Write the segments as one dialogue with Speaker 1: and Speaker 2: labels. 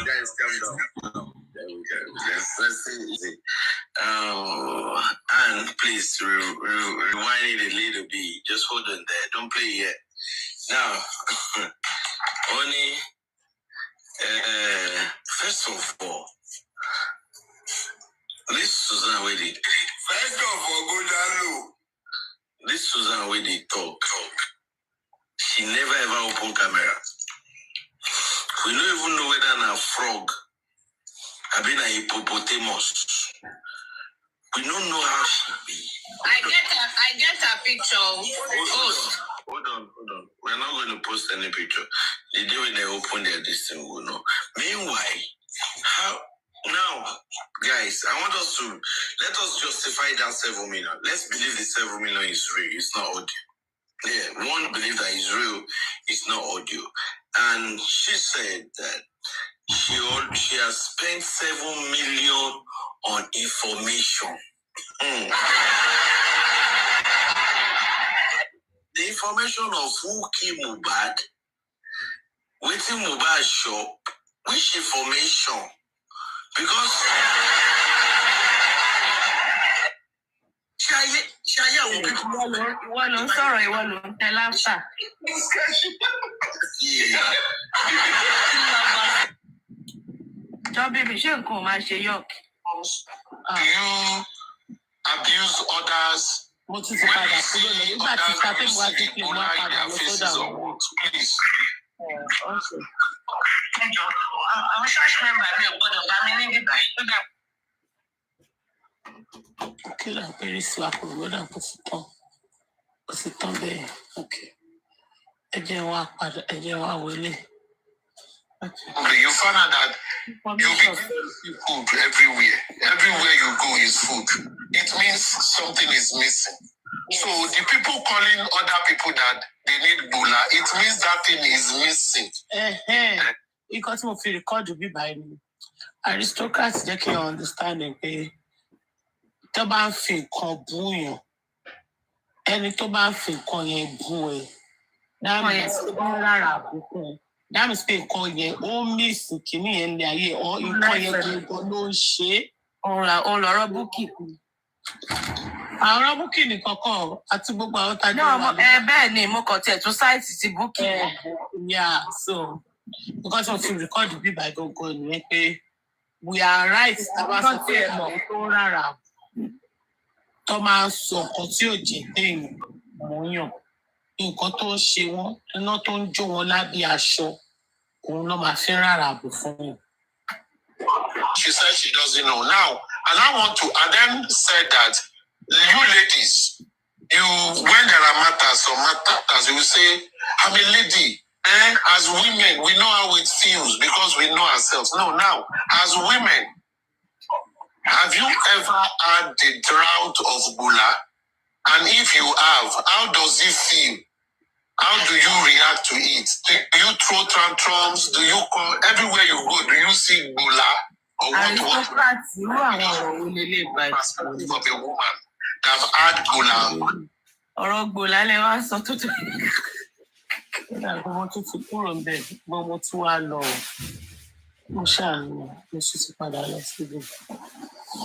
Speaker 1: Guys, calm down. Let's see. And please rewind it a little bit. Just hold on there. Don't play yet. Now, only first of all, this Susan Weddy. First of all, go down low. This Susan Weddy talk. She never ever open camera. We don't even know whether I'm a frog. I've been a hippopotamus. We don't know how she be. I get a picture. Hold on. We're not going to post any picture. The day when they open their distance, we will know. Meanwhile, how now, guys, let us justify that 7 million. Let's believe the 7 million is real. It's not audio. Yeah, one believe that it's real. It's not audio. And she said that she has spent 7 million on information. The information of who killed Mohbad, waiting Mohbad shop, which information? Because abuse others. Please. Okay, you found out that you'll be giving food everywhere. Everywhere you go is food. It means something is missing. Yes. So the people calling other people that they need bula, it means that thing is missing. Because if you record to be by me, aristocrats they can understand and pay. Toban fin kon buyan. Any toban fin kon yen buyan. That means pé nǹkan yẹn ó miss kìíní yẹn ní ayé ọ nǹkan yẹn gbogbo ló ń ṣe. Ọ̀rọ̀ búkì. Àwọn búkì nìkan kan àti gbogbo àwọn tajú wà. Bẹ́ẹ̀ ni mo kàn tiẹ̀ tún sáìtì ti búkì. Yeah, so because of the record bí by gangan nìyẹn pé we are right tàbá sọ pé ẹ̀mọ̀ tó rárá tó máa ń sọ nǹkan tí ò jẹ́ téèyàn mọ̀ yàn. Nǹkan tó ń ṣe wọ́n, iná tó ń jó wọn lábẹ́ aṣọ, òun ló máa fi rárá bò fún wọn. She said she doesn't know. Now, and I want to, and then said that you ladies, when there are matters, you will say, I'm a lady. And as women, we know how it feels because we know ourselves. No, now, as women, have you ever had the drought of Bula? And if you have, how does it feel? How do you react to it? Do you throw tantrums? Do you call everywhere you go? Do you see Bula? Or what? Of a woman that have had Bula. Or Bula, le wa so tutu. Na ko mo tutu kúrò ńbẹ̀, mo tún wá lọ. Mo ṣàánú, mo sì ti padà lọ síbi. You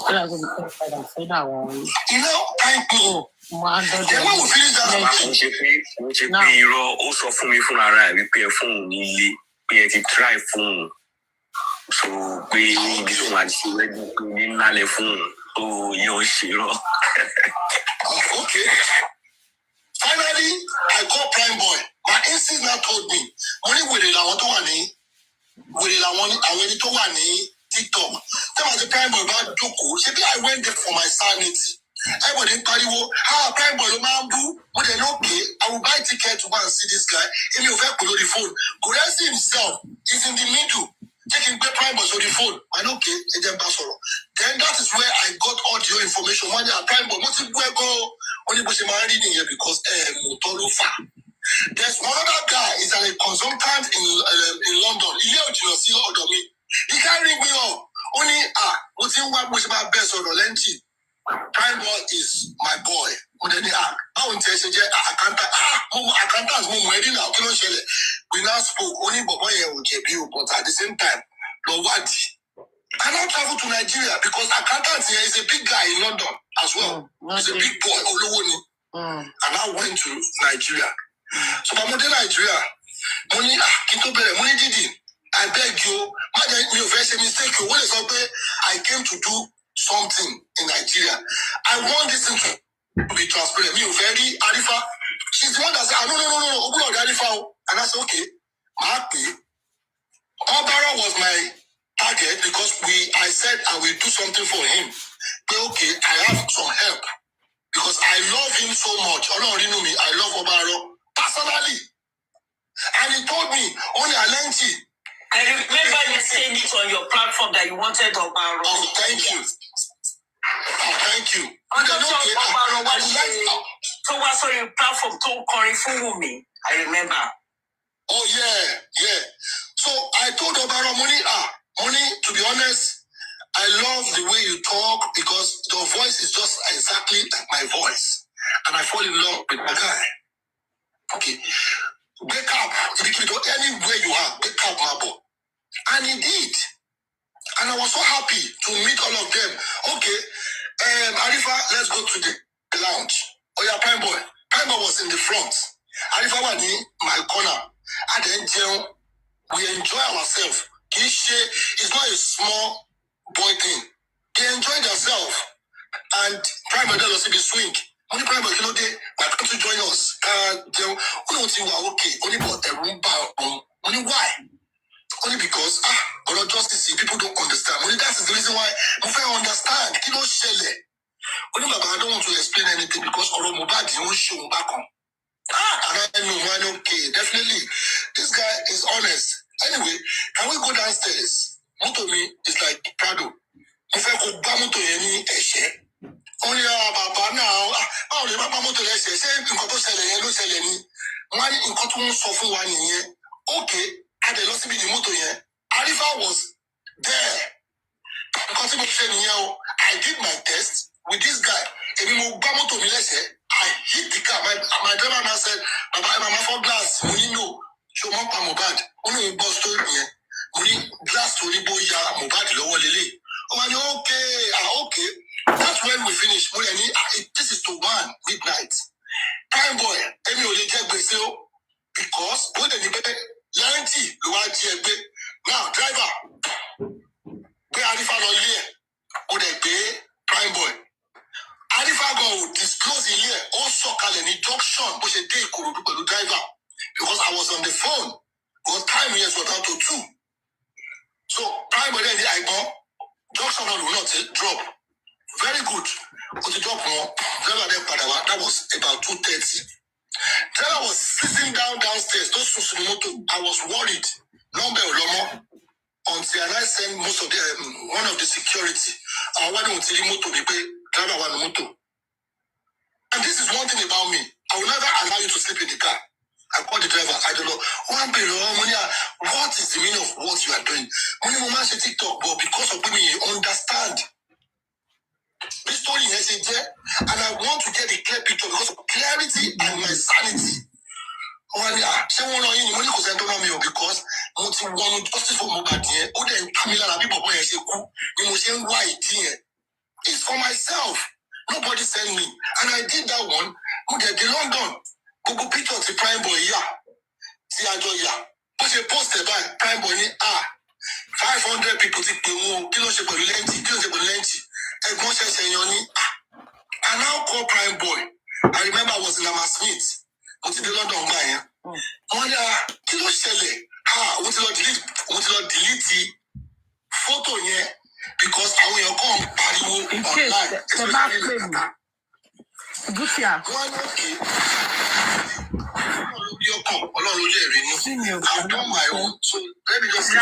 Speaker 1: know, thank you. Now, you also for me from arrive, we pay phone, we try phone. So, we need this one, we need a phone to Yoshiro. Okay. Finally, I call Prime Boy. My instinct now told me, money will allow to one TikTok. That was the Prime Boy about Doko. I went there for my sanity. Everybody tell you, Prime Boy, Mambu, but then okay, I will buy ticket to go and see this guy. If you have below the phone, Gurexz himself is in the middle, taking the Prime Boy on the phone. And okay, then that is where I got all the information. When I Prime Boy, what's it going go? Only reading here because there's one other guy is a consultant in London. He can't ring me up. Only what's in what was my best or Lenti.
Speaker 2: Prime Boy is my boy. We now spoke only but at the same time, Lowadi. I now travel to Nigeria because accountant here is a big guy in London as well. He's a big boy, Olowoni. And I went to Nigeria. So I'm in Nigeria. Money, money did. I beg you, you face a mistake. What is up there? I came to do something in Nigeria. I want this thing to be transparent. Me, very Arifa. She's the one that said, no, Arifa. And I said, okay, I'm happy. Obara was my target because I said I will do something for him. But okay, I have some help because I love him so much. I love Obara personally. And he told me, only Alenti.
Speaker 1: I remember you saying it on your platform that you wanted Obara.
Speaker 2: Oh, thank you. Thank you.
Speaker 1: So what's on your platform? To Corey Fumi. I remember.
Speaker 2: Oh, yeah. So I told Obara, Money, to be honest, I love the way you talk because your voice is just exactly like my voice. And I fall in love with my guy. Okay. Wake up. Anywhere you are, wake up, my boy. And he did. And I was so happy to meet all of them. Okay. Arifa, let's go to the lounge. Oh, yeah, Prime Boy. Prime Boy was in the front. Arifa was in my corner. And then we enjoy ourselves. It's not a small boy thing. They enjoy themselves. And Prime Boy does also be swing. Only Prime Boy, my come to join us. Okay. Only why? Only because justice, people don't understand. Only that is the reason why I understand. Only I don't want to explain anything because Oromobadi won't show back on. And I know, man, okay, definitely. This guy is honest. Anyway, can we go downstairs? Moto me is like Prado. If I could buy moto any only Baba now, only Baba moto let's say, in Koto sell any. One in Koto suffer 1 year. Okay, had a loss in the moto here. Arifa was there. I did my test with this guy. I hit the car. My driver now said, Mama for glass, money no. Show my Mobad. Only boss told me, money glass to Libo ya Mobad lower lily. Oh, okay. That's when we finish. This is to 1 midnight. Prime Boy, because when the now driver. Pay Arifa no here. Or they pay Prime Boy. Arifa go disclose in here. Also call any junction, but a day could do the driver. Because I was on the phone. Because time years was down to 2. So Prime Boy then I go. Junction will not drop. Very good. But the drop more. That was about 2:30. Driver was sitting downstairs. I was worried. Lomo. Until I send most of the one of the security. I want to tell moto be pay driver one moto. And this is one thing about me. I will never allow you to sleep in the car. I call the driver. I don't know. What is the meaning of what you are doing? Money mama say TikTok, but because of women, you understand. This story is there, and I want to get a clear picture because of clarity and my sanity. Because justice for it's for myself. Nobody sent me. And I did that one. The London. Google picture of the Prime Boy. See, I join ya. But you posted by Prime Boy. 500 people. I now call Prime Boy. I remember I was in Smith. What's the London guy? What's the delete photo here? Because I will come online. I've done my own. So let me just see. I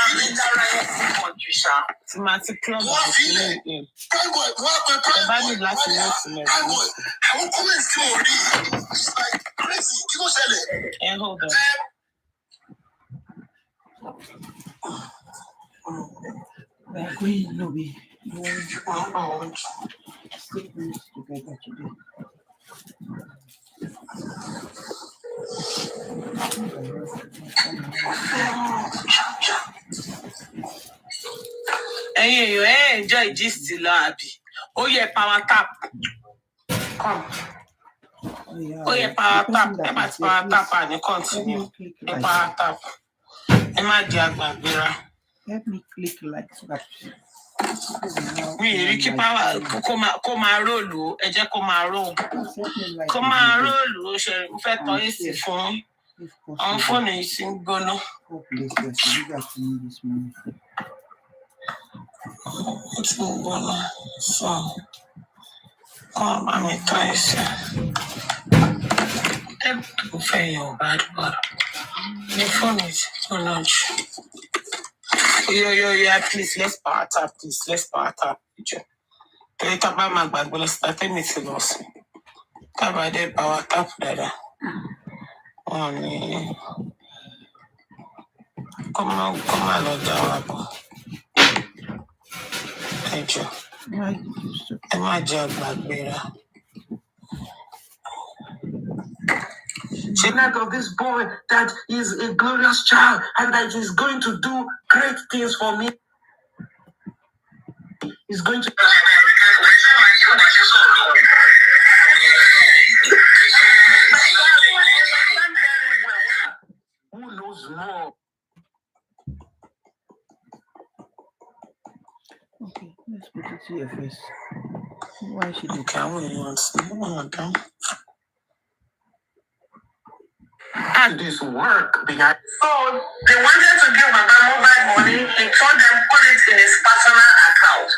Speaker 2: will come and see already. It's like crazy. And hold on.
Speaker 3: stick this together today.
Speaker 1: Hey, you enjoy this lobby. Oh yeah, power tap. Come. Oh yeah, power tap. Power tap and you continue. Power tap.
Speaker 3: Help me click like so that.
Speaker 1: We keep power. Come roll. Ẹ jẹ́ kó máa roll. Come roll. Ṣe fẹ́ tọ́ èsì fún. Àwọn fóònù yìí sì ń gbóná. Ó ti ń gbóná. So, kọ́ bá mi tọ́ èsì. Ẹ fẹ́ yọ bad boy. The phone is too large. Yeah, please, let's power tap, please. Let's power tap. Can you tap my bag? Let's start anything else. Tap by the power tap, dada. Oh, man. Come on, Lord, down. Thank you. Am I job bag, better? She like of this boy that is a glorious child and that is going to do great things for me. He's going to. Who knows more?
Speaker 3: Okay, let's put it to your face. Why should you?
Speaker 1: Okay, I wouldn't want to. And this work behind. So they wanted to give Baba mobile money. He told them put it in his personal account.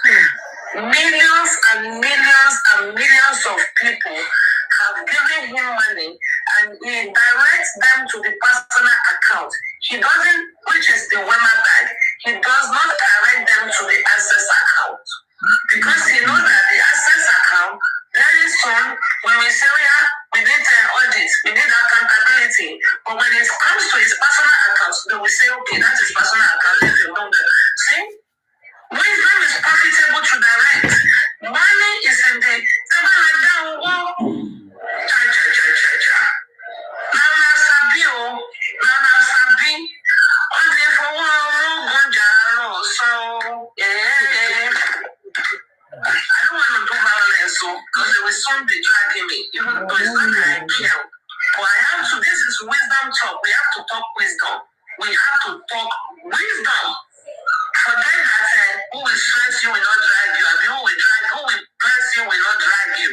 Speaker 1: Millions and millions and millions of people have given him money, and he directs them to the personal account. He doesn't, which is the Wema Bank. He does not direct them to the Access account because he knows that the Access account very soon when we say we need an audit, we need accountability. But when it comes to his personal account, they will say, okay, that is personal account. Let him know that. See, wisdom is profitable to direct. Money is in the I don't want to do violence, so because they will soon be dragging me. Even though it's not that I care. But I have to, this is wisdom talk. We have to talk wisdom. We have to talk wisdom. Forget that who will stress you will not drag you. I mean, who will press you will not drag you.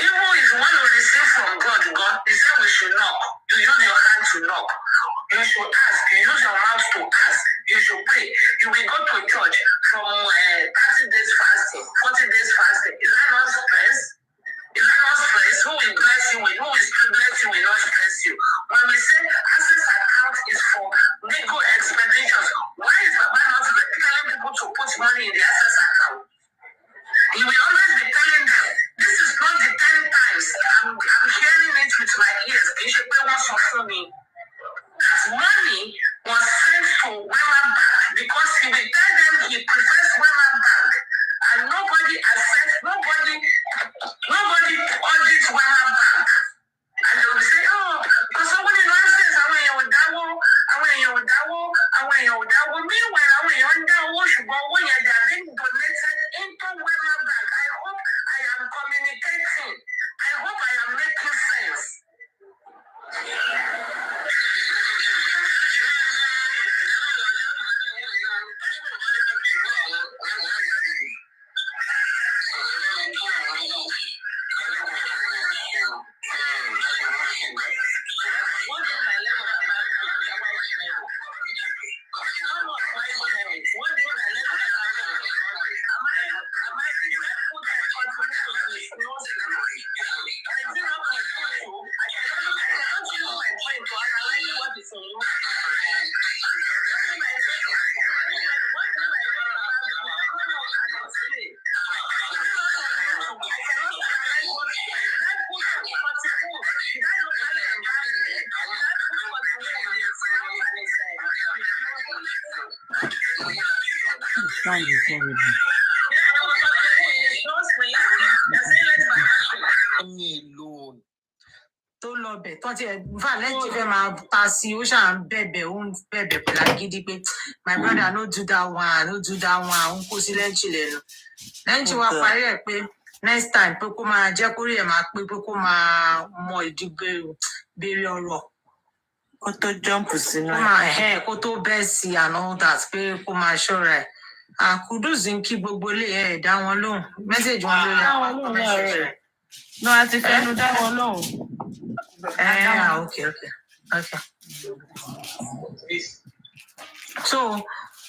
Speaker 1: Even if you want to receive from God, He said we should knock. You use your hand to knock. You should ask. You use your mouth to ask. You should pray. You will go to church from 30 days fasting, 40 days fasting. Is that not stress? Is that not stress? Who will bless you with? Who will bless you will not stress you? When we say access account is for legal expenditures, why is Baba not telling people to put money in the access account? He will always be telling them, this is not the 10 times. I'm hearing it with my ears. You should pay one for me. That money was sent to Wema Bank because he will tell them he prefers Wema Bank. And nobody audits Wema Bank. And they will say, oh, because somebody nonsense, meanwhile, they are being donated into Wema Bank. I hope I am communicating. I hope I am making sense.
Speaker 2: me alone.
Speaker 1: Tó lọ bẹ̀ tó ti va lẹ́tí fẹ́ máa ta sí ó ṣáà ń bẹ̀bẹ̀ ó ń bẹ̀bẹ̀ pẹ̀lú agídí pé my brother no do that one no do that one ó ń kó sí lẹ́ǹtì lẹ́nu lẹ́ǹtì wa parí ẹ̀ pé next time pé kó máa jẹ́ kórè ẹ̀ máa pé kó máa mọ ìdí béèrè ọ̀rọ̀ kó tó jump sínú ẹ̀ kó tó bẹ́ẹ̀ sí and all that pé kó máa ṣọ́ra ẹ̀ Kudus ń kí gbogbo ilé ẹ̀ dá wọn lóhùn mẹ́sẹ̀jì wọn lórí àwọn mẹ́sẹ̀jì rẹ̀ náà a ti fẹ́nu dá wọn lóhùn. Okay. So,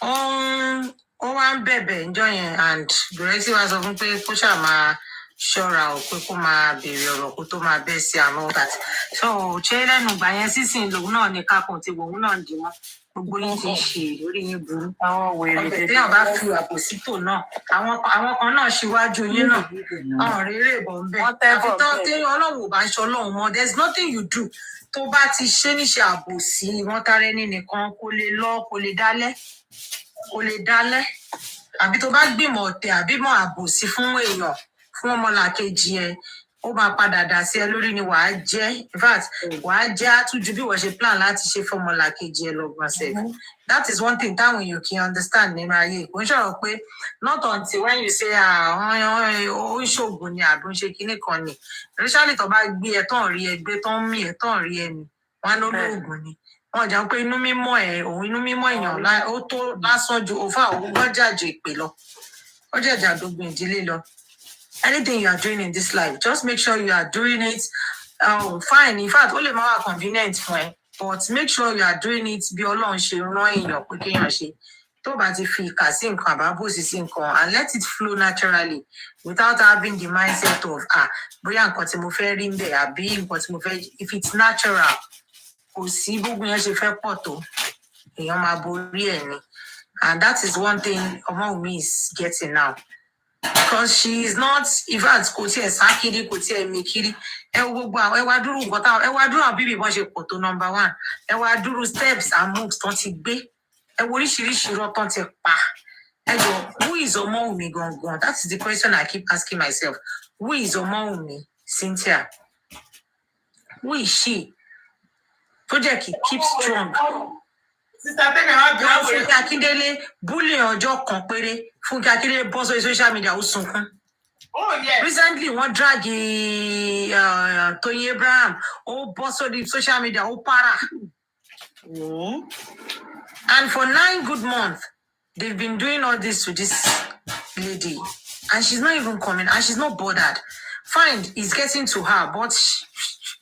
Speaker 1: ó wá ń bẹ̀bẹ̀ ńjọ́ yẹn and Gurexz wá sọ fún pé kó ṣáà máa ṣọ́ra ò pé kó máa béèrè ọ̀rọ̀ kó tó máa bẹ́ sí and all that. So, ṣé lẹ́nu ìgbà yẹn sísìn lòun náà ní kákùn tí òun náà dì mọ́ gbogbo yín ti ṣe lórí yín burú. Àwọn wèrè téèyàn bá fi àpòsítò náà àwọn kan náà ṣíwájú yín náà àwọn rere ìbọn ń bẹ. àfitọ́ téèyàn ọlọ́run ò bá ń ṣe ọlọ́run mọ́ there is nothing you do tó bá ti ṣe níṣe àbòsí wọn tara ẹni nìkan kó lè lọ kó lè dálẹ̀ àbí tó bá gbìmọ̀ ọ̀tẹ̀ àbí mọ̀ àbòsí fún èèyàn fún ọmọlàkejì ẹ ó máa padà dà sí ẹ lórí ni wàá jẹ́ in fact wàá jẹ́ àtújú bí wọ́n ṣe plan láti ṣe fún ọmọlàkejì ẹ lọ́gbọ̀n sef that is one thing táwọn èèyàn kì í understand nínú ayé kò ń ṣọ̀rọ̀ pé not until when you say ó ń ṣoògùn ni àbí ń ṣe kinní kan ni especially tó bá gbé ẹ tán rí ẹ gbé tán mí ẹ tán rí ẹ ni wọn ló lóògùn ni wọn jà pé inú mímọ́ èèyàn ó tó lásán ju òfà òun gbọ́jàjò ìpè lọ ó jẹ̀jà dógún ìdílé lọ. Anything you are doing in this life, just make sure you are doing it fine. In fact, ó lè má wà convenient fún ẹ, but make sure you are doing it bí Ọlọ́run ṣe rán èèyàn pé kéèyàn ṣe. Tó bá ti fi ìkà sí nǹkan àbábòsí sí nǹkan and let it flow naturally without having the mindset of bóyá nǹkan tí mo fẹ́ rí ń bẹ̀ àbí nǹkan tí mo fẹ́ if it's natural kò sí gbogbo yẹn ṣe fẹ́ pọ̀ tó èèyàn máa borí ẹ̀ ni and that is one thing Ọmọwùmí is getting now. Because she is not in fact kò tiẹ̀ sá kiri kò tiẹ̀ mì kiri ẹ wo gbogbo àwọn ẹ wá dúró nǹkan táwọn ẹ wá dúró àwọn bíbí wọn ṣe pọ̀ tó number one ẹ wá dúró steps and moves tán ti gbé ẹ wo oríṣiríṣi irọ́ tán ti pa ẹ jọ who is Ọmọwùmí gangan that is the question I keep asking myself who is Ọmọwùmí Cynthia who is she project keep strong. Fúnkẹ́ Akíndélé búlì ọjọ́ kan péré Fúnkẹ́ Akíndélé bọ́ sórí social media ó sunkún. Recently wọ́n drag Tóyin Abraham ó bọ́ sórí social media ó para. And for 9 good months they've been doing all this to this lady and she's not even coming and she's not bothered. Fine, it's getting to her but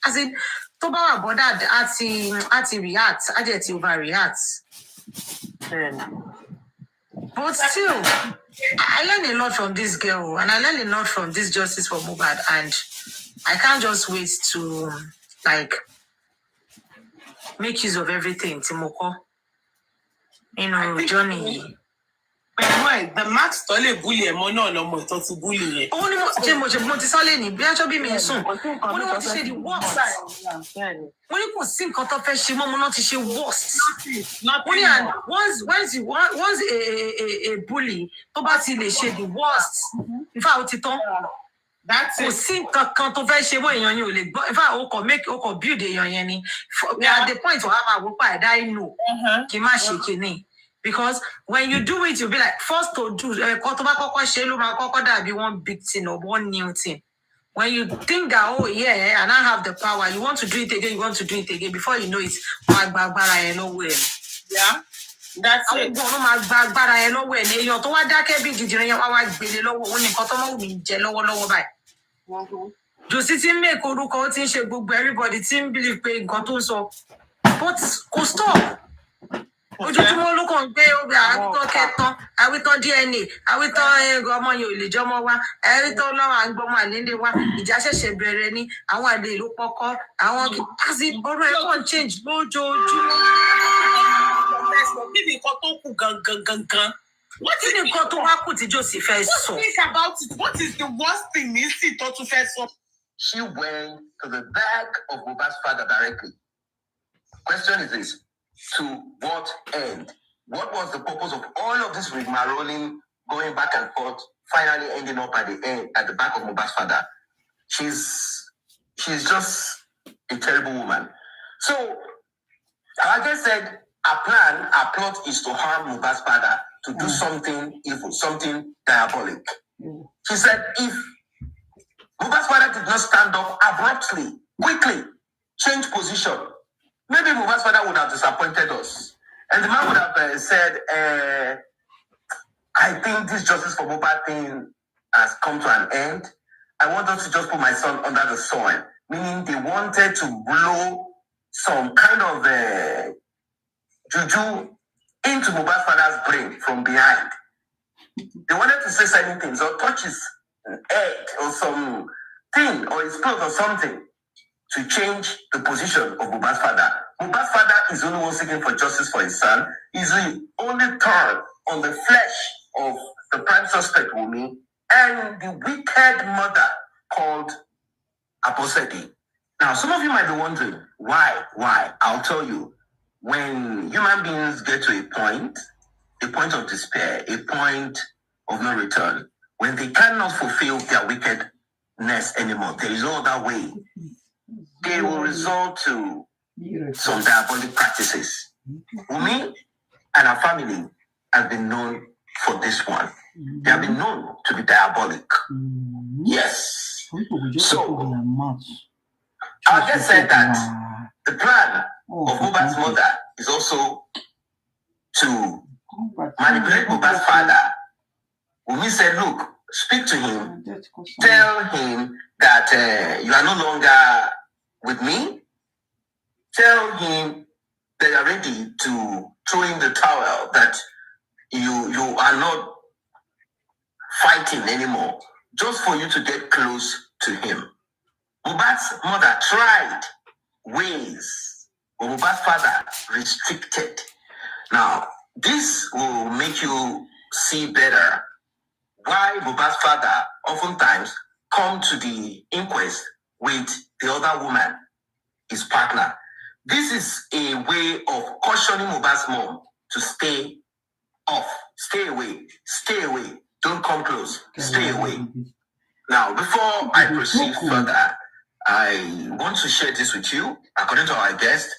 Speaker 1: as in tó bá wà bothered àti react àti ti overreact. But still, I learned a lot from this girl and I learned a lot from this Justice for Mohbad and I can't just wait to like make use of everything Timoko Johnny.
Speaker 4: The max tó lè bully ẹ̀ mọ́ náà lọ́mọ ìtọ́ ti bully yẹn.
Speaker 1: Ó ní mo ti sọ lẹ́ni bí aṣọ bí mi sùn. Mo ní wọ́n ti ṣe the worst. Mo ní kò sí nǹkan tó fẹ́ ṣe mọ́ mo náà ti ṣe worst. Mo ní and once a bully tó bá ti lè ṣe the worst. In fact, ó ti tán. Kò sí nǹkan kan tó fẹ́ ṣe mọ́ èèyàn yẹn ò lè gbọ́. In fact, ó kò build èèyàn yẹn ni. At the point where I'm àwòpá ẹ̀dá inú kì í má ṣe kìíní. Because when you do it, you'll be like, first to do, one big thing or one new thing. When you think that, oh yeah, and I have the power, you want to do it again, you want to do it again. Before you know it,
Speaker 4: yeah, that's it.
Speaker 1: Everybody believe but stop. Ojoojúmọ́ ló kàn gbé obì àwítọ́ kẹtàn àwítọ́ DNA àwítọ́ ọmọ yẹn ò lè jọmọ wa àwítọ́ lọ́wọ́ àgbọmọ àlélẹ wa ìjà ṣẹ̀ṣẹ̀ bẹ̀rẹ̀ ni àwọn àlè ìlú pọkọ àwọn àti ọ̀rọ̀ ẹ̀ kàn change lójoojúmọ́.
Speaker 4: Kí ni nǹkan tó kù gangan?
Speaker 1: Kí ni nǹkan tó wá kù tí Josie fẹ́ sọ?
Speaker 4: Think about it. What is the worst thing ní sì tó tún fẹ́ sọ?
Speaker 2: She went to the back of Mohbad's father directly. Question is this. To what end? What was the purpose of all of this rigmaroling, going back and forth, finally ending up at the end, at the back of Mohbad's father? She's she's just a terrible woman. So I just said our plot is to harm Mohbad's father, to do something evil, something diabolic. She said if Mohbad's father did not stand up abruptly, quickly, change position, maybe Mohbad's father would have disappointed us. And the man would have said, I think this justice for Mohbad thing has come to an end. I want us to just put my son under the soil. Meaning they wanted to blow some kind of juju into Mohbad's father's brain from behind. They wanted to say certain things or touch his head or some thing or his clothes or something to change the position of Mohbad's father. Mohbad's father is only one seeking for justice for his son. He's the only thorn on the flesh of the prime suspect, Wunmi, and the wicked mother called Apostle. Now, some of you might be wondering, why? I'll tell you. When human beings get to a point of despair, a point of no return, when they cannot fulfill their wickedness anymore, there is no other way. They will resort to some diabolic practices. Wunmi and her family have been known for this one. They have been known to be diabolic. Yes. So, I just said that the plan of Mohbad's mother is also to manipulate Mohbad's father. Wunmi said, look, speak to him, tell him that you are no longer with me. Tell him that you are ready to throw in the towel, that you are not fighting anymore, just for you to get close to him. Mohbad's mother tried ways, but Mohbad's father restricted. Now, this will make you see better why Mohbad's father oftentimes come to the inquest with the other woman, his partner. This is a way of cautioning Mohbad's mom to stay off, stay away, don't come close, stay away. Now, before I proceed further, I want to share this with you. According to our guest,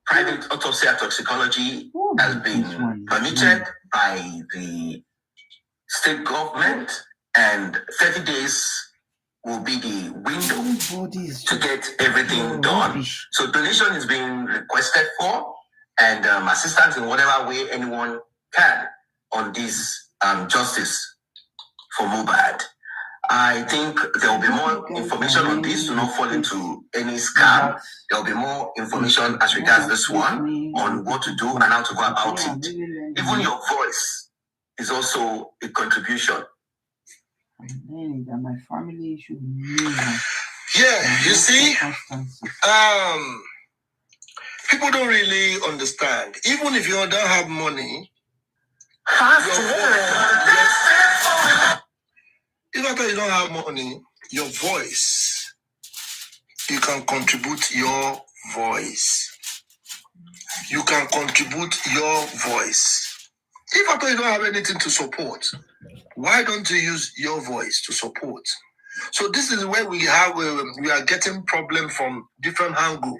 Speaker 2: private autopsy and toxicology has been permitted by the state government, and 30 days will be the window to get everything done. So donation is being requested for, and assistance in whatever way anyone can on this justice for Mohbad. I think there will be more information on this to not fall into any scam. There will be more information as regards this one on what to do and how to go about it. Even your voice is also a contribution.
Speaker 3: My family should
Speaker 2: yeah, you see, people don't really understand. Even if you don't have money, if after you don't have money, your voice, you can contribute your voice. You can contribute your voice. If after you don't have anything to support, why don't you use your voice to support? So this is where we are getting problem from different angles.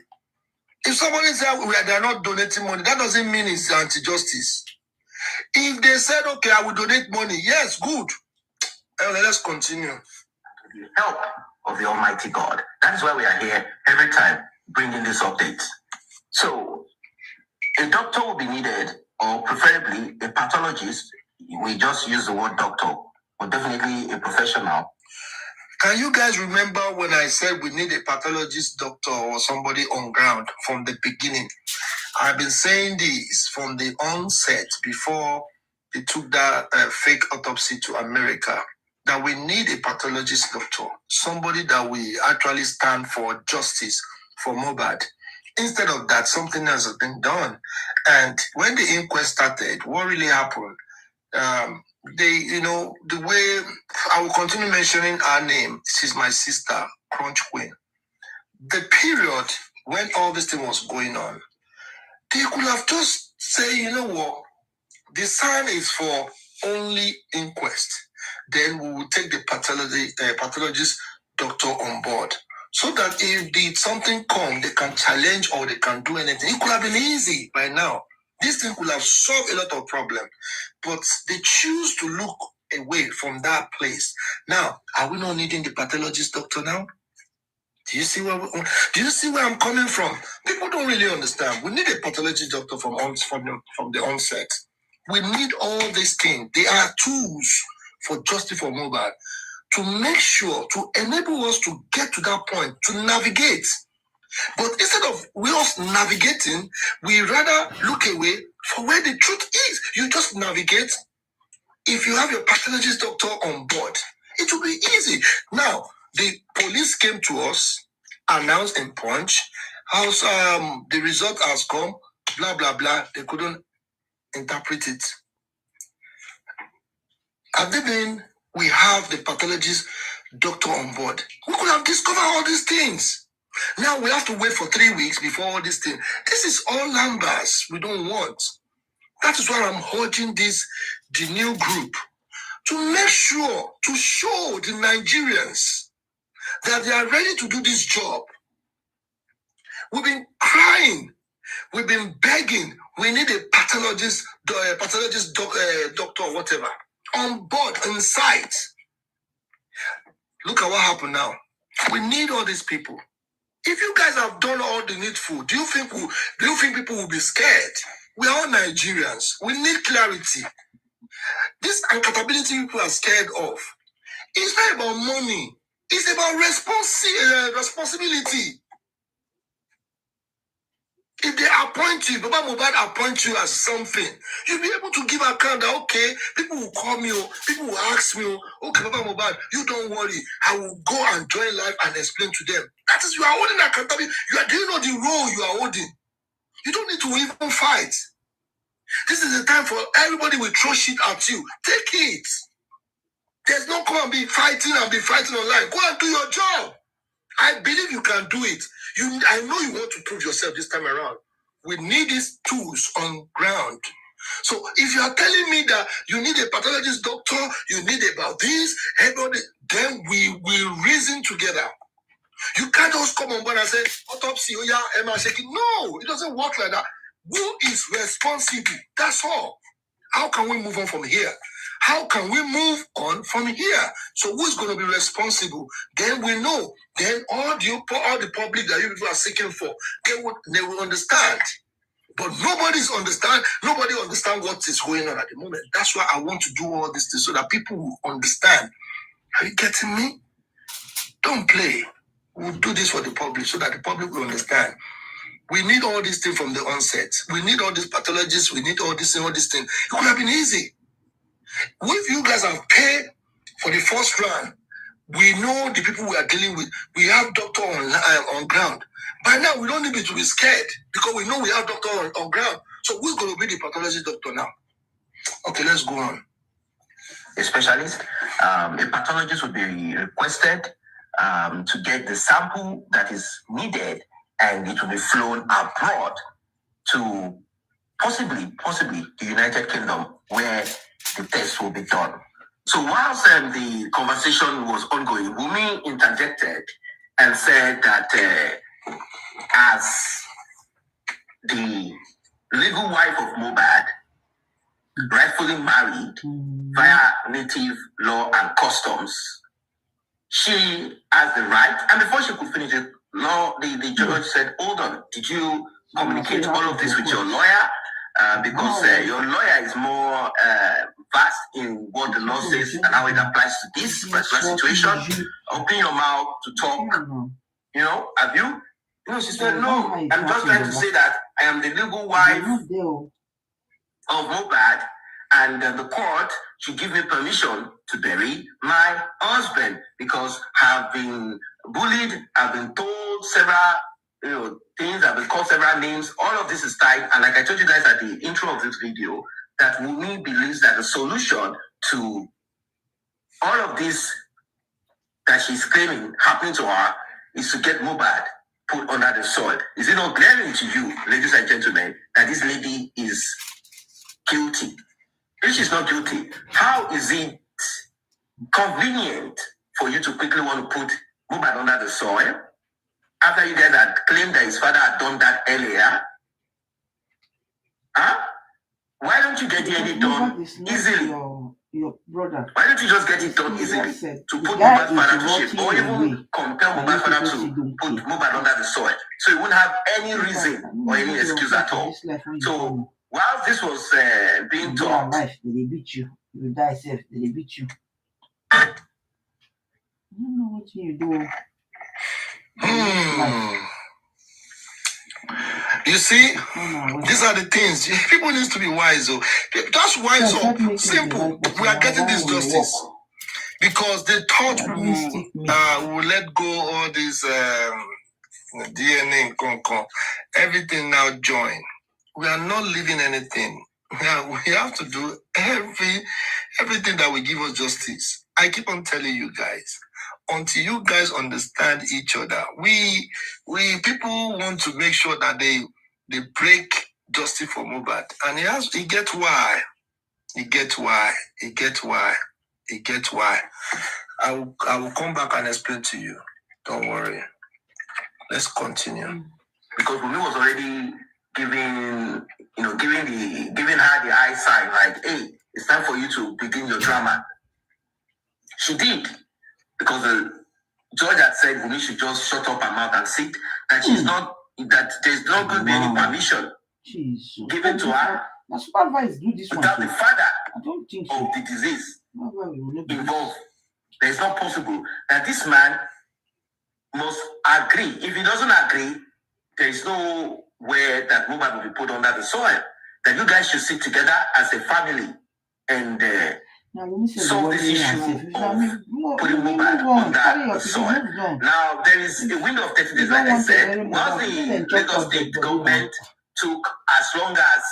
Speaker 2: If somebody says they are not donating money, that doesn't mean it's anti-justice. If they said, okay, I will donate money, yes, good. Let's continue. With the help of the Almighty God. That is why we are here every time bringing this update. So, a doctor will be needed, or preferably a pathologist. We just use the word doctor, but definitely a professional. Can you guys remember when I said we need a pathologist, doctor, or somebody on ground from the beginning? I've been saying this from the onset before they took that fake autopsy to America, that we need a pathologist doctor, somebody that we actually stand for justice for Mohbad. Instead of that, something else has been done. And when the inquest started, what really happened? The way I will continue mentioning her name, she's my sister, Crunch Queen. The period when all this thing was going on, they could have just said, you know what, the sign is for only inquest. Then we will take the pathologist doctor on board. So that if something come, they can challenge or they can do anything. It could have been easy by now. This thing could have solved a lot of problems. But they choose to look away from that place. Now, are we not needing the pathologist doctor now? Do you see where I'm coming from? People don't really understand. We need a pathologist doctor from the onset. We need all these things. They are tools for justice for mobile to make sure, to enable us to get to that point, to navigate. But instead of us navigating, we rather look away for where the truth is. You just navigate. If you have your pathologist doctor on board, it will be easy. Now, the police came to us, announced in Punch, how's the result has come, blah, blah, blah. They couldn't interpret it. Have they been, we have the pathologist doctor on board. We could have discovered all these things. Now we have to wait for 3 weeks before all these things. This is all numbers we don't want. That is why I'm urging the new group, to make sure, to show the Nigerians that they are ready to do this job. We've been crying. We've been begging. We need a pathologist doctor or whatever on board, on site. Look at what happened now. We need all these people. If you guys have done all the needful, do you think people will be scared? We are all Nigerians. We need clarity. This accountability people are scared of. It's not about money. It's about responsibility. If they appoint you, Baba Mohbad appoint you as something, you'll be able to give account that, okay, people will call me, people will ask me, okay, Baba Mohbad, you don't worry, I will go and join live and explain to them. That is, you are holding accountability. Do you know the role you are holding? You don't need to even fight. This is the time for everybody will throw shit at you. Take it. There's no come and be fighting online. Go and do your job. I believe you can do it. I know you want to prove yourself this time around. We need these tools on ground. So if you are telling me that you need a pathologist doctor, you need about this, everybody, then we will reason together. You can't just come on board and say, autopsy, oh yeah, Emma shaking. No, it doesn't work like that. Who is responsible? That's all. How can we move on from here? How can we move on from here? So who's going to be responsible? Then we know. Then all the public that you people are seeking for, they will understand. But nobody understand what is going on at the moment. That's why I want to do all this thing so that people will understand. Are you getting me? Don't play. We'll do this for the public so that the public will understand. We need all these things from the onset. We need all these pathologists. We need all these things. It could have been easy. If you guys have paid for the first round, we know the people we are dealing with. We have doctor on ground. By now, we don't need to be scared because we know we have doctor on ground. So who's going to be the pathology doctor now? Okay, let's go on.
Speaker 5: A specialist, a pathologist would be requested to get the sample that is needed, and it will be flown abroad to possibly the United Kingdom, where the test will be done. So whilst the conversation was ongoing, Wumi interjected and said that as the legal wife of Mohbad, rightfully married via native law and customs, she has the right, and before she could finish it, the judge said, hold on, did you communicate all of this with your lawyer? Because your lawyer is more vast in what the law says and how it applies to this particular situation. Open your mouth to talk. You know, have you? No, she said, no, I'm just trying to say that I am the legal wife of Mohbad, and the court should give me permission to bury my husband because I've been bullied, I've been told several things, I've been called several names. All of this is tied, and like I told you guys at the intro of this video, that Wumi believes that the solution to all of this that she's claiming happening to her is to get Mohbad put under the soil. Is it not glaring to you, ladies and gentlemen, that this lady is guilty? If she's not guilty, how is it convenient for you to quickly want to put Mohbad under the soil? after you guys had claimed that his father had done that earlier? Huh? Why don't you get DNA done easily?
Speaker 3: Your brother.
Speaker 5: Why don't you just get it done easily? To put Mohbad's father to shame, or even compel Mohbad's father to put Mohbad under the soil. So he wouldn't have any reason or any excuse at all. So while this was being taught,
Speaker 3: life, they beat you. You die safe, they beat you. I don't know what you do.
Speaker 2: You see, these are the things. People need to be wise. So that's wise. So simple. We are getting this justice because they thought we will let go all this DNA, everything now join. We are not leaving anything. We have to do everything that will give us justice. I keep on telling you guys, until you guys understand each other, we people want to make sure that they break justice for Mohbad, and he gets why. He gets why. I will come back and explain to you. Don't worry. Let's continue.
Speaker 5: Because Wunmi was already giving her the eye sign, like, hey, it's time for you to begin your drama. She did, because the judge had said Wunmi should just shut up her mouth and sit. That there's not going to be any permission given to her without the father of the disease involved. There's not possible that this man must agree. If he doesn't agree, there is no way that Mohbad will be put under the soil. That you guys should sit together as a family and solve this issue of putting Mohbad under the soil. Now, there is a window of 30 days, like I said. Once the Lagos State government took as long as,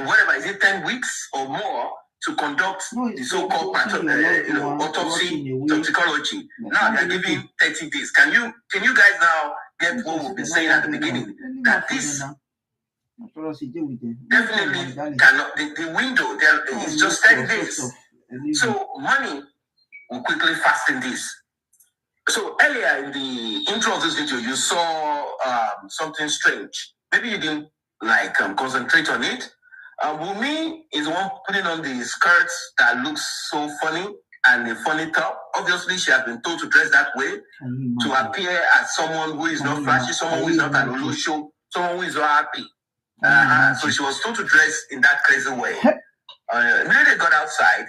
Speaker 5: whatever, is it 10 weeks or more to conduct the so-called autopsy, toxicology. Now they are giving 30 days. Can you guys now get what we've been saying at the beginning? That this definitely cannot, the window there is just 10 days. So money will quickly fasten this. So earlier in the intro of this video, you saw something strange. Maybe you didn't concentrate on it. Wunmi is the one putting on the skirts that looks so funny and a funny top. Obviously, she has been told to dress that way to appear as someone who is not flashy, someone who is not an Olu show, someone who is not happy. So she was told to dress in that crazy way. When they got outside,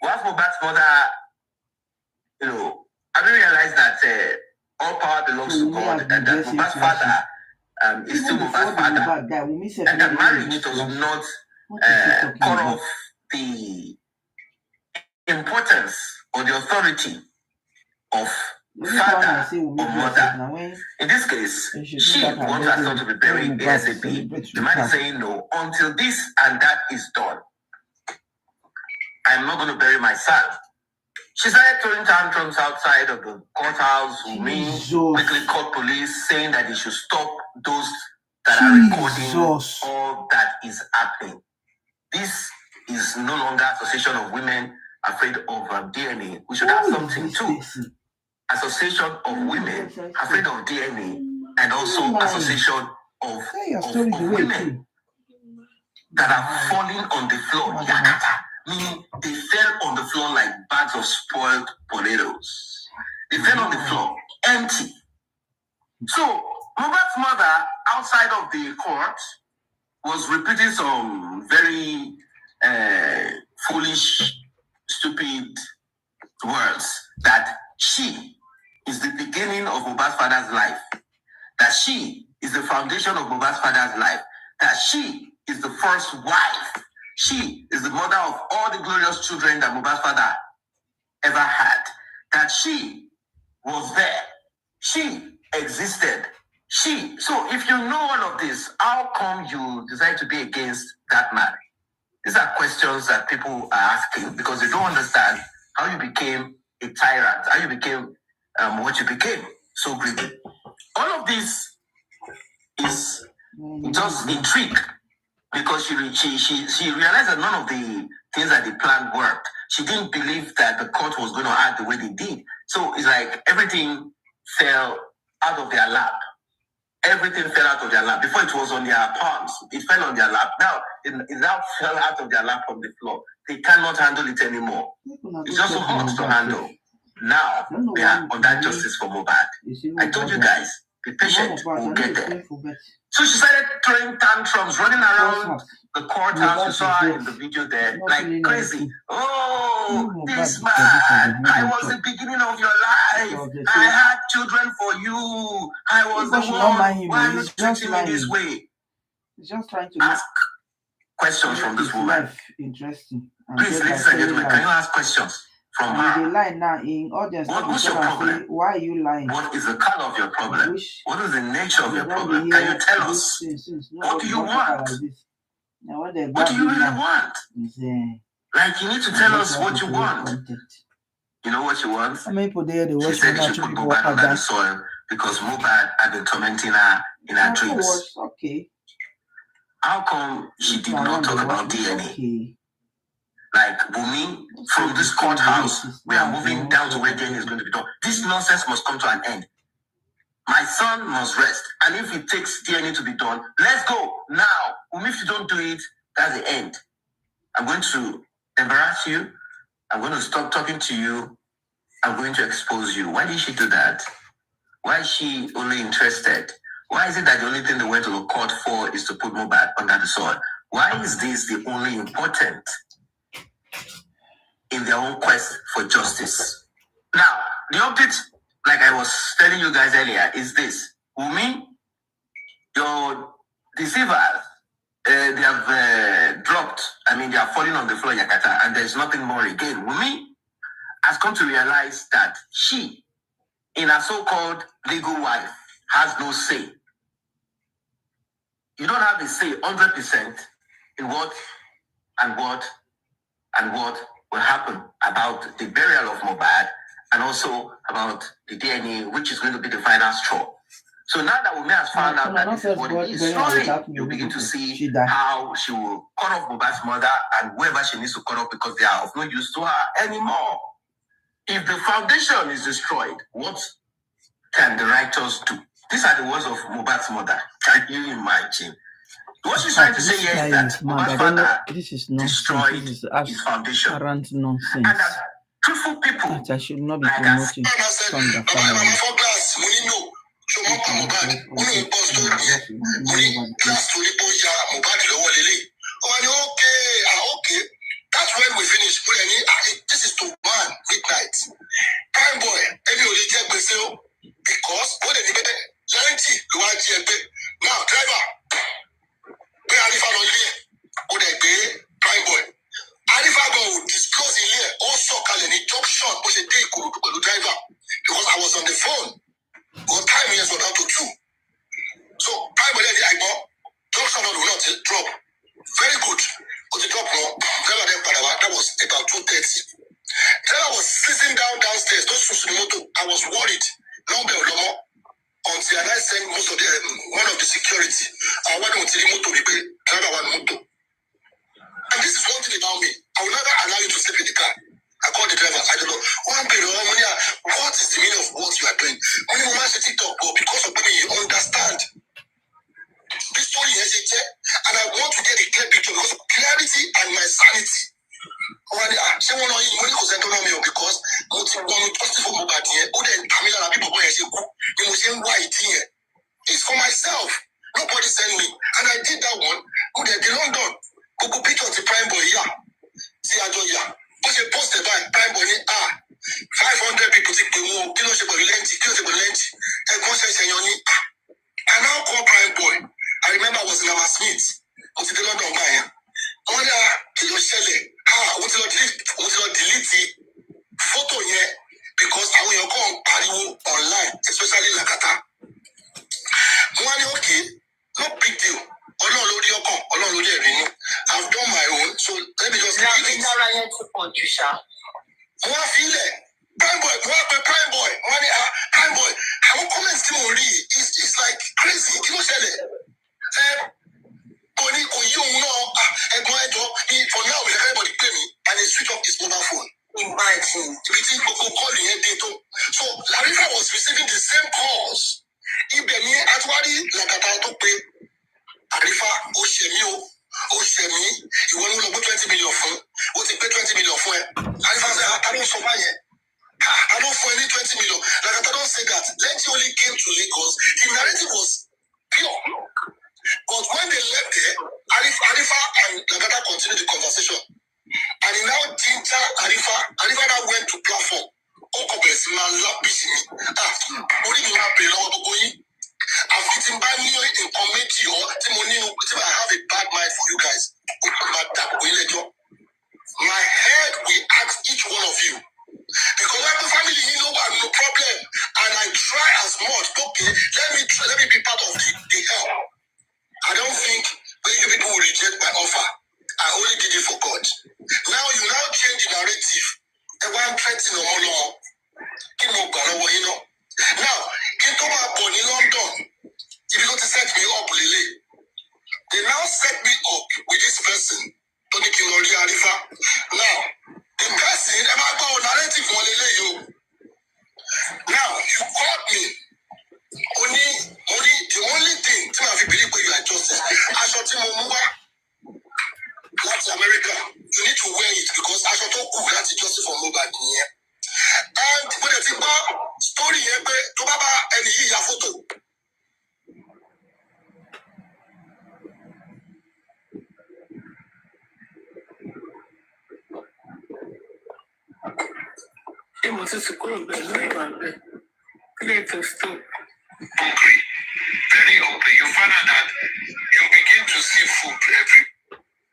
Speaker 5: whilst Mohbad's mother, having realized that all power belongs to God and that Mohbad's father is still Mohbad's father, and that marriage does not cut off the importance or the authority of father or mother. In this case, she wants her son to be buried ASAP. The man is saying no, until this and that is done, I'm not going to bury my son. She started throwing tantrums outside of the courthouse. Wunmi quickly called police, saying that they should stop those that are recording all that is happening. This is no longer Association of Women Afraid of DNA. We should have something too. Association of Women Afraid of DNA, and also Association of Women that are falling on the floor. Yakata. Meaning they fell on the floor like bags of spoiled potatoes. They fell on the floor, empty. So, Mohbad's mother, outside of the court, was repeating some very foolish, stupid words. That she is the beginning of Mohbad's father's life. That she is the foundation of Mohbad's father's life. That she is the first wife. She is the mother of all the glorious children that Mohbad's father ever had. That she was there. She existed. So if you know all of this, how come you decide to be against that man? These are questions that people are asking because they don't understand how you became a tyrant, how you became what you became, so greedy. All of this is just intrigue. Because she realized that none of the things that they planned worked. She didn't believe that the court was going to act the way they did. So it's like everything fell out of their lap. Everything fell out of their lap. Before it was on their palms. It fell on their lap. Now, it now fell out of their lap on the floor. They cannot handle it anymore. It's just so hard to handle. Now, they are under justice for Mohbad. I told you guys, be patient. We'll get there. So she started throwing tantrums, running around the courthouse. You saw her in the video there, like crazy. Oh, this man, I was the beginning of your life. I had children for you. I was the one. Why are you treating me this way?
Speaker 3: He's just trying to
Speaker 5: ask questions from this woman.
Speaker 3: Interesting.
Speaker 5: Please, ladies and gentlemen, can you ask questions from her?
Speaker 3: They lie now in audience.
Speaker 5: What's your problem?
Speaker 3: Why are you lying?
Speaker 5: What is the color of your problem? What is the nature of your problem? Can you tell us? What do you want? What do you really want? Like, you need to tell us what you want. You know what she wants? She said she should put Mohbad under the soil because Mohbad had been tormenting her in her dreams.
Speaker 3: Okay.
Speaker 5: How come she did not talk about DNA? Like, Bumi, from this courthouse, we are moving down to where DNA is going to be done. This nonsense must come to an end. My son must rest. And if it takes DNA to be done, let's go now. Bumi, if you don't do it, that's the end. I'm going to embarrass you. I'm going to stop talking to you. I'm going to expose you. Why did she do that? Why is she only interested? Why is it that the only thing they went to the court for is to put Mohbad under the soil? Why is this the only important in their own quest for justice? Now, the update, like I was telling you guys earlier, is this. Wumi, your deceivers, they have dropped. I mean, they are falling on the floor in Yakata, and there's nothing more again. Wumi has come to realize that she, in her so-called legal wife, has no say. You don't have a say 100% in what will happen about the burial of Mohbad and also about the DNA, which is going to be the final straw. So now that Wumi has found out that this is what it is, slowly you'll begin to see how she will cut off Mohbad's mother and whoever she needs to cut off because they are of no use to her anymore. If the foundation is destroyed, what can the righteous do? These are the words of Mohbad's mother. Can you imagine? What she's trying to say here is that Mohbad's father destroyed his foundation.
Speaker 3: Nonsense.
Speaker 5: And that truthful people
Speaker 3: that I should not be
Speaker 5: like
Speaker 3: promoting
Speaker 5: us,
Speaker 3: from the family.
Speaker 2: That's when we finish. This is to man midnight. Prime boy, because what they need, now driver, where Arifa no here? What they pay prime boy. Arifa go disclose in here. Also, calling it junction, but they take the driver because I was on the phone. Because time here was down to 2. So prime boy, I bought junction will not drop. Very good. But the drop more. That was about 2:30. Then I was sitting downstairs. I was worried. Until I sent most of the one of the security. I went on to the motor repair. Driver one motor. And this is one thing about me. I will never allow you to sleep in the car. I called the driver. I don't know. What is the meaning of what you are doing? When you want to TikTok, because of me, you understand. This story is and I want to get a clear picture because of clarity and my sanity. Because it's for myself. Nobody sent me. And I did that one. Good at the London. Go picture the prime boy. Yeah. See, I don't. Yeah. But you posted by prime boy. 500 people take the move. I now call prime boy. I remember I was in our Smith. I was in the London guy. I want to delete the photo here because I will go on party online, especially Lakata. Okay, no big deal. I've done my own, so let me just leave it. Prime boy, prime boy. How comments still read? It's like crazy. You know, for now, everybody pay me and they switch off his mobile phone. So Larifa was receiving the same calls Tewari Lagata to pay Arifa Oshemio, Oshemi, you want to go 20 million for what they pay 20 million for. Arifa said, I don't so much. I don't for any 20 million. Lagata don't say that. Lenty only came to Lagos. The narrative was pure. But when they left there, Arifa and Lagata continued the conversation. And he now ginger Arifa. Arifa now went to platform. I've eaten by me in committee or I have a bad mind for you guys. My head will ask each one of you. Because I have a family, no problem. And I try as much. Okay, let me be part of the help. I don't think you people will reject my offer. I only did it for God. Now you change the narrative. The one threatening no more. Now, get to my body London. If you go to set me up, Lily. They now set me up with this person, Tony Kinori Arifa. Now, the person, narrative you. Now, you called me. Only the only thing to have you believe you are justice. I shot him over Latin America. You need to wear it because I shot all that's justice for mobile here. And when the thing about story here, to Baba and he a photo.
Speaker 1: It was just a group that very ugly. You find out that you begin to see food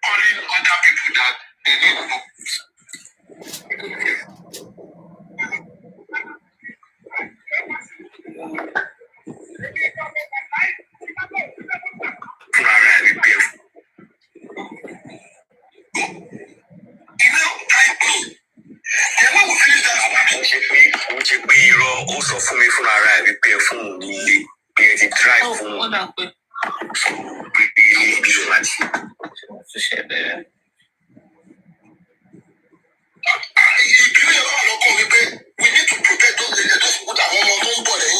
Speaker 1: calling other people that they need books. Also for me for arrive, we pay phone, we drive phone. We need to protect those people that want body.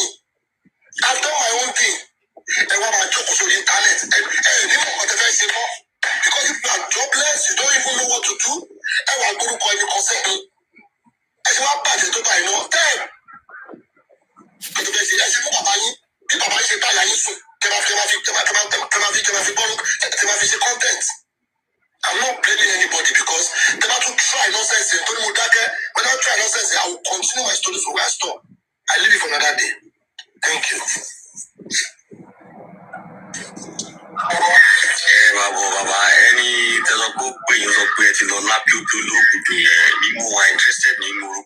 Speaker 1: I've done my own thing. And when I talk to the internet, because if you are jobless, you don't even know what to do. And I go to call you consent. As you are bad, you don't know. Then, as you know, Papa, you say, content. I'm not blaming anybody because they have to try nonsense. When I try nonsense, I will continue my stories from where I stop. I leave it for another day. Thank you. Baba, any telescope you so great to not you to look to be more interested in your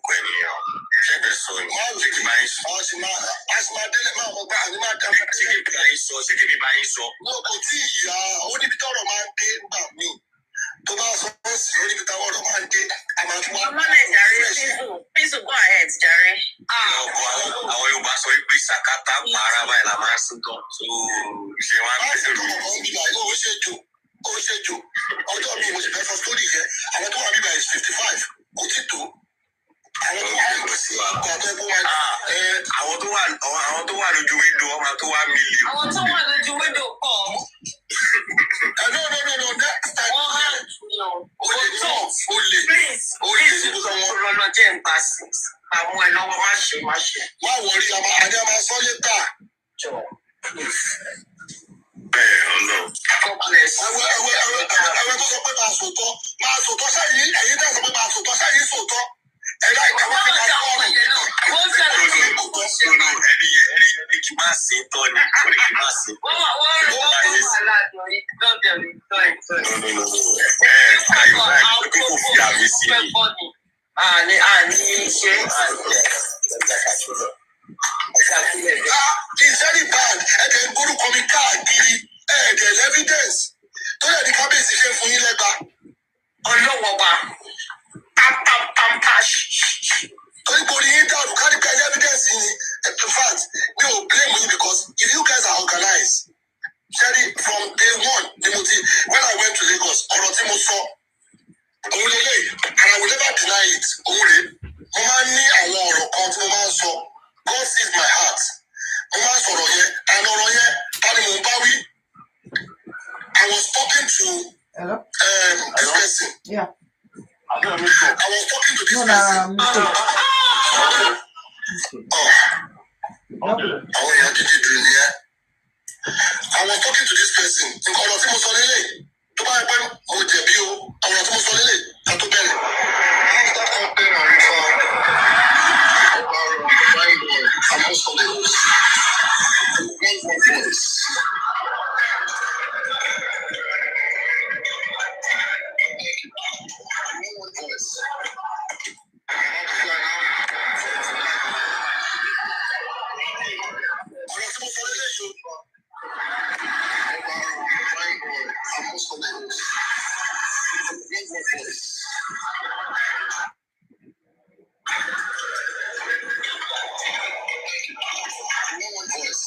Speaker 1: so please go ahead, Jerry. It's very bad. And then go to comic card, there's evidence. Don't let the cabbage say for you like that. On your waba. Anybody in town who can't get evidence in fact, they will blame you because if you guys are organized, from day one, when I went to Lagos, and I will never deny it.
Speaker 3: Hello?
Speaker 2: This person.
Speaker 3: Yeah.
Speaker 2: I was talking to this person.
Speaker 3: Okay.
Speaker 2: Oh, yeah, did you do it? I was talking to this person. In Colosimo Solele. To buy a pen, oh, debut. I was also Solele. And to Bene. Start complaining and refer. Fine boy. I'm also the host. One more voice. One more voice. Colosimo Solele. Fine boy. I'm also the host. One more voice. One more voice.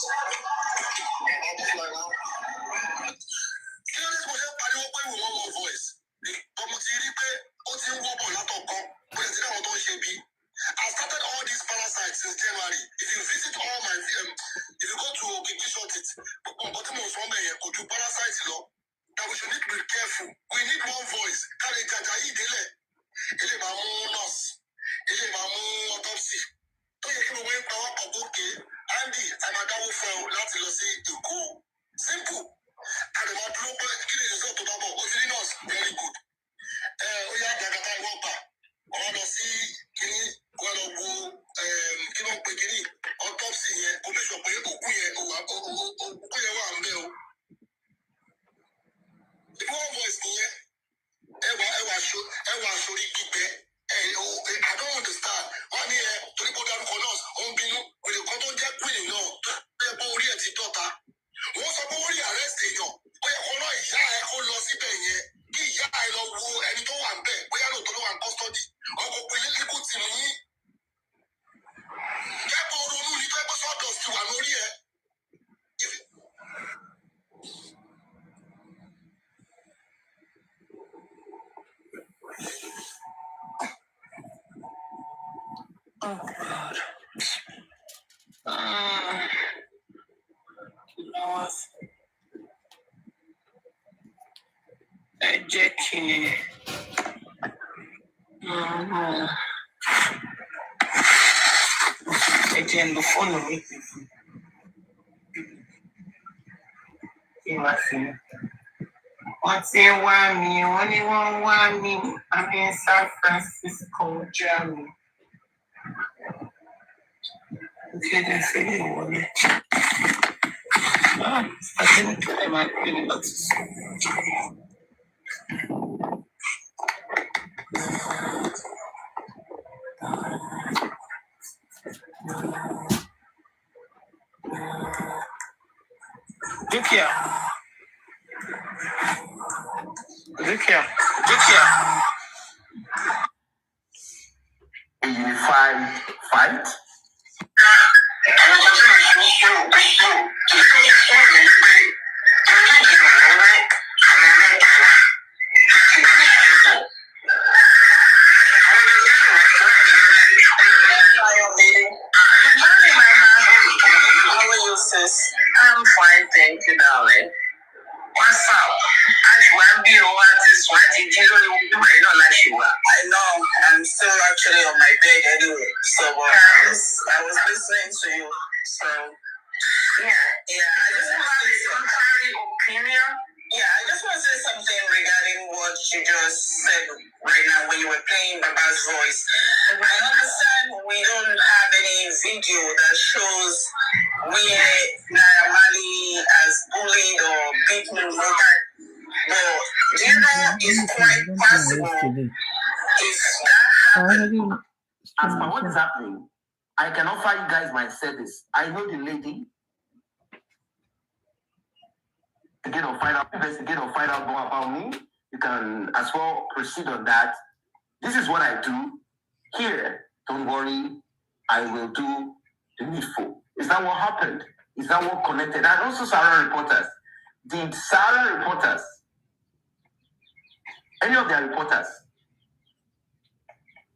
Speaker 2: Kí ló dé tí mo ṣe ń pariwo pé ìwọ one more voice? Ọmọ ti rí pé ó ti ń wọ́pọ̀ látọ̀kan, bó ti dáwọn tó ń ṣe bí. I started all these parasites since January. If you visit all my if you go to Okiki Short It, nǹkan tí mo sọ mẹ́ yẹn kò ju parasites lọ. That we should need to be careful. We need one voice. Ká lè jàjà yìí délẹ̀. Ilé máa mú nurse. Ilé máa mú autopsy. Tó yẹ kí gbogbo yín pa wá pọ̀ gòkè. Andy, àmàdáwó fẹ́ o láti lọ sí Èkó. Simple. Àdèmọ̀ dúró pé kí ni result tó bá bọ̀? O ti rí nurse very good. Ó yá gbàgàtà ìwọ̀n gbà. Wọ́n lọ sí kíní, wọ́n lọ wo kí ló ń pe kíní autopsy yẹn. Kò bí sọ pé òkú yẹn wà ń bẹ́ o. Ibi one voice nìyẹn. Ẹwà sórí gbígbẹ́. I don't understand. Wọ́n ní torí kó dárúkọ nurse, ó ń bínú. Òye kan tó ń jẹ́ queen náà tó yẹ pé orí ẹ̀ ti dọ́ta. Wọ́n sọ pé wọ́n rí arrest èèyàn. Ó yẹ kó náà ìyá ẹ̀ kó lọ síbẹ̀ yẹn. Kí ìyá ẹ̀ lọ wo ẹni tó wà ń bẹ̀. Bóyá lóòótọ́ ló wà ní custody. Ọkọ̀ pé lílíkù tì mí yín. Kẹ́kọ̀ọ́ ronú ní pé sawdust ti wà lórí ẹ̀.
Speaker 1: Oh, God. Ẹ jẹ́ kí ẹ jẹ́ ń lo fóònù mi kí wá sí i. Wọ́n ti ń wá mi, wọ́n ní wọ́n ń wá mi. I'm in San Francisco, Germany. Kéde sílé ìwọlé. Àti ní kílẹ̀ máa gbé ní lọ sí sùn. Dúkìá.
Speaker 5: A unified fight.
Speaker 1: I'm fine, thank you, darling. What's up? I know. I'm still actually on my bed anyway. So I was listening to you. So yeah. I just want to say contrary opinion. Yeah, I just want to say something regarding what you just said right now when you were playing Baba's voice. I understand we don't have any video that shows where Naira Marley has bullied or beaten Robert. But do you know it's quite possible if that happened?
Speaker 5: As for what is happening, I can offer you guys my service. I know the lady. Investigate or find out more about me. You can as well proceed on that. This is what I do here. Don't worry, I will do the needful. Is that what happened? Is that what connected? And also Sarah reporters. Did Sarah reporters, any of their reporters,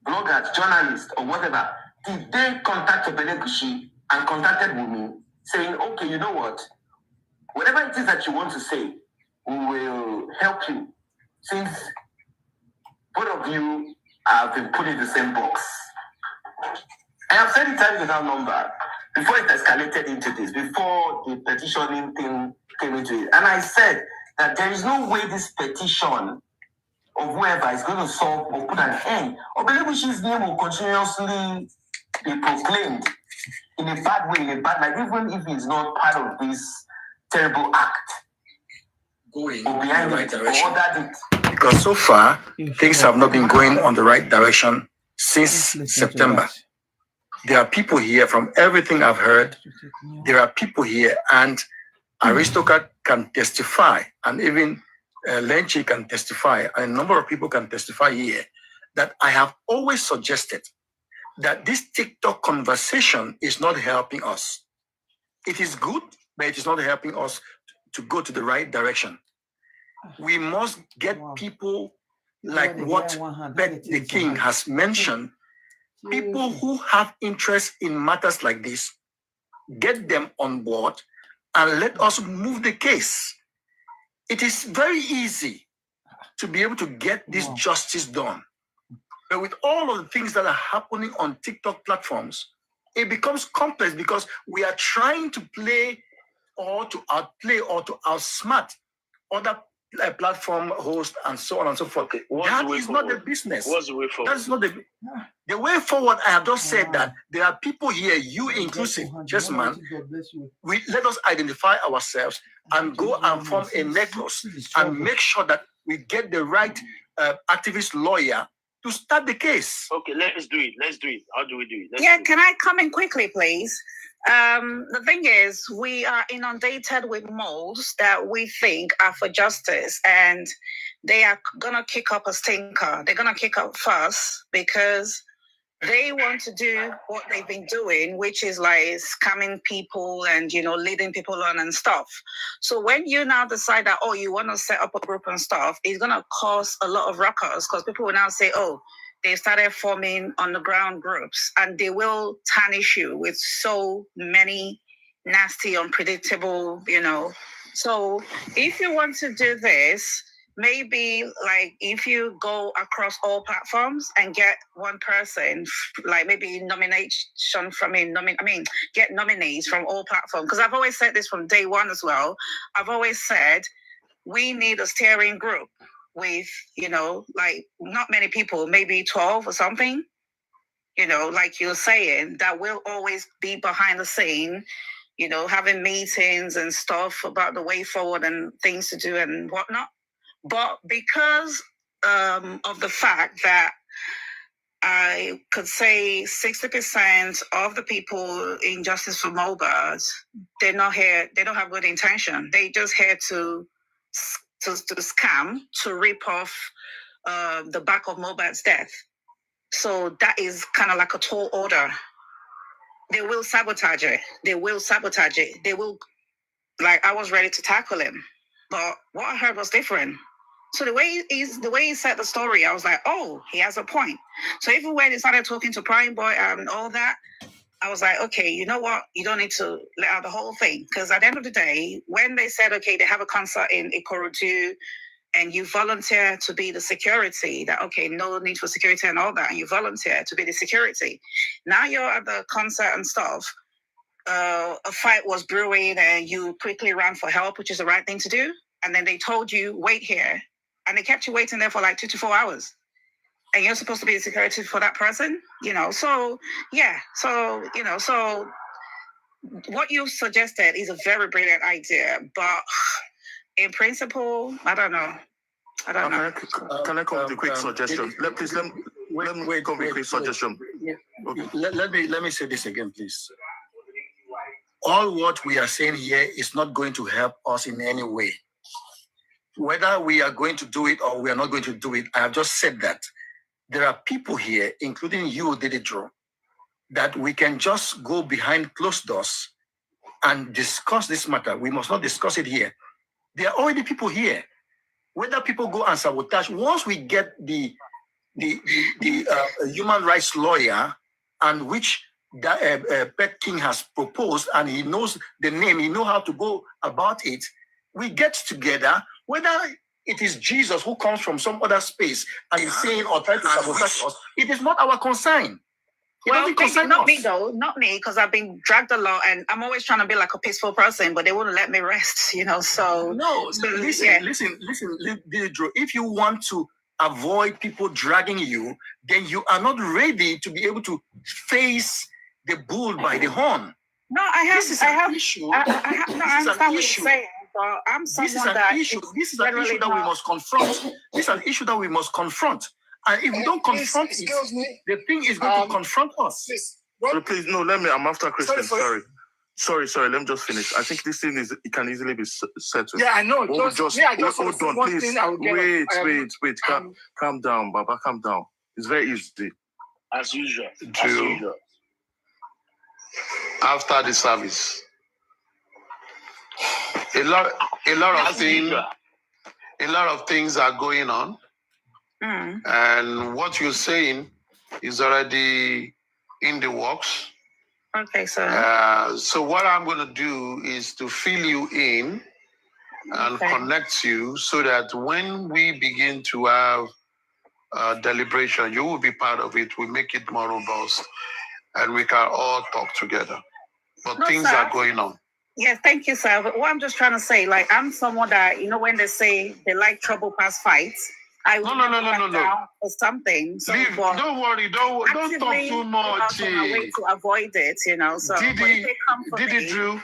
Speaker 5: bloggers, journalists, or whatever, did they contact Obelegushi and contacted with me saying, okay, you know what? Whatever it is that you want to say, we will help you since both of you have been put in the same box, I have said it times without number, before it escalated into this, before the petitioning thing came into it. And I said that there is no way this petition of whoever is going to solve or put an end. Obelebuchi's name will continuously be proclaimed in a bad way, in a bad light, even if he's not part of this terrible act. Going or behind the right direction. Because so far, things have not been going on the right direction since September. There are people here, from everything I've heard, there are people here, and Aristocrat can testify, and even Lenchi can testify, and a number of people can testify here, that I have always suggested that this TikTok conversation is not helping us. It is good, but it is not helping us to go to the right direction. We must get people like what Bet the King has mentioned, people who have interest in matters like this, get them on board and let us move the case. It is very easy to be able to get this justice done. But with all of the things that are happening on TikTok platforms, it becomes complex because we are trying to play or to outplay or to outsmart other platform hosts and so on and so forth. That is not the business. What's the way forward? That's not the way forward. I have just said that there are people here, you inclusive, just man. Let us identify ourselves and go and form a necklace and make sure that we get the right activist lawyer to start the case.
Speaker 6: Okay, let's do it. How do we do it?
Speaker 7: Can I come in quickly, please? The thing is, we are inundated with molds that we think are for justice, and they are going to kick up a stinker. They're going to kick up fuss because they want to do what they've been doing, which is like scamming people and, leading people on and stuff. So when you now decide that, you want to set up a group and stuff, it's going to cause a lot of ruckus because people will now say, they started forming underground groups, and they will tarnish you with so many nasty, unpredictable, So if you want to do this, maybe if you go across all platforms and get one person, maybe nomination from get nominees from all platforms. Because I've always said this from day one as well. I've always said we need a steering group with, not many people, maybe 12 or something, like you're saying, that will always be behind the scene, having meetings and stuff about the way forward and things to do and whatnot. But because of the fact that I could say 60% of the people in Justice for Mobiles, they're not here, they don't have good intention. They just here to scam, to rip off the back of Mobile's death. So that is kind of like a tall order. They will sabotage it. They will, I was ready to tackle him. But what I heard was different. So the way he said the story, I was like, he has a point. So even when he started talking to Prime Boy and all that, I was like, okay, you know what? You don't need to let out the whole thing. Because at the end of the day, when they said, okay, they have a concert in Ikorodu and you volunteer to be the security, that, okay, no need for security and all that, and you volunteer to be the security. Now you're at the concert and stuff. A fight was brewing and you quickly ran for help, which is the right thing to do. And then they told you, wait here. And they kept you waiting there for 2 to 4 hours. And you're supposed to be the security for that person, So what you suggested is a very brilliant idea, but in principle, I don't know.
Speaker 6: Can I come with a quick suggestion? Let me come with a quick suggestion.
Speaker 5: Okay. Let me say this again, please. All what we are saying here is not going to help us in any way. Whether we are going to do it or we are not going to do it, I have just said that. There are people here, including you, Dididro, that we can just go behind closed doors and discuss this matter. We must not discuss it here. There are already people here. Whether people go and sabotage, once we get the human rights lawyer, and which Pet King has proposed, and he knows the name, he knows how to go about it, we get together, whether
Speaker 6: it is Jesus who comes from some other space and is saying or trying to sabotage us, it is not our concern.
Speaker 7: Well, not me though, not me, because I've been dragged a lot, and I'm always trying to be like a peaceful person, but they wouldn't let me rest, you know. So listen,
Speaker 6: Deidre, if you want to avoid people dragging you, then you are not ready to be able to face the bull by the horn.
Speaker 7: No, I have issue. I understand what you're saying, but I'm someone that
Speaker 6: this is an issue that we must confront. This is an issue that we must confront. And if we don't confront it, the thing is going to confront us.
Speaker 8: Please, no, I'm after Christian. Sorry, let me just finish. I think this thing it can easily be settled.
Speaker 9: Yeah, I know.
Speaker 8: Hold on, please. Wait. Calm down, Baba, calm down. It's very easy.
Speaker 9: As usual.
Speaker 10: After the service, a lot of things are going on. And what you're saying is already in the works.
Speaker 7: Okay, sir.
Speaker 10: So what I'm going to do is to fill you in and connect you so that when we begin to have deliberation, you will be part of it. We make it more robust and we can all talk together. But things are going on.
Speaker 7: Yeah, thank you, sir. But what I'm just trying to say, like, I'm someone that, you know, when they say they like trouble past fights, I would down for something. So,
Speaker 10: don't worry, don't talk too much.
Speaker 7: On my way to avoid it, you know. So
Speaker 10: Drew?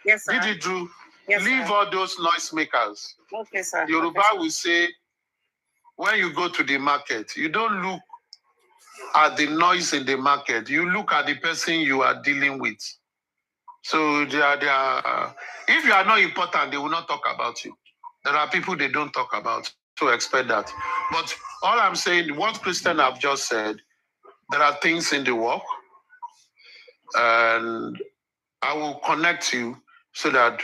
Speaker 7: Yes, sir.
Speaker 10: Drew?
Speaker 7: Yes,
Speaker 10: leave
Speaker 7: sir.
Speaker 10: all those noise-makers.
Speaker 7: Okay, sir.
Speaker 10: Yoruba will say, when you go to the market, you don't look at the noise in the market. You look at the person you are dealing with. So if you are not important, they will not talk about you. There are people they don't talk about. To expect that. But all I'm saying, what Christian have just said, there are things in the work, and I will connect you so that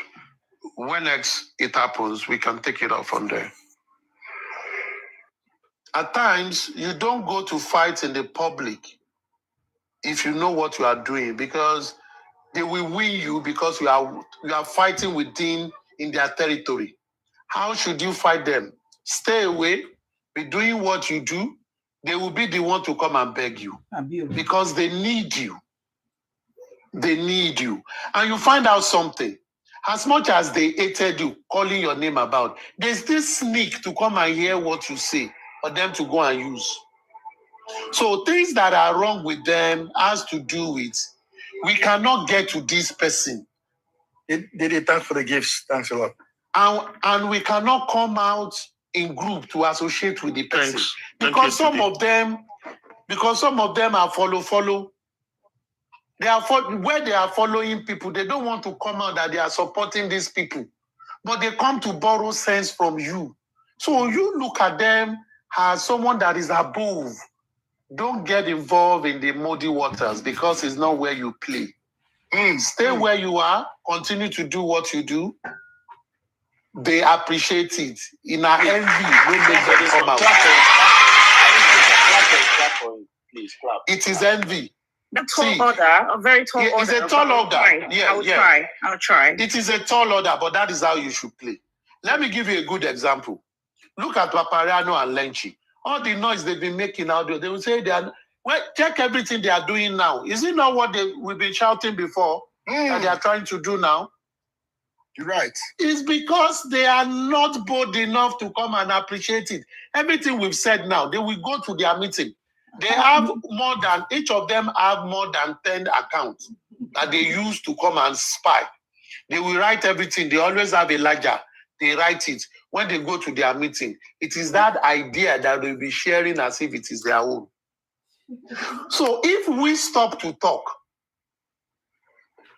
Speaker 10: when next it happens, we can take it off from there. At times, you don't go to fight in the public if you know what you are doing, because they will win you because you are fighting within in their territory. How should you fight them? Stay away, be doing what you do. They will be the one to come and beg you because they need you. They need you. And you find out something. As much as they hated you, calling your name about, there's this sneak to come and hear what you say for them to go and use. So things that are wrong with them has to do with, we cannot get to this person.
Speaker 9: Thanks for the gifts. Thanks a lot.
Speaker 10: And we cannot come out in group to associate with the person.
Speaker 8: Because
Speaker 10: some of them are follow. Where they are following people, they don't want to come out that they are supporting these people. But they come to borrow sense from you. So you look at them as someone that is above. Don't get involved in the muddy waters because it's not where you play. Stay where you are. Continue to do what you do. They appreciate it. In our envy, don't make them come out.
Speaker 9: Please, clap.
Speaker 10: It is envy.
Speaker 7: A tall order, a very tall order.
Speaker 10: It's a tall order.
Speaker 7: I'll try.
Speaker 10: It is a tall order, but that is how you should play. Let me give you a good example. Look at Papariano and Lenchi. All the noise they've been making out there, they will say check everything they are doing now. Is it not what we've been shouting before that they are trying to do now?
Speaker 9: You're right.
Speaker 10: It's because they are not bold enough to come and appreciate it. Everything we've said now, they will go to their meeting. They have each of them have more than 10 accounts that they use to come and spy. They will write everything. They always have a ledger. They write it. When they go to their meeting, it is that idea that they'll be sharing as if it is their own. So if we stop to talk,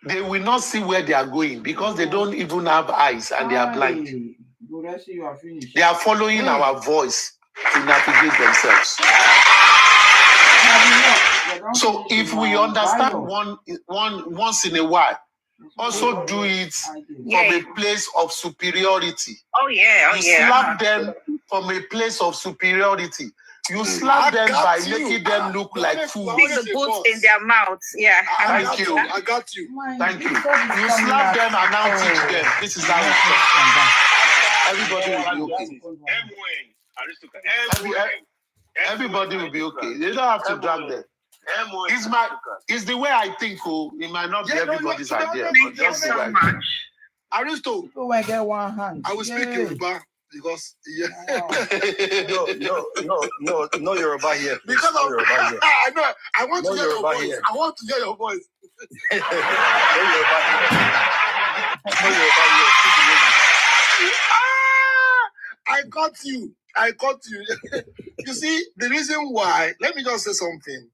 Speaker 10: they will not see where they are going because they don't even have eyes and they are blind. They are following our voice to navigate themselves. So if we understand once in a while, also do it from a place of superiority. You slap them from a place of superiority. You slap them by making them look like fools.
Speaker 7: Put the boots in their mouths. Yeah.
Speaker 10: Thank you.
Speaker 9: I got you.
Speaker 10: Thank you. You slap them and now teach them. This is how it's done. Everybody will okay. Everybody will be okay. They don't have to drag them. It's the way I think. Oh, it might not be everybody's idea.
Speaker 7: Thank you so much.
Speaker 9: Aristo,
Speaker 3: People will get one hand.
Speaker 9: I will speak Yoruba because
Speaker 6: No Yoruba here.
Speaker 9: because
Speaker 6: No
Speaker 9: of
Speaker 6: Yoruba here.
Speaker 9: I know I want
Speaker 6: No
Speaker 9: to hear your
Speaker 6: Yoruba
Speaker 9: voice.
Speaker 6: here.
Speaker 9: I want to hear your voice.
Speaker 6: No Yoruba here. No Yoruba here. Speak in English.
Speaker 9: I got you. I got you. You see, the reason why, let me just say something.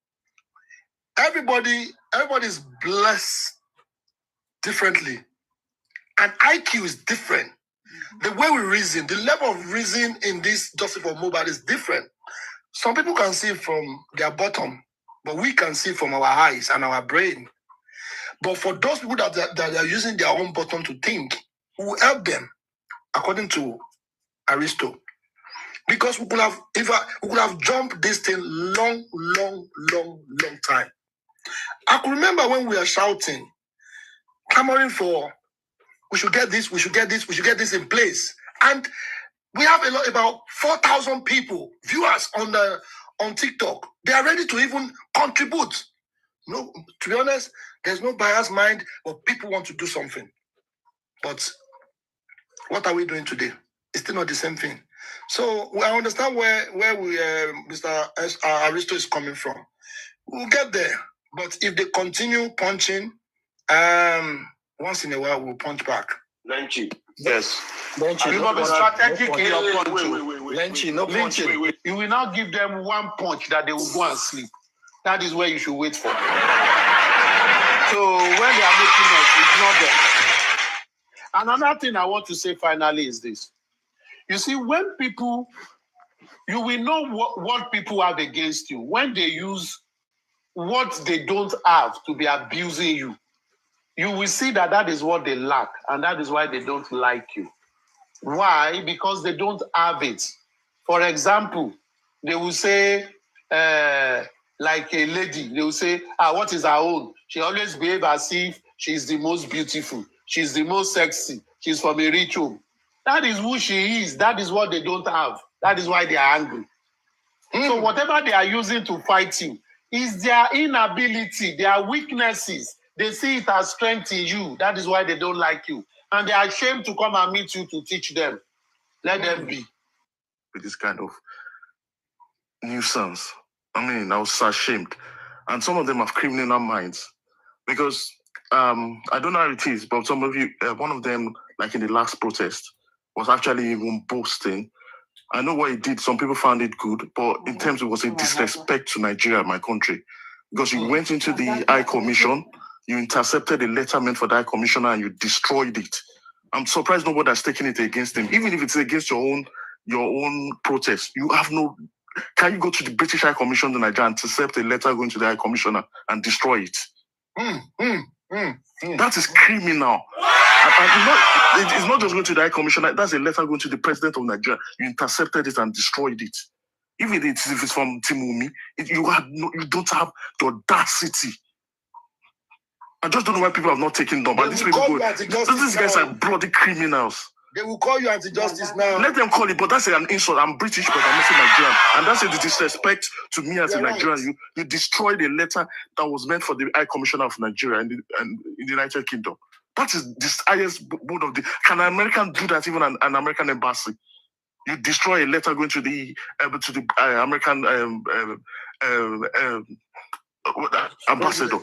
Speaker 9: Everybody's blessed differently. And IQ is different. The way we reason, the level of reason in this Justice for Mobile is different. Some people can see from their bottom, but we can see from our eyes and our brain. But for those people that are using their own bottom to think, we will help them, according to Aristo. Because we could have jumped this thing long time. I could remember when we were shouting, clamoring for, we should get this in place. And we have about 4,000 people, viewers on TikTok. They are ready to even contribute. No, to be honest, there's no biased mind, but people want to do something. But what are we doing today? It's still not the same thing. So I understand where Mr. Aristo is coming from. We'll get there. But if they continue punching, once in a while we'll punch back.
Speaker 8: Lynchy. Yes.
Speaker 10: You will be strategic in your punch.
Speaker 6: Lynchy, no punching.
Speaker 10: You will not give them one punch that they will go and sleep. That is where you should wait for. So when they are making us, ignore them. Another thing I want to say finally is this. You see, when people, you will know what people have against you. When they use what they don't have to be abusing you, you will see that is what they lack, and that is why they don't like you. Why? Because they don't have it. For example, they will say, like a lady, they will say, what is her own? She always behaves as if she's the most beautiful. She's the most sexy. She's from a rich home. That is who she is. That is what they don't have. That is why they are angry. So whatever they are using to fight you is their inability, their weaknesses. They see it as strength in you. That is why they don't like you. And they are ashamed to come and meet you to teach them. Let them be.
Speaker 8: With this kind of nuisance. I mean, I was ashamed. And some of them have criminal minds. Because, I don't know how it is, but some of you, one of them, like in the last protest, was actually even boasting. I know what he did. Some people found it good, but in terms of it was a disrespect to Nigeria, my country. Because you went into the High Commission, you intercepted a letter meant for the High Commissioner and you destroyed it. I'm surprised nobody has taken it against him. Even if it's against your own protest, you have no... Can you go to the British High Commission to Nigeria and intercept a letter going to the High Commissioner and destroy it? That is criminal. And it's not just going to the High Commissioner. That's a letter going to the President of Nigeria. You intercepted it and destroyed it. Even if it's from Timumi, you don't have the audacity. I just don't know why people have not taken them. And these guys are bloody criminals.
Speaker 9: They will call you anti-justice now.
Speaker 8: Let them call it, but that's an insult. I'm British, but I'm also Nigerian. And that's a disrespect to me as a Nigerian. Right. You destroyed a letter that was meant for the High Commissioner of Nigeria and in the United Kingdom. That is the highest board of the... Can an American do that, even an American embassy? You destroy a letter going to the American ambassador.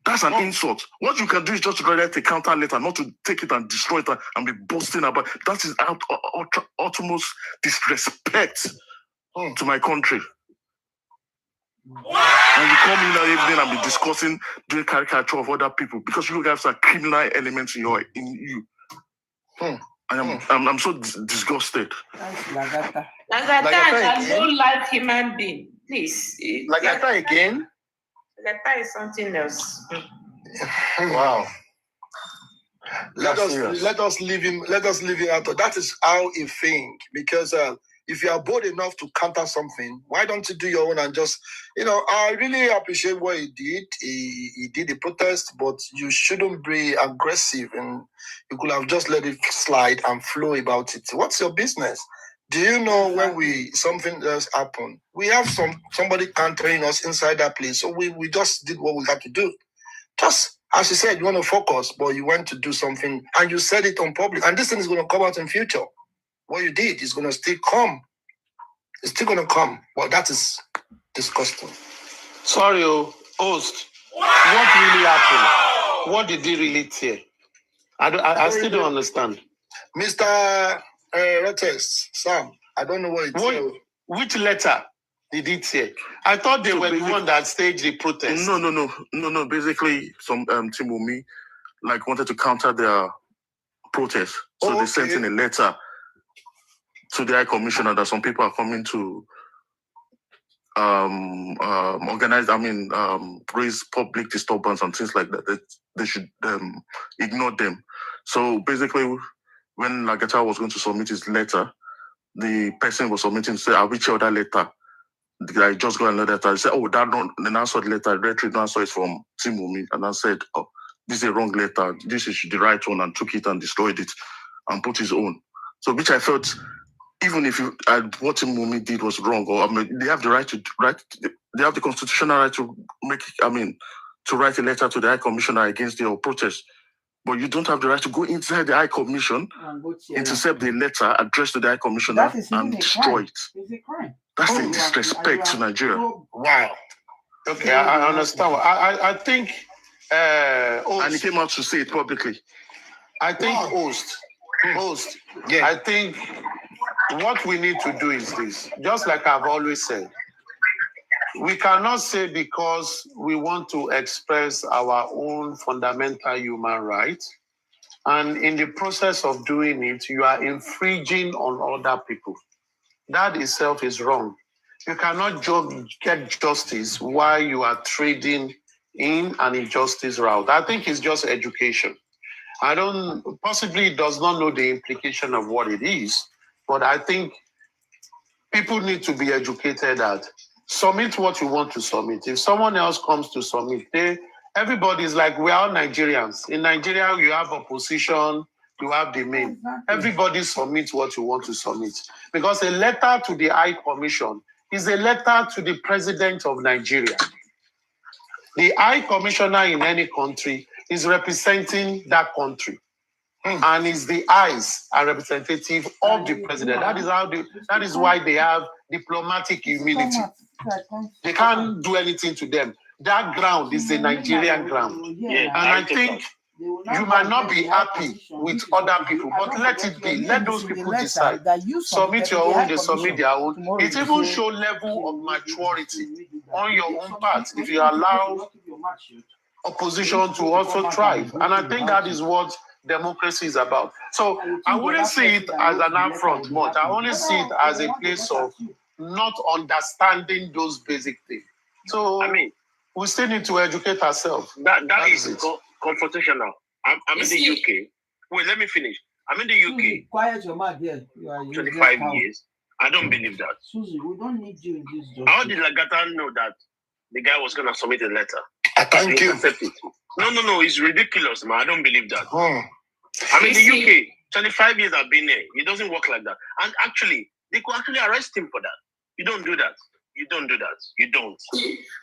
Speaker 8: That's an insult. What you can do is just to write a counter letter, not to take it and destroy it and be boasting about. That is utmost disrespect to my country. And you come in that evening and be discussing, doing caricature of other people because you guys are criminal elements in you. I'm so disgusted.
Speaker 1: Lagata is a low-life human being. Please.
Speaker 6: Lagata again?
Speaker 1: Lagata is something else.
Speaker 6: Wow.
Speaker 9: Let us leave him out. That is how he thinks. Because if you are bold enough to counter something, why don't you do your own and just, I really appreciate what he did. He did the protest, but you shouldn't be aggressive, and you could have just let it slide and flow about it. What's your business? Do you know when something else happened? We have somebody countering us inside that place, so we just did what we had to do. Just as you said, you want to focus, but you want to do something, and you said it on public, and this thing is going to come out in future. What you did is going to still come. It's still going to come, but that is disgusting.
Speaker 10: Sorry, host. What really happened? What did he really tear? I still don't understand.
Speaker 9: Mr. Retex, Sam, I don't know what it's.
Speaker 10: Which letter did he tear? I thought they were the one that staged the protest.
Speaker 8: No. Basically, some Team Wumi wanted to counter their protest, so they sent in a letter to the High Commissioner that some people are coming to organize. Raise public disturbance and things like that. That they should ignore them. So basically, when Lagata was going to submit his letter, the person was submitting said, "I will check that letter." The guy just got another letter. He said, "Oh, that don't." Then I saw the letter. I read it. Now saw it from Team Wumi, and I said, "Oh, this is a wrong letter. This is the right one," and took it and destroyed it and put his own. So, which I felt, even if what Team Wumi did was wrong, or they have the right to they have the constitutional right to to write a letter to the High Commissioner against their protest. But you don't have the right to go inside the High Commission, intercept the letter addressed to the High Commissioner, and destroy it.
Speaker 3: It's a crime.
Speaker 8: That's a disrespect to Nigeria.
Speaker 10: Wow. Okay, I understand. I think...
Speaker 8: and he came out to say it publicly.
Speaker 10: I think, host, I think what we need to do is this. Just like I've always said, we cannot say because we want to express our own fundamental human rights, and in the process of doing it, you are infringing on other people. That itself is wrong. You cannot get justice while you are trading in an injustice route. I think it's just education. Possibly does not know the implication of what it is, but I think people need to be educated at submit what you want to submit. If someone else comes to submit, everybody's like, we are all Nigerians. In Nigeria, you have opposition, you have the main. Exactly. Everybody submits what you want to submit. Because a letter to the High Commission is a letter to the President of Nigeria. The High Commissioner in any country is representing that country. And is the eyes and representative of the president. That is why they have diplomatic immunity. They can't do anything to them. That ground is the Nigerian ground. And I think you might not be happy with other people, but let it be. Let those people decide. Submit your own, they submit their own. It even shows level of maturity on your own part if you allow opposition to also thrive. And I think that is what democracy is about. So I wouldn't see it as an affront much. I only see it as a place of not understanding those basic things. So we still need to educate ourselves.
Speaker 5: That is confrontational. I'm in the UK. Wait, let me finish. I'm in the UK.
Speaker 3: Quiet your mouth here.
Speaker 5: 25 years. I don't believe that.
Speaker 3: Suzzy, we don't need you in this job.
Speaker 5: How did Lagata know that the guy was going to submit a letter?
Speaker 9: Thank you.
Speaker 5: No, it's ridiculous, man. I don't believe that. I'm in the UK. 25 years I've been here. It doesn't work like that. And actually, they could actually arrest him for that. You don't do that. You don't do that. You don't.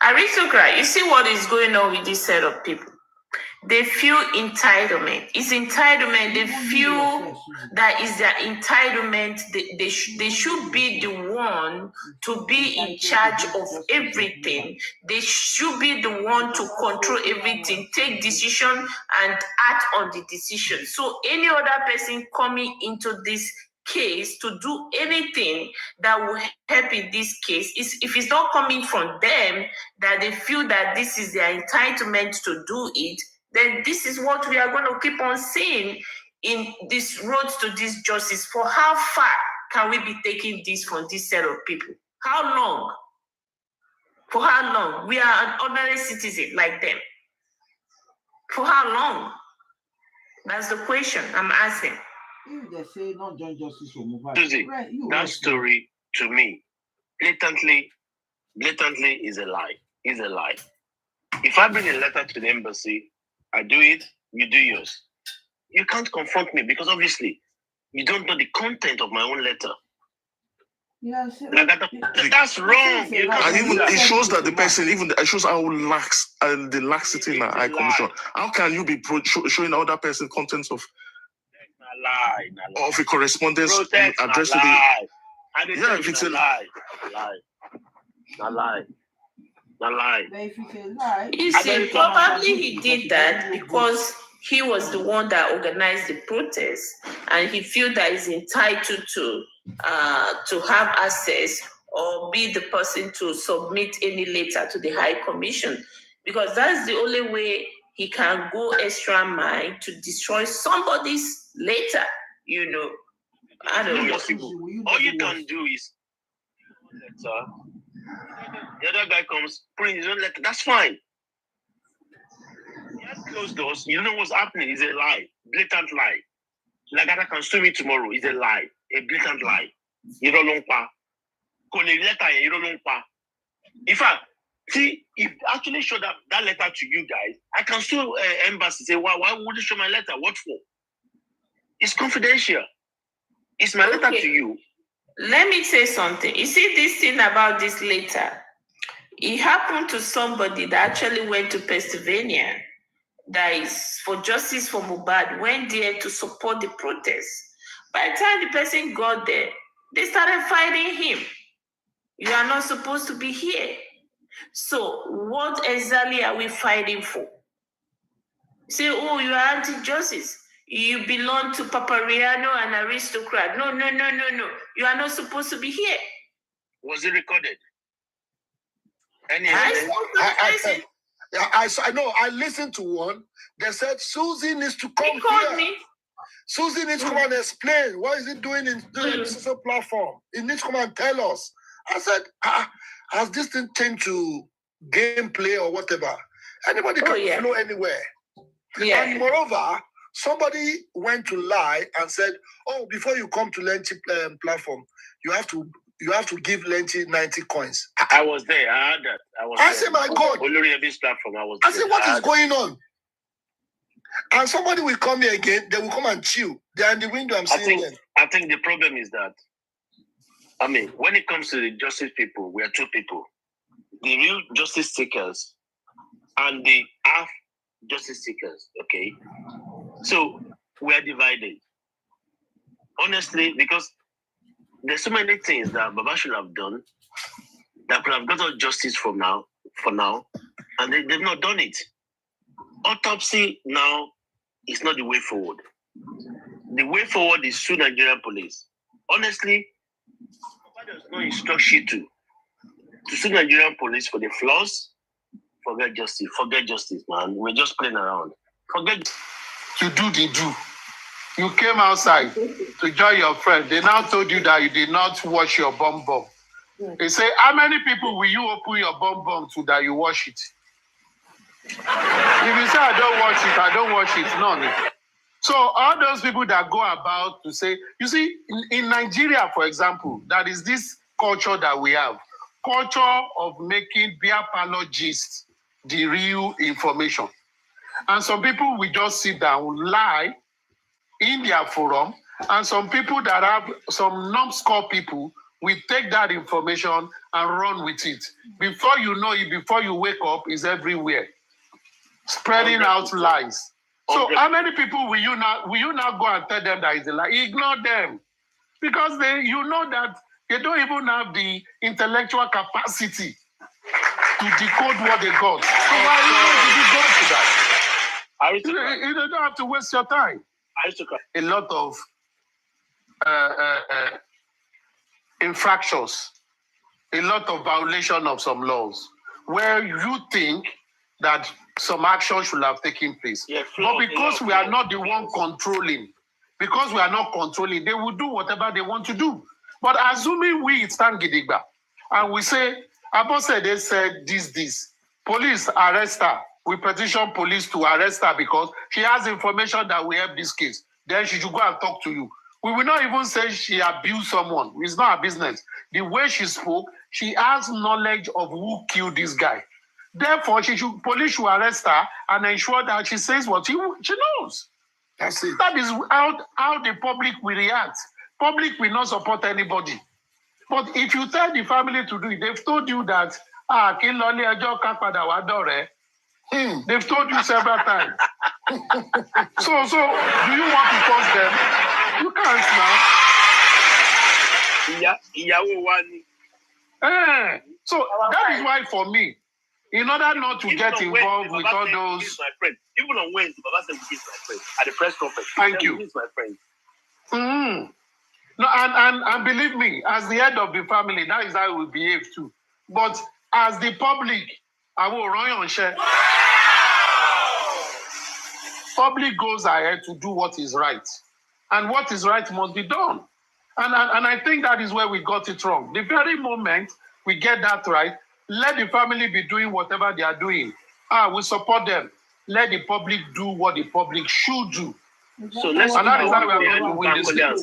Speaker 1: Aristocrat, you see what is going on with this set of people? They feel entitlement. It's entitlement. They feel that is their entitlement. They should be the one to be in charge of everything. They should be the one to control everything, take decision and act on the decision. So any other person coming into this case to do anything that will help in this case is if it's not coming from them, that they feel that this is their entitlement to do it, then this is what we are going to keep on seeing in this road to this justice. For how far can we be taking this from this set of people? How long? For how long? We are an ordinary citizen like them. For how long? That's the question I'm asking.
Speaker 3: If they say not join justice for Mubad,
Speaker 5: Suzzy, that story
Speaker 11: to me, blatantly is a lie. Is a lie. If I bring a letter to the embassy, I do it, you do yours. You can't confront me because obviously you don't know the content of my own letter.
Speaker 3: Yeah,
Speaker 11: that's wrong. You
Speaker 8: and even it shows that the person, it shows how lax and the laxity in the High Commission. How can you be showing other person contents of a correspondence addressed to the? Yeah, if it's a lie.
Speaker 12: You see, probably he did that because he was the one that organized the protest, and he feel that he's entitled to have access or be the person to submit any letter to the High Commission, because that's the only way he can go extra mile to destroy somebody's letter. You know, I don't know.
Speaker 11: All you can do is letter. The other guy comes, print his own letter. That's fine. He has closed doors. You don't know what's happening. It's a lie. Blatant lie. Lagata can sue me tomorrow. It's a lie. A blatant lie. You don't know pa. You don't know pa. In fact, see, if I actually show that letter to you guys, I can sue embassy. Say, why would you show my letter? What for? It's confidential. It's my letter to you.
Speaker 12: Let me say something. You see this thing about this letter? It happened to somebody that actually went to Pennsylvania, that is for justice for Mohbad, went there to support the protest. By the time the person got there, they started fighting him. You are not supposed to be here. So what exactly are we fighting for? Say, oh, you are anti-justice. You belong to Papariano and aristocrat. No. You are not supposed to be here.
Speaker 11: Was it recorded?
Speaker 9: I know. I listened to one. They said Suzzy needs to come here. Suzzy needs to come and explain what is he doing in the social platform. He needs to come and tell us. I said, has this thing changed to gameplay or whatever? Anybody can flow anywhere. Yeah. And moreover, somebody went to lie and said, "Oh, before you come to Lenchi platform, you have to give Lenchi 90 coins."
Speaker 11: I was there. I heard that.
Speaker 9: I said, "My God!"
Speaker 11: Platform.
Speaker 9: I said, "What is going on?" And somebody will come here again. They will come and chill. They are in the window. I'm seeing them.
Speaker 11: I think the problem is that, I mean, when it comes to the justice people, we are two people: the real justice seekers and the half justice seekers. Okay, so we are divided. Honestly, because there's so many things that Baba should have done that could have got us justice for now, and they've not done it. Autopsy now is not the way forward. The way forward is sue Nigerian police. Honestly, Baba does not instruct you to sue Nigerian police for the flaws. Forget justice, man. We're just playing around.
Speaker 10: To do the do. You came outside to join your friend. They now told you that you did not wash your bum. They say, how many people will you open your bum to that you wash it? If you say, I don't wash it, none. So all those people that go about to say, you see, in Nigeria, for example, that is this culture that we have. Culture of making beer apologists the real information. And some people will just sit down, lie in their forum, and some people that have some numbskull people will take that information and run with it. Before you know it, before you wake up, it's everywhere, spreading out lies. So how many people will you now go and tell them that it's a lie? Ignore them, because you know that they don't even have the intellectual capacity to decode what they got. So why did you go to that? You don't have to waste your time. A lot of infractions, a lot of violation of some laws, where you think that some action should have taken place. But because we are not the one controlling, they will do whatever they want to do. But assuming we stand gidigba, and we say, Abosede said this, police arrest her. We petition police to arrest her because she has information that we have this case. Then she should go and talk to you. We will not even say she abused someone. It's not her business. The way she spoke, she has knowledge of who killed this guy. Therefore, police should arrest her and ensure that she says what she knows.
Speaker 9: That's it.
Speaker 10: That is how the public will react. Public will not support anybody. But if you tell the family to do it, they've told you that, they've told you several times. So do you want to force them? You can't now. So that is why for me, in order not to get involved with all those...
Speaker 11: My friend. Even on Wednesday, Baba said he's my friend. At the press conference.
Speaker 10: Thank you.
Speaker 11: He's my friend.
Speaker 10: No, and believe me, as the head of the family, that is how we behave too. But as the public, I will run on share. Public goes ahead to do what is right. And what is right must be done. And I think that is where we got it wrong. The very moment we get that right, let the family be doing whatever they are doing. We support them. Let the public do what the public should do.
Speaker 11: So let's
Speaker 10: and that is how we are
Speaker 11: behind
Speaker 10: going to win this game.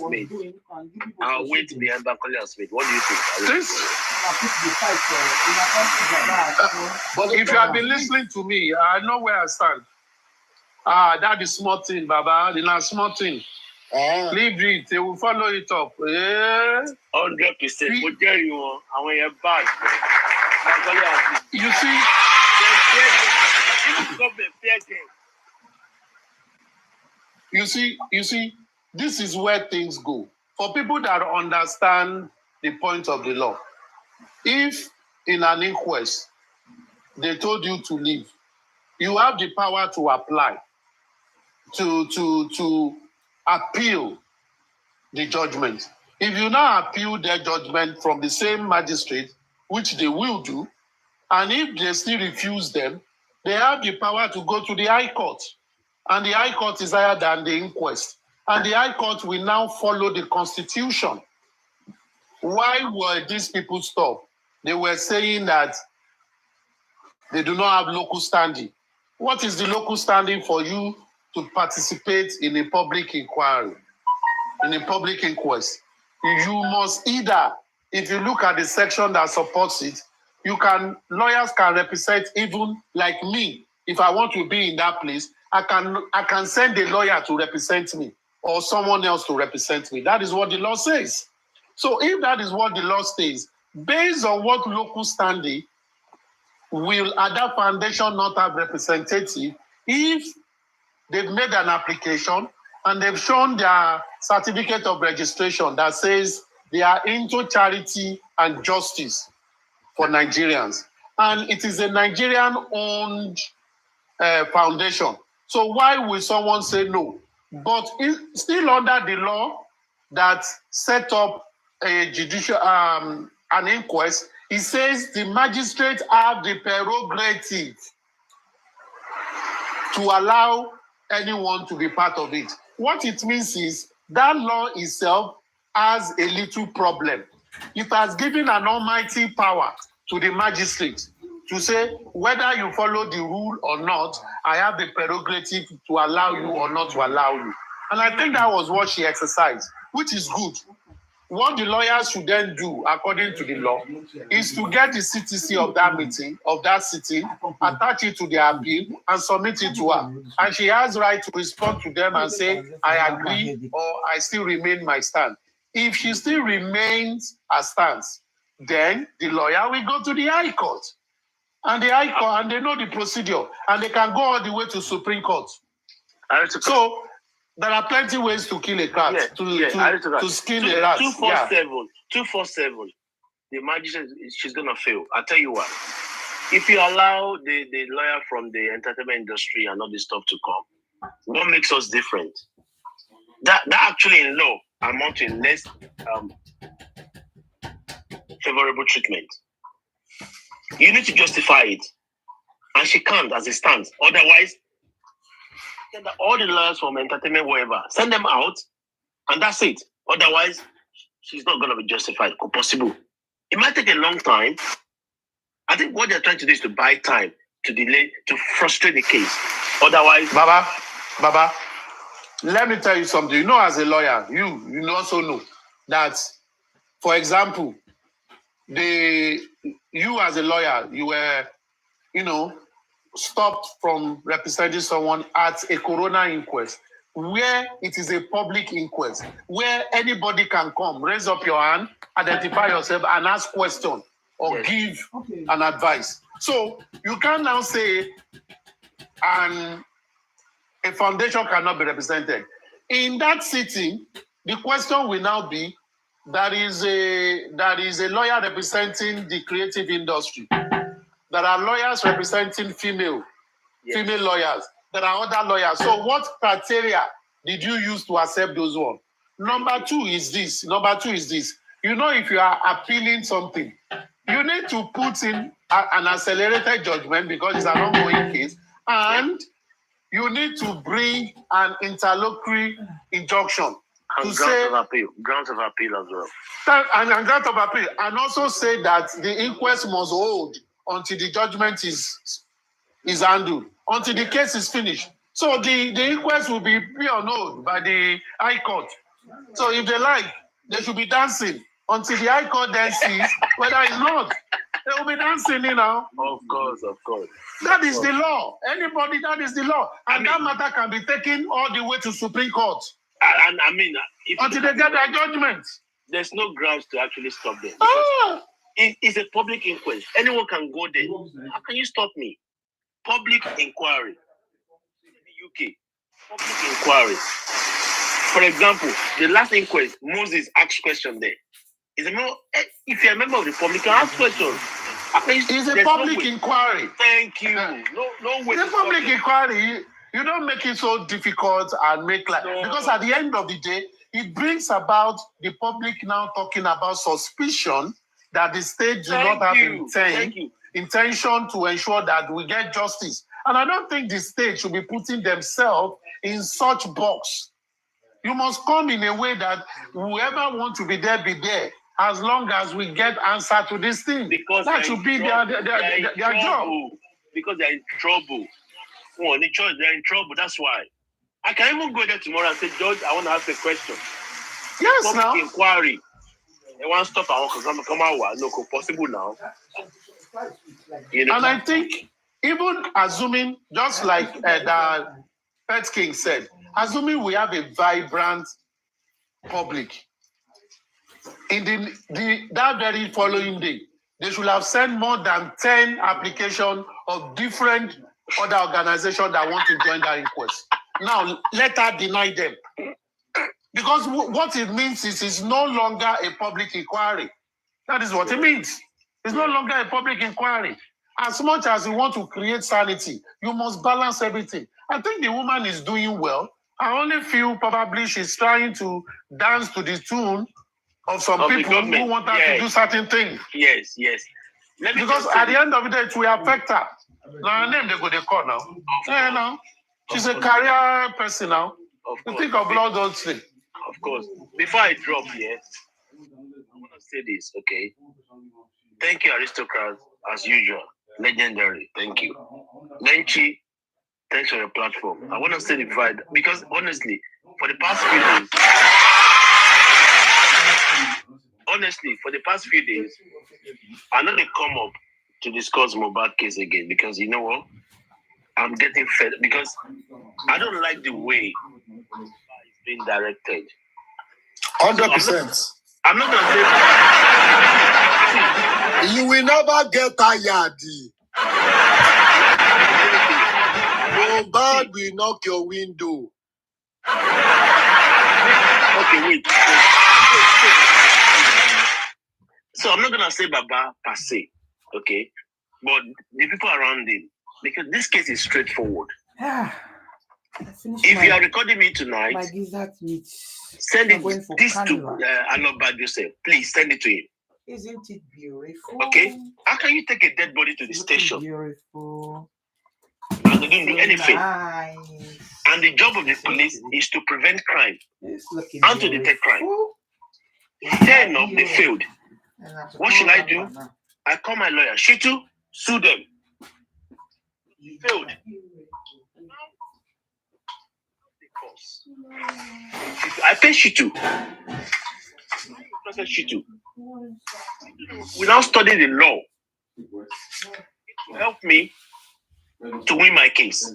Speaker 11: I'll wait behind Bankole and Smith. What do you think?
Speaker 10: But if you have been listening to me, I know where I stand. That is small thing, Baba. It's not small thing. Leave it. They will follow it up.
Speaker 11: 100%. But there you are. I want your bag.
Speaker 10: You see? You see, this is where things go. For people that understand the point of the law, if in an inquest they told you to leave, you have the power to apply, to appeal the judgment. If you now appeal their judgment from the same magistrate, which they will do, and if they still refuse them, they have the power to go to the High Court. And the High Court is higher than the inquest. And the High Court will now follow the Constitution. Why were these people stopped? They were saying that they do not have local standing. What is the local standing for you to participate in a public inquiry, in a public inquest? You must either, if you look at the section that supports it, lawyers can represent, even like me. If I want to be in that place, I can send a lawyer to represent me or someone else to represent me. That is what the law says. So if that is what the law says, based on what local standing will at that foundation not have representative if they've made an application and they've shown their certificate of registration that says they are into charity and justice for Nigerians. And it is a Nigerian-owned foundation. So why will someone say no? But still under the law that set up a judicial an inquest, it says the magistrate have the prerogative to allow anyone to be part of it. What it means is that law itself has a little problem. It has given an almighty power to the magistrate to say whether you follow the rule or not, I have the prerogative to allow you or not to allow you. And I think that was what she exercised, which is good. What the lawyers should then do, according to the law, is to get the CTC of that meeting, of that sitting, attach it to the appeal, and submit it to her. And she has right to respond to them and say, I agree, or I still remain my stand. If she still remains her stance, then the lawyer will go to the High Court. And the High Court, and they know the procedure, and they can go all the way to Supreme Court. So there are plenty ways to kill a cat, to skin a rat.
Speaker 11: 247. The magistrate, she's gonna fail. I'll tell you why. If you allow the lawyer from the entertainment industry and all this stuff to come, what makes us different? That actually in law amount to less favorable treatment. You need to justify it, and she can't as it stands. Otherwise, all the lawyers from entertainment, wherever, send them out, and that's it. Otherwise, she's not going to be justified. Possible. It might take a long time. I think what they're trying to do is to buy time, to delay, to frustrate the case. Otherwise,
Speaker 10: Baba, let me tell you something. You know, as a lawyer, you also know that, for example, you as a lawyer, you were, stopped from representing someone at a coroner inquest, where it is a public inquest, where anybody can come, raise up your hand, identify yourself, and ask questions or give an advice. So you can now say, and a foundation cannot be represented. In that sitting, the question will now be, that is a lawyer representing the creative industry. There are lawyers representing female lawyers. There are other lawyers. So what criteria did you use to accept those ones? Number two is this. You know, if you are appealing something, you need to put in an accelerated judgment because it's an ongoing case, and you need to bring an interlocutory injunction
Speaker 11: and grounds of appeal as well.
Speaker 10: And grant of appeal, and also say that the inquest must hold until the judgment is handled, until the case is finished. So the inquest will be on hold by the High Court. So if they like, they should be dancing until the High Court then sees whether it's not. They will be dancing,
Speaker 11: Of course.
Speaker 10: That is the law. That is the law. And that matter can be taken all the way to Supreme Court.
Speaker 11: And
Speaker 10: until they get their judgment.
Speaker 11: There's no grounds to actually stop them. It's a public inquest. Anyone can go there. How can you stop me? Public inquiry. In the UK, public inquiry. For example, the last inquest, Moses asked question there. If you're a member of the public, you can ask questions.
Speaker 10: It's a public inquiry.
Speaker 11: Thank you. No way.
Speaker 10: It's a public inquiry. You don't make it so difficult and make because at the end of the day, it brings about the public now talking about suspicion that the state do not have intention to ensure that we get justice. And I don't think the state should be putting themselves in such box. You must come in a way that whoever wants to be there, as long as we get answer to this thing.
Speaker 11: Because
Speaker 10: that should be their job.
Speaker 11: Because they're in trouble. Oh, the church, they're in trouble. That's why. I can even go there tomorrow and say, George, I want to ask a question.
Speaker 10: Yes,
Speaker 11: public
Speaker 10: now.
Speaker 11: Inquiry. They want to stop our because I'm come out. No, possible now.
Speaker 10: And I think, even assuming, just like the Pet King said, assuming we have a vibrant public, in that very following day, they should have sent more than 10 applications of different other organizations that want to join that inquest. Now, let her deny them. Because what it means is it's no longer a public inquiry. That is what it means. It's no longer a public inquiry. As much as you want to create sanity, you must balance everything. I think the woman is doing well. I only feel probably she's trying to dance to the tune of some people who want her to do certain things.
Speaker 11: Yes.
Speaker 10: Because at the end of the day, it will affect her. Now, her name they call now. Yeah, now. She's a career person now. You think of all those things.
Speaker 11: Of course. Before I drop here, I want to say this, okay? Thank you, aristocrats, as usual. Legendary. Thank you. Lenchi, thanks for your platform. I want to say the vibe because honestly, for the past few days, I know they come up to discuss Mohbad case again because you know what? I'm getting fed because I don't like the way it's being directed.
Speaker 9: 100%.
Speaker 11: I'm not gonna say
Speaker 9: you will never get tired. Mohbad will knock your window.
Speaker 11: Okay, wait. So I'm not gonna say Baba per se, okay, but the people around him, because this case is straightforward. If you are recording me tonight, send it this to Alobad Joseph. Please send it to him.
Speaker 3: Isn't it beautiful?
Speaker 11: Okay? How can you take a dead body to the station?
Speaker 3: Beautiful.
Speaker 11: And they didn't do anything.
Speaker 3: Nice.
Speaker 11: And the job of the police is to prevent crime and to detect crime. Fair enough, they failed. What should I do? I call my lawyer. Shitu, sue them. He failed. course. I pay Shitu. Shitu. We now study the law to help me to win my case.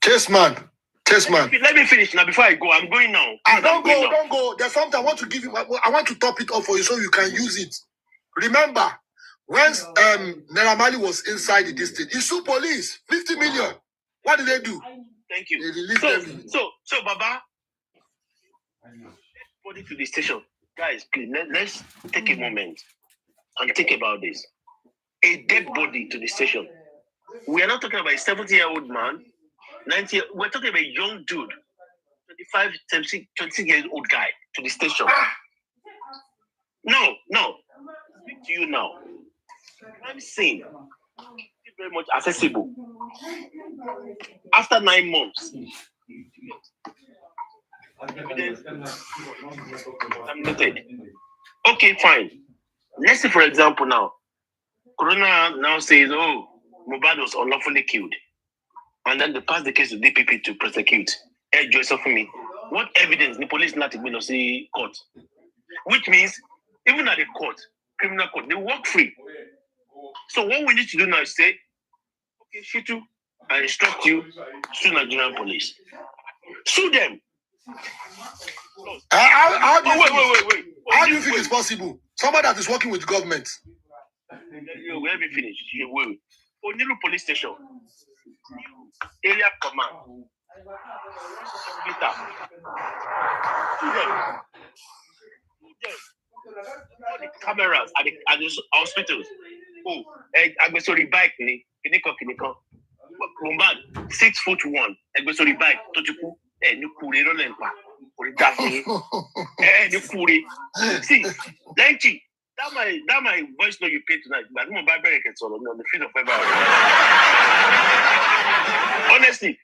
Speaker 9: Chess man.
Speaker 11: Let me finish now before I go. I'm going now.
Speaker 9: Don't go. There's something I want to give you. I want to top it up for you so you can use it. Remember, when Naira Marley was inside the district, he sued police, 50 million. What did they do?
Speaker 11: Thank you.
Speaker 9: They released them.
Speaker 11: So, Baba, let's put it to the station. Guys, please, let's take a moment and think about this. A dead body to the station. We are not talking about a 70-year-old man, 90. We're talking about a young dude, 25, 26-year-old guy to the station. No. Speak to you now. I'm saying very much accessible. After 9 months, evidence contaminated. Okay, fine. Let's say, for example, now, Corona now says, oh, Mohbad was unlawfully killed. And then they pass the case to DPP to prosecute. Hey, Joseph, for me, what evidence the police not going to see court? Which means, even at the court, criminal court, they work free. So what we need to do now is say, okay, Shitu, I instruct you, sue Nigerian police. Sue them.
Speaker 9: How do you think
Speaker 11: wait.
Speaker 9: it's possible? Somebody that is working with the government.
Speaker 11: Let me finish. Wait. Oniru police station. Area command. Peter. All the cameras at the hospitals. Oh, Agbesori bike ni. Kiniko. Mohbad 6'1". Agbesori bike. Tojuku. Nukuri rolempa. See, thank you. That my voice note you pay tonight, but I'm about on the 5th of February. Honestly,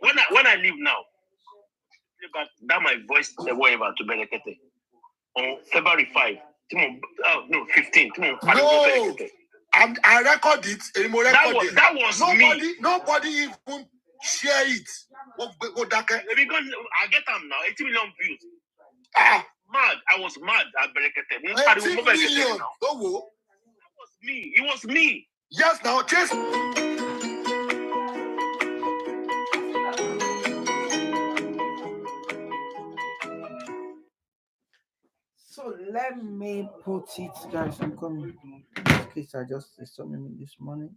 Speaker 11: when I leave now, that my voice whatever to Berekete on February 5. 15.
Speaker 9: No, I record it.
Speaker 11: That was me.
Speaker 9: Nobody even share it.
Speaker 11: Because I get them now, 80 million views. Mad. I was mad at Berekete.
Speaker 9: 18 million.
Speaker 11: It was me.
Speaker 9: Yes, now, Chase.
Speaker 3: So let me put it, guys. I'm coming. In this case, I just did something this morning.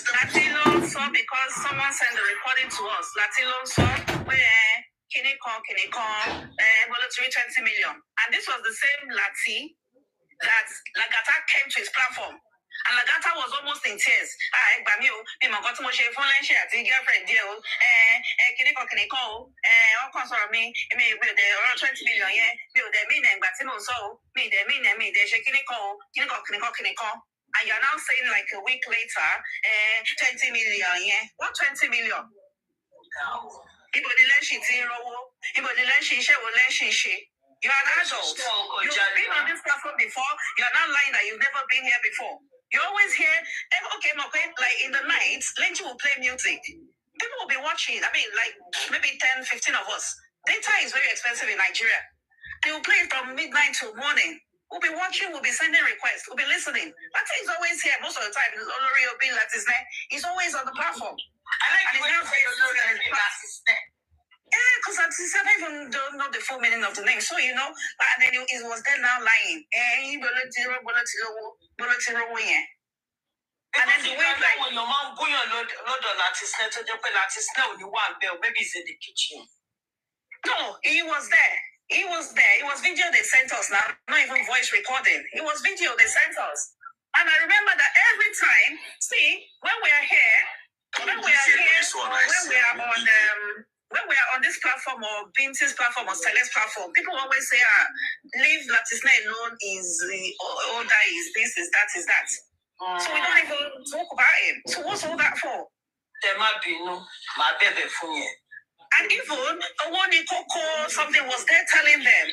Speaker 7: Latino because someone sent the recording to us. Latino where Kinikon, 20 million. And this was the same Lati that Lagata came to his platform. And Lagata was almost in tears. Girlfriend, me, 20 million, and you're now saying like a week later, 20 million, yeah? What 20 million? You're an adult. You've been on this platform before. You're not lying that you've never been here before. You always hear, okay, like in the night, Lenchi will play music. People will be watching. I mean, like maybe 10, 15 of us. Data is very expensive in Nigeria. They will play from midnight to morning. We'll be watching, we'll be sending requests, we'll be listening. Lati is always here most of the time. Olori Obi Latisne, he's always on the platform. I like the way you say Olori Obi Latisne. Yeah, because I don't even know the full meaning of the name. So, you know, and then it was there now lying. And then the way like when your mom go on load Latisne to jump Latisne only one bell, maybe it's in the kitchen. No, he was there. It was video they sent us now, not even voice recording. It was video they sent us. And I remember that every time, when we are here, when we are on this platform or Binti's platform or Celeste's platform, people always say, leave Latisne alone is that is this, is that, is that. So we don't even talk about it. So what's all that for? And even Owoni Koko, something was there telling them.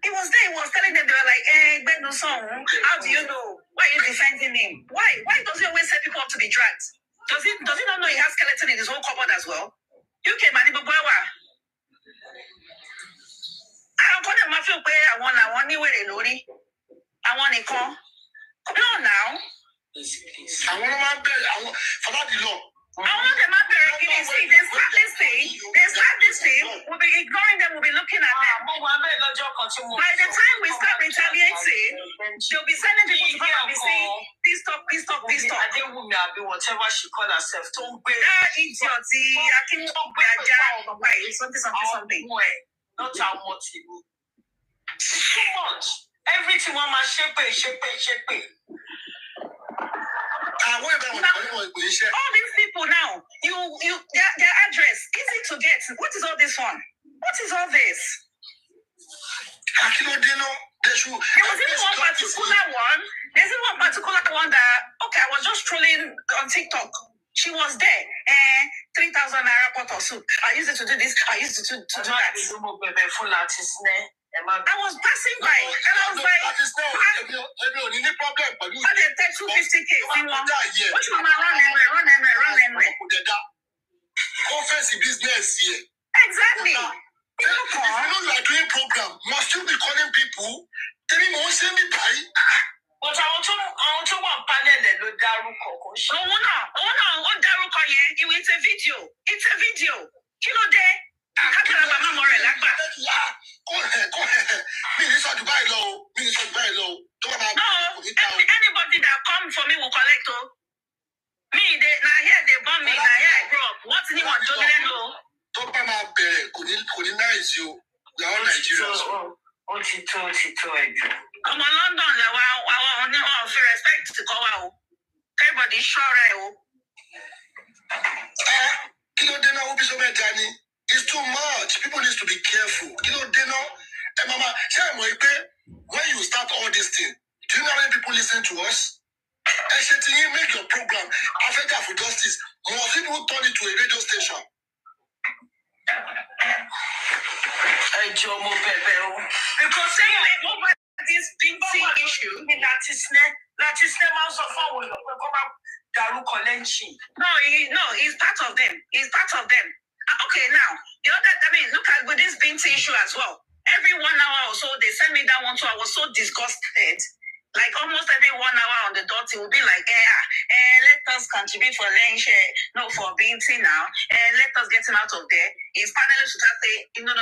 Speaker 7: He was there, he was telling them, they were like, Beno Song, how do you know? Why are you defending him? Why does he always set people up to be dragged? Does he not know he has skeleton in his own cupboard as well? UK Mani Bobawa. I'm going to feel where I want anywhere in Lori. I want to come. Come on now.
Speaker 9: I want to for that the law.
Speaker 7: I want them up there. They start this thing. We'll be ignoring them. We'll be looking at them. By the time we start retaliating, they'll be sending people to come and be saying, please stop.
Speaker 4: I didn't want to be whatever she called herself. Don't be
Speaker 7: idiot. I think something.
Speaker 4: Not how much it is. Too much. Everything one man shape.
Speaker 7: All these people now, their address, easy to get. What is all this one? What is all this?
Speaker 9: There was
Speaker 7: even one particular one that, okay, I was just trolling on TikTok. She was there. 3,000 naira pot of soup. I used it to do this. I used it to do that. I was passing by and I was like, I didn't take 250K. What's my run anyway?
Speaker 9: Conference business here.
Speaker 7: Exactly.
Speaker 9: If you know you are doing program, must you be calling people? Telling me, send me by.
Speaker 4: But I want to panel the Daruko.
Speaker 7: It's a video. It's a video. You know there.
Speaker 9: Go ahead. Minister Dubai law.
Speaker 7: Anybody that come for me will collect. Me, here they bomb me. Now here I grew up. What's the name of Jogeleno?
Speaker 9: Talk about could nice you. They are all Nigerians.
Speaker 7: Come on, London. I feel respect to go out. Everybody sure.
Speaker 9: It's too much. People need to be careful. And Mama, when you start all this thing, do you know how many people listen to us? And you make your program Africa for Justice. Most people turn it to a radio station.
Speaker 4: Because this big issue, Latisne mouse of our
Speaker 7: No, he's part of them. Okay, now, look at with this Binti issue as well. Every 1 hour or so, they send me that one, so I was so disgusted. Like almost every 1 hour on the dot, it will be like, let us contribute for lunch, for Binti now, let us get him out of there. His panelists will start saying, no.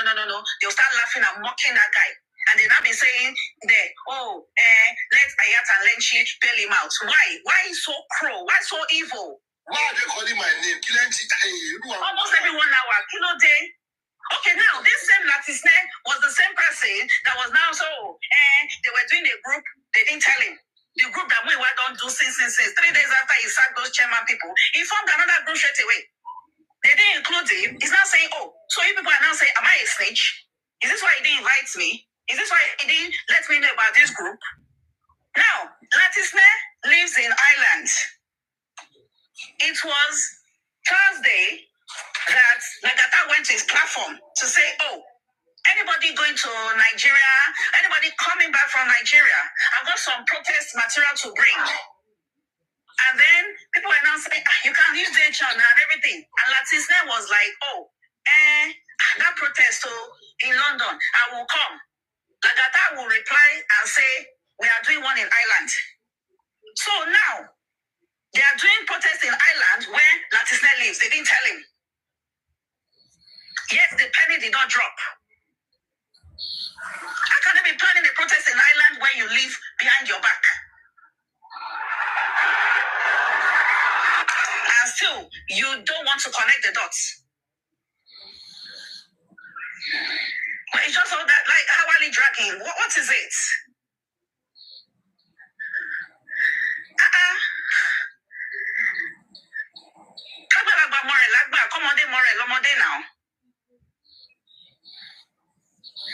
Speaker 7: They'll start laughing and mocking that guy. And they'll not be saying, let Ayat and Lenchi bail him out. Why so cruel? Why so evil?
Speaker 9: Why are they calling my name?
Speaker 7: Almost every 1 hour. Kilo day. Okay, now this same Latisne was the same person that was now they were doing a group, they didn't tell him. The group that we don't do since 3 days after he sacked those chairman people, he formed another group straight away. They didn't include him. He's now saying, so you people are now saying, am I a snitch? Is this why he didn't invite me? Is this why he didn't let me know about this group? Now, Latisne lives in Ireland. It was Thursday that Lagata went to his platform to say, anybody going to Nigeria, anybody coming back from Nigeria, I've got some protest material to bring. And then people were now saying, you can use the channel and everything. And Latisne was like, that protest in London, I will come. Lagata will reply and say, we are doing one in Ireland. So now, they are doing protests in Ireland where Latisne lives. They didn't tell him. Yes, the penny did not drop. How can they be planning a protest in Ireland where you live behind your back? And still, you don't want to connect the dots. But it's just all that, like, hourly dragging. What is it?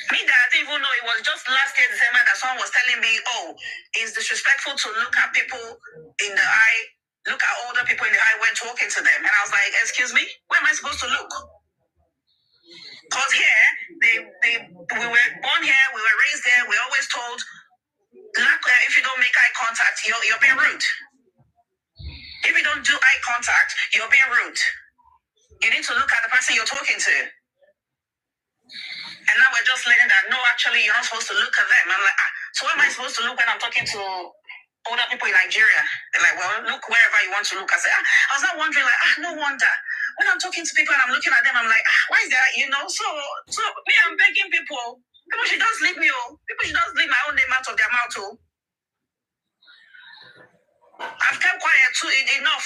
Speaker 7: Me that I didn't even know, it was just last year December that someone was telling me, oh, it's disrespectful to look at people in the eye, look at older people in the eye when talking to them. And I was like, excuse me, where am I supposed to look? Because here, we were born here, we were raised there, we're always told, if you don't make eye contact, you're being rude. If you don't do eye contact, you're being rude. You need to look at the person you're talking to. And now we're just learning that, no, actually, you're not supposed to look at them. I'm like, so where am I supposed to look when I'm talking to older people in Nigeria? They're like, well, look wherever you want to look. I say, I was not wondering, like, no wonder. When I'm talking to people and I'm looking at them, I'm like, why is that, So me, I'm begging people. People should just leave me, People should just leave my own name out of their mouth, I've kept quiet too, enough,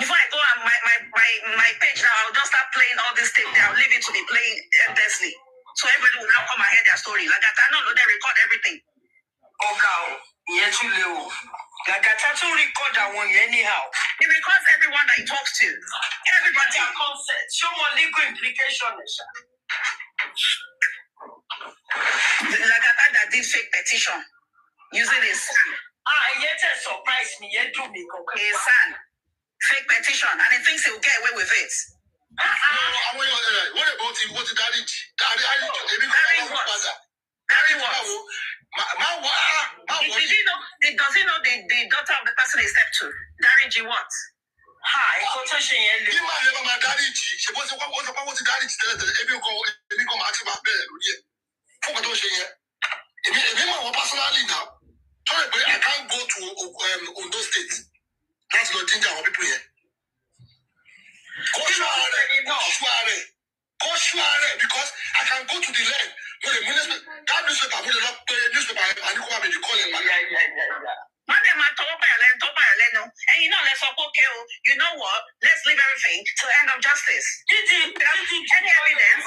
Speaker 7: Before I go on my page now, I'll just start playing all this tape there. I'll leave it to be playing endlessly. So everybody will now come and hear their story. Like I know they record everything. Like I try to record that one anyhow. He records everyone that he talks to. Everybody has consent. Show more legal implications. Like I thought that did fake petition using his son. Yet surprise me. Yet do me. His son. Fake petition, and he thinks he'll get away with it.
Speaker 2: No, what about him? What did Daddy?
Speaker 7: Does he know the daughter of the person he stepped to? Dariji what? Hi,
Speaker 2: I can't go to Ondo State. That's not ginger or people here. Because I can go to the land. That newspaper will not pay newspaper and you come and you call it.
Speaker 7: You know what? Let's leave everything to the end of justice. Any evidence?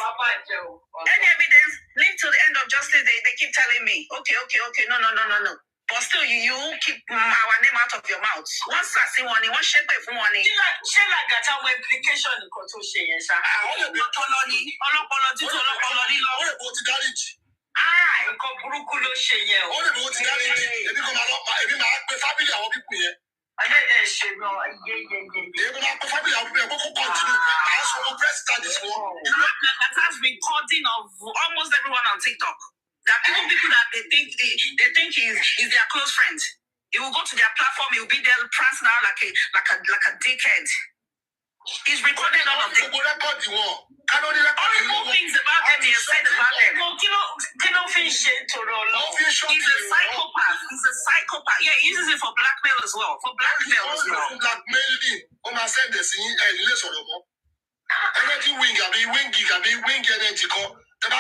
Speaker 7: Leave to the end of justice. They keep telling me, okay. No. But still, you keep our name out of your mouth. Once I see one, one shape for one. She like that our implication in Kotoshi. Recording of almost everyone on TikTok. There are people that they think is their close friend. He will go to their platform. He will be there prancing out like a dickhead. He's recorded all of them. Horrible things about them. He has said about them. He's a psychopath. Yeah, he uses it for blackmail as well.
Speaker 2: Energy wing, energy call.
Speaker 7: Queen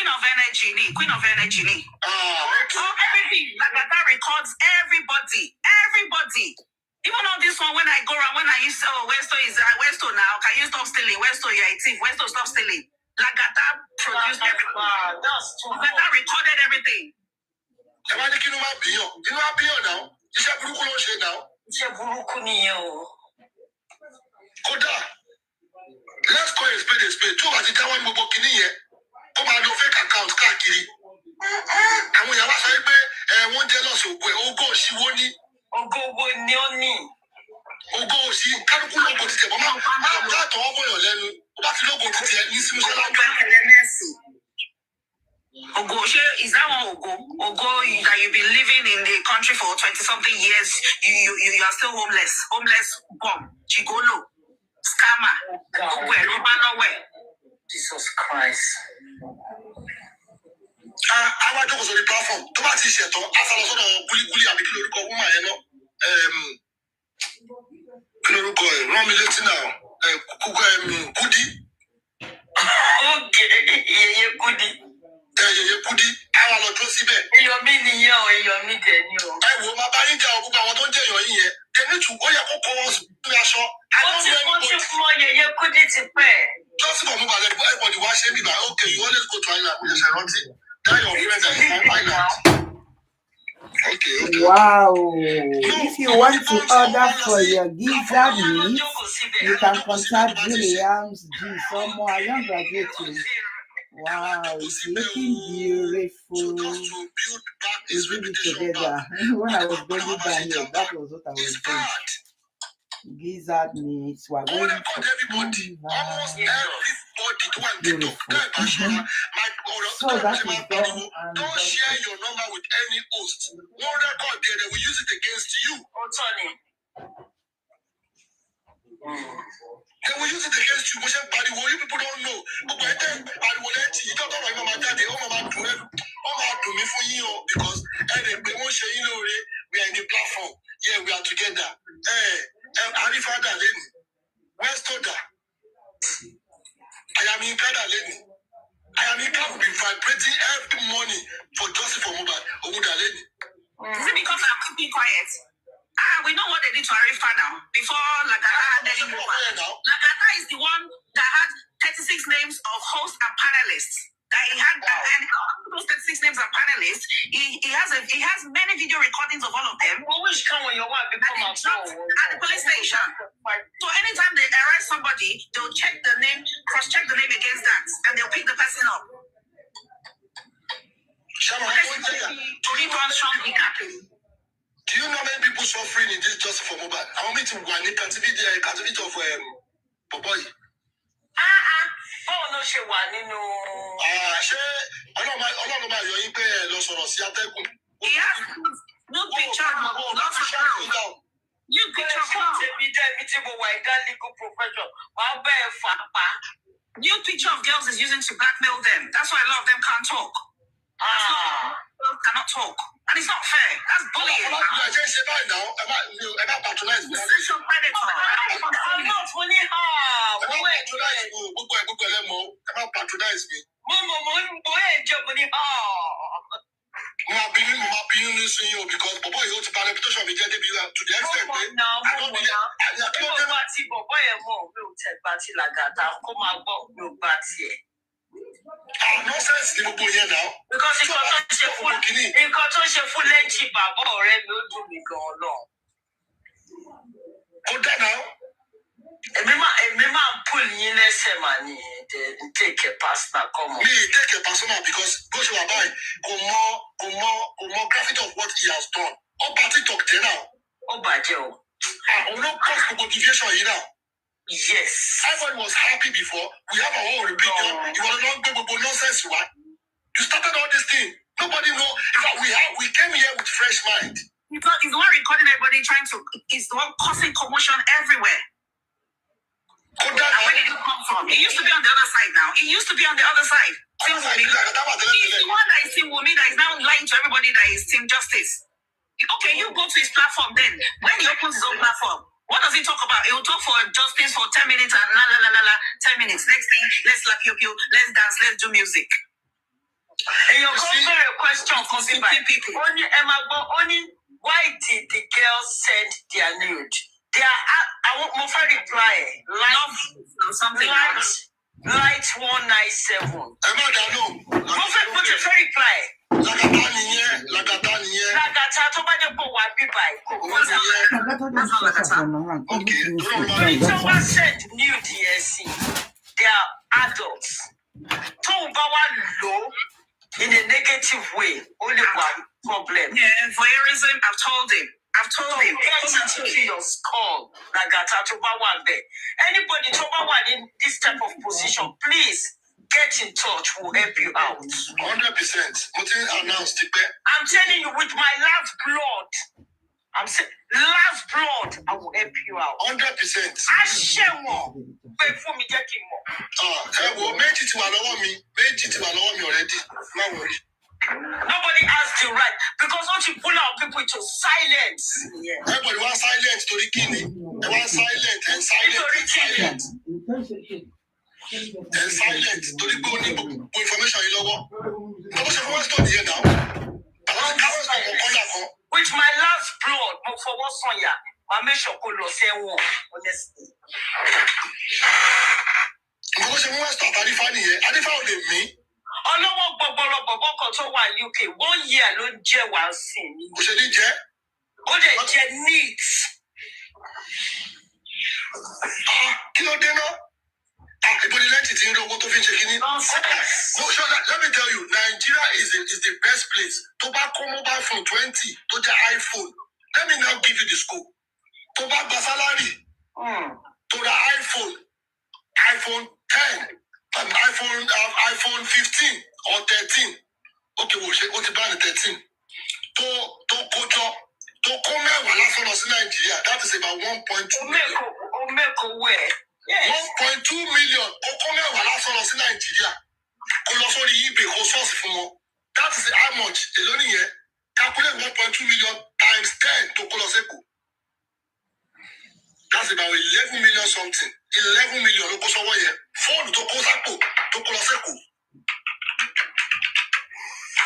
Speaker 7: of energy.
Speaker 2: Okay.
Speaker 7: So everything that records everybody. Even on this one, when I go around, when I used to, Westo now, can you stop stealing? Westo, you're a thief. Westo, stop stealing. Lagata produced everything. Lagata recorded everything.
Speaker 2: Koda, let's call a spade. Two of the Jawan Mobokini here. Come on, no fake account, Kakiri. And when you have a one jealous of Ogo, she won't.
Speaker 7: Ogo, Nioni.
Speaker 2: Ogo, she can't pull up with the mama. That over your level. That's logo to the Nissan.
Speaker 7: Ogo, is that one Ogo that you've been living in the country for 20-something years? You are still homeless. Homeless bomb. Gigolo. Scammer. Where?
Speaker 2: Jesus Christ. I want to go to the platform. To my t-shirt, I follow some Guli and Kilo woman, Goody.
Speaker 7: Okay, Goody.
Speaker 2: Goody. I want to see that.
Speaker 7: You're meaning you.
Speaker 2: I will my buying job. I want to tell you here. They need to go your calls. Just for everybody watching me like, okay, you always go to Island with your Sharonte. Tell your friends that you can Island. Okay.
Speaker 3: Wow. If you want to order for your gizzard meat, you can contact Williams G. Someone I don't graduate to. Wow, it's looking beautiful. We did it together. When I was bringing down here, that was what I was doing. Gizzard meats. We're going to beautiful. So that is done. And
Speaker 2: don't share your number with any host. One record there, they will use it against you. They will use it against you. You people don't know. Because we are in the platform. Yeah, we are together. Arifada Leni. Where's Toda? I am in Kada Leni. I am in Kada will be vibrating every morning for justice for mobile. Oguda Leni. Is it because I'm keeping quiet? We know what they did to Arifa now. Before Lagata had Lagata is the one that had 36 names of hosts and panelists. That he had, and those 36 names of panelists, he has many video recordings of all of them. Always come when you want to become at the police station. So anytime they arrest somebody, they'll check the name, cross-check the name against that, and they'll pick the person up. Do you know many people suffering in this justice for mobile? I want me to go and captivity of Boboy. Oh no, she won, you know. He has no picture of lots of girls. New picture of girls. New picture of girls is using to blackmail them. That's why a lot of them can't talk. Cannot talk. And it's not fair. That's bullying. I'm not sexual predator. I'm not funny. Patronize me. Because Bobo is going to buy reputation of the to the extent I don't need nonsense in Bobo here now. Because he can't share full length already. Go down now. I'm pulling in money. Take a personal comment. Me, take a personal because go to buy more graphic of what he has done. Oh, party talk there now. Oh, Bayo. I'm not cost for motivation here now. Yes. Everyone was happy before. We have our own opinion. You want to know about nonsense, what? You started all this thing. Nobody know. In fact, we came here with fresh mind. He's the one recording everybody trying to. He's the one causing commotion everywhere. And where did it come from? He used to be on the other side now. He used to be on the other side. He's the one that is Team Wumi that is now lying to everybody that is Team Justice. Okay, you go to his platform then. When he opens his own platform, what does he talk about? He will talk for justice for 10 minutes and 10 minutes. Next thing, let's slap you, let's dance, let's do music. And you're going to a question for people. Only why did the girls send their nude? I want more for reply. Something light 197. Put a reply. Lagata said new DSC. They are adults. Low in a negative way. Only one problem. Yeah, voyeurism. I've told him. Get into your skull. Lagata anybody in this type of position, please get in touch. We'll help you out. 100%. I'm telling you, with my last blood. I'm saying last blood, I will help you out. 100%. I share more. Before me getting more. Already. Nobody has the right because once you pull out people to silence. Yeah. Everybody wants silence to the king. They want silent and silent. And silent to the good information you know what? Here now. With my last blood, for what's on ya, I make sure to say one honestly. Because you want to start Arifa here. Arifa only me.
Speaker 4: ọlọ́wọ́ gbọgbọrọ bọ̀bọ̀ kan tó wà UK 1 year ló jẹ́ wá sí i.
Speaker 2: Kò ṣe ní jẹ́.
Speaker 4: Ó dẹ̀ jẹ́ neat.
Speaker 2: Kí ló dé náà? Ìbòdì lẹ́ǹtì tí ń rí owó tó fi ń ṣe kíní. No, sure, let me tell you, Nigeria is the best place. Tó bá kó mobile phone 20 tó jẹ́ iPhone, let me now give you the scope. Tó bá gba salary, tó ra iPhone 10, iPhone 15 or 13. Okay, ó ti bá ní 13. Tó kójọ, tó kó mẹ́wàá lásán lọ sí Nàìjíríà, that is about 1.2 million.
Speaker 4: Ó mẹ́kọ̀ọ́ wẹ̀.
Speaker 2: 1.2 million ó kó mẹ́wàá lásán lọ sí Nàìjíríà. Kó lọ sórí eBay kó sọ́ọ̀sì fún wọn. That is how much èló nìyẹn. Calculate 1.2 million times 10 tó kó lọ sẹ́kọ̀ọ́. That's about 11 million something. 11 million ló kó sọ́wọ́ yẹn. Fóònù tó kó sápò tó kó lọ sẹ́kọ̀ọ́.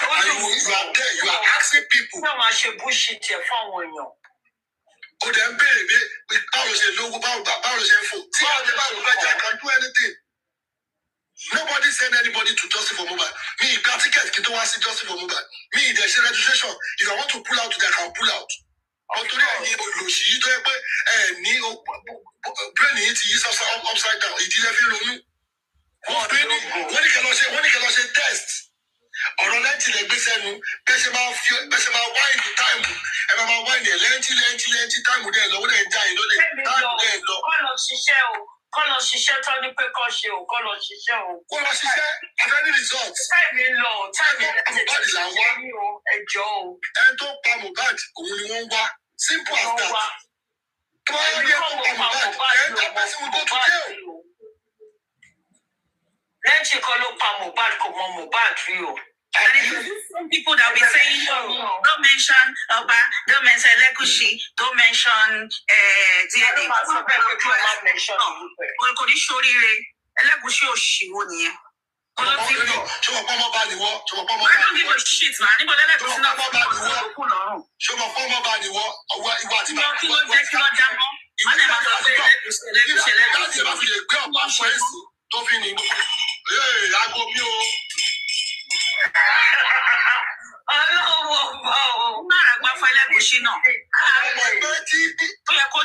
Speaker 2: And you are there, you are asking people.
Speaker 4: Náà máa ṣe bullshit ẹ̀ fáwọn èèyàn.
Speaker 2: Ó dẹ̀ ń béèrè bí báwo ṣe lówó báwo ṣe ń fò. Tí àwọn ọ̀dẹ́ báwo fẹ́ jà can do anything. Nobody send anybody to Justice for Mobile. Me, got ticket kí tó wá sí Justice for Mobile. Me, there's a registration. If I want to pull out today, I can pull out. Nítorí ẹ̀yin olùsí yìí tó yẹ pé ní brain yìí ti yí upside down. Ìdílé fi ronú. Wọ́n ní kẹ́ lọ ṣe test. Ọ̀rọ̀ lẹ́ǹtì lè gbé sẹ́nu. Bẹ́ẹ̀ ṣe máa wáìnì táìmù. Ẹ máa wáìnì ẹ̀ lẹ́ǹtì táìmù dẹ̀ lọ́wọ́ dẹ̀ ń já yìí lólè. Táìmù dẹ̀ lọ.
Speaker 4: Kọ́ lọ ṣiṣẹ́ tó ní pé kọ́ ṣe o, kọ́ lọ ṣiṣẹ́ o.
Speaker 2: Kó lọ ṣiṣẹ́, àfẹ́rí result.
Speaker 4: Táìmì lọ, táìmì
Speaker 2: Mohbad là ń wá.
Speaker 4: Ẹjọ́ o.
Speaker 2: Ẹni tó pa Mohbad, òun ni wọ́n ń wá. Simple as that. Tó bá yẹ kó pa Mohbad, ẹ̀ ń tẹ́pẹ́ sí wọn tó tún jẹ́ o.
Speaker 4: Lẹ́ǹtì kan ló pa Mohbad kò mọ Mohbad rí o.
Speaker 7: And some people that be saying, don't mention Oba, don't mention Lekushi, don't mention DNA. Kò ní ṣoríire, Lekushi ò ṣìwò nìyẹn.
Speaker 2: Ṣé wọ́n pọ́ mọ́ bá ní wọ́?
Speaker 7: I don't give a shit, man. Níbo lẹ́lẹ́kùsí náà fún ọkùn lọ́rùn.
Speaker 2: Ṣé wọ́n pọ́ mọ́ bá ní wọ́? Ọwọ́ ìwà àti
Speaker 7: bàbá. Kí ló jẹ́ kí ló jábọ́? Wọ́n lè máa sọ pé Lẹ́kùsí.
Speaker 2: Láti ẹ̀ bá fi lè gbé ọ̀pá fún ẹ̀sìn tó fi ní. Aago mi o.
Speaker 7: Ọlọ́wọ́ bọ̀ ọ́. Má rà gbá fún Ẹlẹ́gùṣí náà. Ó yẹ kó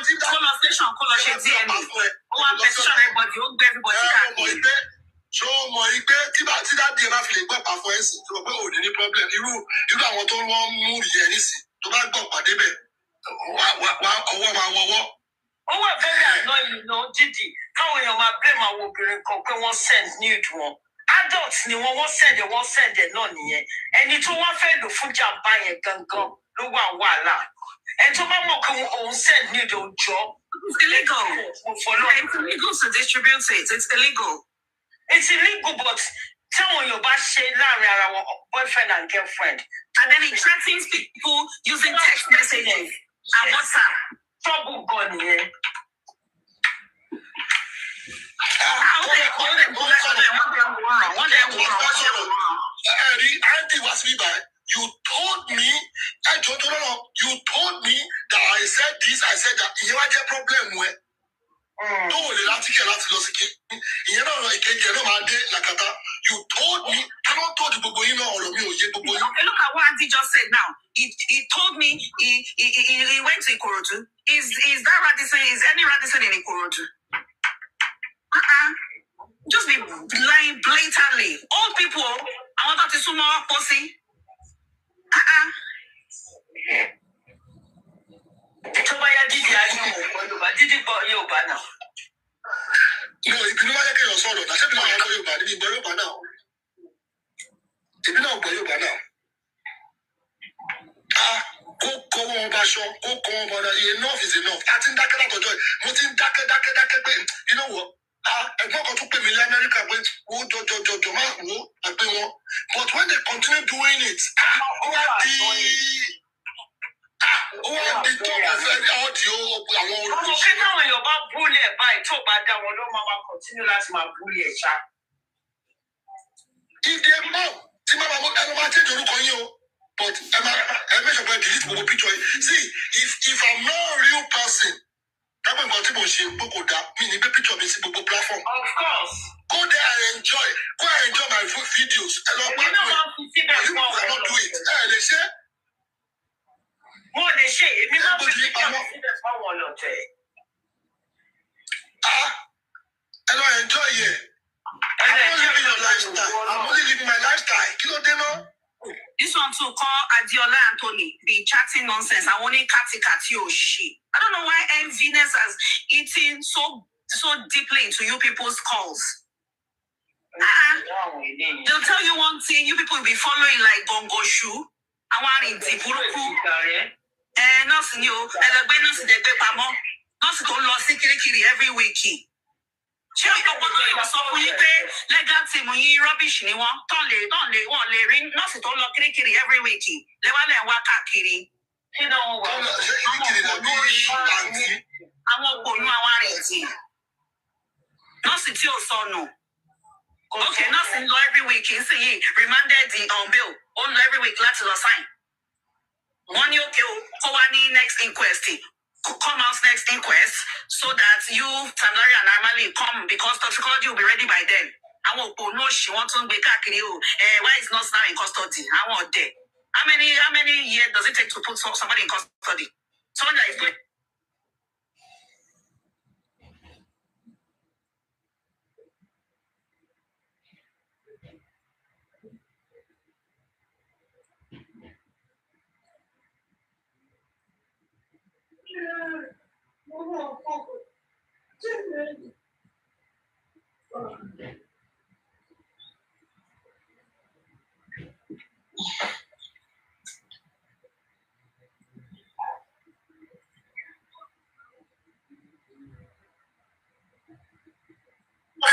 Speaker 7: lọ station kó lọ ṣe DNA. Ó wá petition everybody, ó gbé everybody káàkiri.
Speaker 2: Ṣé o mọ̀ igbe tí dáàdì ẹ bá fi lè gbọ́ pa fún ẹ̀sìn tó pé ò ní problem irú àwọn tó wọ́n mú ìyẹn nísìn tó bá gbọ́ pàdé bẹ̀ ọwọ́ máa wọwọ́.
Speaker 4: Ó wà very annoying náà dídì káwọn èèyàn máa blame àwọn obìnrin kan pé wọ́n send nude wọn. Adults ni wọ́n send ẹ̀ náà nìyẹn. Ẹni tó wá fẹ́ lò fún jàǹbá yẹn gangan ló wà wàhálà. Ẹni tó bá mọ̀ pé òun send nude òjọ́.
Speaker 7: It's illegal. It's illegal to distribute it. It's illegal.
Speaker 4: It's illegal, but táwọn èèyàn bá ṣe láàrin ara wọn boyfriend and girlfriend.
Speaker 7: And then he threatens people using text messages and WhatsApp.
Speaker 4: Trouble gan nìyẹn.
Speaker 2: Auntie was me by. You told me that I said this, I said that. You had a problem with. Tó o lè láti kẹ̀ láti lọ sí kí. Ìyẹn náà ìkejì ẹ̀ náà máa dé làkàtà. You told me, kí ló tó di gbogbo yín náà ọ̀rọ̀ mi ò yé gbogbo yín.
Speaker 7: Okay, look at what Auntie just said now. He told me he went to Ikorodu. Is that Radisson? Is any Radisson in Ikorodu? Just be lying blatantly. Old people, I want to sumo pussy.
Speaker 4: Tó bá yá dídì ayé òun Yorùbá dídì gbọ́ Yorùbá náà.
Speaker 2: No, ìbínú wáyé kéèyàn sọ̀rọ̀ náà ṣé bí wọ́n gbọ́ Yorùbá níbi ìgbọ́ Yorùbá náà. Èmi náà gbọ́ Yorùbá náà. Kó kọ́ wọn bá aṣọ, kó kọ́ wọn bá ọ̀dà, enough is enough. A ti ń dákẹ́ látọjọ́ yìí, mo ti ń dákẹ́ pé you know what? Ẹ̀gbọ́n kan tún pè mí lamẹ́ríkà pé wo jọjọjọjọ máa wo àgbẹ̀ wọn. But when they continue doing it, ó wá di top of every audio àwọn olùdíje.
Speaker 4: Ọmọ kí táwọn èèyàn bá búlì ẹ̀ báyìí tó bá dá wọn ló máa continue láti máa búlì ẹ̀ ṣá.
Speaker 2: Ìdí ẹ̀ mọ̀ tí máa máa change orúkọ yín o. But ẹ make sure pé delete gbogbo picture yìí. See, if I'm not a real person, dábàá nǹkan tí mo ṣe gbogbo dá mi ní gbé picture mi sí gbogbo platform.
Speaker 4: Of course.
Speaker 2: Go there and enjoy. Go and enjoy my videos. You cannot do it. They say.
Speaker 4: More they say.
Speaker 2: I don't enjoy it. I'm not living your lifestyle. I'm only living my lifestyle. You know, they know.
Speaker 7: This one to call Adiola Anthony be chatting nonsense. I want to cat your shit. I don't know why enviness has eaten so deeply into you people's calls. They'll tell you one thing, you people will be following like Bongo Shoe. I want it Tipuruku. Nothing you, nothing they pay pamo. Nothing to lose kiri every week. Ṣé ọpọlọ yóò sọ fún yín pé legal team yín rubbish ni wọ́n tán lè rí nọ́ọ̀sì tó ń lọ kirikiri every week lẹ́wálẹ̀ ń wá káàkiri. Àwọn òpònú àwọn arìntì. Nọ́ọ̀sì tí ò sọnù. Okay, nọ́ọ̀sì ń lọ every week ń sì yìí remanded on bail ó ń lọ every week láti lọ sign. Wọ́n ní òkè o kó wá ní next inquest. Come out next inquest so that you, Tamlari and Armali, come because toxicology will be ready by then. I won't no she wants to be kakiri. Why is not now in custody? I want there. How many years does it take to put somebody in custody? Someone that is good.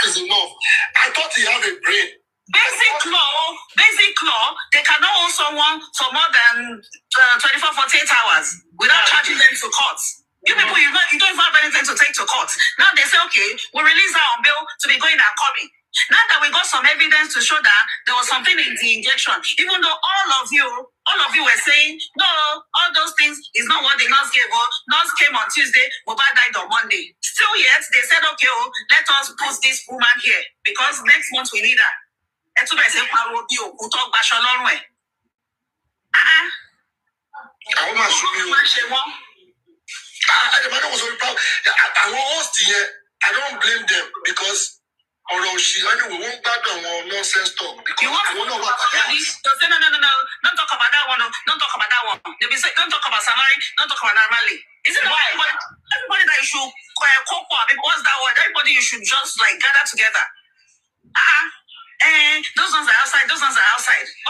Speaker 2: Is enough. I thought he had a brain.
Speaker 7: Basic law, they cannot hold someone for more than 24, 48 hours without charging them to court. You people, you don't even have anything to take to court. Now they say, okay, we'll release her on bail to be going and coming. Now that we got some evidence to show that there was something in the injection, even though all of you were saying, no, all those things is not what the nurse gave her. Nurse came on Tuesday, Mohbad died on Monday. Still yet, they said, okay, let us put this woman here because next month we need her. And so I said, I will be who talk Bashalon way.
Speaker 2: I want to show you. The man was very proud. I don't blame them because although she anyway won't back on nonsense talk because I don't know what that is.
Speaker 7: No. Don't talk about that one. Don't talk about that one. They be say, don't talk about Samari. Don't talk about Normally. Isn't it everybody that you should cope up? What's that word? Everybody you should just like gather together. Those ones are outside.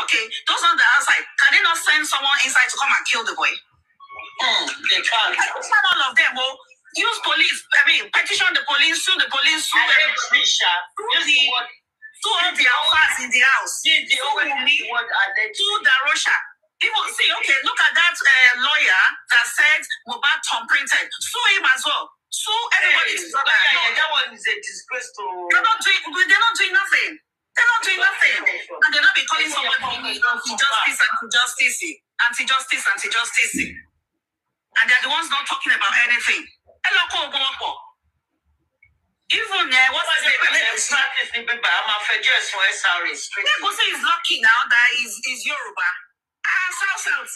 Speaker 7: Okay, those ones are outside. Can they not send someone inside to come and kill the boy?
Speaker 4: They can't.
Speaker 7: Not all of them. Use police. Petition the police. Sue the police. Sue everybody. Sue all the alphas in the house. Sue Darosha. People see. Okay, look at that lawyer that said Mohbad Tom printed. Sue him as well. Sue everybody.
Speaker 4: That one is a disgrace to.
Speaker 7: They're not doing nothing. And they're not be calling somebody anti-justice. And they're the ones not talking about anything. Even what's his name?
Speaker 4: Aries.
Speaker 7: He's lucky now that he's Yoruba. South.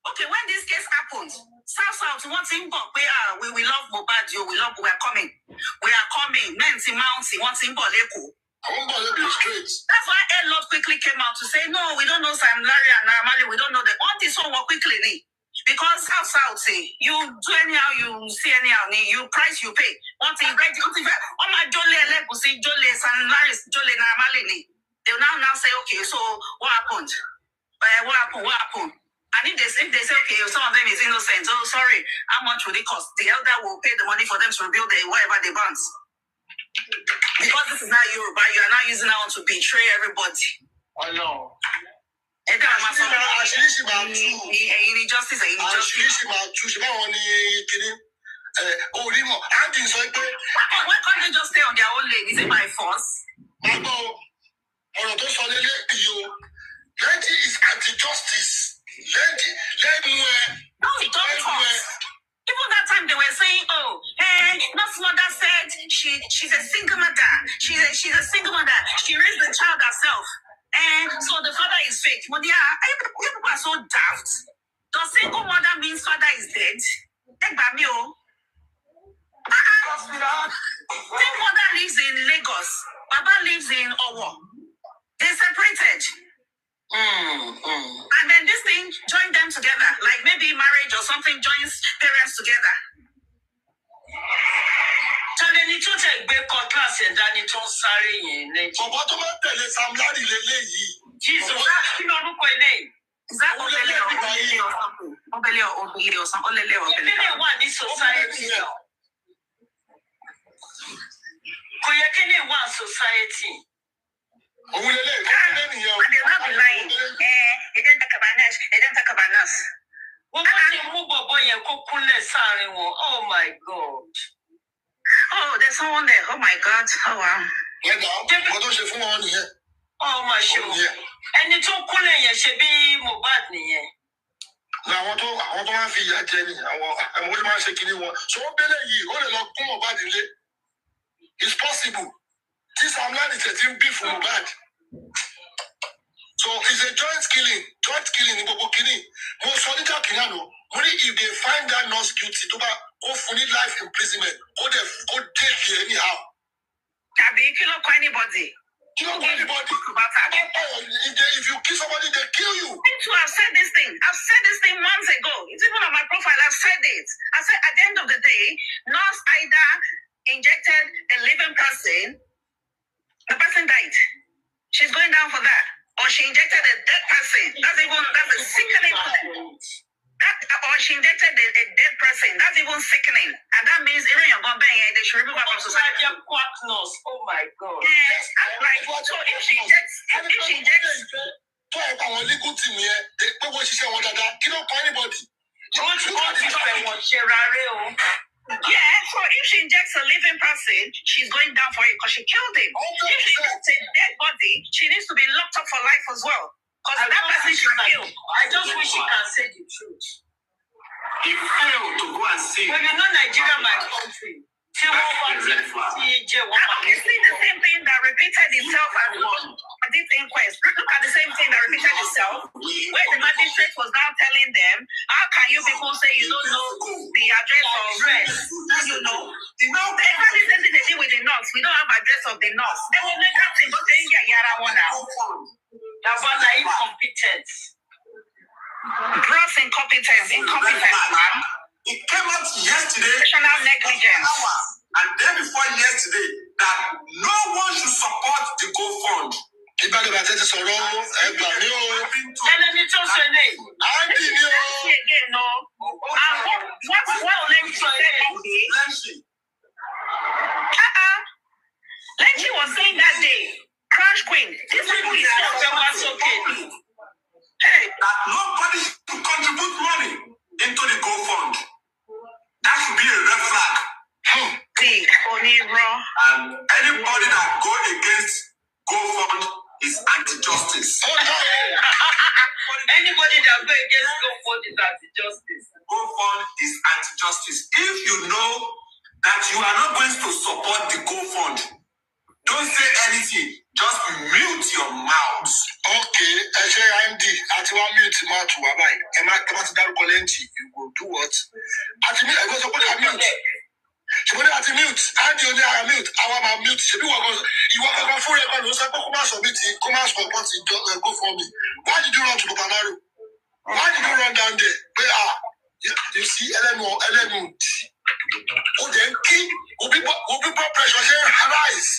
Speaker 7: Okay, when this case happened, South, one thing, we love Mohbad, we are coming. Nancy Mounty, one thing, that's why Ed Lord quickly came out to say, no, we don't know Sam Larry and Normally, we don't know them. On this one, quickly. Because South, you do anyhow, you see anyhow, you price, you pay. One thing, right? Oh my Jole, Sam Larry, Jole, Normally. They will now say, okay, so what happened? What happened? And if they say, okay, some of them is innocent, oh, sorry, how much will it cost? The elder will pay the money for them to rebuild whatever they want. Because this is not Yoruba, you are now using that one to betray everybody.
Speaker 4: Oh, no.
Speaker 7: Justice. Why can't they just stay on their own lane? Is it by force?
Speaker 2: Lenty is anti-justice.
Speaker 7: No, don't talk. Even that time they were saying, Nurse Mother said she's a single mother. she's a single mother. She raised the child herself. And so the father is fake. But yeah, people are so daft. Does single mother means father is dead? Single mother lives in Lagos. Baba lives in Owo. They separated. And then this thing joined them together. Like maybe marriage or something joins parents together.
Speaker 4: Tọ́lẹ́ni tó tẹ̀ gbé cutlass ẹ̀dá ni tó ń sáré yẹn lẹ́yìn.
Speaker 9: Bọ̀bọ̀ tó máa ń tẹ̀lé Sam Larry lélẹ́yìí.
Speaker 4: Jesus, kí ló orúkọ eléyìí?
Speaker 7: Is that Obele or something? Obele or something? Olele or Obele?
Speaker 4: Kíni wà ní society náà? Kò yẹ kíni wà ní society.
Speaker 9: Òun lélẹ́yìí, ó lé nìyẹn o.
Speaker 7: And they'll not be lying. It didn't talk about us. It didn't talk about us.
Speaker 4: Wọ́n bá ti mú bọ̀bọ̀ yẹn kó kúnlẹ̀ sáàrin wọn. Oh my God.
Speaker 7: Oh, there's someone there. Oh my God. Oh wow.
Speaker 9: Wọ́n tó ṣe fún wọn nìyẹn.
Speaker 4: Oh my show. Ẹni tó kúnlẹ̀ yẹn ṣe bí Mohbad nìyẹn.
Speaker 9: Àwọn tó máa ń fi ìyà jẹ ni àwọn tó máa ń ṣe kinní wọn. So wọ́n bẹ́lẹ̀ yìí, ó lè lọ gún Mohbad nílé. It's possible. Tí Sam Larry tẹ̀ tí ń bí fún Mohbad. So it's a joint killing ní gbogbo kinní. Mo sọ níjà kìíní àná, mo ní if they find that nurse guilty tó bá kó fún ní life imprisonment, kó dé anyhow.
Speaker 7: Tàbí kí ló kọ anybody?
Speaker 9: You don't want anybody. If you kill somebody, they kill you.
Speaker 7: I've said this thing. I've said this thing months ago. It's even on my profile. I've said it. I said at the end of the day, nurse either injected a living person, the person died. She's going down for that. Or she injected a dead person. That's a sickening thing. Or she injected a dead person. That's even sickening. And that means even your government, they should remove her from society.
Speaker 4: Oh my God.
Speaker 7: Yes, right. So if she injects
Speaker 9: tó ẹ̀ bá wọn legal team yẹn pé wọ́n ṣiṣẹ́ wọn dáadáa kí ló kọ́ anybody.
Speaker 7: Yeah, so if she injects a living person, she's going down for it because she killed him. If she injects a dead body, she needs to be locked up for life as well. Because that person should kill.
Speaker 4: I just wish she can say the truth.
Speaker 2: He failed to go and see.
Speaker 4: But you know Nigeria, my country.
Speaker 7: You see the same thing that repeated itself at this inquest. Look at the same thing that repeated itself, where the magistrate was now telling them, how can you people say you don't know the address of you know? Exactly the same thing they did with the nurse. We don't have address of the nurse. They will make that thing, but they get Yara one now.
Speaker 4: That's why they're incompetent.
Speaker 7: Gross incompetence, man.
Speaker 2: It came out yesterday,
Speaker 7: professional negligence,
Speaker 2: and then before yesterday, that no one should support the GoFund.
Speaker 9: Ìbáraẹ̀ bá tẹ́tí sọ̀rọ̀ ẹgbà ní o.
Speaker 4: Ẹlẹ́ni tó ṣe lè.
Speaker 9: Àǹdí ni o.
Speaker 7: Lenchi was saying that day, Crash Queen, this people is
Speaker 2: okay. Hey, that nobody should contribute money into the GoFund. That should be a red flag. And anybody that go against GoFund is anti-justice.
Speaker 4: Anybody that go against GoFund is anti-justice.
Speaker 2: GoFund is anti-justice. If you know that you are not going to support the GoFund, don't say anything. Just mute your mouth.
Speaker 9: Okay, I say Andy, at one mute mouth to Abai. Am I about to dark Colenti? You will do what? At me, I go support a mute. Somebody at mute. Andy only I mute. I want my mute. You want to go for it, but you say, come on, submit it. Come on, support it. Go for me. Why did you run to Bokanaro? Why did you run down there? You see, LMO. Oh, then key. Will people pressure say Aries?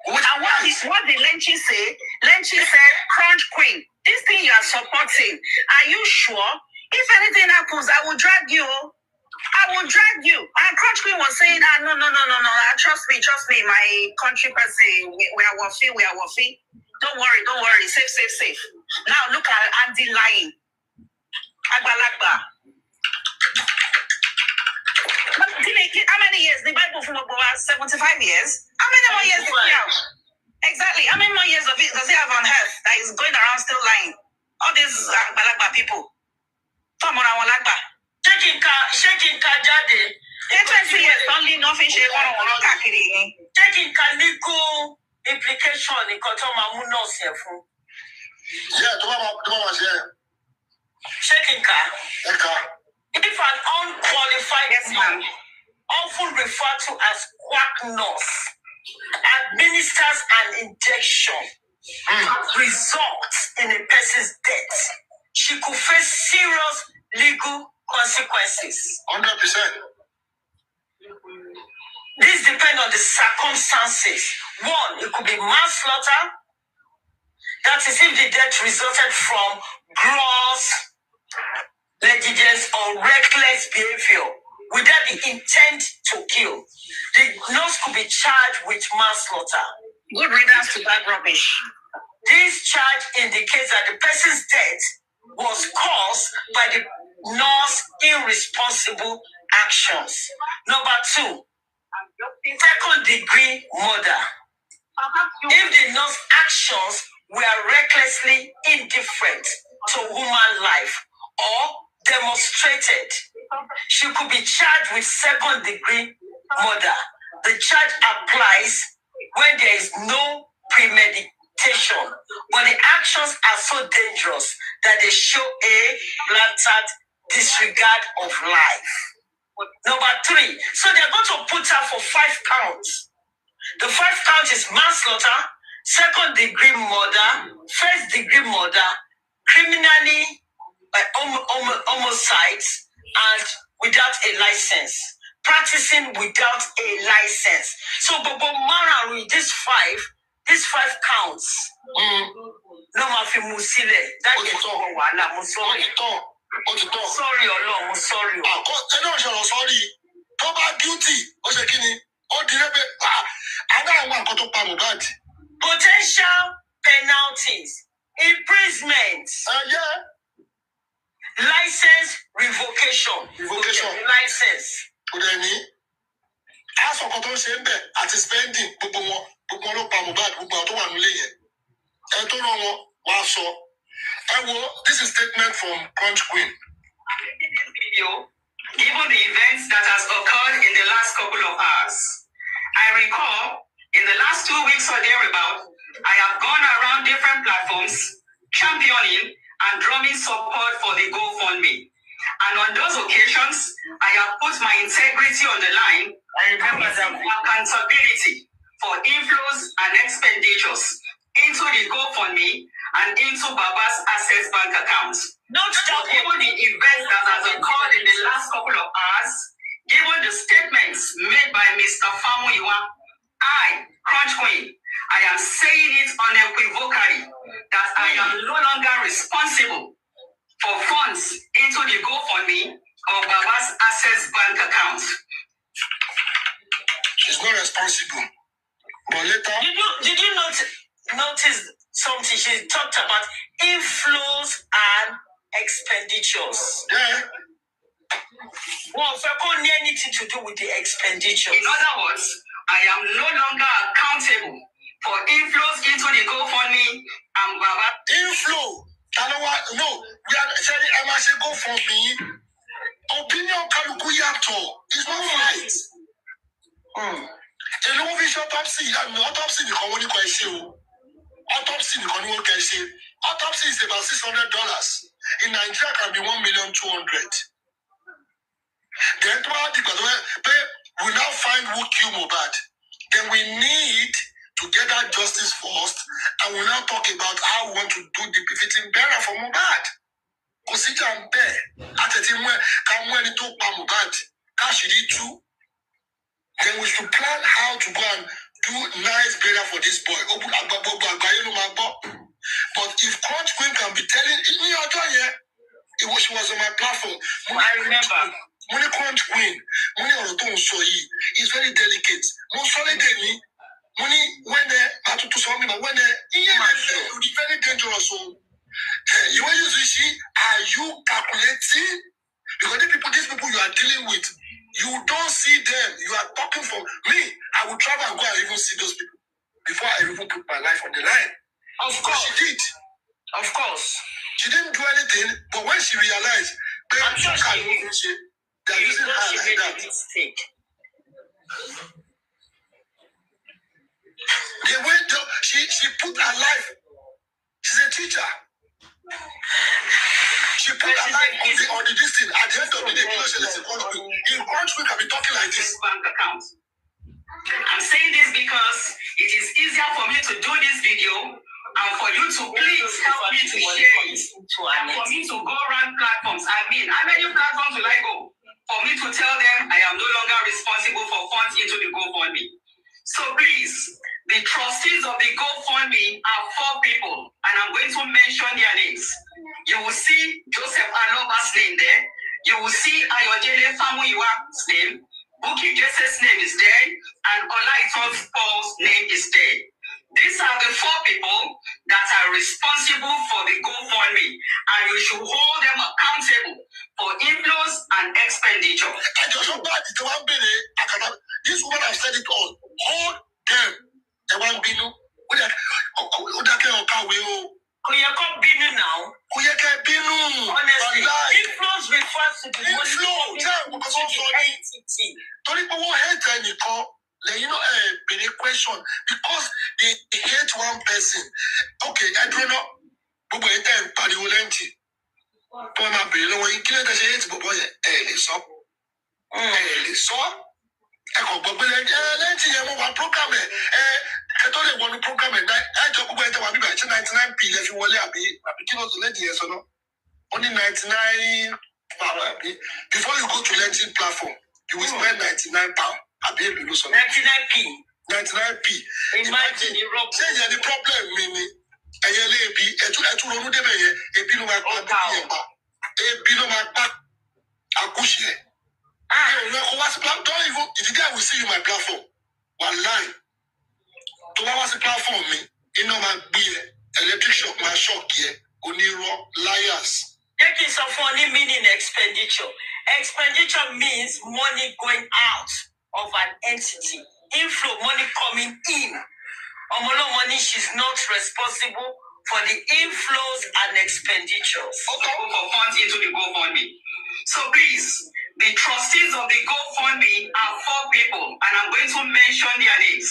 Speaker 7: And what did Lenchi say? Lenchi said, Crunch Queen, this thing you are supporting, are you sure? If anything happens, I will drag you. And Crunch Queen was saying, no. Trust me, my country person, we are wafi. Don't worry, safe. Now look at Andy lying. Agbalagba. How many years? The Bible from about 75 years. How many more years does he have? Exactly. How many more years of it does he have on earth that is going around still lying? All these Balagba people. Come on, Awalagba.
Speaker 4: Shaking Kajade.
Speaker 7: 20 years, only nothing. She won't kakiri.
Speaker 4: Shaking can legal implication in Kotomamu nurse fún.
Speaker 2: Yeah, to
Speaker 4: Shaking car. If an unqualified man, often referred to as quack nurse, administers an injection that results in a person's death, she could face serious legal consequences.
Speaker 2: 100%.
Speaker 4: This depends on the circumstances. One, it could be manslaughter. That is if the death resulted from gross negligence or reckless behavior without the intent to kill. The nurse could be charged with manslaughter.
Speaker 7: Good riddance to that rubbish.
Speaker 4: This charge indicates that the person's death was caused by the nurse's irresponsible actions. Number two, second-degree murder. If the nurse's actions were recklessly indifferent to human life or demonstrated, she could be charged with second-degree murder. The charge applies when there is no premeditation, but the actions are so dangerous that they show a blatant disregard of life. Number three, so they're going to put her for 5 counts. The 5 count is manslaughter, second-degree murder, first-degree murder, criminally homicides, and without a license. Practicing without a license. So, Bobo Mara, with these five counts. No, Mafi Musile. That is all. I'm sorry. Sorry, Allah, I'm sorry.
Speaker 2: Sorry. Toba guilty. Oshekini.
Speaker 4: Potential penalties, imprisonment, license revocation. License.
Speaker 2: As for control chamber at spending, this is statement from Punch Queen.
Speaker 13: Given the events that has occurred in the last couple of hours, I recall in the last 2 weeks or thereabout, I have gone around different platforms championing and drumming support for the GoFundMe. And on those occasions, I have put my integrity on the line and accountability for inflows and expenditures into the GoFundMe and into Baba's Access Bank account. Not that given the events that has occurred in the last couple of hours, given the statements made by Mr. Famuyiwa, I, Crunch Queen, I am saying it unequivocally that I am no longer responsible for funds into the GoFundMe or Baba's Access Bank account.
Speaker 2: She's not responsible. But later,
Speaker 4: did you notice something? She talked about inflows and expenditures.
Speaker 2: Yeah.
Speaker 4: Well, if I can't hear anything to do with the expenditures.
Speaker 13: In other words, I am no longer accountable for inflows into the GoFundMe and Baba.
Speaker 2: Inflow. No, we are saying I must go for me. Opinion Kalukuyato is not right. A low vision autopsy, autopsy, the community question. Autopsy, the community question. Autopsy is about $600. In Nigeria, can be 1,200,000. Then, we now find who killed Mohbad. Then we need to get that justice first, and we now talk about how we want to do the befitting burial for Mohbad. Consider and bear at a time where come when it took Mohbad, cash it too. Then we should plan how to go and do nice burial for this boy. But if Crunch Queen can be telling me, she was on my platform.
Speaker 4: I remember.
Speaker 2: Money Crunch Queen, money on the is very delicate. Most solid money when they to something, but when it will be very dangerous. So you will use are you calculating? Because these people you are dealing with, you don't see them. You are talking for me. I will travel and go and even see those people before I even put my life on the line.
Speaker 4: Of course.
Speaker 2: She did.
Speaker 4: Of course.
Speaker 2: She didn't do anything, but when she realized,
Speaker 4: I'm sure
Speaker 2: they're using her like that.
Speaker 4: Mistake.
Speaker 2: They went up, she put her life. She's a teacher. She put her life on the distance. At the end of the day, in country can be talking like this. Bank account. I'm saying this because it is easier for me to do this video and for you to please help me to share it. And for me to go around platforms. I mean, how many platforms will I go? For me to tell them I am no longer responsible for funds into the GoFundMe. So please, the trustees of the GoFundMe are 4 people, and I'm going to mention their names. You will see Joseph Aloba's name there. You will see Ayodele Famuyiwa's name. Buki Jese's name is there, and Olaiton Paul's name is there. These are the 4 people that are responsible for the GoFundMe, and you should hold them accountable for inflows and expenditure. This woman has said it all. Hold them. The one binu. Kuyako binu now. Kuyako binu. Honestly, inflows refers to the money. Entity. Don't people hate anything. You know, a question because they hate one person. Okay, I don't know. But when they pariolenti, Poma Belo, when you kill the hate, but boy, so. So. Echo, but one program. I told you one program. I talk about 99p. If you want to be to let yes or no. Only 99. Before you go to lending platform, you will spend £99. I'll be able to do something. 99p. 99p. Imagine you rob. Say the problem, meaning. And you'll be a bill don't even if the guy will see you my platform. One line. To our platform me, you know my beer, electric shock, my shock here, Oniro, liars. Taking some funny meaning expenditure. Expenditure means money going out of an entity. Inflow, money coming in. Omolo money, she's not responsible for the inflows and expenditures. Okay. For funds into the GoFundMe. So please, the trustees of the GoFundMe are 4 people, and I'm going to mention their names.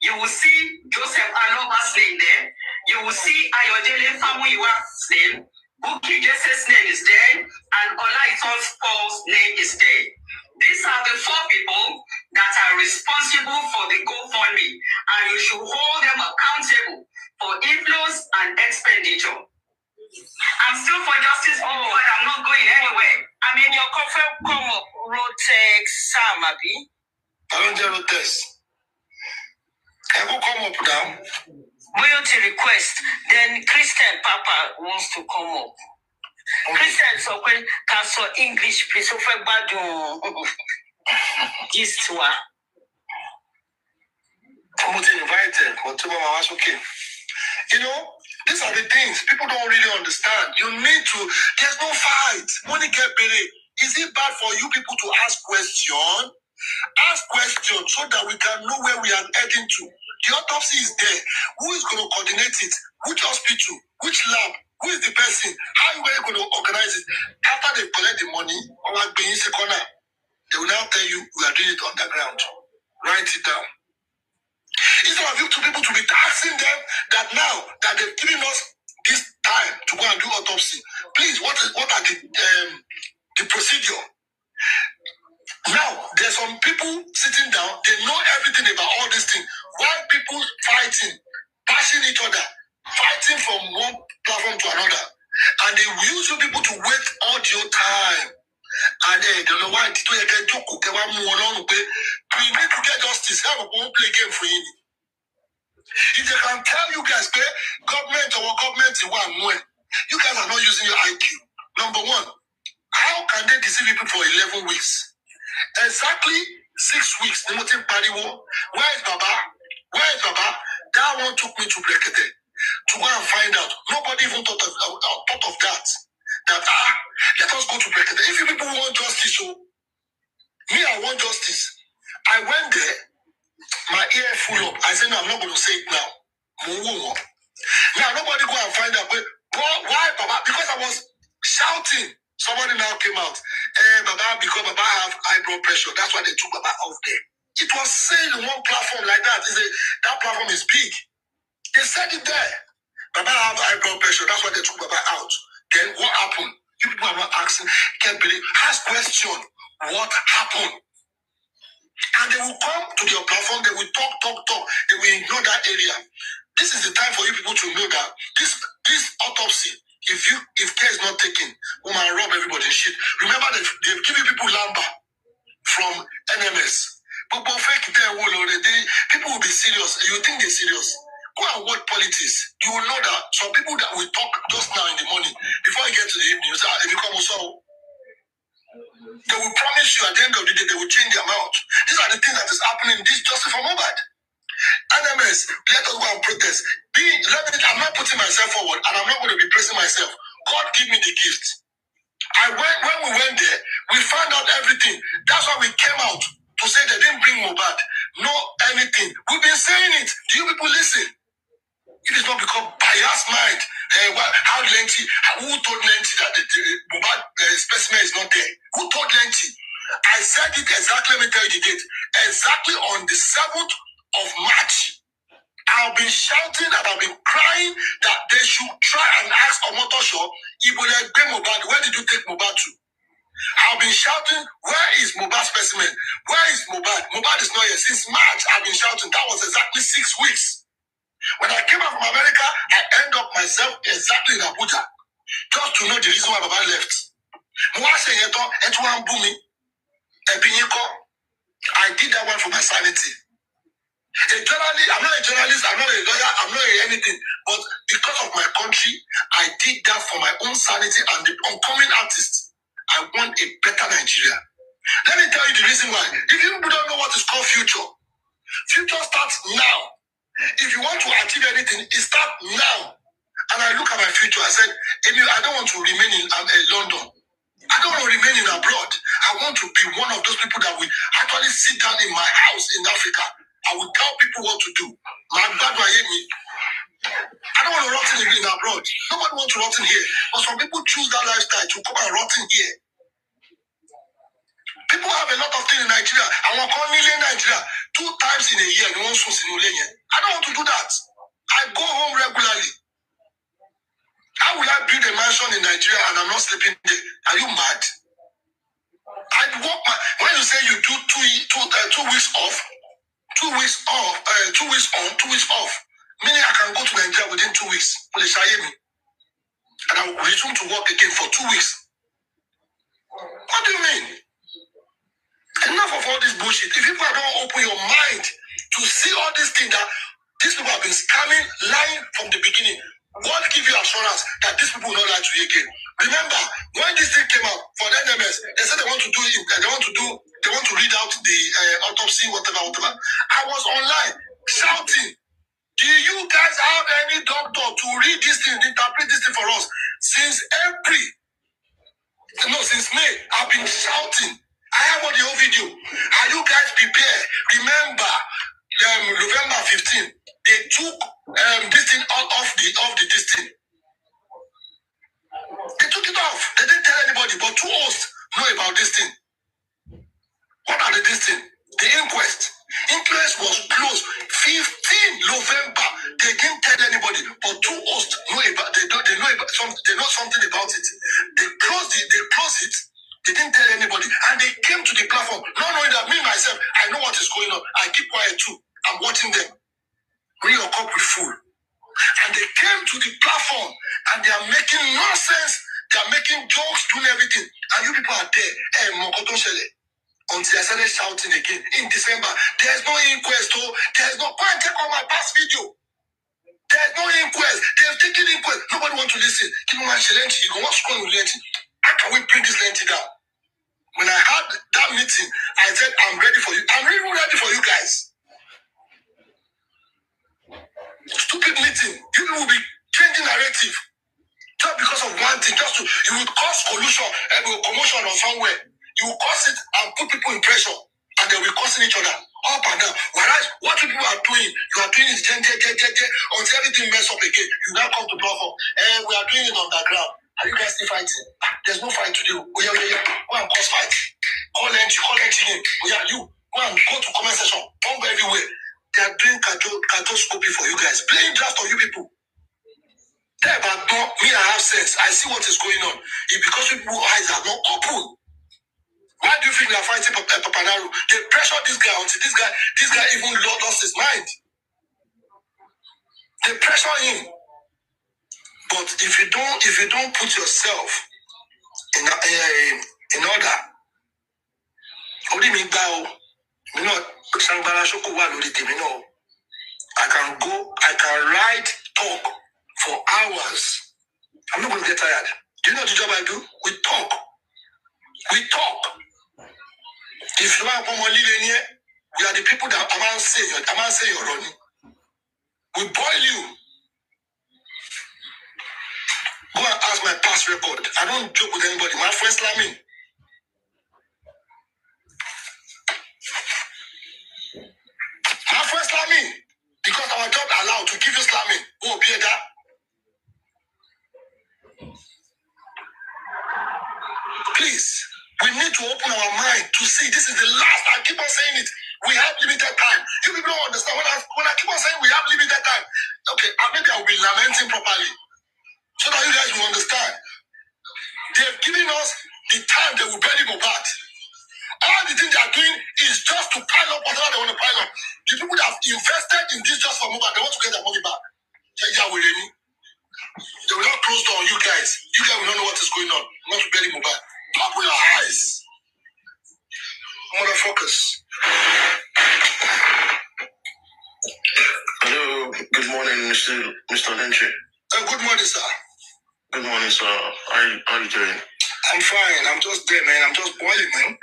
Speaker 2: You will see Joseph Aloba's name there. You will see Ayodele Famuyiwa's name. Buki Jese's name is there, and Olaiton Paul's name is there. These are the 4 people that are responsible for the GoFundMe, and you should hold them accountable for inflows and expenditure. I'm still for justice, but I'm not going anywhere. I mean, your coffee come up, Rotex, Sam, Abi. I don't get Rotex. I will come up now. Loyalty request. Then Christian Papa wants to come up. Okay. Christian, so when can English, please. So for bad, this one. I'm invited, but tomorrow was okay. You know, these are the things people don't really understand. You need to. There's no fight. Money get paid. Is it bad for you people to ask questions? Ask questions so that we can know where we are heading to. The autopsy is there. Who is going to coordinate it? Which hospital? Which lab? Who is the person? How are you going to organize it? After they collect the money, they will now tell you we are doing it underground. Write it down. Instead of you two people to be asking them that now that they've given us this time to go and do autopsy, please, what are the procedure? Now, there's some people sitting down, they know everything about all these things. Why people fighting, bashing each other, fighting from one platform to another. And they use you people to waste all your time. And they don't know why we need to get justice. Have a play game for you. If they can tell you guys, government or government in one way, you guys are not using your IQ. Number one, how can they deceive people for 11 weeks? Exactly 6 weeks. Where is Baba? Where is Baba? That one took me to Brekete to go and find out. Nobody even thought of that. Let us go to Brekete. If you people want justice, so me, I want justice. I went there, my ear full up. I said, no, I'm not going to say it now. Now, nobody go and find out. Why, Baba? Because I was shouting. Somebody now came out. Baba, because Baba have high blood pressure. That's why they took Baba off there. It was said on one platform like that. That platform is big. They said it there. Baba have high blood pressure. That's why they took Baba out. Then what happened? You people are not asking. Can't believe. Ask question. What happened? And they will come to your platform. They will talk. They will ignore that area. This is the time for you people to know that this autopsy, if care is not taken, we might rob everybody shit. Remember, they've given people lamba from NMS. But fake there already. People will be serious. You think they're serious? Go and watch politics. You will know that some people that will talk just now in the morning, before you get to the evening, you say, if you come also, they will promise you at the end of the day, they will change their mouth. These are the things that is happening. This is justice for Mobad. NMS, let us go and protest. I'm not putting myself forward, and I'm not going to be praising myself. God give me the gift. When we went there, we found out everything. That's why we came out to say they didn't bring Mobad. No anything. We've been saying it. Do you people listen? It is not because biased mind. How Lenti? Who told Lenti that the Mobad specimen is not there? Who told Lenti? I said it exactly. Let me tell you the date. Exactly on the 7th of March. I've been shouting and I've been crying that they should try and ask Omotosho, Mobad, where did you take Mobad to? I've been shouting, where is Mobad specimen? Where is Mobad? Mobad is not here. Since March, I've been shouting. That was exactly 6 weeks. When I came out from America, I end up myself exactly in Abuja. Just to know the reason why Baba left. I did that one for my sanity. I'm not a journalist, I'm not a lawyer, I'm not anything. But because of my country, I did that for my own sanity and the oncoming artists. I want a better Nigeria. Let me tell you the reason why. If you don't know what is called future, future starts now. If you want to achieve anything, it starts now. And I look at my future, I said, Emil, I don't want to remain in London. I don't want to remain in abroad. I want to be one of those people that will actually sit down in my house in Africa. I will tell people what to do. My dad will hear me. I don't want to rot in abroad. Nobody wants to rot in here. But some people choose that lifestyle to come and rot in here. People have a lot of things in Nigeria. I want to call Nigeria 2 times in a year. I don't want to do that. I go home regularly. How will I build a mansion in Nigeria and I'm not sleeping there? Are you mad? I work when you say you do 2 weeks off, 2 weeks off, 2 weeks on, 2 weeks off, meaning I can go to Nigeria within 2 weeks. And I will resume to work again for 2 weeks. What do you mean? Enough of all this bullshit. If people don't open your mind to see all these things that these people have been scamming, lying from the beginning, God give you assurance that these people will not lie to you again. Remember, when this thing came out for the NMS, they said they want to do it, they want to read out the autopsy, whatever. I was online shouting, do you guys have any doctor to read this thing, interpret this thing for us? Since May, I've been shouting. I have all the whole video. Are you guys prepared? Remember, November 15th, they took this thing off the this thing. They took it off. They didn't tell anybody, but 2 hosts know about this thing. What are this thing? The inquest. Inquest was closed 15 November. They didn't tell anybody, but 2 hosts know about. They know something about it. They closed it. They didn't tell anybody, and they came to the platform, not knowing that me myself, I know what is going on. I keep quiet too. I'm watching them. When your cup will full, and they came to the platform, and they are making nonsense. They are making jokes, doing everything, and you people are there. Until I started shouting again in December. There's no inquest. There's no point. Check on my past video. There's no inquest. They've taken inquest. Nobody wants to listen. Keep on Lenti. You can watch scroll with Lenti. How can we bring this Lenti down? When I had that meeting, I said, I'm ready for you. I'm really ready for you guys. Stupid meeting. People will be changing narrative. Just because of one thing. You will cause collusion and commotion or somewhere. You will cause it and put people in pressure. And they will be causing each other up and down. Whereas what people are doing, you are doing it until everything mess up again. You now come to platform. We are doing it underground. Are you guys still fighting? There's no fight to do. Go and cause fight. Call Lenti in. You Go to comment section. Don't go everywhere. They are doing cartoscopy for you guys. Playing draft on you people. But me, I have sense. I see what is going on. It's because people's eyes are not open. Why do you think they are fighting Papanaro? They pressure this guy until this guy even lost his mind. They pressure him. But if you don't put yourself in order, what do you mean Bayo? You know, I can write, talk for hours. I'm not going to get tired. Do you know the job I do? We talk. If you are we are the people that I'm say you're running. We boil you. Go and ask my past record. I don't joke with anybody. My friend slamming. Because our job allowed to give you slamming. Oh, be that. Please, we need to open our mind to see this is the last. I keep on saying it. We have limited time. You people don't understand when I keep on saying we have limited time. Okay, maybe I will be lamenting properly so that you guys will understand. They have given us the time they will bury Mobad. All the things they are doing is just to pile up whatever they want to pile up. The people that have invested in this just for Mobad, they want to get their money back. They will not close door on you guys. You guys will not know what is going on. You want to bury Mobad. Open your eyes, motherfuckers.
Speaker 8: Hello, good morning, Mr. Lynch.
Speaker 2: Good morning, sir.
Speaker 8: Good morning, sir. How are you doing?
Speaker 2: I'm fine. I'm just there, man. I'm just boiling, man.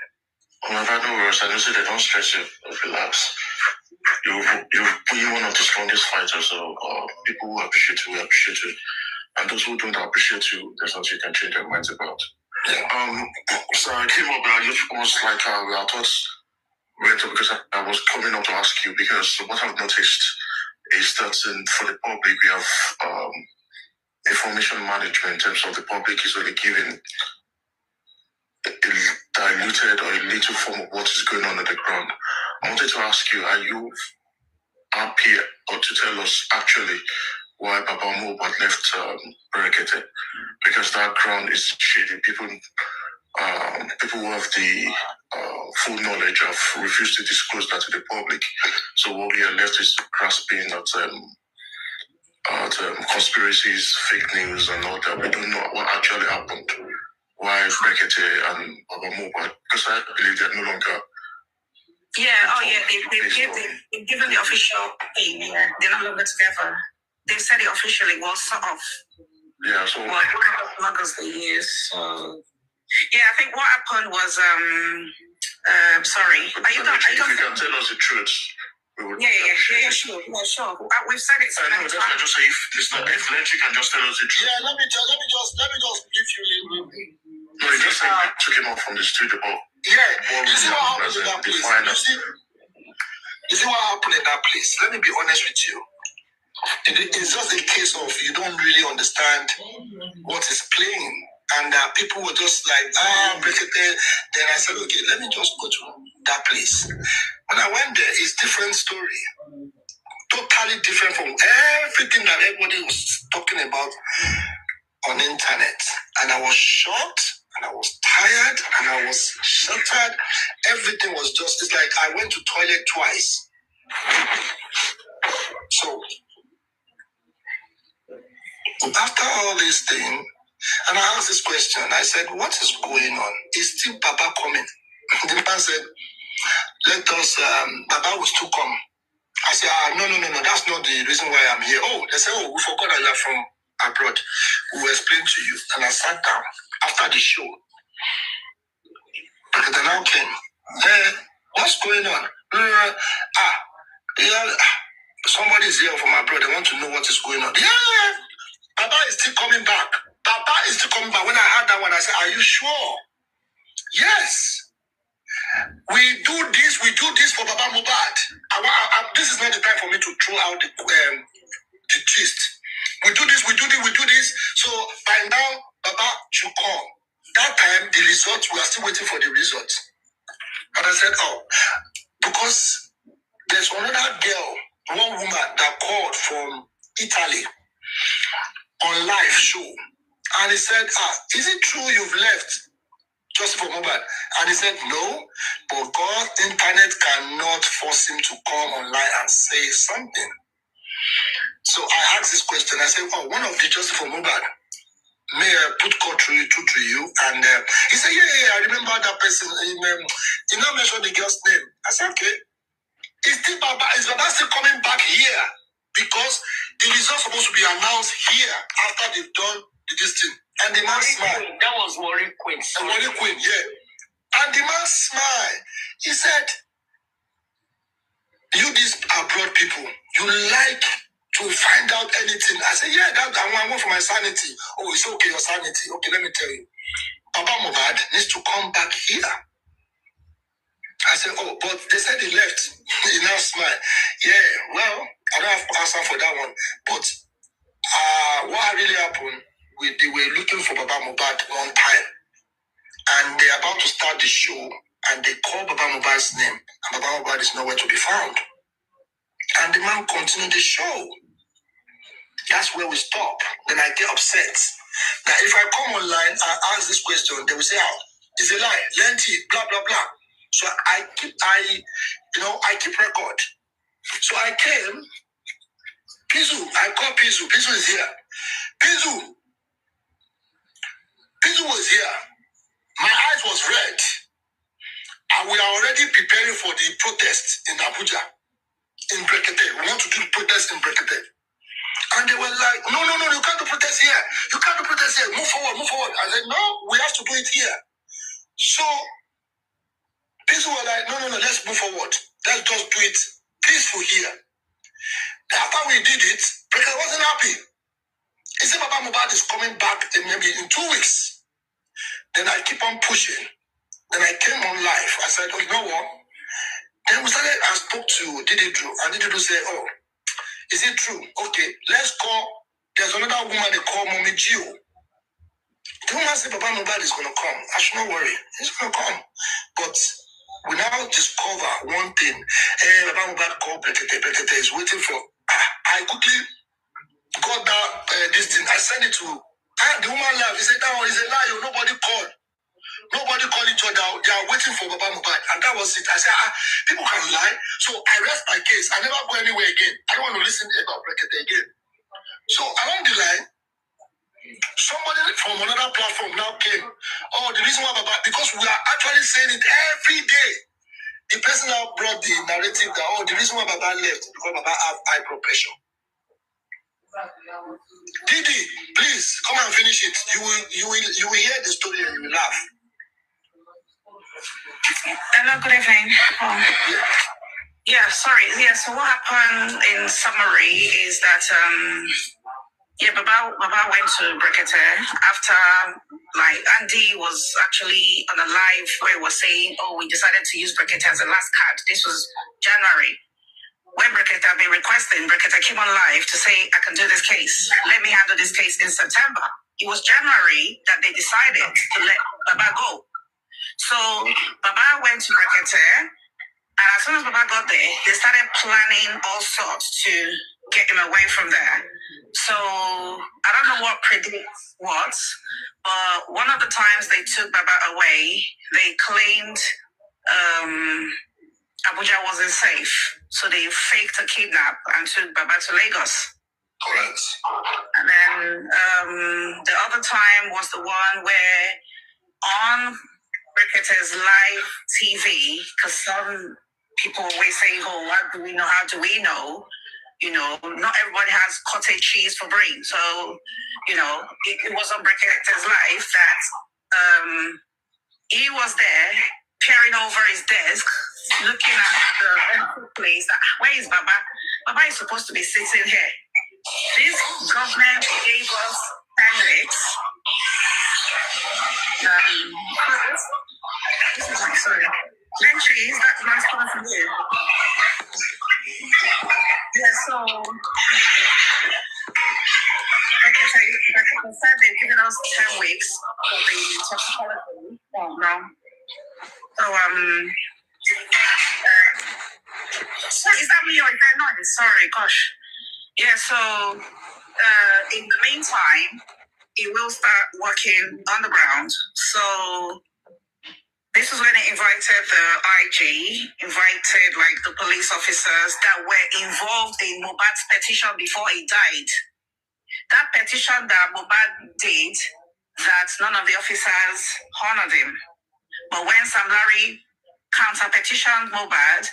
Speaker 8: Oh, no worries. I know say they don't stress you. Relax. You're one of the strongest fighters, so people who appreciate you, we appreciate you. And those who don't appreciate you, there's nothing you can change their minds about. Yeah. So I came up, I just was like, our thoughts went up because I was coming up to ask you, because what I've noticed is that for the public, we have information management in terms of the public is only given a diluted or a little form of what is going on the ground. I wanted to ask you, are you happy or to tell us actually why Baba Mohbad left Berekete? Because that ground is shady. People who have the full knowledge have refused to disclose that to the public. So what we are left is grasping at conspiracies, fake news, and all that. We don't know what actually happened. Why Berekete and Baba Mohbad? Because I believe they're no longer.
Speaker 7: They've given the official thing. Yeah, they're no longer together. They said it officially. Well, sort of.
Speaker 8: Yeah, so.
Speaker 7: One of the bloggers they use. So. Yeah, I think what happened was sorry.
Speaker 8: If you can tell us the truth.
Speaker 7: Sure. We've said it so many times.
Speaker 8: I just say if Lenchi can just tell us the truth.
Speaker 2: Yeah, let me just brief you.
Speaker 8: No, you just said you took him off from the studio.
Speaker 2: Yeah, you see what happened in that place? You see what happened in that place? Let me be honest with you. It's just a case of you don't really understand what is playing. And people were just like, break it there. Then I said, okay, let me just go to that place. When I went there, it's a different story. Totally different from everything that everybody was talking about on the internet. And I was shocked, and I was tired, and I was shattered. Everything was just, it's like I went to toilet twice. So, after all this thing, and I asked this question, I said, what is going on? Is still Baba coming? The man said, let us, Baba will still come. I said, no, that's not the reason why I'm here. Oh, they said, we forgot that you're from abroad. We will explain to you. And I sat down after the show. Because they now came. What's going on? Somebody's here from abroad. They want to know what is going on. Yeah. Baba is still coming back. Baba is still coming back. When I heard that one, I said, are you sure? Yes. We do this for Baba Mohbad. This is not the time for me to throw out the gist. We do this. So by now, Baba should come. That time, the results, we are still waiting for the results. And I said, because there's another girl, one woman that called from Italy on live show, and he said, is it true you've left just for mobile? And he said, no, but God, internet cannot force him to come online and say something. So I asked this question. I said, one of the just for mobile may put call to you. And he said, yeah, I remember that person. He not mentioned the girl's name. I said, okay. Is Baba still coming back here? Because the results supposed to be announced here after they've done this thing. And the man smiled.
Speaker 11: That was Warrior Queen.
Speaker 2: Warrior Queen, yeah. And the man smiled. He said, you these abroad people, you like to find out anything. I said, yeah, I want for my sanity. Oh, it's okay, your sanity. Okay, let me tell you. Baba Mohbad needs to come back here. I said, oh, but they said he left. He now smiled. Yeah, well, I don't have to answer for that one. But what really happened, they were looking for Baba Mohbad one time. And they're about to start the show. And they call Baba Mohbad's name. And Baba Mohbad is nowhere to be found. And the man continued the show. That's where we stop. Then I get upset. That if I come online and ask this question, they will say, it's a lie, lengthy, blah, blah, blah. So I keep record. So I came, Pizu, I called Pizu. Pizu is here. Pizu was here. My eyes was red. And we are already preparing for the protest in Abuja, in Brekete. We want to do the protest in Brekete. And they were like, no, you can't do protest here. You can't do protest here. Move forward. I said, no, we have to do it here. So people were like, no, let's move forward. Let's just do it peaceful here. After we did it, Brekete wasn't happy. He said, Baba Mohbad is coming back maybe in 2 weeks. Then I keep on pushing. Then I came on live. I said, you know what? Then we started, I spoke to Didi Drew. And Didi Drew said, is it true? Okay, let's call. There's another woman they call Mommy Gio. The woman said Baba Mohbad is going to come. I should not worry. He's going to come. But we now discover one thing. Baba Mohbad called Brekete is waiting for. I quickly got that this thing. I sent it to the woman laughed. He said, that one is a lie. Nobody called. Nobody called each other. They are waiting for Baba Mohbad. And that was it. I said, people can lie. So I rest my case. I never go anywhere again. I don't want to listen about Brekete again. So along the line, somebody from another platform now came. The reason why Baba, because we are actually saying it every day. The person now brought the narrative that, the reason why Baba left because Baba have high blood pressure. Didi, please come and finish it. You will hear the story and you will laugh.
Speaker 7: Hello, good evening. Sorry. So what happened in summary is that Baba went to Brekete after Andy was actually on a live where he was saying, we decided to use Brekete as a last card. This was January. When Brekete had been requesting, Brekete came on live to say, I can do this case. Let me handle this case in September. It was January that they decided to let Baba go. So Baba went to Brekete, and as soon as Baba got there, they started planning all sorts to get him away from there. So I don't know what predicts what, but one of the times they took Baba away, they claimed Abuja wasn't safe. So they faked a kidnap and took Baba to Lagos.
Speaker 2: Correct.
Speaker 7: And then the other time was the one where on Brekete's live TV, because some people always say, what do we know? How do we know? Not everybody has cottage cheese for brain. So, it was on Brekete's live that he was there, peering over his desk, looking at the place. Where is Baba? Baba is supposed to be sitting here. This government gave us 10 weeks. Entries that must come from you. So like I said, they've given us 10 weeks for the toxicology. So is that me or is that not? Sorry, gosh. Yeah, so in the meantime, he will start working on the ground. So this is when he invited the IG, invited like the police officers that were involved in Mohbad's petition before he died. That petition that Mohbad did, that none of the officers honored him. But when Sam Larry counter-petitioned Mohbad,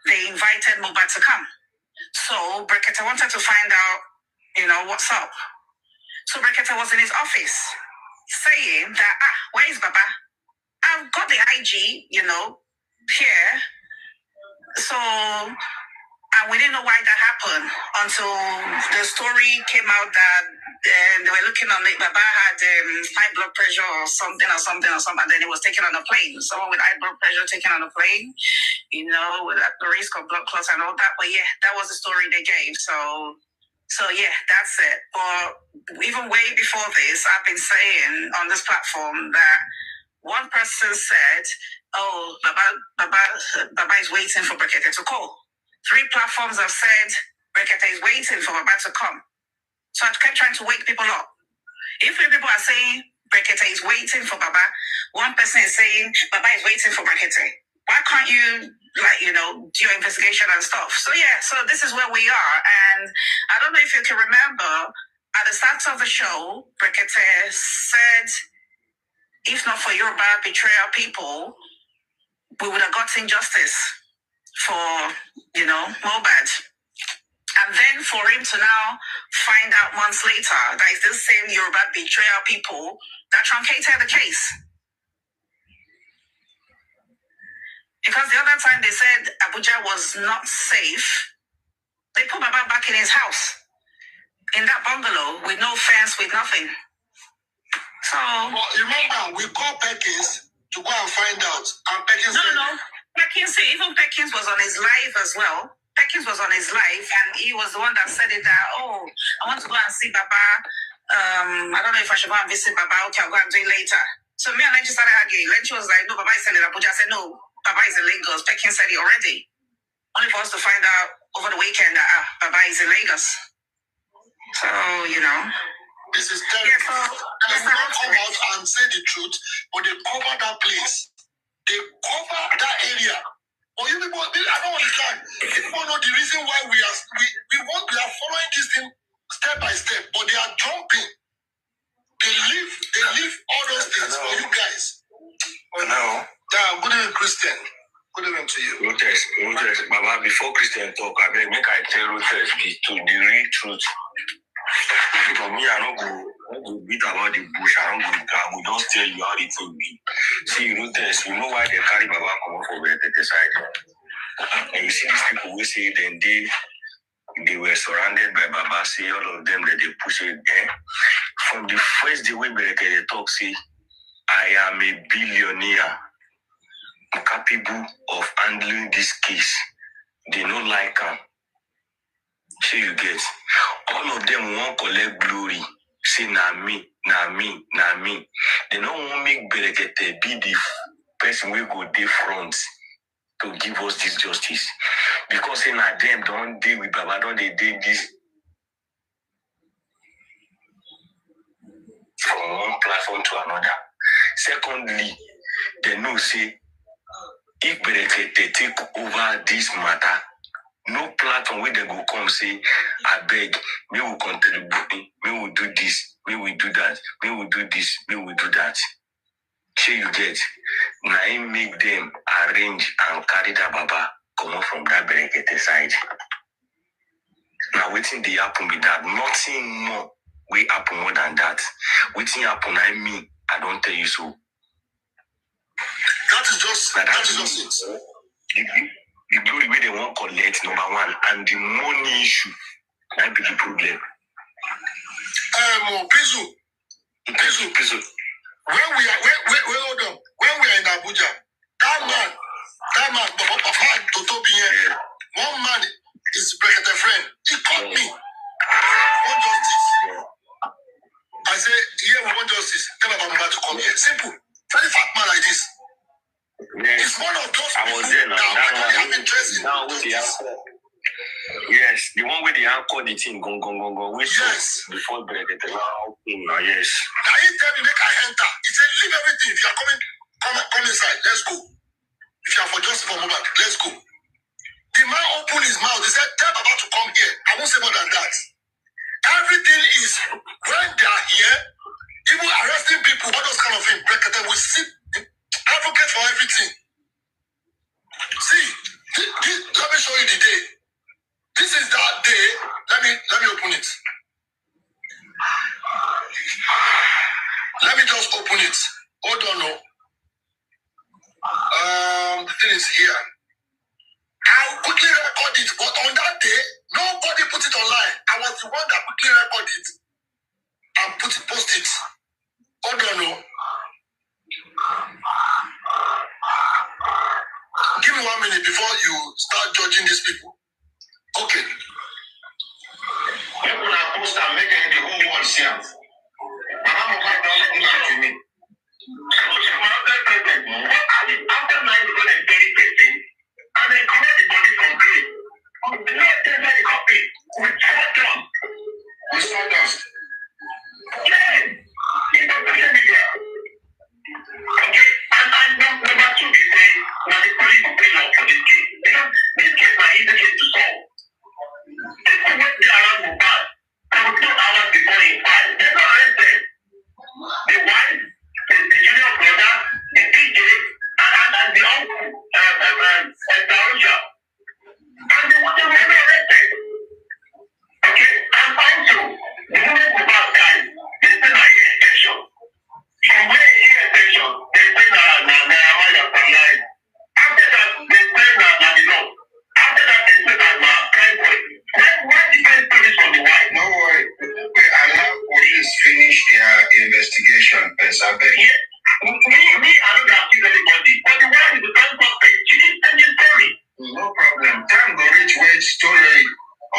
Speaker 7: they invited Mohbad to come. So Brekete wanted to find out, what's up. So Brekete was in his office saying that, where is Baba? I've got the IG, here. So, and we didn't know why that happened until the story came out that they were looking on it. Baba had high blood pressure or something, and then he was taken on a plane. Someone with high blood pressure taken on a plane, with the risk of blood clots and all that. But yeah, that was the story they gave. So yeah, that's it. But even way before this, I've been saying on this platform that one person said, "Oh, Baba is waiting for Brekete to call." 3 platforms have said Brekete is waiting for Baba to come. So I kept trying to wake people up. If 3 people are saying Brekete is waiting for Baba, one person is saying Baba is waiting for Brekete. Why can't you, do your investigation and stuff? So yeah, so this is where we are. And I don't know if you can remember, at the start of the show, Brekete said, if not for Yoruba betrayal people, we would have gotten justice for, Mohbad. And then for him to now find out months later that it's this same Yoruba betrayal people that truncated the case. Because the other time they said Abuja was not safe, they put Baba back in his house, in that bungalow, with no fence, with nothing. So...
Speaker 9: Well, remember, we called Perkins to go and find out. And Perkins...
Speaker 7: No. Perkins, even Perkins was on his live as well. Perkins was on his live, and he was the one that said it that, I want to go and see Baba. I don't know if I should go and visit Baba. Okay, I'll go and do it later. So me and Lenchi started arguing. Lenchi was like, no, Baba is in Abuja. I said, no, Baba is in Lagos. Perkins said it already. Only for us to find out over the weekend that Baba is in Lagos. So,
Speaker 9: This is terrible.
Speaker 7: Yeah, so
Speaker 9: they will not come out and say the truth, but they cover that place. They cover that area. But you people, I don't understand. People know the reason why we are following this thing step by step, but they are jumping. They leave all those things for you guys.
Speaker 11: No.
Speaker 9: Yeah, good evening, Christian. Good evening to you.
Speaker 11: Ruthless. Baba, before Christian talk, I beg, make I tell Ruthless the real truth. Because me, I don't go beat about the bush. I will just tell you how the thing be. See, Ruthless, you know why they carry Baba come up over the side. And you see these people, we say then they were surrounded by Baba, say all of them that they push it there. From the first day we they talk, say, I am a billionaire. I'm capable of handling this case. They don't like him. So you get all of them won't collect glory. Say na me. They don't want to make Berekete be the person we go dey front to give us this justice. Because say na them don't deal with Baba, don't they deal this from one platform to another. Secondly, they know say if Berekete take over this matter, no platform where they go come say, I beg, we will contribute, we will do this, we will do that, we will do this, we will do that. So you get, now it make them arrange and carry that Baba come up from that Berekete side. Now waiting they happen with that, nothing more will happen more than that. Waiting happen, I don't tell you so.
Speaker 9: That is just it.
Speaker 11: The glory where they won't collect, number one, and the money issue, that be the problem.
Speaker 9: Pizu. Hold on. When we are in Abuja, that man, Totobiye, one man is Brekete friend. He called me. Want justice. I say, yeah, we want justice. Tell Baba to come here. Simple. Very fat man like this.
Speaker 11: Yes.
Speaker 9: It's one of those
Speaker 11: I was there now.
Speaker 9: that have interest in
Speaker 11: now with the answer. The one where they anchor the thing, go.
Speaker 9: Yes.
Speaker 11: Before the yes.
Speaker 9: Now he tell me make I enter. He said, leave everything. If you are coming, come inside. Let's go. If you are for just for mobile, let's go. The man opened his mouth. He said, tell Baba to come here. I won't say more than that. Everything is when they are here, even arresting people, all those kind of things, we sit, advocate for everything. See, let me show you the day. This is that day. Let me open it. Let me just open it. Hold on, no. The thing is here. I'll quickly record it, but on that day, nobody put it online. I was the one that quickly recorded it and post it. Hold on, no. Give me 1 minute before you start judging these people. Okay.
Speaker 11: People are post and making the whole world see it. I'm about to me. After 9 and then collect the body from grave. The Lord tell me the copy with sawdust. With sawdust. Yes. In the social media. Okay. And number 2 be saying, now the police will pay up for this case. Because this case is easy case to solve. People went there around the bus. And 2 hours before he filed. They're not arrested. The wife, the junior brother, the DJ, and the uncle, and Darusha. And they were never arrested. Okay? And also, the woman who got died, they say na ear infection. From where ear infection, they say na alive. After that, they say na the law. After that, they say na crime boy. Why different stories from the wife?
Speaker 14: No worry. We allow police finish their investigation.
Speaker 11: Yeah. Me, I don't have to anybody. But the wife is the crime suspect. She didn't tell you story.
Speaker 14: No problem. Time go reach where story,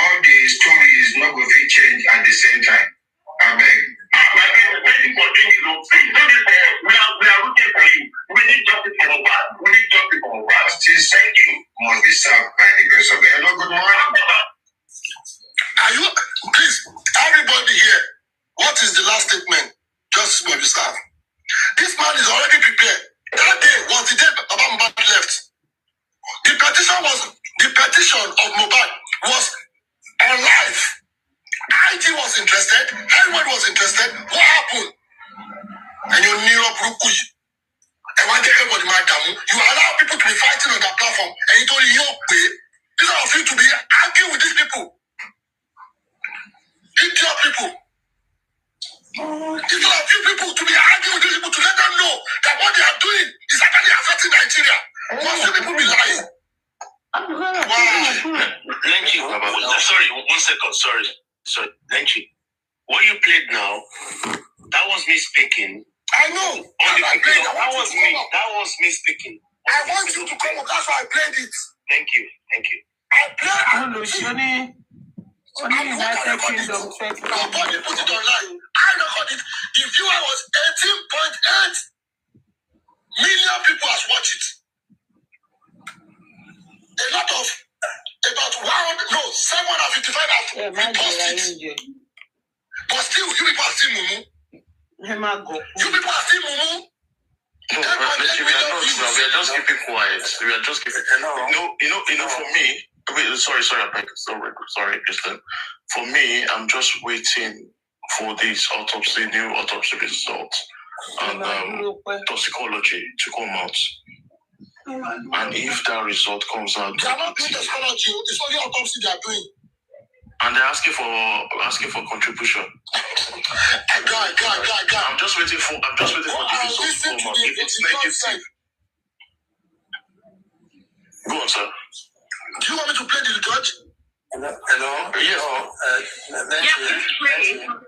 Speaker 14: all the stories no go fit change at the same time. I beg.
Speaker 11: My friend, thank you for doing it. Please do this for us. We are looking for you. We need justice for Mohbad. We need justice for Mohbad.
Speaker 14: Justice,
Speaker 11: thank you.
Speaker 14: Must be served by the grace of God. Hello, good morning.
Speaker 9: Are you, please, everybody here, what is the last statement? Justice must be served. This man is already prepared. That day was the day Baba Mohbad left. The petition of Mohbad was on live. IG was interested. Everyone was interested. What happened? And you knew Brukuyi. And when everybody might down, you allow people to be fighting on that platform, and you told you pay. These are of you to be arguing with these people. Idiot people. These are a few people to be arguing with these people to let them know that what they are doing is actually affecting Nigeria. Most of people be lying. Wow.
Speaker 11: Lenchi, sorry, 1 second, sorry. Lenchi, what you played now, that was me speaking.
Speaker 9: I know.
Speaker 11: That was me speaking.
Speaker 9: I want you to come up, that's why I played it.
Speaker 11: Thank you.
Speaker 9: I played
Speaker 1: No, Shoni. Only United Kingdom.
Speaker 9: Nobody put it online. I recorded it. The viewer was 18.8 million people has watched it. A lot of about 755 have reposted it. But still, you people are still mumu. You people are still mumu.
Speaker 8: No, we are just keeping quiet. We are just keeping. No. For me, wait, sorry, I beg. Sorry, Kristen. For me, I'm just waiting for this new autopsy results and toxicology to come out. And if that result comes out,
Speaker 9: they are not doing toxicology. It's only autopsy they are doing.
Speaker 8: And they're asking for contribution.
Speaker 9: Guy.
Speaker 8: I'm just waiting for the results to come out. If it's negative, go on, sir.
Speaker 9: Do you want me to play the judge?
Speaker 14: Hello?
Speaker 7: Yes.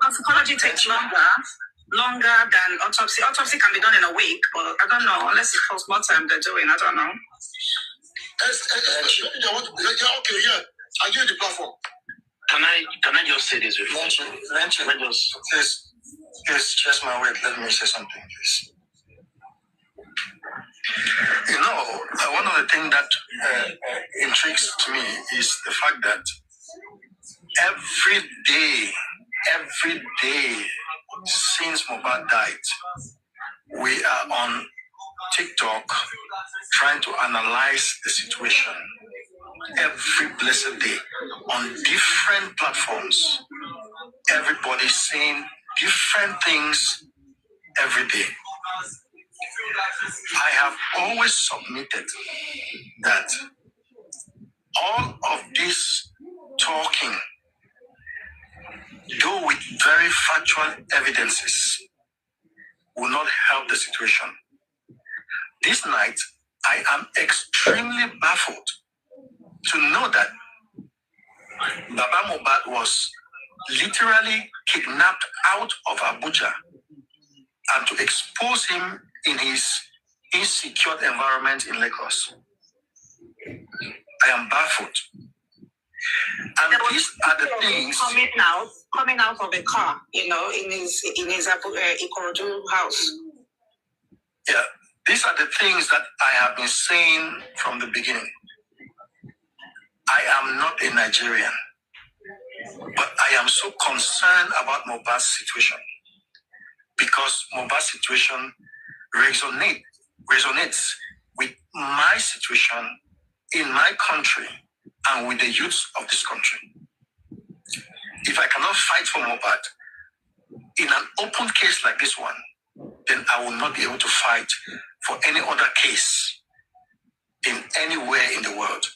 Speaker 7: Toxicology takes longer than autopsy. Autopsy can be done in a week, but I don't know, unless it costs more time they're doing, I don't know.
Speaker 9: Okay. I give you the platform.
Speaker 11: Can I just say this before?
Speaker 14: Please, just my wait. Let me say something, please. One of the things that intrigues to me is the fact that
Speaker 2: Every day since Mohbad died, we are on TikTok trying to analyze the situation. Every blessed day on different platforms, everybody saying different things every day. I have always submitted that all of this talking, though with very factual evidences, will not help the situation. This night, I am extremely baffled to know that Baba Mohbad was literally kidnapped out of Abuja, and to expose him in his insecure environment in Lagos. I am baffled. And these are the things
Speaker 7: coming out of a car, in his Ikorodu house.
Speaker 2: Yeah, these are the things that I have been saying from the beginning. I am not a Nigerian, but I am so concerned about Mohbad's situation because Mohbad's situation resonates with my situation in my country and with the youths of this country. If I cannot fight for Mohbad in an open case like this one, then I will not be able to fight for any other case in anywhere in the world.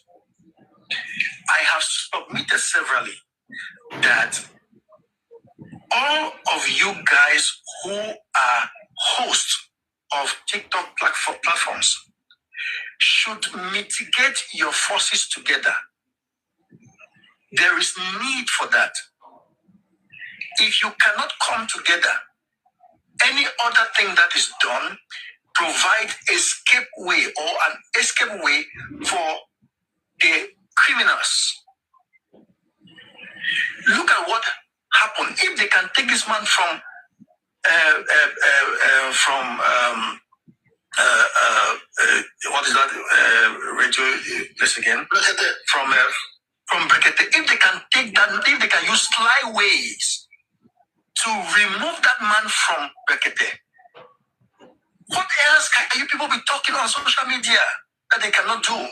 Speaker 2: I have submitted severally that all of you guys who are hosts of TikTok platforms should mitigate your forces together. There is need for that. If you cannot come together, any other thing that is done, provide escape way or an escape way for the criminals. Look at what happened. If they can take this man from what is that radio place again? From Brekete. If they can take that, if they can use sly ways to remove that man from Brekete, what else can you people be talking on social media that they cannot do?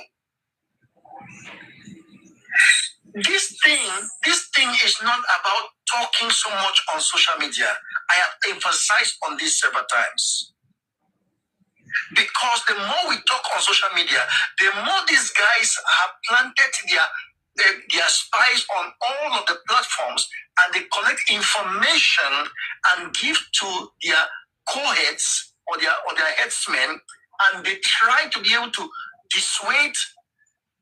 Speaker 2: This thing is not about talking so much on social media. I have emphasized on this several times. Because the more we talk on social media, the more these guys have planted their spies on all of the platforms, and they collect information and give to their co-heads or their headsmen, and they try to be able to dissuade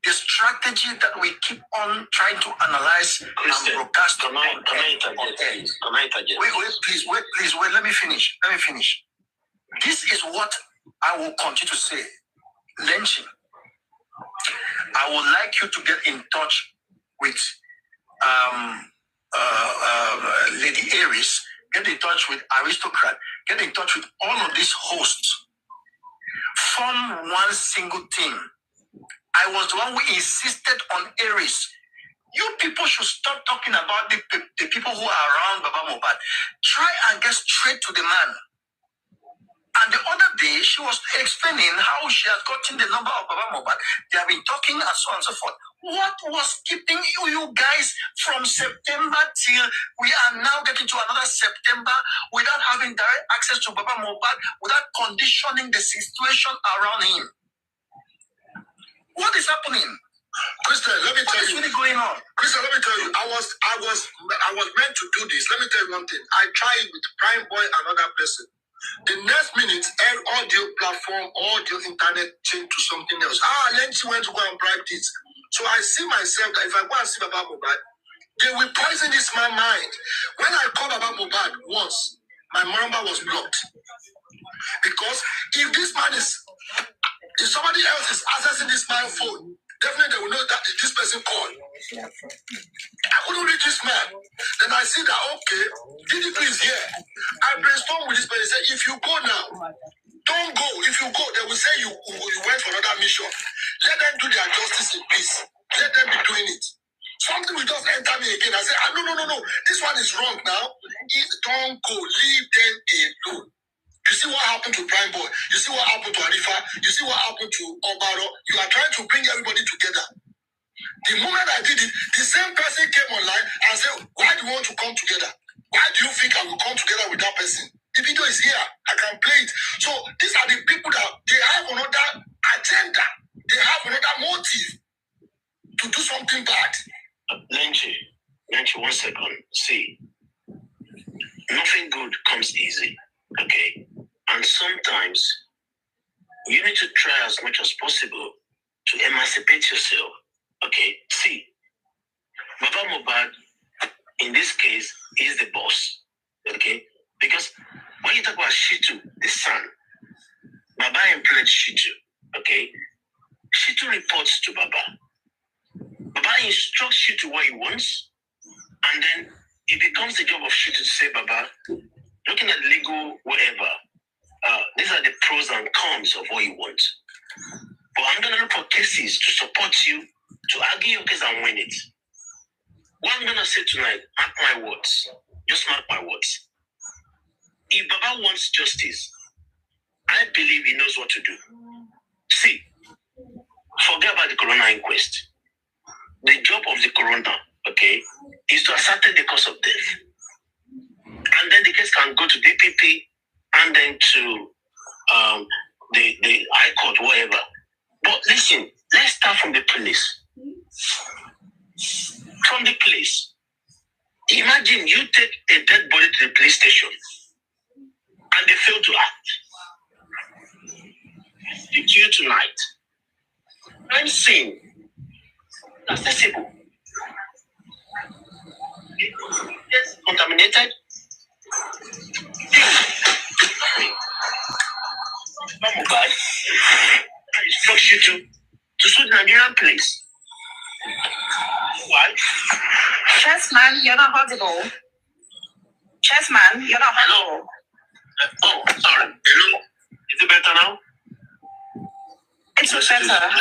Speaker 2: the strategy that we keep on trying to analyze and broadcast. Can I interject? Wait, please, let me finish. This is what I will continue to say. Lynching. I would like you to get in touch with Lady Aries, get in touch with Aristocrat, get in touch with all of these hosts. Form one single team. I was the one who insisted on Aries. You people should stop talking about the people who are around Baba Mohbad. Try and get straight to the man. And the other day, she was explaining how she has gotten the number of Baba Mohbad. They have been talking and so on and so forth. What was keeping you guys from September till we are now getting to another September without having direct access to Baba Mohbad, without conditioning the situation around him? What is happening?
Speaker 9: Christian, let me tell you.
Speaker 2: What is really going on?
Speaker 9: Christian, let me tell you. I was meant to do this. Let me tell you one thing. I tried with Prime Boy, another person. The next minute, audio platform, audio internet changed to something else. Lenchi went to go and bribe this. So I see myself that if I go and see Baba Mohbad, they will poison this man's mind. When I called Baba Mohbad once, my number was blocked. Because if this man if somebody else is accessing this man's phone, definitely they will know that this person called. I couldn't reach this man. Then I see that, okay, DDP is here. I brainstorm with this person. Say, if you go now, don't go. If you go, they will say you went for another mission. Let them do their justice in peace. Let them be doing it.
Speaker 2: Something will just enter me again. I say, no. This one is wrong now. Don't go. Leave them alone. You see what happened to Prime Boy. You see what happened to Arifa. You see what happened to Obaro. You are trying to bring everybody together. The moment I did it, the same person came online and said, why do you want to come together? Why do you think I will come together with that person? The video is here. I can play it. So these are the people that they have another agenda. They have another motive to do something bad.
Speaker 11: Lenchi, 1 second. See, nothing good comes easy, okay? And sometimes you need to try as much as possible to emancipate yourself, okay? See, Baba Mohbad, in this case, is the boss, okay? Because when you talk about Shitu, the son, Baba employed Shitu, okay? Shitu reports to Baba. Baba instructs Shitu what he wants, and then it becomes the job of Shitu to say, Baba, looking at legal whatever, these are the pros and cons of what you want. But I'm going to look for cases to support you, to argue your case and win it. What I'm going to say tonight, mark my words. Just mark my words. If Baba wants justice, I believe he knows what to do. See, forget about the Corona inquest. The job of the Corona, okay, is to ascertain the cause of death. And then the case can go to DPP and then to the High Court, whatever. But listen, let's start from the police. From the police. Imagine you take a dead body to the police station and they fail to act. I speak to you tonight. I'm saying, accessible. It's contaminated. Bad. I instruct you to sue the Nigerian police. Why?
Speaker 7: Chessman, you're not audible. Chessman, you're not audible.
Speaker 11: Oh, sorry. Hello. Is it better now?
Speaker 7: It's better.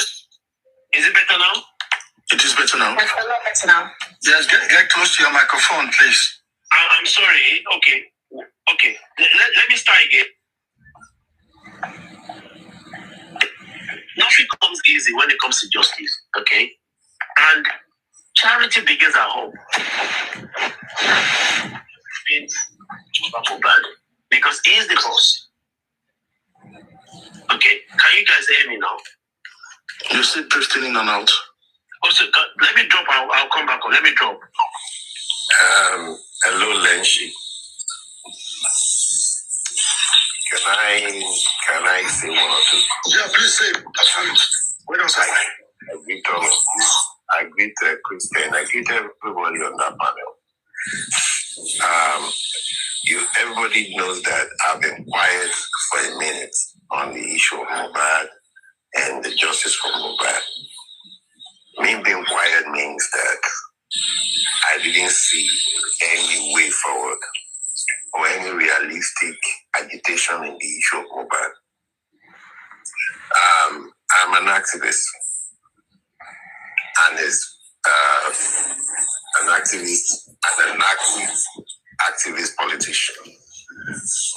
Speaker 11: Is it better now?
Speaker 10: It is better now.
Speaker 7: It's a lot better now.
Speaker 10: Yes, get close to your microphone, please.
Speaker 11: I'm sorry. Okay. Let me start again. Nothing comes easy when it comes to justice, okay? And charity begins at home. Because he is the boss. Okay? Can you guys hear me now?
Speaker 10: You're still drifting in and out.
Speaker 11: Also, let me drop. I'll come back on. Let me drop.
Speaker 15: Hello, Lenchi. Can I say one or two?
Speaker 2: Yeah, please say. Wait on second.
Speaker 15: I greet all of you. I greet Christian. I greet everybody on that panel. Everybody knows that I've been quiet for a minute on the issue of Mohbad and the justice for Mohbad. Me being quiet means that I didn't see any way forward or any realistic agitation in the issue of Mohbad. I'm an activist, and as an activist and an activist politician.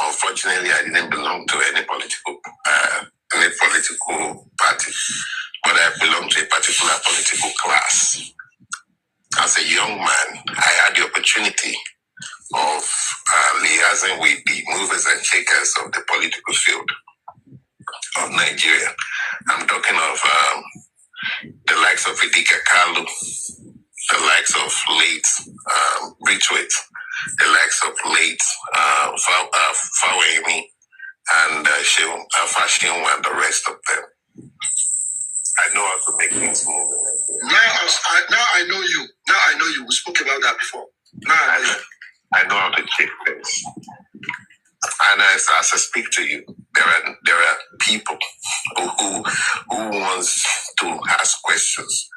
Speaker 15: Unfortunately, I didn't belong to any political party, but I belong to a particular political class. As a young man, I had the opportunity of liaising with the movers and shakers of the political field of Nigeria. I'm talking of the likes of Idika Kalu, the likes of late Bridgeway, the likes of late Fawemi, and Fashion and the rest of them. I know how to make things move.
Speaker 2: Now I know you. Now I know you. We spoke about that before. Now
Speaker 15: I know how to check things. And as I speak to you, there are people who wants to ask questions,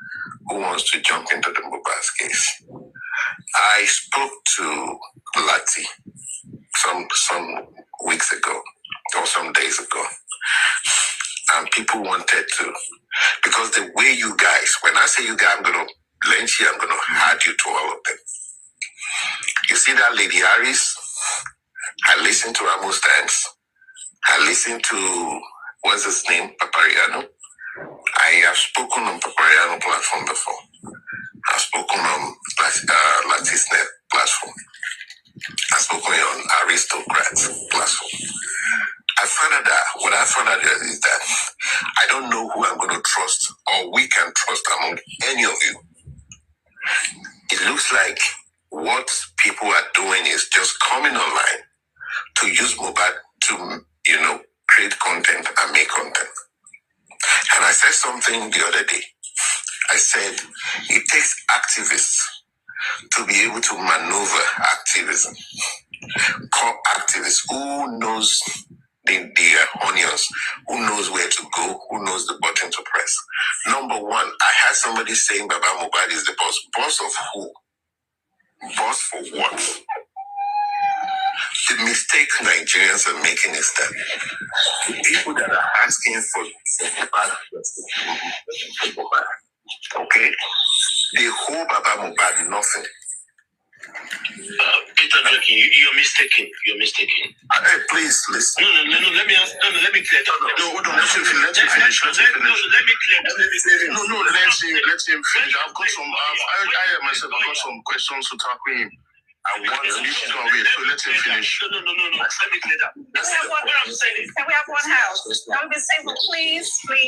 Speaker 15: who wants to jump into the Mohbad's case. I spoke to Lati some weeks ago or some days ago, and people wanted to, because the way you guys, when I say you guys, I'm going to plenty. I'm going to add you to all of them. You see that lady Aries? I listened to her most times. I listened to, what's his name, Papariano. I have spoken on Papariano platform before. I've spoken on Latisnet platform. I've spoken on Aristocrats platform. What I found out is that I don't know who I'm going to trust or we can trust among any of you. It looks like what people are doing is just coming online to use Mobile to, create content and make content. And I said something the other day. I said it takes activists to be able to maneuver activism. Call activists who knows the onions, who knows where to go, who knows the button to press. Number one, I had somebody saying Baba Mohbad is the boss. Boss of who? Boss for what? The mistake Nigerians are making is that the people that are asking for Mohbad, okay, they hold Baba Mohbad nothing.
Speaker 11: Peter Joking, you're mistaken. You're mistaken.
Speaker 15: Hey, please listen.
Speaker 11: No. Let me ask. No, let me clear.
Speaker 15: No, hold on. Let him finish.
Speaker 11: Let me clear.
Speaker 8: Let him finish. I've got some. I myself, I've got some questions to tackle him. I want to listen to it, so let him finish.
Speaker 11: No. Let me clear that. That's what I'm saying.
Speaker 7: Can we have one house? That would be simple. Please.
Speaker 11: When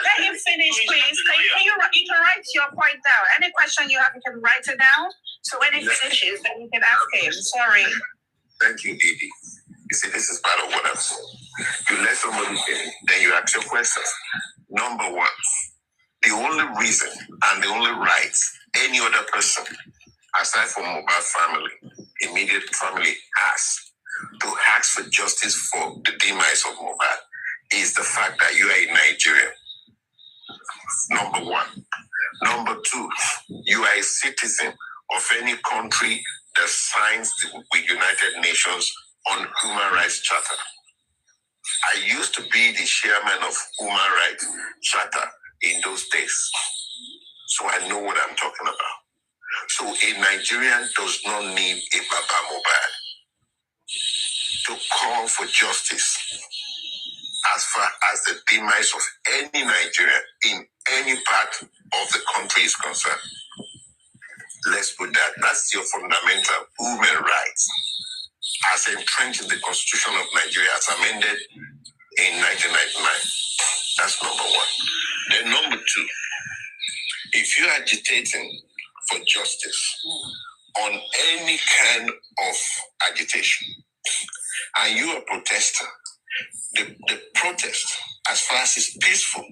Speaker 7: Let him finish, please. You can write your point down. Any question you have, you can write it down. So when he finishes, then you can ask him. Sorry.
Speaker 15: Thank you, Didi. You see, this is part of what I'm saying. You let somebody finish, then you ask your questions. Number one, the only reason and the only right any other person, aside from Mohbad family, immediate family, has to ask for justice for the demise of Mohbad is the fact that you are a Nigerian. Number one. Number two, you are a citizen of any country that signs the United Nations on Human Rights Charter. I used to be the chairman of Human Rights Charter in those days, so I know what I'm talking about. So a Nigerian does not need a Baba Mohbad to call for justice as far as the demise of any Nigerian in any part of the country is concerned. Let's put that. That's your fundamental human rights as entrenched in the Constitution of Nigeria as amended in 1999. That's number one. Then number two, if you're agitating for justice on any kind of agitation, and you're a protester, the protest, as far as it's peaceful,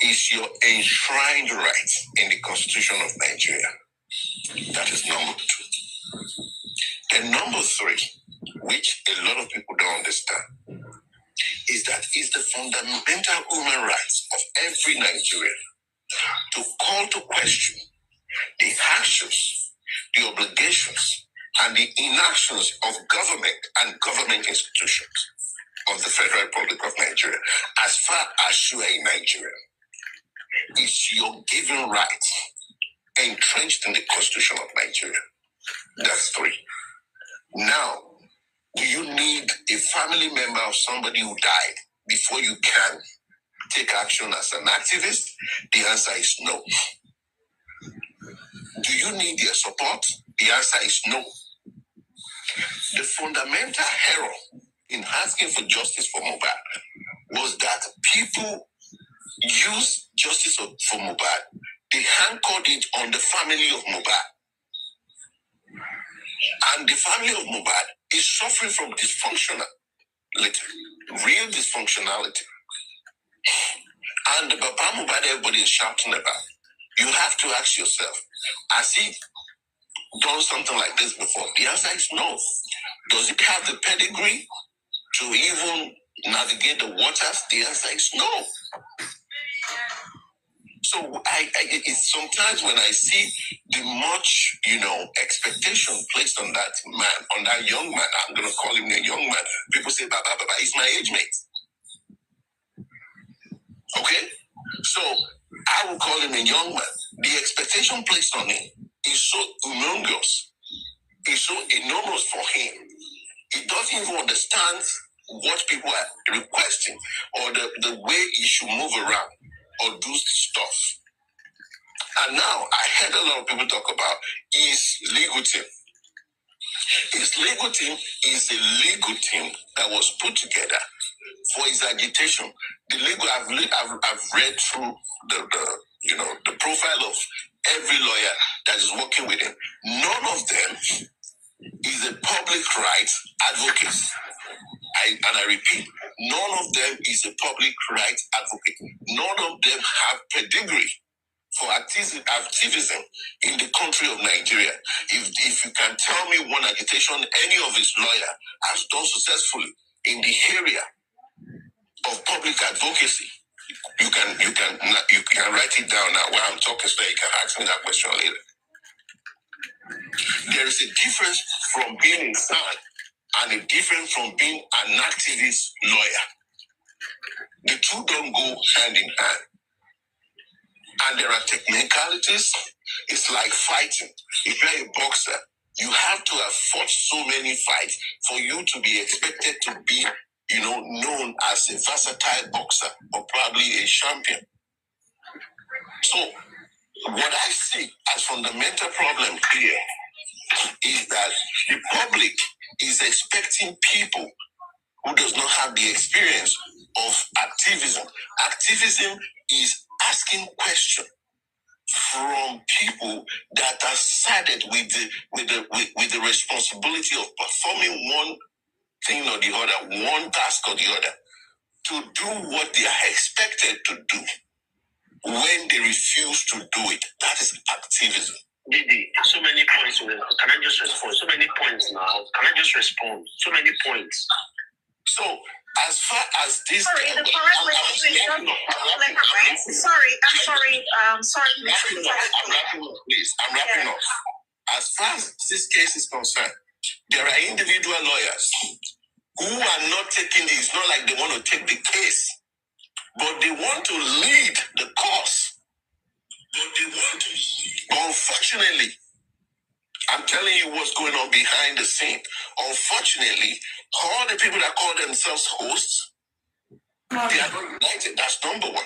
Speaker 15: is your enshrined right in the Constitution of Nigeria. That is number two. And number three, which a lot of people don't understand, is that it's the fundamental human rights of every Nigerian to call to question the actions, the obligations, and the inactions of government and government institutions of the Federal Republic of Nigeria. As far as you are a Nigerian, it's your given rights entrenched in the Constitution of Nigeria. That's three. Now, do you need a family member of somebody who died before you can take action as an activist? The answer is no. Do you need their support? The answer is no. The fundamental error in asking for justice for Mohbad was that people use justice for Mohbad. They anchored it on the family of Mohbad. And the family of Mohbad is suffering from real dysfunctionality. And the Baba Mohbad everybody is shouting about. You have to ask yourself, has he done something like this before? The answer is no. Does he have the pedigree to even navigate the waters? The answer is no. So it's sometimes when I see the much, expectation placed on that man, on that young man, I'm going to call him a young man. People say, Baba, he's my age mate. Okay? So I would call him a young man. The expectation placed on him is so humongous. It's so enormous for him. He doesn't even understand what people are requesting or the way he should move around or do stuff. And now I heard a lot of people talk about his legal team. His legal team is a legal team that was put together for his agitation. The legal I've read through the profile of every lawyer that is working with him. None of them is a public rights advocate. I repeat, none of them is a public rights advocate. None of them have pedigree for activism in the country of Nigeria. If you can tell me one agitation any of his lawyer has done successfully in the area of public advocacy, you can write it down now while I'm talking so you can ask me that question later. There is a difference from being a son and a difference from being an activist lawyer. The two don't go hand in hand. And there are technicalities. It's like fighting. If you're a boxer, you have to have fought so many fights for you to be expected to be, known as a versatile boxer or probably a champion. So what I see as fundamental problem here is that the public is expecting people who does not have the experience of activism. Activism is asking questions from people that are saddled with the responsibility of performing one thing or the other, one task or the other, to do what they are expected to do when they refuse to do it. That is activism.
Speaker 11: Didi, so many points. Can I just respond? So many points now. Can I just respond? So many points.
Speaker 15: So, as far as this...
Speaker 7: Sorry, the correct way is not... Sorry, I'm sorry.
Speaker 15: I'm wrapping up, please. I'm wrapping up. As far as this case is concerned, there are individual lawyers who are not taking this. It's not like they want to take the case, but they want to lead the cause. But unfortunately, I'm telling you what's going on behind the scene. Unfortunately, all the people that call themselves hosts, they are not united. That's number one.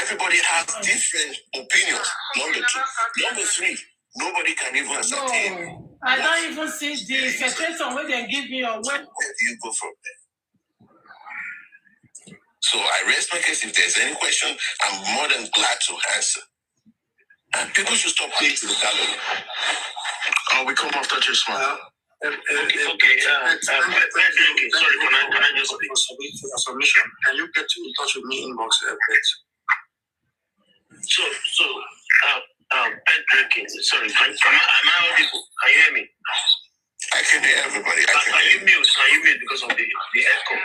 Speaker 15: Everybody has different opinions. Number two. Number three, nobody can even ascertain.
Speaker 1: No, I don't even see the situation where they give me or where
Speaker 15: do you go from there? So I rest my case. If there's any question, I'm more than glad to answer. And people should stop playing to the gallery.
Speaker 8: We come after just man.
Speaker 11: Okay. Sorry, can I just speak?
Speaker 6: Submission. Can you get in touch with me inbox, please?
Speaker 11: So, Pet drinking. Sorry, am I audible? Can you hear me?
Speaker 15: I can hear everybody.
Speaker 11: Are you mute because of the echo?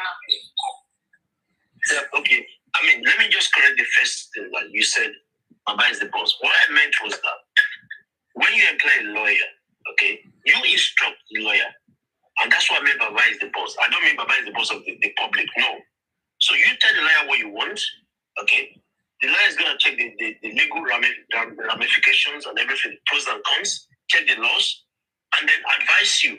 Speaker 11: Yeah, okay. I mean, let me just correct the first thing that you said. Baba is the boss. What I meant was that when you employ a lawyer, okay, you instruct the lawyer. And that's what I mean Baba is the boss. I don't mean Baba is the boss of the public, no. So you tell the lawyer what you want, okay? The lawyer is going to check the legal ramifications and everything, pros and cons, check the laws, and then advise you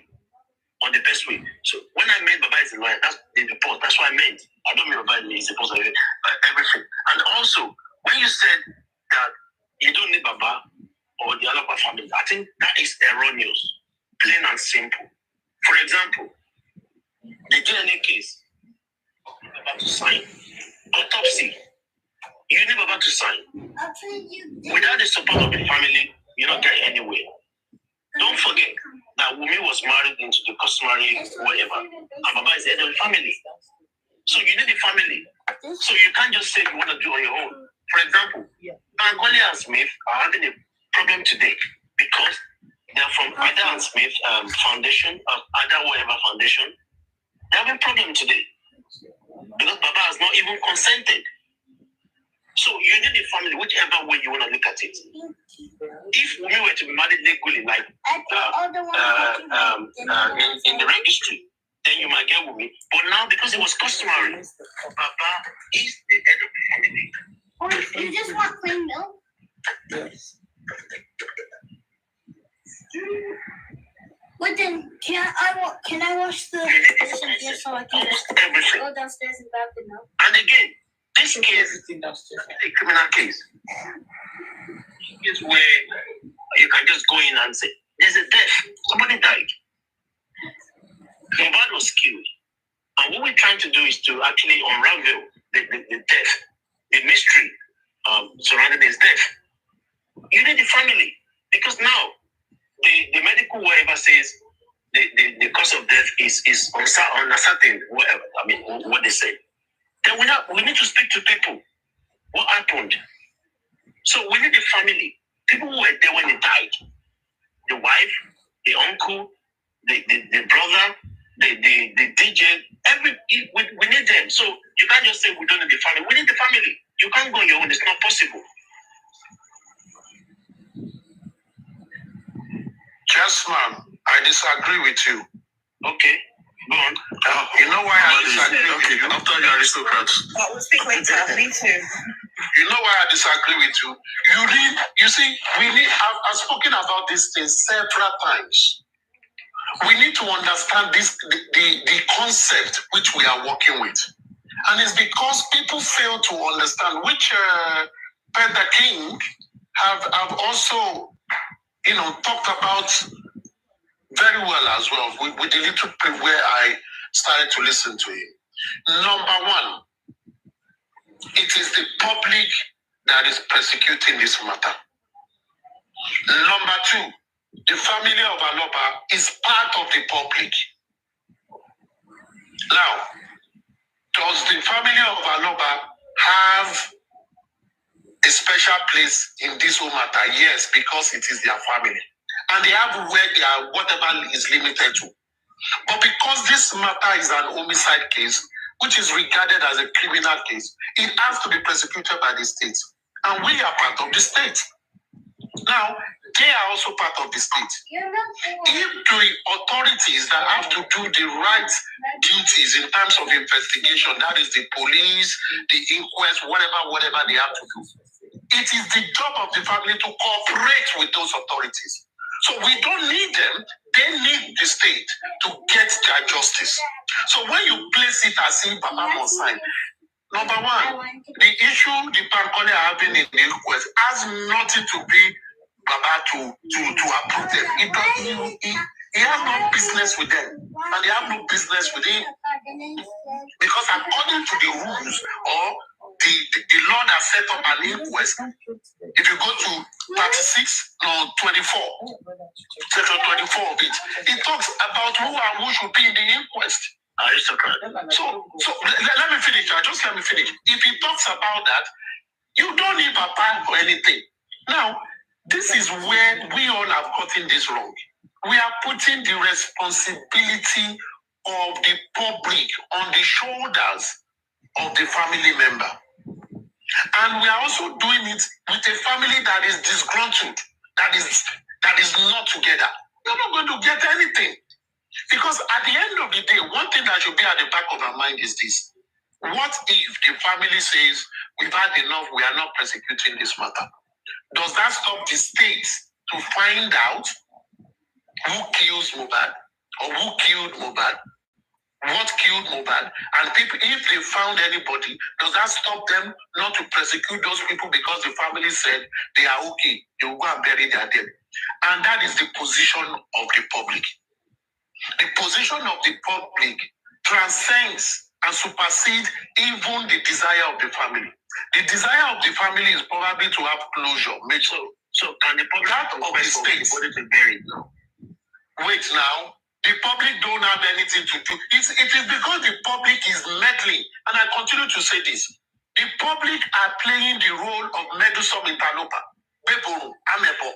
Speaker 11: on the best way. So when I meant Baba is the lawyer, that's the boss. That's what I meant. I don't mean Baba is the boss of everything. And also, when you said that you don't need Baba or the other family, I think that is erroneous, plain and simple. For example, the DNA case, Baba to sign. Autopsy, you need Baba to sign. Without the support of the family, you're not getting anywhere. Don't forget that Wumi was married into the customary whatever, and Baba is the head of the family. So you need the family. So you can't just say you want to do on your own. For example, Bankole and Smith are having a problem today because they're from Ada and Smith Foundation, Ada whatever foundation. They're having a problem today because Baba has not even consented. So you need the family, whichever way you want to look at it. If we were to be married legally, like in the registry, then you might get with me. But now, because it was customary, Baba is the head of the family.
Speaker 2: You just want plain milk?
Speaker 3: Yes.
Speaker 2: But then, can I wash the dishes here so I can just go downstairs and grab the milk?
Speaker 11: And again, this case is a criminal case. It's where you can just go in and say, there's a death. Somebody died. Mohbad was killed. And what we're trying to do is to actually unravel the death, the mystery surrounding his death. You need the family. Because now, the medical whatever says the cause of death is uncertain, whatever. I mean, what they say. Then we need to speak to people. What happened? So we need the family. People who were there when he died. The wife, the uncle, the brother, the DJ, we need them. So you can't just say we don't need the family. We need the family. You can't go on your own. It's not possible.
Speaker 10: Yes, ma'am. I disagree with you.
Speaker 11: Okay. Go on.
Speaker 10: You know why I disagree with you?
Speaker 11: After the aristocrats.
Speaker 7: Well, we'll speak later. Me too.
Speaker 10: You know why I disagree with you? You see, I've spoken about this thing several times. We need to understand the concept which we are working with. And it's because people fail to understand, which Peter King have also, talked about very well as well with the little bit where I started to listen to him. Number one, it is the public that is persecuting this matter. Number two, the family of Aloba is part of the public. Now, does the family of Aloba have a special place in this whole matter? Yes, because it is their family. And they have where they are, whatever is limited to. But because this matter is an homicide case, which is regarded as a criminal case, it has to be prosecuted by the state. And we are part of the state. Now, they are also part of the state. If the authorities that have to do the right duties in terms of investigation, that is the police, the inquest, whatever they have to do, it is the job of the family to cooperate with those authorities. So we don't need them, they need the state to get their justice. So when you place it as if Papa must sign, number one, the issue the Pankole are having in the inquest has nothing to be Baba to approve them. He has no business with them, and they have no business with him. Because according to the rules or the law that set up an inquest, if you go to 24, section 24 of it, it talks about who and who should be in the inquest. So let me finish. Just let me finish. If he talks about that, you don't need Papa or anything. Now, this is where we all have gotten this wrong. We are putting the responsibility of the public on the shoulders of the family member. And we are also doing it with a family that is disgruntled, that is not together. You're not going to get anything. Because at the end of the day, one thing that should be at the back of our mind is this. What if the family says, we've had enough, we are not prosecuting this matter? Does that stop the state to find out who kills Mohbad or who killed Mohbad? What killed Mohbad? And people, if they found anybody, does that stop them not to prosecute those people because the family said they are okay, they will go and bury their dead? And that is the position of the public. The position of the public transcends and supersedes even the desire of the family. The desire of the family is probably to have closure. So can the public of the state be buried now? Wait now. The public don't have anything to do. It is because the public is meddling. And I continue to say this. The public are playing the role of Medusum Interloper, Beboru, Amebo.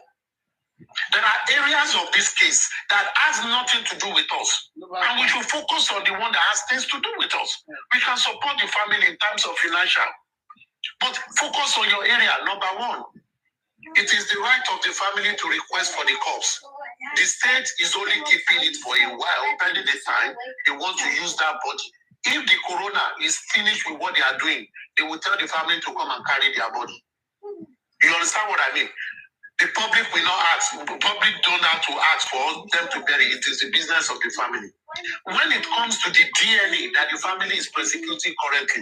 Speaker 10: There are areas of this case that has nothing to do with us. And we should focus on the one that has things to do with us. We can support the family in terms of financial. But focus on your area, number one. It is the right of the family to request for the corpse. The state is only keeping it for a while, pending the time they want to use that body. If the corona is finished with what they are doing, they will tell the family to come and carry their body. You understand what I mean? The public will not ask. The public don't have to ask for them to bury. It is the business of the family. When it comes to the DNA that the family is prosecuting currently,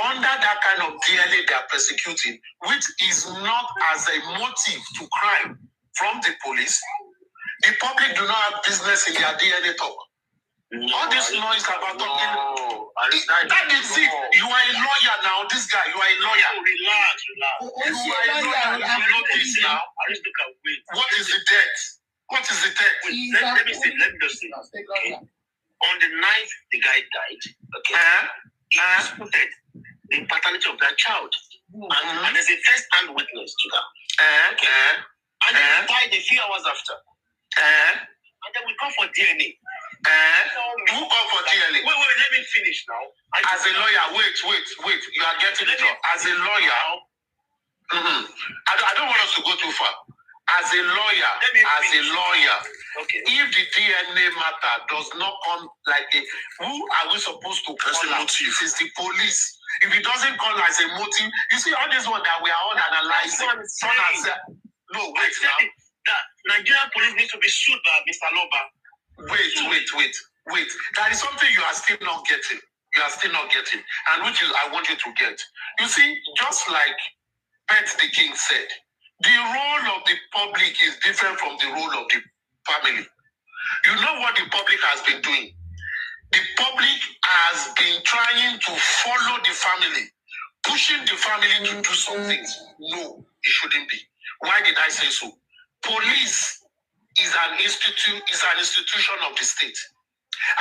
Speaker 10: under that kind of DNA they are persecuting, which is not as a motive to crime from the police, the public do not have business in their DNA talk. All this noise about talking. That is it. You are a lawyer now. This guy, you are a lawyer.
Speaker 11: Relax.
Speaker 10: You are a lawyer. You know this now. What is the debt? What is the debt?
Speaker 11: Let me just say. Okay. On the night the guy died, okay, he disputed the paternity of that child. And there's a first-hand witness to that. Okay. And then he died a few hours after. And then we come for DNA.
Speaker 10: Who come for DNA?
Speaker 11: Wait, let me finish now.
Speaker 10: As a lawyer, wait. You are getting it wrong. As a lawyer, I don't want us to go too far. As a lawyer,
Speaker 11: okay.
Speaker 10: If the DNA matter does not come like a, who are we supposed to call out? It is the police. If it doesn't come as a motive, you see all this one that we are all analyzing. No, wait now.
Speaker 11: That Nigerian police need to be sued by Mr. Loba.
Speaker 10: Wait. That is something you are still not getting. And which is I want you to get. You see, just like Pet the King said, the role of the public is different from the role of the family. You know what the public has been doing? The public has been trying to follow the family, pushing the family to do some things. No, it shouldn't be. Why did I say so? Police is an institution of the state.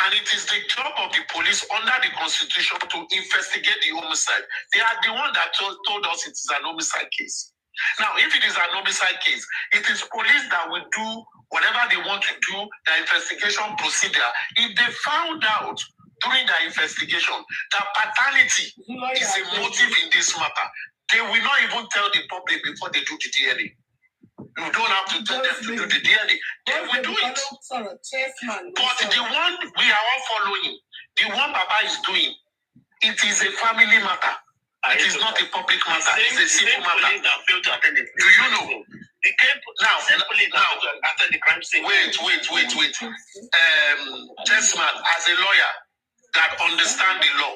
Speaker 10: And it is the job of the police under the constitution to investigate the homicide. They are the one that told us it is an homicide case. Now, if it is an homicide case, it is police that will do whatever they want to do, their investigation procedure. If they found out during their investigation that paternity is a motive in this matter, they will not even tell the public before they do the DNA. You don't have to tell them to do the DNA. They will do it. But the one we are all following, the one Baba is doing, it is a family matter. It is not a public matter. It's a civil matter. Do you know? Now, after the crime scene. Wait. Chessman, as a lawyer that understands the law,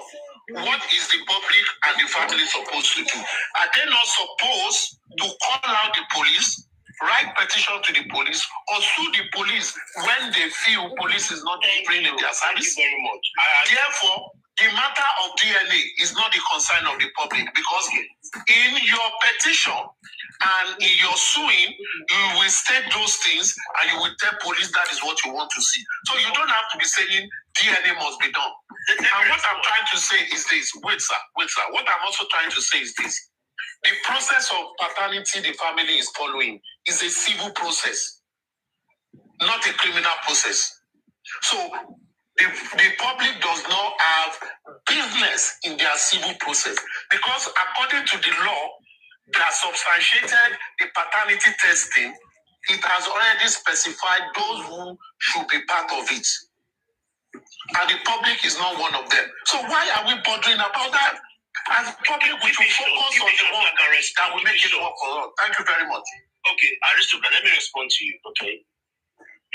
Speaker 10: what is the public and the family supposed to do? Are they not supposed to call out the police, write petition to the police, or sue the police when they feel police is not delivering in their service?
Speaker 11: Thank you very much.
Speaker 10: Therefore, the matter of DNA is not the concern of the public, because in your petition and in your suing, you will state those things and you will tell police that is what you want to see. So you don't have to be saying DNA must be done. And what I'm trying to say is this. Wait, sir. What I'm also trying to say is this. The process of paternity the family is following is a civil process, not a criminal process. So the public does not have business in their civil process, because according to the law that substantiated the paternity testing, it has already specified those who should be part of it. And the public is not one of them. So why are we bothering about that? As public, we should focus on the one that will make it work for us. Thank you very much.
Speaker 11: Okay, Aristotle, let me respond to you, okay?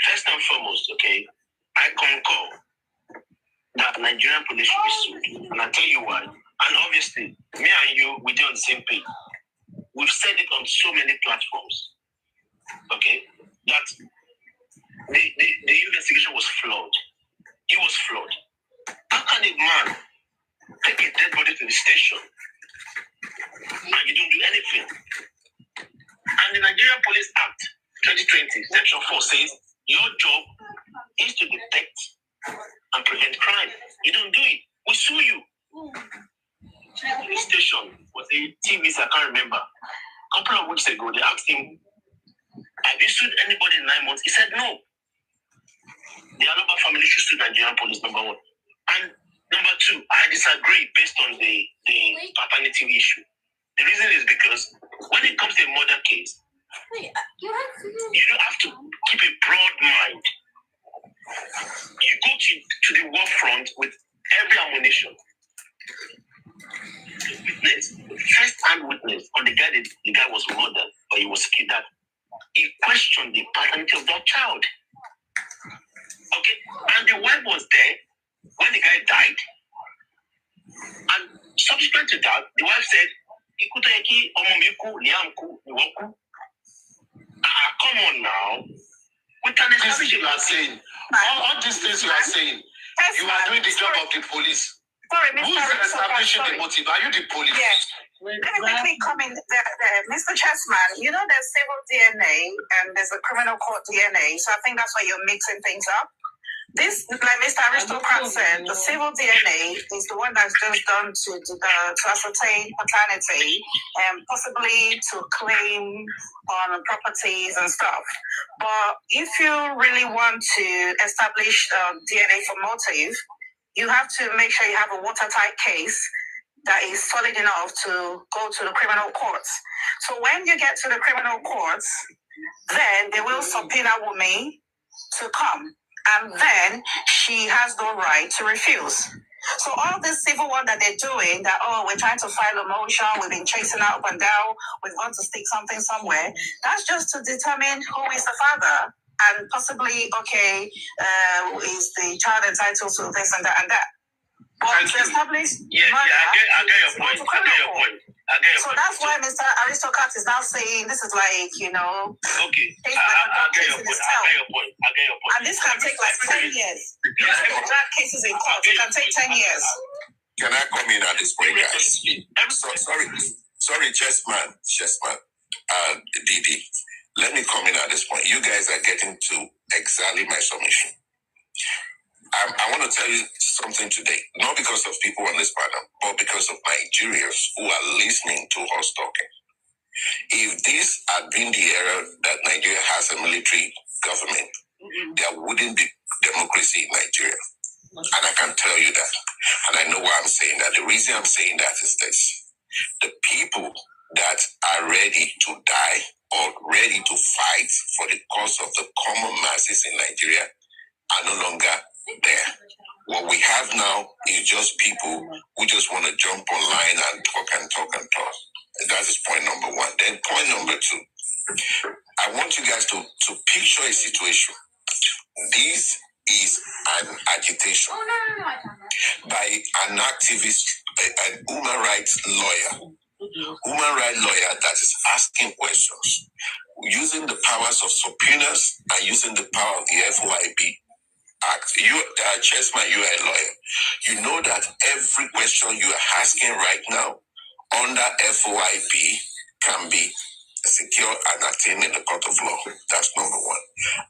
Speaker 11: First and foremost, okay, I concur that Nigerian police should be sued. And I'll tell you why. And obviously, me and you, we're on the same page. We've said it on so many platforms, okay, that the investigation was flawed. It was flawed. How can a man take a dead body to the station and you don't do anything? And the Nigerian Police Act 2020, Section 4 says your job is to detect and prevent crime. You don't do it. We sue you. Police station was a TV, I can't remember. A couple of weeks ago, they asked him, have you sued anybody in 9 months? He said no. The Aloba family should sue Nigerian police, number one. And number two, I disagree based on the paternity issue. The reason is because when it comes to a murder case, you don't have to keep a broad mind. You go to the war front with every ammunition. Witness, first-hand witness on the guy was murdered or he was kidnapped. he questioned the paternity of that child. Okay, and the wife was there when the guy died. And subsequent to that, the wife said, come on now. We can establish
Speaker 10: you are saying. All these things you are saying. You are doing the job of the police.
Speaker 7: Sorry, Mr.
Speaker 10: Who's establishing the motive? Are you the police?
Speaker 7: Yes. Let me quickly comment there. Mr. Chessman, you know there's civil DNA and there's a criminal court DNA, so I think that's why you're mixing things up. This, like Mr. Aristocrat said, the civil DNA is the one that's just done to ascertain paternity and possibly to claim on properties and stuff. But if you really want to establish DNA for motive, you have to make sure you have a watertight case that is solid enough to go to the criminal courts. So when you get to the criminal courts, then they will subpoena Wumi to come. And then she has no right to refuse. So all this civil one that they're doing, that, we're trying to file a motion, we've been chasing up and down, we've got to stick something somewhere, that's just to determine who is the father and possibly, is the child entitled to this and that and that. But to establish
Speaker 11: I get your point.
Speaker 7: So that's why Mr. Aristocrat is now saying this is like,
Speaker 11: Okay, I get your point.
Speaker 7: And this can take like 10 years. Drag cases in court, it can take 10 years.
Speaker 15: Can I come in at this point, guys? Sorry, Chessman, Didi. Let me come in at this point. You guys are getting to exactly my submission. I want to tell you something today, not because of people on this panel, but because of Nigerians who are listening to us talking. If this had been the era that Nigeria has a military government, there wouldn't be democracy in Nigeria. And I can tell you that. And I know why I'm saying that. The reason I'm saying that is this. The people that are ready to die or ready to fight for the cause of the common masses in Nigeria are no longer there. What we have now is just people who just want to jump online and talk. That is point number one. Then point number two, I want you guys to picture a situation. This is an agitation by an activist, an human rights lawyer that is asking questions, using the powers of subpoenas and using the power of the FOIB Act. You, Chessman, you are a lawyer. You know that every question you are asking right now under FOIB can be secured and attained in the court of law. That's number one.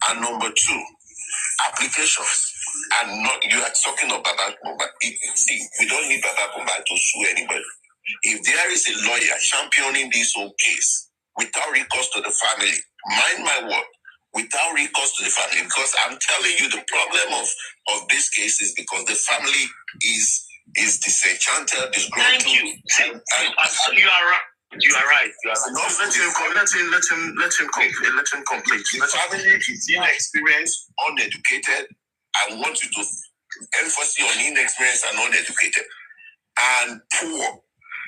Speaker 15: And number two, applications are not, you are talking about Baba. See, we don't need Baba to sue anybody. If there is a lawyer championing this whole case without recourse to the family, mind my word, without recourse to the family, because I'm telling you the problem of this case is because the family is disenchanted, disgruntled.
Speaker 11: Thank you. You are right. You are right. Let him complete.
Speaker 15: The family is inexperienced, uneducated. I want you to emphasize on inexperienced and uneducated and poor.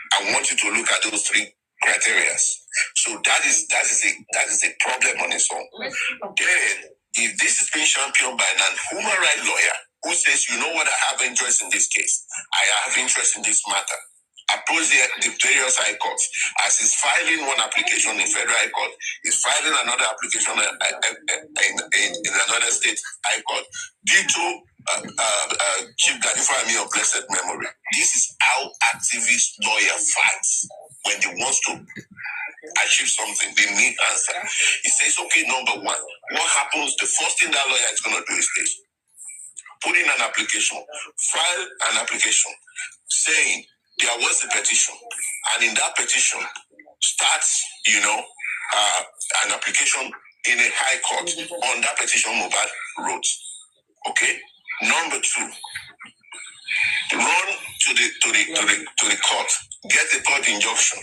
Speaker 15: I want you to look at those three criteria. So that is a problem on its own. Then, if this is being championed by an human rights lawyer who says, you know what, I have interest in this case, I have interest in this matter, approach the various high courts. As he's filing one application in federal high court, he's filing another application in another state high court. Due to Chief Gadifami of blessed memory, this is how activist lawyer fights when he wants to achieve something. They need answer. He says, okay, number one, what happens? The first thing that lawyer is going to do is this: put in an application, file an application saying there was a petition, and in that petition starts, an application in a high court on that petition Mohbad wrote. Okay. Number two, run to the court, get the court injunction,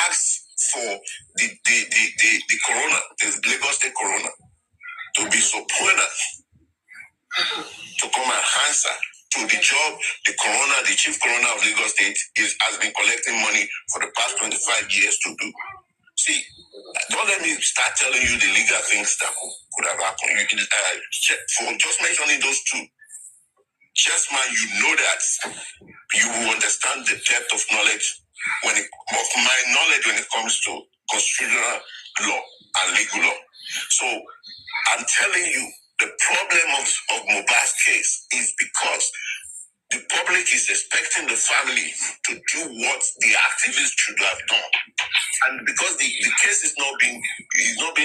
Speaker 15: ask for the coroner, the Lagos State coroner, to be subpoenaed to come and answer to the job the coroner, the chief coroner of Lagos State has been collecting money for the past 25 years to do. See, Don't let me start telling you the legal things that could have happened. You can for just mentioning those two. Just man, you know that you will understand the depth of knowledge of my knowledge when it comes to constitutional law and legal law. So I'm telling you, the problem of Mohbad's case is because the public is expecting the family to do what the activists should have done. And because the case is not being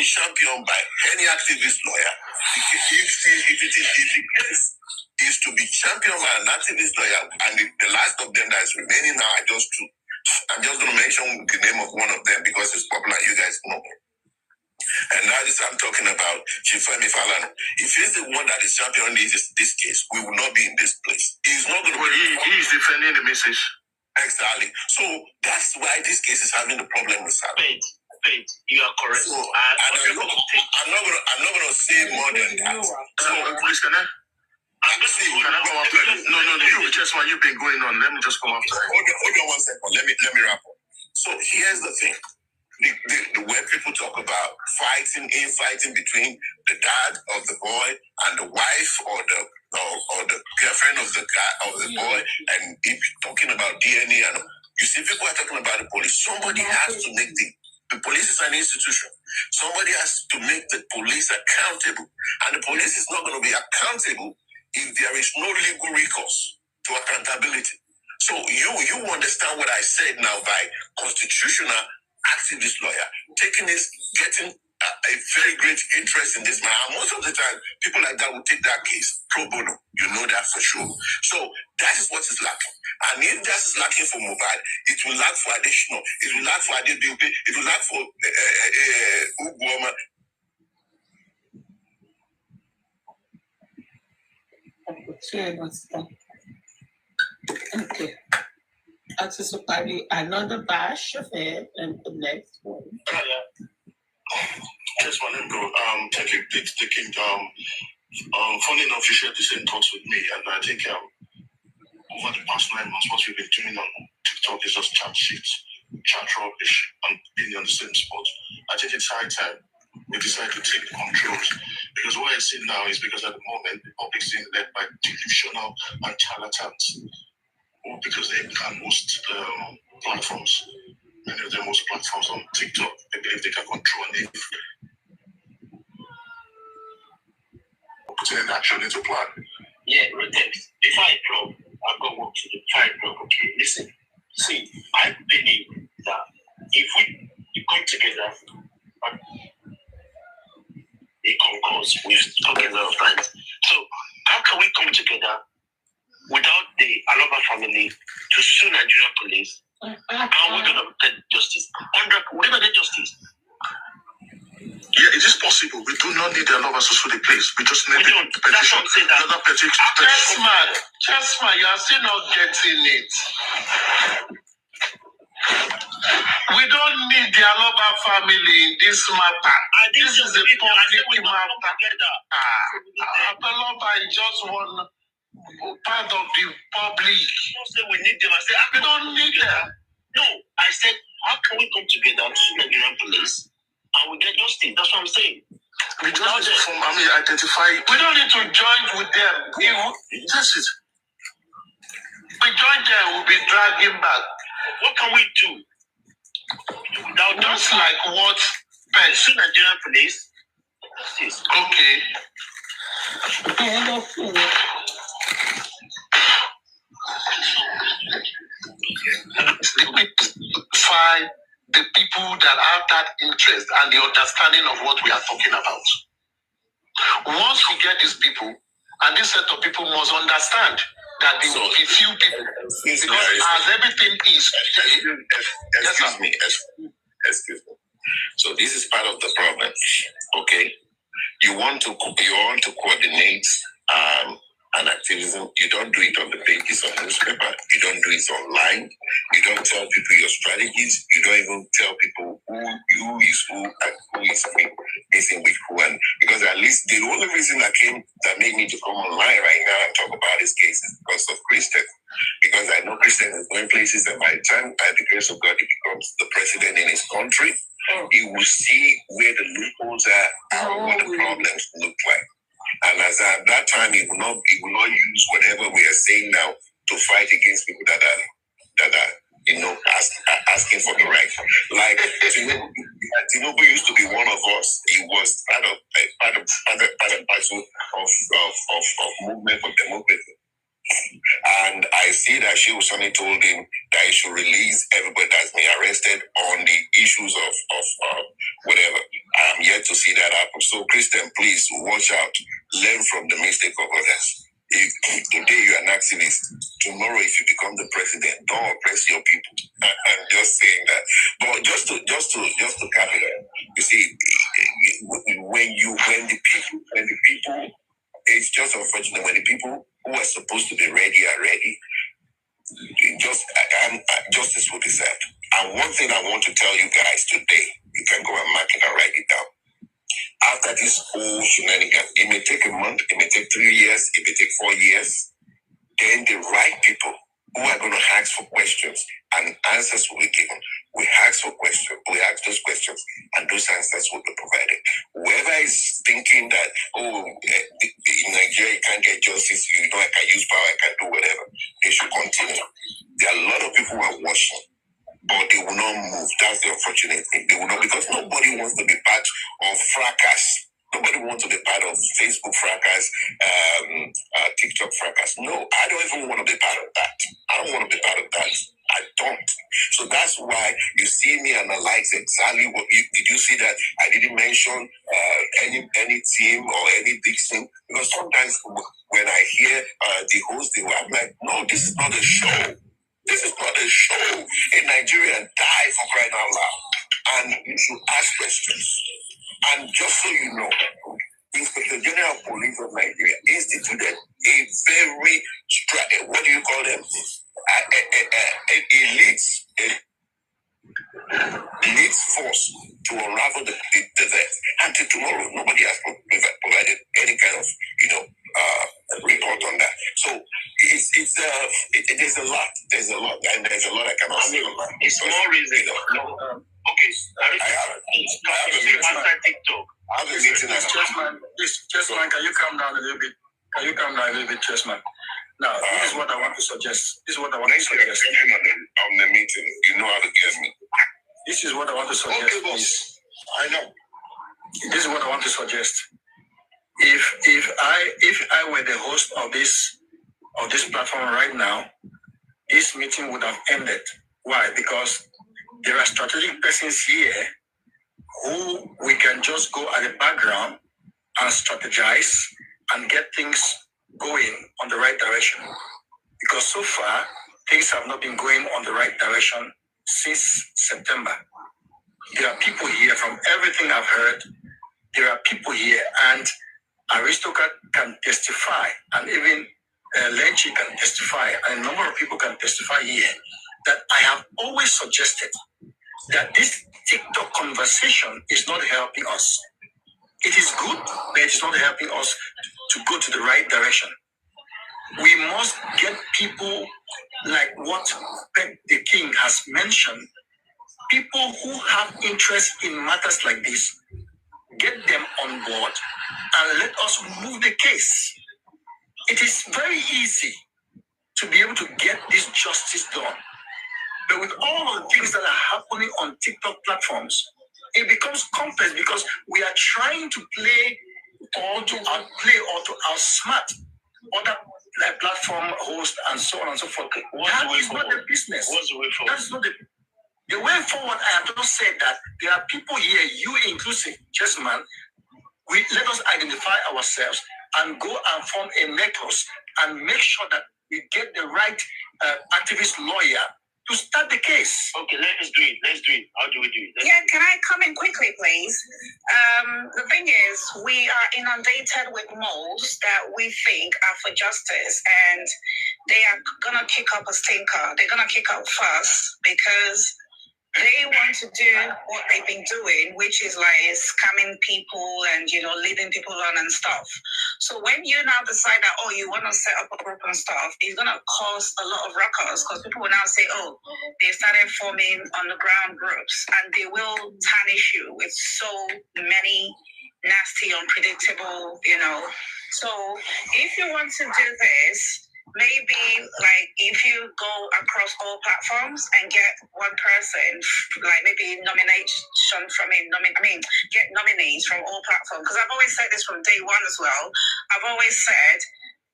Speaker 15: championed by any activist lawyer, if the case is to be championed by an activist lawyer, and the last of them that is remaining now are just two. I'm just going to mention the name of one of them because it's popular, you guys know. And now I'm talking about Chief Femi Falana. If he's the one that is championing this case, we will not be in this place. He's not going to he is defending the message. Exactly. So that's why this case is having the problem with Sam.
Speaker 11: Faith, you are correct.
Speaker 15: So, I'm not gonna say more than that. So, please, can I come after you? No, you just while you've been going on. Let me just come after you. Hold on 1 second. Let me wrap up. So here's the thing. The way people talk about fighting between the dad of the boy and the wife or the girlfriend of the guy of the boy, and if talking about DNA, and you see people are talking about the police. Somebody has to make the police is an institution. Somebody has to make the police accountable, and the police is not going to be accountable if there is no legal recourse to accountability. So you understand what I said now by constitutional activist lawyer getting a very great interest in this man. And most of the time, people like that will take that case pro bono. You know that for sure. So that is what is lacking. And if that is lacking for Mohbad, it will lack for additional. It will lack for Adebiupe. It will lack for Uguoma.
Speaker 1: Okay. Anticipate another bash of it and the next one.
Speaker 8: Just want to go. Thank you. Taking funny enough, you shared the same thoughts with me, and I think over the past 9 months, what we've been doing on TikTok is just chat sheets, chat rubbish, and being on the same spot. I think it's high time we decide to take the controls, because what I see now is because at the moment the public is being led by delusional and charlatans, because they can host platforms. Many of them host platforms on TikTok. They believe they can control and putting an action into plan.
Speaker 11: Yeah, Redemption. Before I drop, I'll go work to the fire drop. Okay, listen. See, I believe that if we come together, it concurs. We've spoken a lot of times. So, how can we come together without the Aloba family to sue Nigerian police? And we're going to get justice. We're going to get justice.
Speaker 8: Yeah, it is possible. We do not need the Aloba to sue the police. We just need the petition. Another petition.
Speaker 10: Chessman, you are still not getting it. We don't need the Aloba family in this matter. This is a public matter. Aloba is just one part of the public.
Speaker 11: You don't say we need them. I said,
Speaker 10: we don't need them.
Speaker 11: No, I said, how can we come together to sue Nigerian police and we get justice? That's what I'm saying.
Speaker 8: We just identify.
Speaker 10: We don't need to join with them.
Speaker 8: That's it.
Speaker 10: We join them, we'll be dragging back.
Speaker 11: What can we do? Without
Speaker 10: just like what?
Speaker 11: Sue Nigerian police. Justice.
Speaker 10: Okay. Find the people that have that interest and the understanding of what we are talking about. Once we get these people, and this set of people must understand that there will be few people, because as everything is today.
Speaker 15: Excuse me. So this is part of the problem. Okay, you want to coordinate an activism. You don't do it on the pages of newspaper. You don't do it online. You don't tell people your strategies. You don't even tell people who is who and who is missing with who. And because at least the only reason that made me to come online right now and talk about this case is because of Christian. Because I know Christian is going places, and by the time, by the grace of God, he becomes the president in his country, you will see where the loopholes are and what the problems look like. And as at that time, he will not use whatever we are saying now to fight against people that are asking for the right. Like Tinubu used to be one of us. He was part and parcel of movement for democracy. And I see that she was only told him that he should release everybody that's been arrested on the issues of whatever. I'm yet to see that happen. So, Christian, please watch out. Learn from the mistake of others. If today you're an activist, tomorrow if you become the president, don't oppress your people. I'm just saying that. But just to cap it up, you see, when the people, it's just unfortunate when the people who are supposed to be ready are ready. Justice will be served. And one thing I want to tell you guys today, you can go and mark it and write it down. After this whole shenanigans, it may take a month, it may take 3 years, it may take 4 years. Then the right people who are going to ask for questions and answers will be given. We ask for questions, we ask those questions, and those answers will be provided. Whoever is thinking that, in Nigeria you can't get justice, I can use power, I can do whatever, they should continue. There are a lot of people who are watching, but they will not move. That's the unfortunate thing. They will not, because nobody wants to be part of fracas. Nobody wants to be part of Facebook fracas, TikTok fracas. No, I don't even want to be part of that. I don't want to be part of that. I don't. So that's why you see me analyze exactly what did you see that I didn't mention any team or any big thing, because sometimes when I hear the host, I'm like, no, this is not a show. This is not a show. A Nigerian die for crying out loud, and you should ask questions. And just so you know, the Inspector General of Police of Nigeria instituted a very, what do you call them? Elite force to unravel the death. Until tomorrow, nobody has provided any kind of, report on that. So there's a lot. There's a lot, and there's a lot I cannot say.
Speaker 11: It's more reason. Okay, I have a meeting.
Speaker 6: I have a meeting. Chessman, can you calm down a little bit? Chessman? Now, this is what I want to suggest.
Speaker 15: On the meeting, you know how to get me.
Speaker 6: This is what I want to suggest.
Speaker 15: Okay, boss. I know.
Speaker 6: This is what I want to suggest. If I were the host of this platform right now, this meeting would have ended. Why? Because there are strategic persons here who we can just go at the background and strategize and get things going on the right direction. Because so far, things have not been going on the right direction since September. There are people here, from everything I've heard, there are people here, and Aristocrat can testify, and even Lenchi can testify, and a number of people can testify here, that I have always suggested that this TikTok conversation is not helping us. It is good, but it is not helping us to go to the right direction. We must get people like what Pep the King has mentioned, people who have interest in matters like this, get them on board and let us move the case. It is very easy to be able to get this justice done. But with all of the things that are happening on TikTok platforms, it becomes complex because we are trying to play or to outplay or to outsmart other platform hosts and so on and so forth. That is not the business.
Speaker 11: What's the way forward?
Speaker 6: That's not the way forward. I have just said that there are people here, you inclusive, Chessman. Let us identify ourselves and go and form a necklace and make sure that we get the right activist lawyer to start the case.
Speaker 11: Okay, let's do it. How do we do it?
Speaker 7: Can I come in quickly, please? The thing is, we are inundated with molds that we think are for justice, and they are going to kick up a stinker. They're going to kick up first because they want to do what they've been doing, which is like scamming people and, you know, leading people on and stuff. So when you now decide that, oh, you want to set up a group and stuff, it's going to cause a lot of ruckus because people will now say, oh, they started forming underground groups, and they will tarnish you with so many nasty, unpredictable, you know. So if you want to do this, maybe like if you go across all platforms and get one person, like maybe nomination from get nominees from all platforms. Because I've always said this from day one as well. I've always said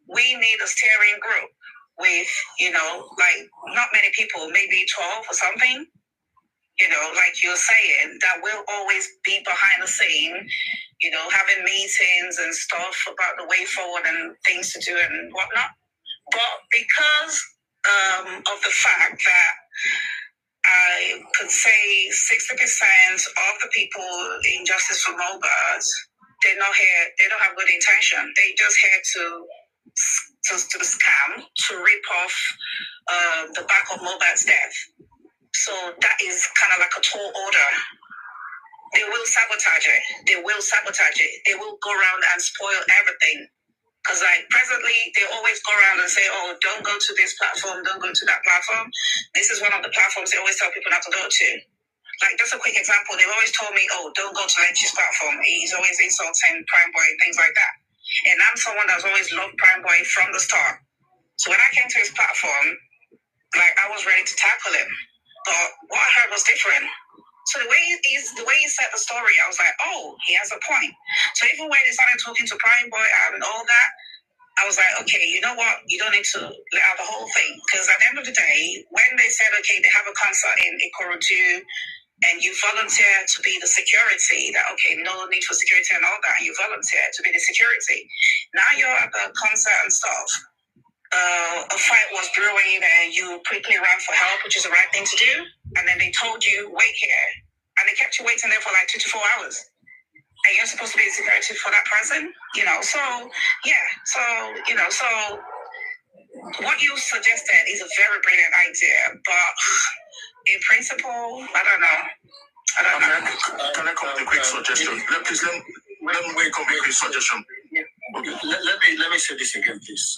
Speaker 7: we need a steering group with, you know, like not many people, maybe 12 or something. You know, like you're saying, that will always be behind the scene, you know, having meetings and stuff about the way forward and things to do and whatnot. But because of the fact that I could say 60% of the people in Justice for Mobiles, they're not here, they don't have good intention. They just here to scam, to rip off the back of Mobile's death. So that is kind of like a tall order. They will sabotage it. They will sabotage it. They will go around and spoil everything. Because like presently, they always go around and say, oh, don't go to this platform, don't go to that platform. This is one of the platforms they always tell people not to go to. Like, just a quick example, they've always told me, oh, don't go to Lenchi's platform. He's always insulting Prime Boy and things like that. And I'm someone that's always loved Prime Boy from the start. So when I came to his platform, like, I was ready to tackle him. But what I heard was different. So the way he said the story, I was like, oh, he has a point. So even when he started talking to Prime Boy and all that, I was like, okay, you know what? You don't need to let out the whole thing. Because at the end of the day, when they said, okay, they have a concert in Ikorodu, and you volunteer to be the security, that, okay, no need for security and all that, you volunteer to be the security. Now you're at the concert and stuff. A fight was brewing and you quickly ran for help, which is the right thing to do. And then they told you, wait here. And they kept you waiting there for like 2 to 4 hours. And you're supposed to be the security for that person, you know? So, yeah. So, you know, so what you suggested is a very brilliant idea. But in principle, I don't know.
Speaker 8: Can I come with a quick suggestion? Let me come with a quick suggestion.
Speaker 6: Okay, let me say this again, please.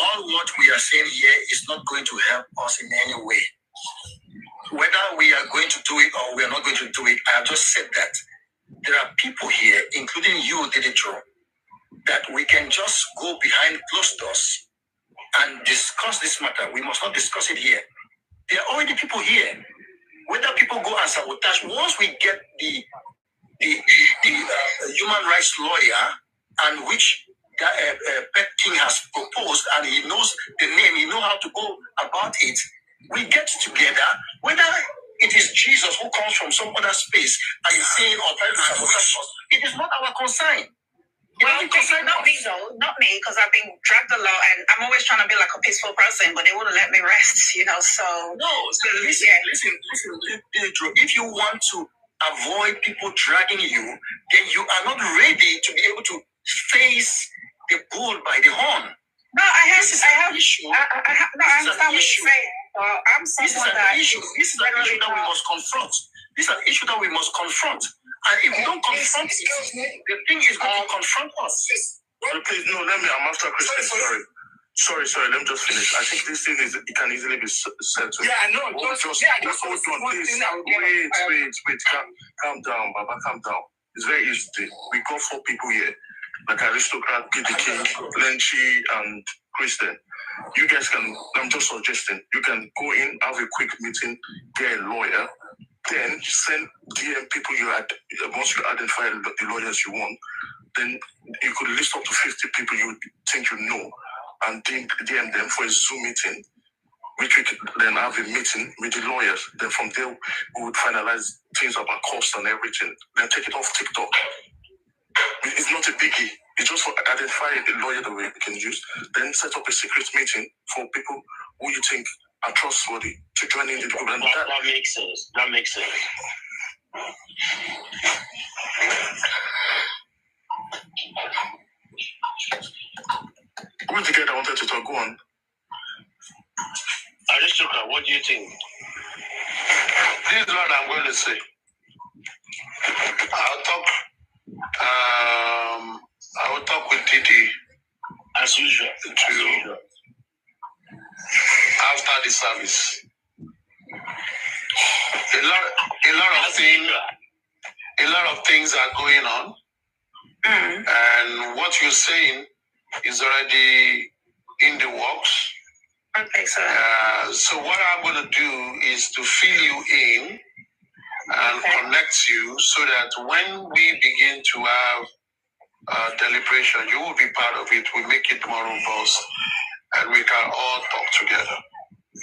Speaker 6: All what we are saying here is not going to help us in any way. Whether we are going to do it or we are not going to do it, I have just said that there are people here, including you, Diditro, that we can just go behind closed doors and discuss this matter. We must not discuss it here. There are already people here. Whether people go and sabotage, once we get the human rights lawyer, and which Pet King has proposed, and he knows the name, he knows how to go about it. We get together, whether it is Jesus who comes from some other space and is saying or trying to sabotage us, it is not our concern.
Speaker 7: Well, not me though, not me, because I've been dragged a lot, and I'm always trying to be like a peaceful person, but they wouldn't let me rest, you know. So
Speaker 6: no, listen, if you want to avoid people dragging you, then you are not ready to be able to face the bull by the horn.
Speaker 7: No, I have issue. I understand what you're saying. I'm someone that
Speaker 6: issue. This is an issue that we must confront. This is an issue that we must confront. And if we don't confront it, the thing is going to confront us.
Speaker 8: So please, no, I'm after Christian, sorry, let me just finish. I think this thing it can easily be settled.
Speaker 6: Yeah, I know.
Speaker 8: Wait, calm down, Baba, calm down. It's very easy. We got 4 people here, like Aristocrat, PDK, Lenchi, and Christian. You guys can, I'm just suggesting, you can go in, have a quick meeting, get a lawyer, then send DM people once you identify the lawyers you want, then you could list up to 50 people you think you know, and DM them for a Zoom meeting, which we could then have a meeting with the lawyers. Then from there, we would finalize things about cost and everything. Then take it off TikTok. It's not a biggie. It's just for identifying the lawyer that we can use. Then set up a secret meeting for people who you think are trustworthy to join in the group. And
Speaker 11: that makes sense. That makes sense.
Speaker 8: Who's the guy that wanted to talk? Go on.
Speaker 11: Aristocrat, what do you think?
Speaker 10: This is what I'm going to say. I'll talk with Titi
Speaker 11: as usual.
Speaker 10: After the service. A lot of things are going on. And what you're saying is already in the works.
Speaker 7: Okay, sir.
Speaker 10: So what I'm going to do is to fill you in and connect you so that when we begin to have deliberation, you will be part of it. We make it more robust and we can all talk together.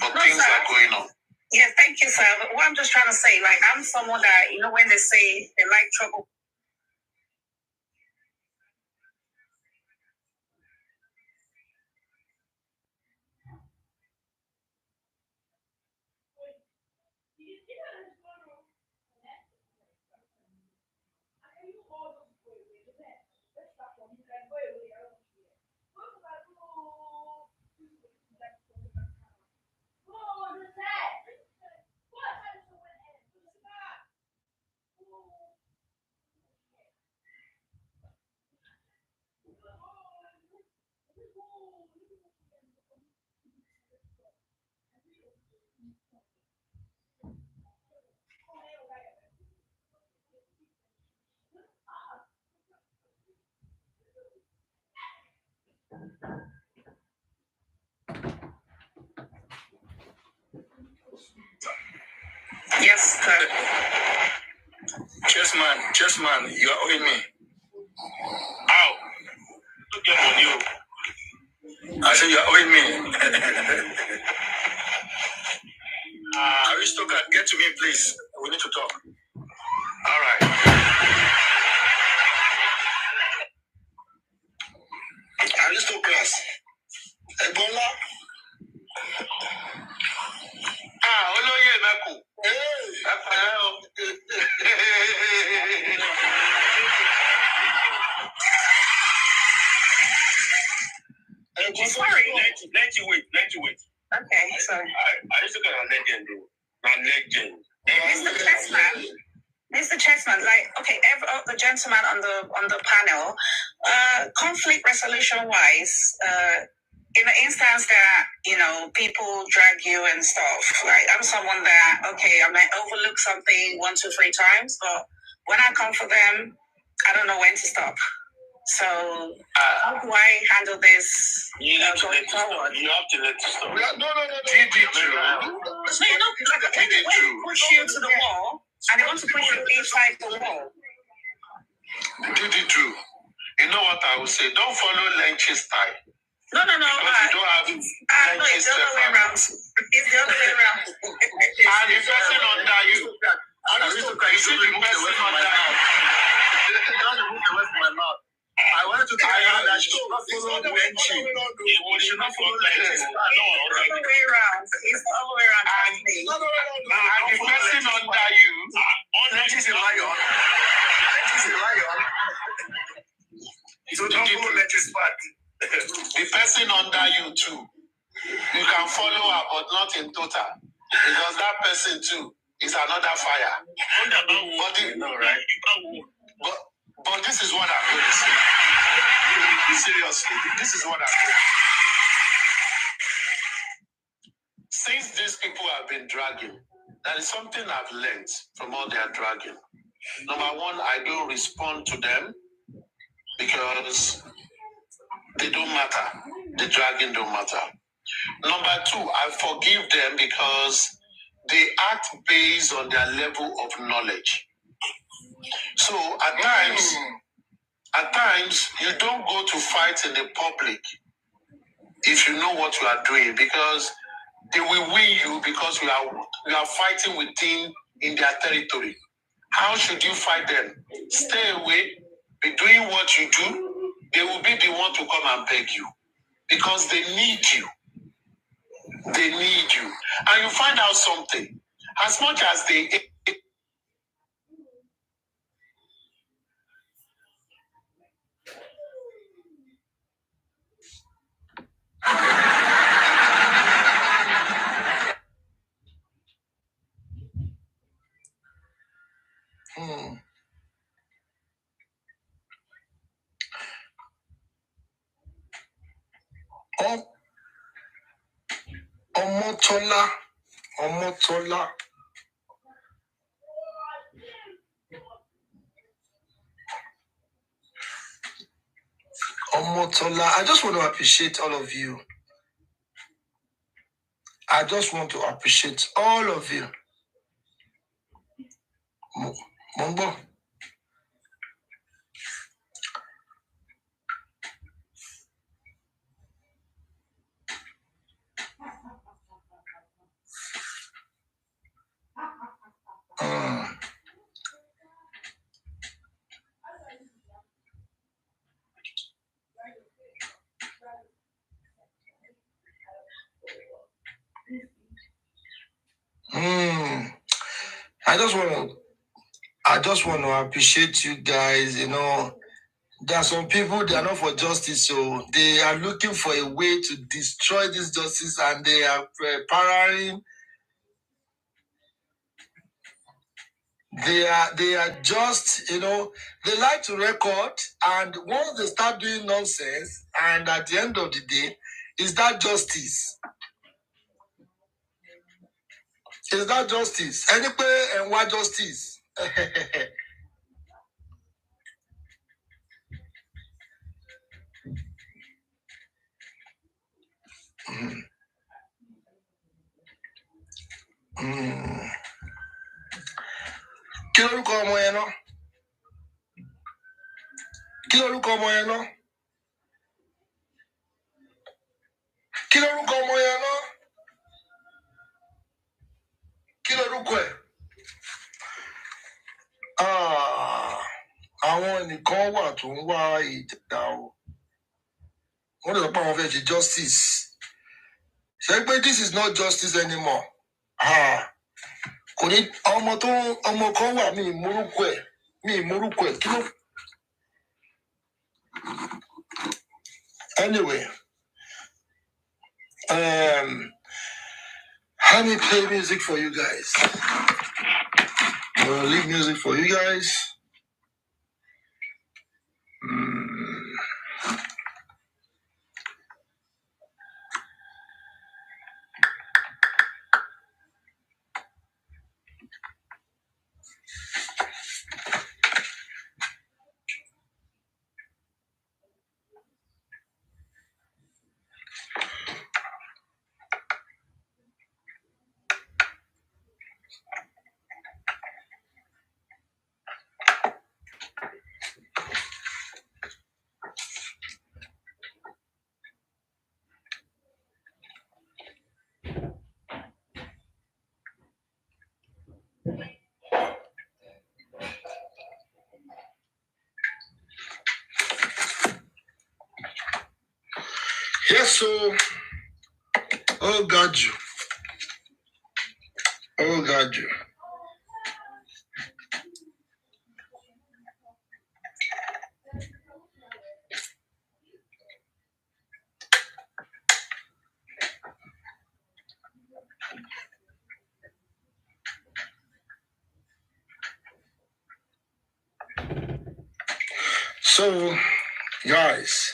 Speaker 10: But things are going on.
Speaker 7: Yes, thank you, sir. But what I'm just trying to say, like, I'm someone that, when they say they like trouble. Yes, sir.
Speaker 6: Chessman, you are owing me.
Speaker 11: How? Look at money.
Speaker 6: I said you are owing me. Aristocrat, get to me, please. We need to talk.
Speaker 10: All right.
Speaker 9: Aristocrats. Ebola.
Speaker 10: Olóyè Mẹ́kù.
Speaker 7: Sorry.
Speaker 11: Let you wait.
Speaker 7: Okay, sorry.
Speaker 11: I used to get a legend, though. My legend.
Speaker 7: Mr. Chessman, like, okay, the gentleman on the panel, conflict resolution wise, in the instance that, people drag you and stuff, like, I'm someone that, okay, I might overlook something 1, 2, 3 times, but when I come for them, I don't know when to stop. So, how do I handle this going forward?
Speaker 11: You have to let it stop.
Speaker 10: No.
Speaker 7: So, when they push you to the wall, and they want to push you inside the wall.
Speaker 10: True. You know what I would say? Don't follow Lench's style.
Speaker 7: No.
Speaker 10: Because you don't have
Speaker 7: It's the other way around. It's the other way around.
Speaker 10: And the person under you. Aristocrat, you see the person under you.
Speaker 6: Don't remove the word from my mouth. I wanted to tell you that she should not follow Lenchi.
Speaker 11: She should not follow Lenchi.
Speaker 7: It's the other way around. It's the other way around.
Speaker 10: And the person under you.
Speaker 6: Lenchi's a lion. So don't follow Lenchi's part.
Speaker 10: The person under you too. You can follow her, but not in total. Because that person too is another fire. But this is what I'm going to say. Seriously, this is what I'm going to say. Since these people have been dragging, there is something I've learned from all their dragging. Number one, I don't respond to them because they don't matter. The dragging don't matter. Number two, I forgive them because they act based on their level of knowledge. So at times, you don't go to fight in the public if you know what you are doing, because they will win you because you are fighting within in their territory. How should you fight them? Stay away, be doing what you do. They will be the one to come and beg you because they need you. They need you. And you find out something. As much as they
Speaker 9: Omotola. Omotola. Omotola. I just want to appreciate all of you. I just want to appreciate all of you. Mumbo. I just want to appreciate you guys. You know, there are some people, they are not for justice, so they are looking for a way to destroy this justice, and they are preparing. They are just, you know, they like to record, and once they start doing nonsense, and at the end of the day, is that justice? Is that justice? Anyway, and what justice? Kí lorúkọ ọmọ yẹn náà? Kí lorúkọ ọmọ yẹn náà? Kí lorúkọ ọmọ yẹn náà? Kí lorúkọ ẹ̀? Àwọn nìkan wà tó ń wá ìjà o. Wọ́n lè sọ pé àwọn fẹ́ ṣe justice. Ṣé pé this is not justice anymore? Kò ní ọmọ kan wà mí ìmúrúkọ ẹ̀ kí ló. Anyway, let me play music for you guys. I'm gonna leave music for you guys. Yes, so, oh God, you. Oh God, you. So, guys,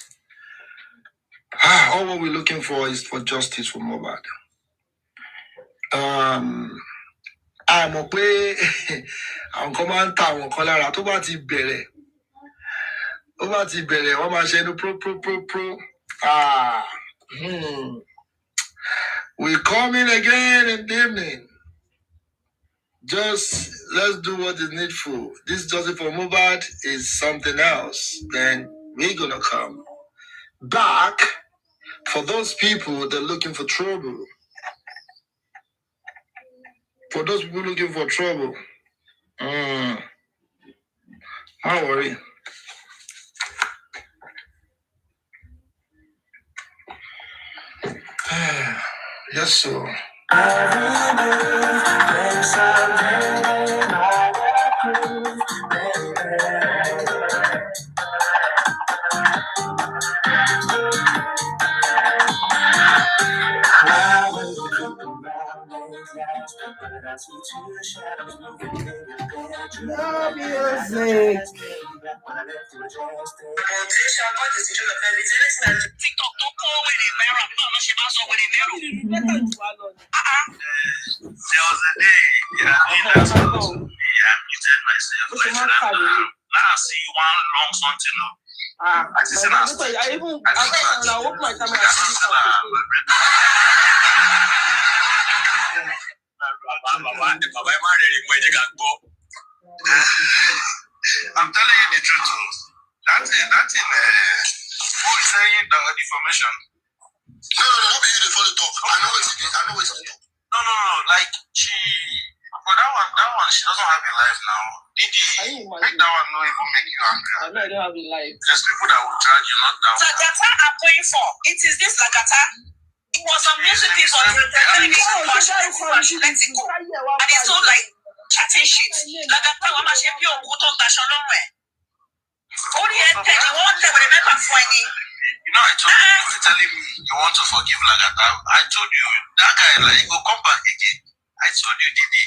Speaker 9: all what we're looking for is for justice for Mohbad. Àmọ́ pé àwọn kan máa ń ta àwọn kan lára tó bá ti bẹ̀rẹ̀ wọ́n máa ṣe ẹnu pro. We come in again in the evening. Just let's do what is needful. This justice for Mohbad is something else. Then we're gonna come back for those people that are looking for trouble. For those people looking for trouble. Don't worry. Yes, sir.
Speaker 3: No music.
Speaker 4: TikTok tó kó wèrè náírà bí báwo ló ṣe máa sọ wèrè lérò. There was a day I muted myself. Now I see one long something. I just said I open my camera. I'm telling you the truth. That's it. Who is saying the information? No, not be you the follow talk. I know it's No. Like for that one, she doesn't have a life now. Didi, make that one not even make you angry. I know I don't have a life. There's people that will drag you not down. Lagata I'm going for. It is this Lagata. It was some music piece on the television. Let it go. And it's all like chatting shit. Lagata wa ma ṣe bí òkú tó gbaṣọ lọ́rùn ẹ̀. Only you want to remember funny. You know, I told you telling me you want to forgive Lagata. I told you that guy like go come back again. I told you, Didi.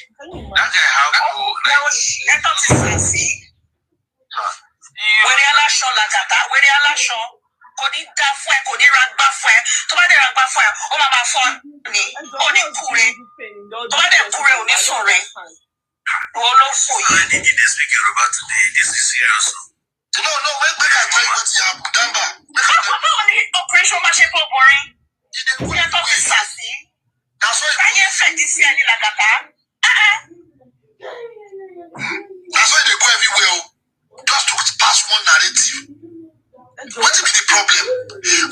Speaker 4: That guy have to I thought it's sassy. When they allow show Lagata, when they allow show, kò ní dá fún ẹ, kò ní ragba fún ẹ. Tó bá dé ragba fún ẹ, ó máa máa fọ́ ni. Ó ní kúre. Tó bá dé kúre, ó ní sọ̀rẹ́. Wọ́n ló fò yìí. Didi dey speak Yoruba today. This is serious. No, make I tell you what you have Damba. Báwo ni operation máa ṣe fún ọkùnrin? Ìyẹn tó fi sàsí. Káyé fẹ̀dí sí ẹni Lagata. That's why they go everywhere. Just to pass one narrative. What be the problem?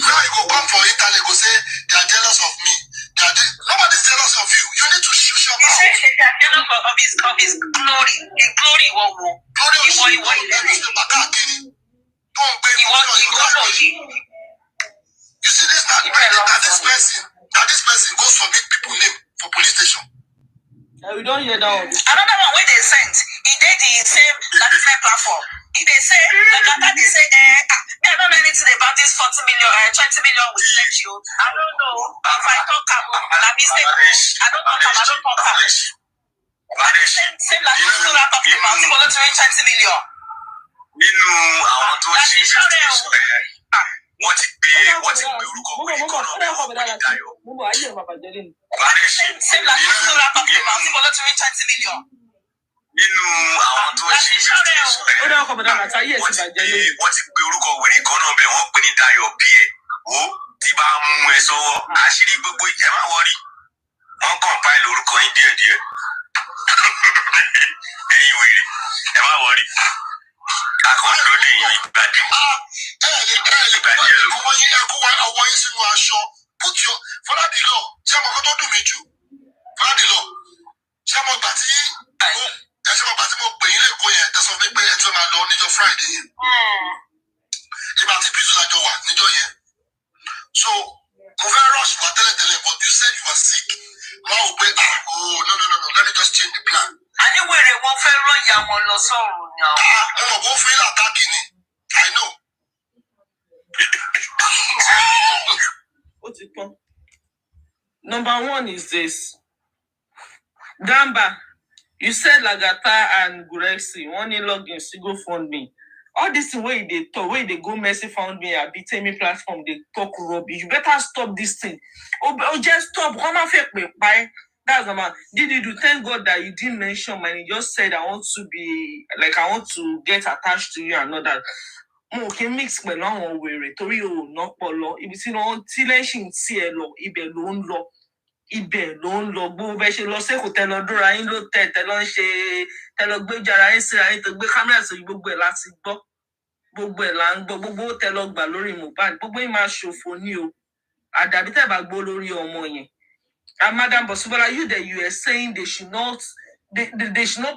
Speaker 4: Now you go come for internet, go say they are jealous of me. Nobody's jealous of you. You need to shut your mouth. He said they are jealous of his glory. The glory will go. Glory will You see this that this person goes for big people name for police station. We don't hear that one. Another one where they sent, he did the same platform. If they say, Lagata, they say, I don't know anything about this 40 million, 20 million we sent you. I don't know. If I talk, I'm mistake. I don't talk. Same like you still are talking about, you want to reach 20 million. I want to achieve what it be orúkọ wẹ̀rẹ̀ kan náà same like you still are talking about, you want to reach 20 million. Nínú àwọn tó ṣe wọ́n ti gbé orúkọ wẹ̀rẹ̀ kan náà bẹ́ẹ̀ wọ́n pè ní Dayo bí ẹ̀ ó ti bá mú ẹ sọ́wọ́ àṣírí gbogbo ìjẹ́ máa wọ́rí wọ́n compile orúkọ yín díẹ̀díẹ̀ ẹ̀yin wèrè ẹ má wọ́rí akọ̀dọ́ lè yín ìgbàdí ìgbàdí ẹ̀ ló. Ọwọ́ yín sínú aṣọ put your Fọládìlọ ṣé ọmọ kan tó dùn mí jù Fọládìlọ ṣé ọmọ gbà tí mo pè yín lẹ́kọ̀ọ́ yẹn tẹ̀sán mi pé ẹ ti máa lọ níjọ́ Friday yẹn. Ìgbà tí bísí lájọ wà níjọ́ yẹn. So mo fẹ́ rush wá tẹ́lẹ̀tẹ́lẹ̀ but you said you were sick. Máa wò pé no let me just change the plan. Àníwèrè wọn fẹ́ rán ìyá wọn lọ sọ́run náà. Mo mọ̀ bó fún ilé àtàkì ni. I know.
Speaker 1: Number one is this. Damba, you said Lagata and Gurexz, one in login, so go fund me. All this way they talk, way they go messy found me at BTM platform, they talk rubbish. You better stop this thing. Oh just stop. Come on, fake me. Bye. That's the man. Did you do? Thank God that you didn't mention mine. You just said I want to get attached to you and all that. Mo kì í mix pẹ̀lú àwọn wèrè torí o ná pọlọ ibi tí wọ́n tí lẹ́sìn tí ẹ lọ ibẹ̀ ló ń lọ gbogbo bẹ́ẹ̀ ṣe lọ sẹ́kọ̀ọ́ tẹ lọ dúra yín ló tẹ lọ ń ṣe tẹ lọ gbé jara yín síra yín tó gbé kámẹ́rà sórí gbogbo ẹ̀ láti gbọ́ gbogbo ẹ̀ là ń gbọ́ gbogbo tẹ lọ gbà lórí Mohbad gbogbo yín máa ṣòfò ní o àdàbí tẹ̀ bá gbó lórí ọmọ yẹn. And Madam Bosubola, you are saying they should not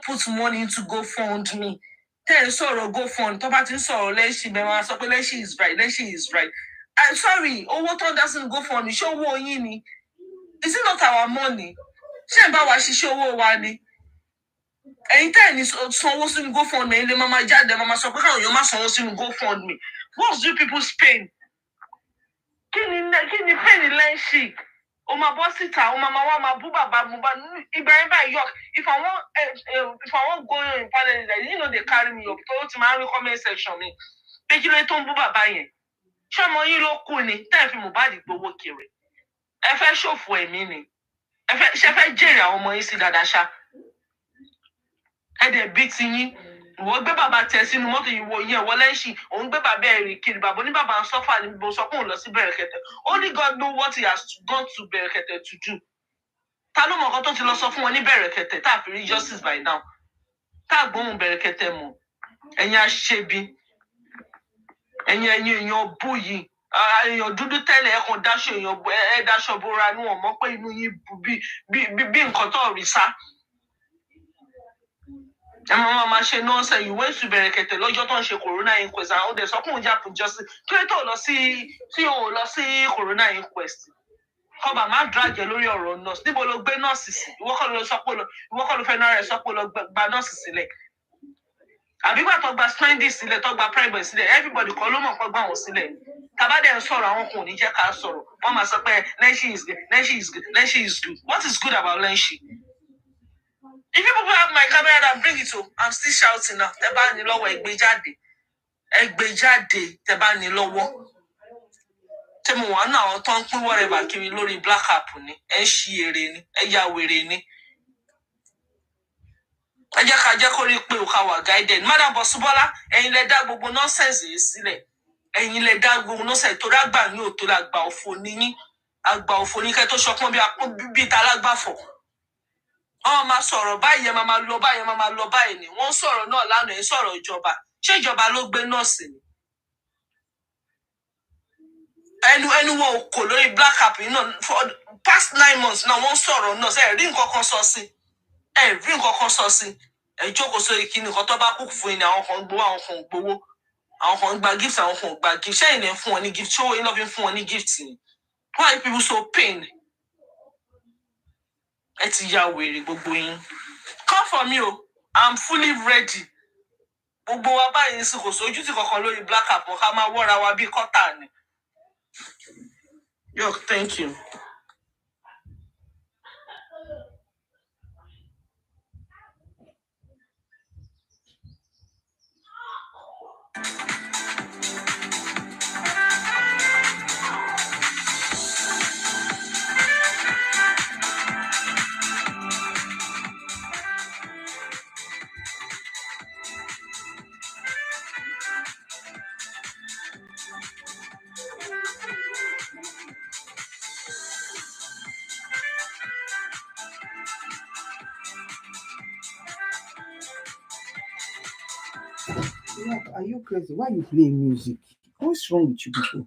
Speaker 1: put money into GoFundMe. Tell sorrow GoFund. Tobatin sorrow Leshi Bema Soko Leshi is right. I'm sorry. What doesn't go for show wo yini? Is it not our money? Shemba wa shi show wo wani. Anytime is so soon go fund me. Le mama jade mama soko how your mama so soon go fund me. What's you people's pain? Kini pain Leshi? O ma boss it, o ma ma buba babuba. Ibrahim York. If I want go in parliament, you know they carry me up. Go to my comment section me. Take you to buba bayen. Show mo yin lo ku ni. Tell fi Mohbad gbowó kiri. Ẹ fẹ́ ṣòfò ẹ̀mí ni. Ẹ fẹ́ jèrè àwọn ọmọ yín sí dáadáa ṣá. Ẹ dẹ̀ bí ti yín. Wọ́n gbé bàbá tẹ̀ sínú mọ́tò ìwò yẹn wọlé ń ṣì. Òun gbé bàbá ẹ̀rìn kiri. Bàbá ní bàbá ń sọ́fà ní bó sọ pé òun lọ sí Bẹ̀rẹ̀kẹ̀tẹ̀. Only God know what he has gone to Bẹ̀rẹ̀kẹ̀tẹ̀ to do. Ta ló mọ̀ nǹkan tó ti lọ sọ fún wọn ní Bẹ̀rẹ̀kẹ̀tẹ̀ tá a fi rí justice by now. Tá a gbóhùn Bẹ̀rẹ̀kẹ̀tẹ̀ mọ̀. Ẹ̀yin aṣebi. Ẹ̀yin èèyàn bú yìí. Èèyàn dúdú tẹ́lẹ̀ ẹ̀kan dáṣọ èèyàn dáṣọ bóra ní wọn mọ̀ pé inú yín bù bí nǹkan tó rí sá. Ẹ máa ṣe nọ́ọ̀sẹ̀ ìwé ìsù Bẹ̀rẹ̀kẹ̀tẹ̀ lọ́jọ́ tó ń ṣe corona inquest àwọn ọdẹ sọ fún ìjà fún justice kí ló tó lọ sí corona inquest. Kọba má drag ẹ lórí ọ̀rọ̀ nurse níbo ló gbé nurse sí ìwọ kọ́ ló fẹ́ náà rẹ̀ sọ pé lọ gba nurse sílẹ̀. Àbígbà tó gba spending sílẹ̀ tó gba private sílẹ̀ everybody kọ́ ló mọ̀ pé gbà wọ́n sílẹ̀. Tabadẹ ń sọ̀rọ̀ àwọn kò ní jẹ́ ká sọ̀rọ̀. Wọ́n máa sọ pé Lenshi is good, Lenshi is good, Lenshi is good. What is good about Lenshi? If people have my camera and bring it to, I'm still shouting now. Tẹ́ bá ní lọ́wọ́ ẹ gbé jáde, tẹ́ bá ní lọ́wọ́. Tẹ́ mo wà náà àwọn tó ń pín whatever kiri lórí black app ni. Ẹ ṣí èrè ni, ẹ ya wèrè ni. Ẹ jẹ́ ká jẹ́ kó rí pé o ká wà guided. Madam Bosubola, ẹ̀yin lẹ dá gbogbo nonsense yìí sílẹ̀. Ẹ̀yin lẹ dá gbogbo nonsense tó rágbà ní òtó la gba òfò ní yín. Àgbà òfò ní kẹ́ tó sọpọ́n bí ta lágbàfọ̀. Wọ́n máa sọ̀rọ̀ báyìí, ẹ máa lọ báyìí ni. Wọ́n sọ̀rọ̀ náà lánàá, ẹ sọ̀rọ̀ ìjọba. Ṣé ìjọba ló gbé nọ́ọ̀sì ni? Ẹnu wọn ò kò lórí black app yìí náà for past 9 months náà wọ́n sọ̀rọ̀ náà. Ẹ rí nǹkan kan sọ sí. Ẹ jókòó sórí kíni nǹkan tó bá kú fún yín ni àwọn kan gbowó, àwọn kan gbowó. Àwọn kan gba gift, àwọn kan gba gift. Ṣé ìlẹ̀ fún wọn ní gift? Ṣé owó yín lọ́ fi ń fún wọn ní gift ni? Why are people so pain? Ẹ ti ya wèrè gbogbo yín. Come for me o. I'm fully ready. Gbogbo wa báyìí ní kò sójú tí kankan lórí black app wọn ká máa wọ́ra wa bí kọ́tà ni. Yo, thank you.
Speaker 3: Are you crazy? Why you play music? What's wrong with you people?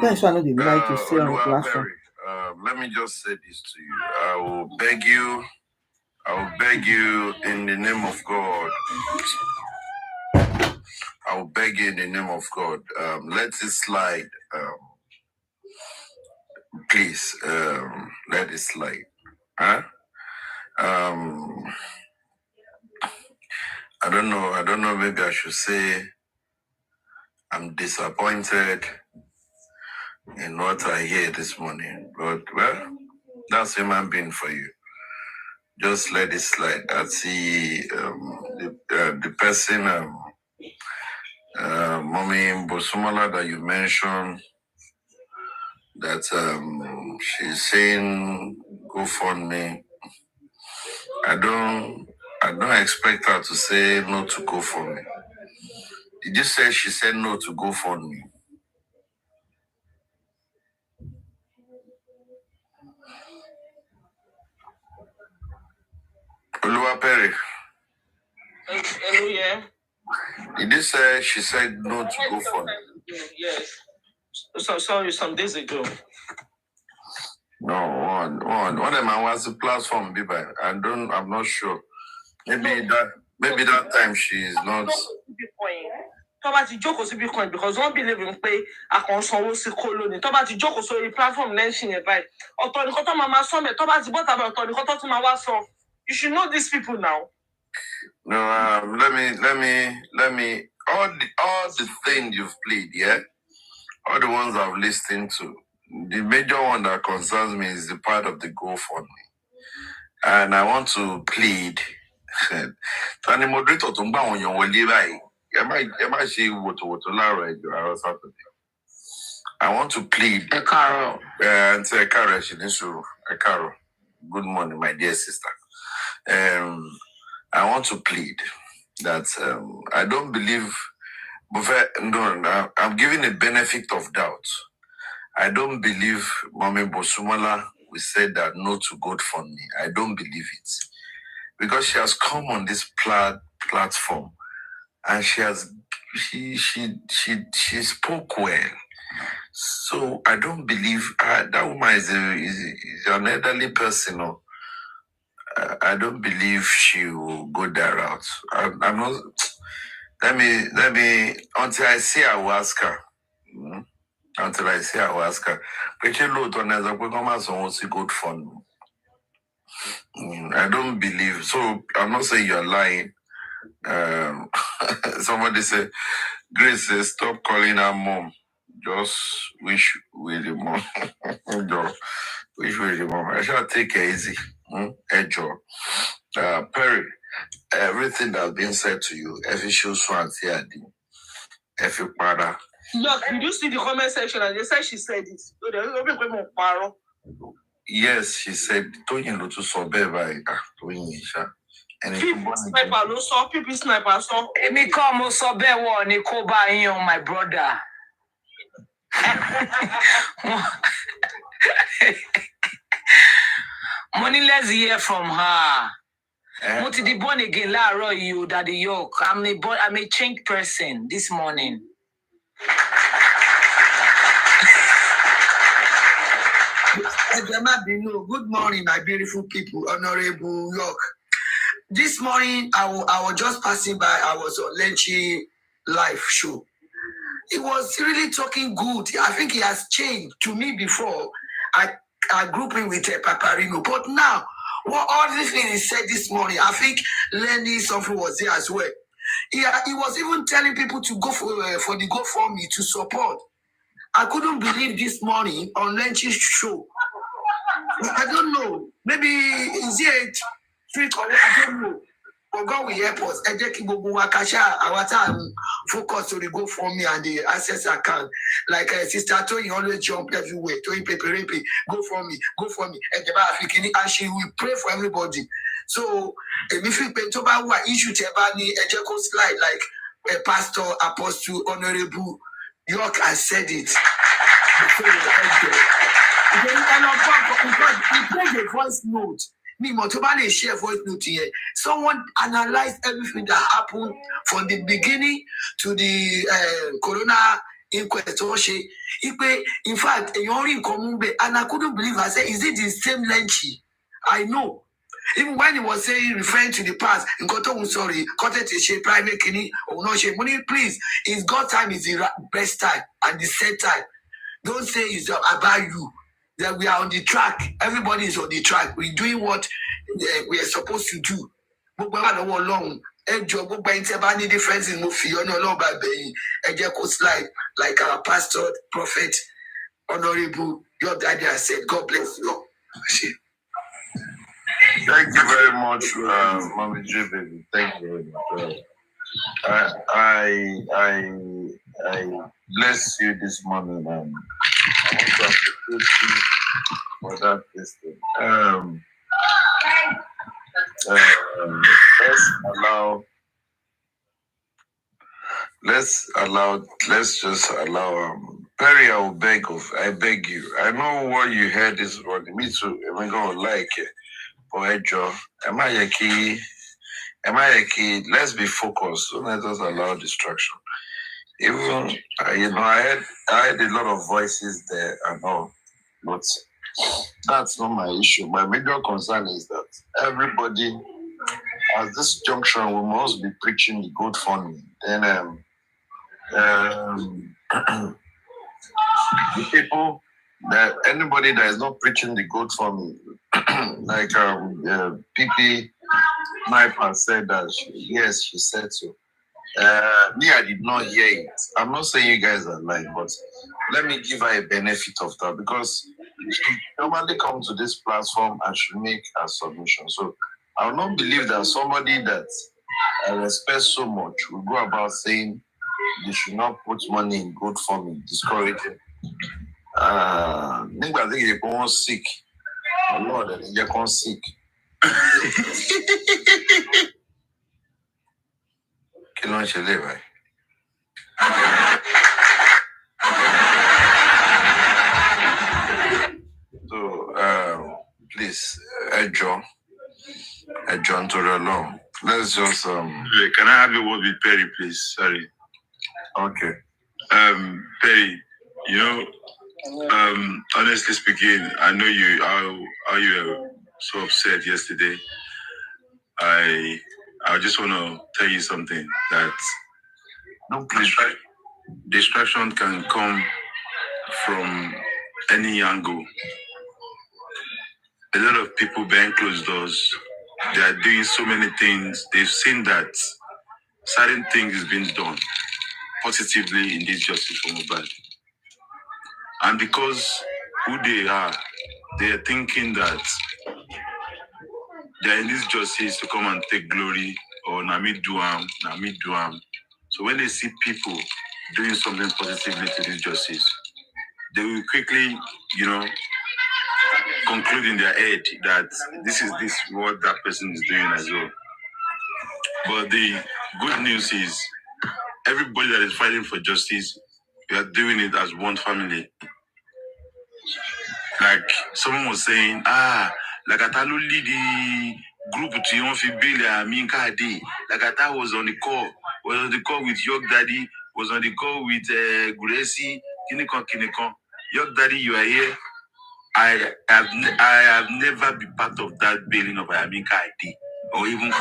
Speaker 3: That's why I know they like to stay on the platform.
Speaker 15: Let me just say this to you. I will beg you in the name of God. I will beg you in the name of God. Let it slide. Please, let it slide. Huh? I don't know, maybe I should say I'm disappointed in what I hear this morning. But, well, that's human being for you. Just let it slide. I see the person, Mommy Bosumala that you mentioned, that she's saying, go fund me. I don't expect her to say no to go for me. Did you say she said no to go for me? Oluwapere.
Speaker 1: Hello, yeah.
Speaker 15: Did you say she said no to go for me?
Speaker 1: Yes. So sorry, some days ago.
Speaker 15: No, one of my was the platform, Biba. I'm not sure. Maybe that time she is not.
Speaker 1: Tó bá ti jókòó sí Bitcoin because wọ́n believe in pé àkànṣanwó sí kólónì. Tó bá ti jókòó sórí platform lẹ́sìn yẹn báyìí. Ọ̀tọ̀ nìkan tó máa sọ mẹ́ tó bá ti bọ́ta bẹ́ẹ̀ ọ̀tọ̀ nìkan tó tún máa wá sọ. You should know these people now.
Speaker 15: No, let me. All the things you've played, yeah, all the ones I've listened to. the major one that concerns me is the part of the GoFundMe. And I want to plead. Tani moderator to ngba won yan wole bayi. E ma se woto laro ejo aro Saturday. I want to plead. Ekaro. Ekaro Shinisu. Ekaro. Good morning, my dear sister. I want to plead that I don't believe. No, I'm giving a benefit of doubt. I don't believe Mami Bosumala will say that no to GoFundMe. I don't believe it. Because she has come on this platform and she spoke well. So I don't believe that woman is an elderly person. Or, I don't believe she will go that route. I'm not. Let me until I see her, I will ask her. Until I see her, I will ask her. But you know, good fun. I don't believe. So I'm not saying you're lying. Somebody said, Grace says, stop calling her mom. Just wish with the mom. Just wish with the mom. I shall take it easy. Enjoy. Perry, everything that's been said to you, every show swan here, every para.
Speaker 1: Look, did you see the comment section? And they said she said it.
Speaker 15: Yes, she said, Tony Lutu Sobeba, Tony Isha.
Speaker 1: People sniper, no saw people sniper saw. Me come Sobewa, Nikoba, on my brother. Money, let's hear from her. What did the born again? La you Daddy York. I'm a changed person this morning.
Speaker 16: Good morning, my beautiful people, Honorable York. This morning, I was just passing by. I was on Lenchi live show. He was really talking good. I think he has changed to me before. I grew up with Paparino, but now, what all this thing he said this morning, I think Lenny something was there as well. He was even telling people to go for the GoFundMe to support. I couldn't believe this morning on Lenchi's show. I don't know. Maybe is it trick or I don't know. But God will help us. Our time focus to the GoFundMe and the access account. Like Sister Tony always jump everywhere. Tony Pepe, GoFundMe. And she will pray for everybody. So if you pay to buy what issue Tebani, slide like a pastor, apostle, honorable York has said it. He played a voice note. Me, Motobani share voice note here. Someone analyzed everything that happened from the beginning to the corona inquest. In fact, and I couldn't believe. I said, is it the same Lenchi? I know. Even when he was saying, referring to the past, sorry, primary kidney, or no shame. Please, it's God time is the best time and the set time. Don't say it's about you. That we are on the track. Everybody is on the track. We're doing what we are supposed to do. But we're not alone. Any difference in Mufi, you're not by Bayo. Slide like our pastor, prophet, honorable, your daddy has said. God bless you.
Speaker 15: Thank you very much, Mommy J baby. Thank you very much. I bless you this morning. I want to appreciate you for that testing. Let's just allow Perry, I beg you. I know what you heard this morning. Me too. I'm gonna like it. But Joe, am I a key? Let's be focused. Don't let us allow distraction. Even I had a lot of voices there and all, but that's not my issue. My major concern is that everybody at this junction we must be preaching the GoFundMe. Then the people that anybody that is not preaching the GoFundMe, like PP Sniper said that she said so. Me, I did not hear it. I'm not saying you guys are lying, but let me give her a benefit of that because she normally come to this platform and she make a submission. So I will not believe that somebody that I respect so much will go about saying they should not put money in good farming, discouraging. Nígbà tí you go sick, Lord, and you go sick. Kí ló ń ṣe lè báyìí? So, please, John to the long. Let's just
Speaker 17: Can I have a word with Perry, please? Sorry.
Speaker 15: Okay.
Speaker 17: Perry, you know, honestly speaking, I know how you were so upset yesterday. I just want to tell you something that distraction can come from any angle. A lot of people behind closed doors, they are doing so many things. They've seen that certain things is being done positively in this justice for mobile. And because who they are thinking that they're in this justice to come and take glory or Nami Duam. So when they see people doing something positively to this justice, they will quickly, conclude in their head that this is what that person is doing as well. But the good news is everybody that is fighting for justice, we are doing it as one family. Like someone was saying, like Atalu lead the group to Yonfi Minka Day. Like Ata was on the call with York Daddy, was on the call with Gurexz, Kinekon. York Daddy, you are here. I have never been part of that bailing of Aminka ID or even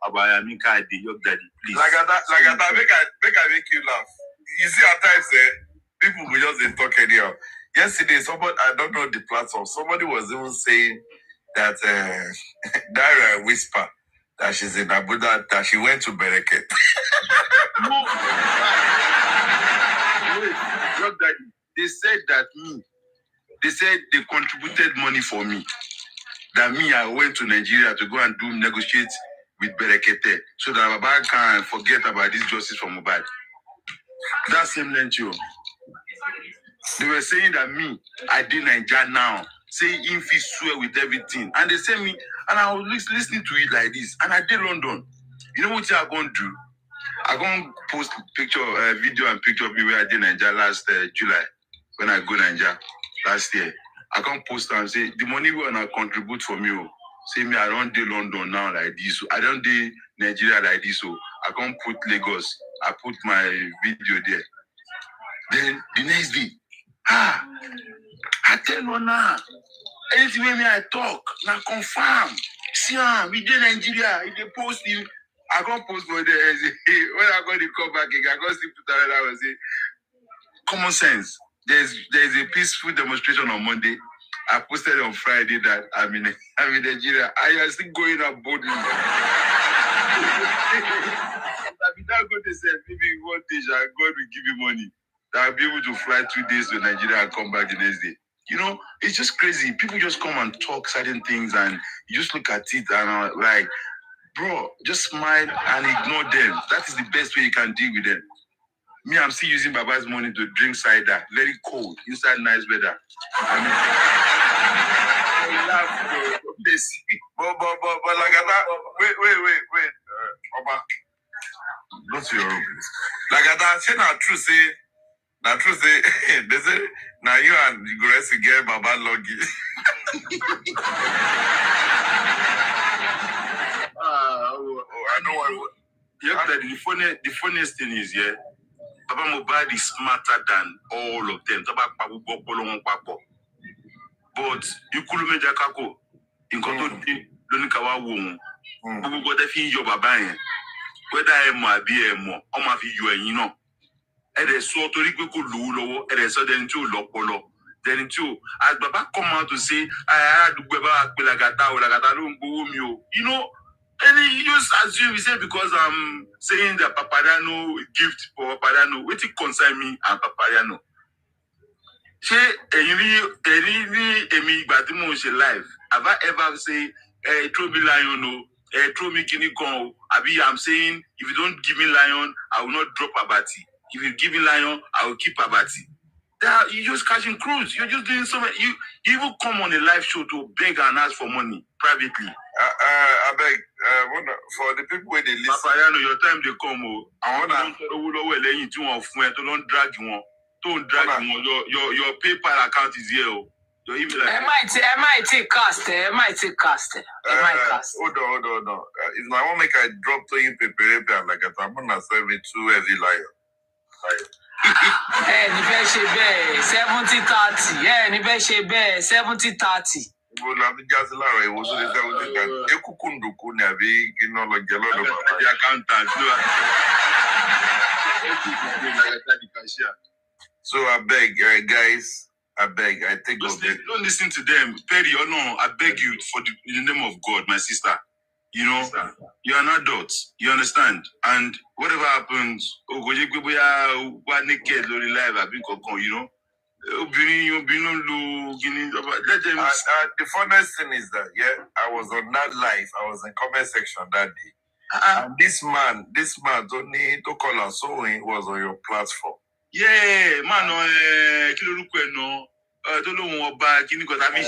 Speaker 17: about Aminka ID, York Daddy, please.
Speaker 18: Like I make you laugh. You see, at times people will just talk anyhow. Yesterday, somebody, I don't know the platform, somebody was even saying that Dara whisper that she's in Abuja, that she went to Bereket.
Speaker 17: York Daddy, they said they contributed money for me. That me, I went to Nigeria to go and negotiate with Berekete so that Baba can forget about this justice for mobile. That same length, they were saying that me, I did Nigeria now. Say if he swear with everything. And they say me, and I was listening to it like this. And I did London. You know what I'm going to do? I'm going to post video and picture of me where I did Nigeria last July. When I go Nigeria last year. I can't post and say, the money when I contribute for me, say me, I don't do London now like this. So I don't do Nigeria like this. So I can't put Lagos. I put my video there. Then the next day, I tell you now, anything when I talk, now confirm. See, we did Nigeria, if they post you, I can't post for there. When I got to come back again, I got to put that I was say, common sense. There's a peaceful demonstration on Monday. I posted on Friday that I'm in Nigeria. I am still going up boldly. I'm not going to say maybe one day God will give you money that I'll be able to fly 2 days to Nigeria and come back the next day. It's just crazy. People just come and talk certain things and you just look at it and like, bro, just smile and ignore them. That is the best way you can deal with them. Me, I'm still using Baba's money to drink cider, very cold, inside nice weather. I laugh, bro.
Speaker 18: But like that, wait. Oba, go to your room, please. Like that, say not true, say, they say, now you and Gurexz get Baba Logi.
Speaker 17: I know what. The funniest thing is, Baba Mobile is smarter than all of them. But you could make a kako in Koto Lonikawa womb. Who got a few your Baba, whether I'm a beer more, or my view, and a sort of equal lulo, and a sudden two lopolo. Then too, as Baba come out to say, I had Baba Pilagata or Lagatalum boom you. And you just assume, say, because I'm saying that Papadano gift for Papadano, what it concern me and Papadano? She, Emi, Batimo, she live. Have I ever say, throw me lion, throw me kini con? I'm saying, if you don't give me lion, I will not drop Abati. If you give me lion, I will keep Abati. You just catching cruise. You're just doing so much. You even come on a live show to beg and ask for money privately.
Speaker 18: I beg, for the people where they listen.
Speaker 17: Papa, your time they come. I want to don't drag you. Don't drag you. Your PayPal account is here. Your email account.
Speaker 1: MIT cast.
Speaker 18: Hold on. If my mom make I drop to you paper like I'm gonna serve it too heavy lion.
Speaker 1: Ni fẹ́ ṣe bẹ́ẹ̀ 70-30. Ni fẹ́ ṣe bẹ́ẹ̀ 70-30.
Speaker 18: Well, I'm just like, it was a 70-30. Ekukunduku ni abi ino lo jelo do baba.
Speaker 17: The accountant.
Speaker 18: So I beg, guys. I beg. I take of them.
Speaker 17: Don't listen to them. Perry, or no, I beg you in the name of God, my sister. You know, you're an adult. You understand? And whatever happens, you know,
Speaker 18: the funniest thing is that I was on that live. I was in comment section that day. And this man don't need to call us, so he was on your platform.
Speaker 17: Yeah, man, don't know about Guinea because I mean,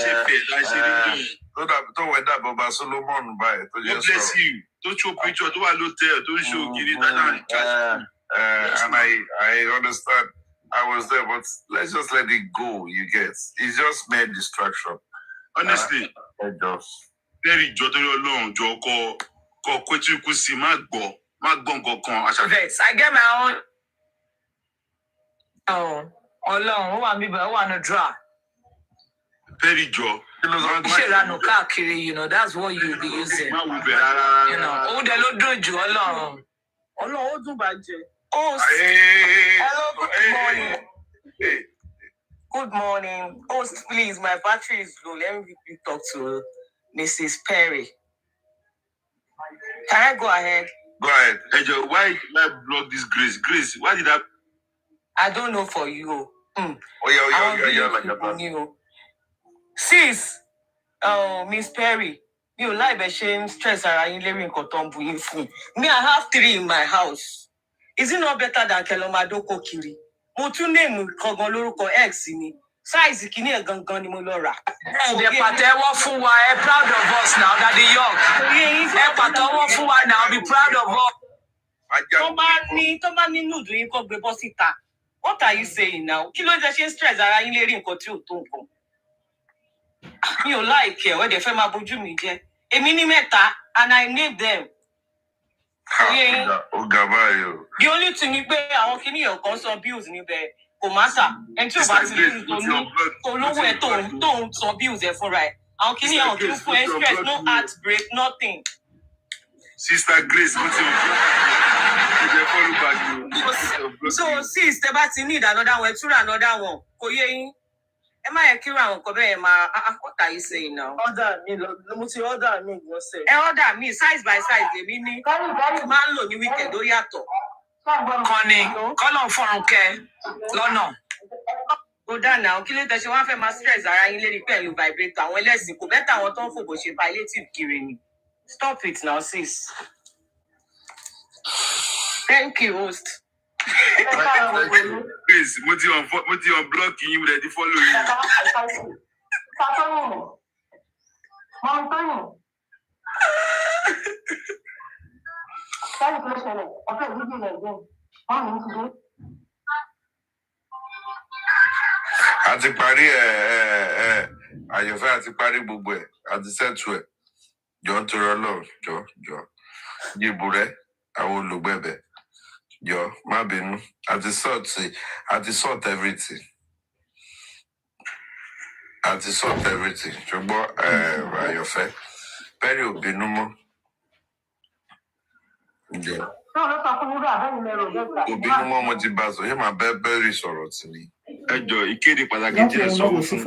Speaker 18: don't wear that, Baba Solomon by it.
Speaker 17: God bless you. Don't show picture, don't hotel, don't show Guinea.
Speaker 18: And I understand. I was there, but let's just let it go. You get it's just mere distraction.
Speaker 17: Honestly, very long.
Speaker 1: Vex, I get my own. Oh, long. Who want me? But I want to draw.
Speaker 17: Very job.
Speaker 1: You know, that's what you'll be using. You know, oh, the Lord do you alone. Oh, do budget. Oh, hello, good morning. Good morning. Host, please, my battery is low. Let me talk to Mrs. Perry. Can I go ahead?
Speaker 17: Go ahead. Hey, Joe, why did I block this Grace? Grace, why did
Speaker 1: I don't know for you.
Speaker 18: Oh, yeah, like that.
Speaker 1: Sis, Miss Perry, you like the shame stress around living Kotombu in food. Me, I have 3 in my house. Is it not better than Kelomado Kokiri? Motu name Kogoloruko X in it. Size Kini Gangani Molora. The Patewa Fuwa, proud of us now that the young. Patewa Fuwa now, be proud of us. What are you saying now? Kilo the stress around living Kotombu. You like it where they feel my buju me there. A mini meta and I need them.
Speaker 18: The
Speaker 1: only thing you pay, I want your constant bills in there. Komasa, and 2 bags to nowhere don't some bills there for right. I'll kill you 2 stress, no heartbreak, nothing.
Speaker 17: Sister Grace,
Speaker 1: so sis, the bat need another one, to another one. Am I a Kira? What are you saying now? Order me, order me, order me, size by size, the mini. Man, look, you wicked, do yato. Connie, call on for okay. No. Go down now, kill it as you want for my stress. I ain't repair you vibrate. Well, let's go better what on for she palliative killing. Stop it now, sis. Thank you, host.
Speaker 17: Please, what you on blocking you ready follow you?
Speaker 18: Àti parí àyọ̀fẹ́ àti parí gbogbo ẹ̀ àti sẹ́tù ẹ̀ jọ ń torọ lọ jọ yìbù rẹ àwọn olùgbẹ̀bẹ̀. Yo, my binu. At the sort everything. Jobo, your fair. Very obinumo. Yeah. Obinumo motibazo. He my very sorrow to me.
Speaker 3: For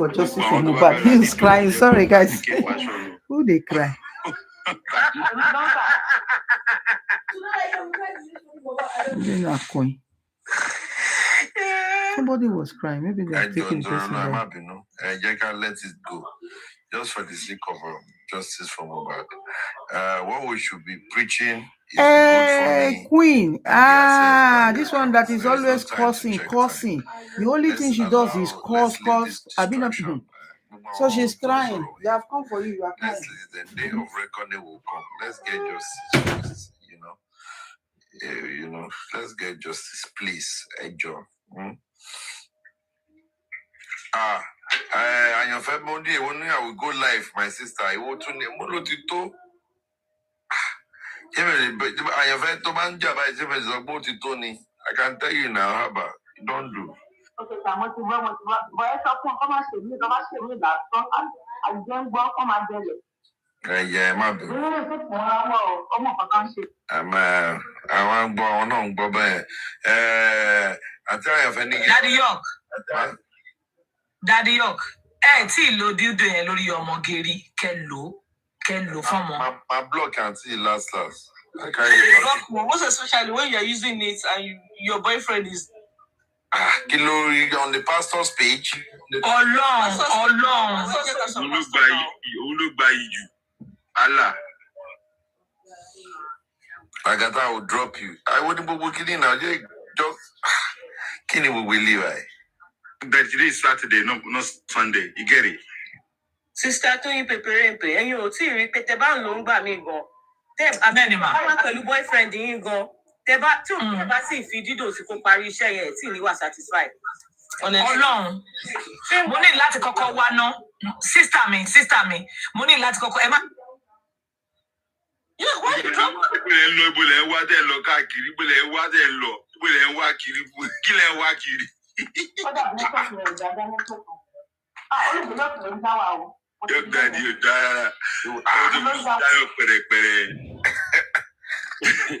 Speaker 3: justice for Mohbad. He is crying. Sorry, guys. Who they cry? Queen. Somebody was crying. Maybe they are taking the person back.
Speaker 18: You can let it go. Just for the sake of justice for Mohbad. What we should be preaching is good for me.
Speaker 3: Queen. This one that is always cursing. The only thing she does is curse. I've been up. So she's crying. They have come for you. You are crying.
Speaker 18: The day of reckoning will come. Let's get justice, let's get justice, please. John. And your family, when I will go live, my sister, I want to name Molotito. I can tell you now, how about don't do. Okay, yeah, my baby. I want to go on, Bobby. I tell you, if any
Speaker 1: Daddy York. Daddy York. Tí lo dildo yẹn lórí ọmọ geri kelo fún mo.
Speaker 18: My blog can't see last.
Speaker 1: Most especially when you're using it and your boyfriend is
Speaker 18: Kilo on the pastor's page.
Speaker 1: Ọlọ́run.
Speaker 18: Allah. I will drop you. I wouldn't be working now. Just Kenny will leave. But today is Saturday, not Sunday. You get it?
Speaker 1: Sister to you prepare and you see repeat the ban long by me go. Tell boyfriend in go. Teba too. See if you did those who Paris share till you are satisfied. Ọlọ́run. Mo ní láti kọ́kọ́ wá ná. Sister me. Mo ní láti kọ́kọ́ Emma. Yeah, why you drop?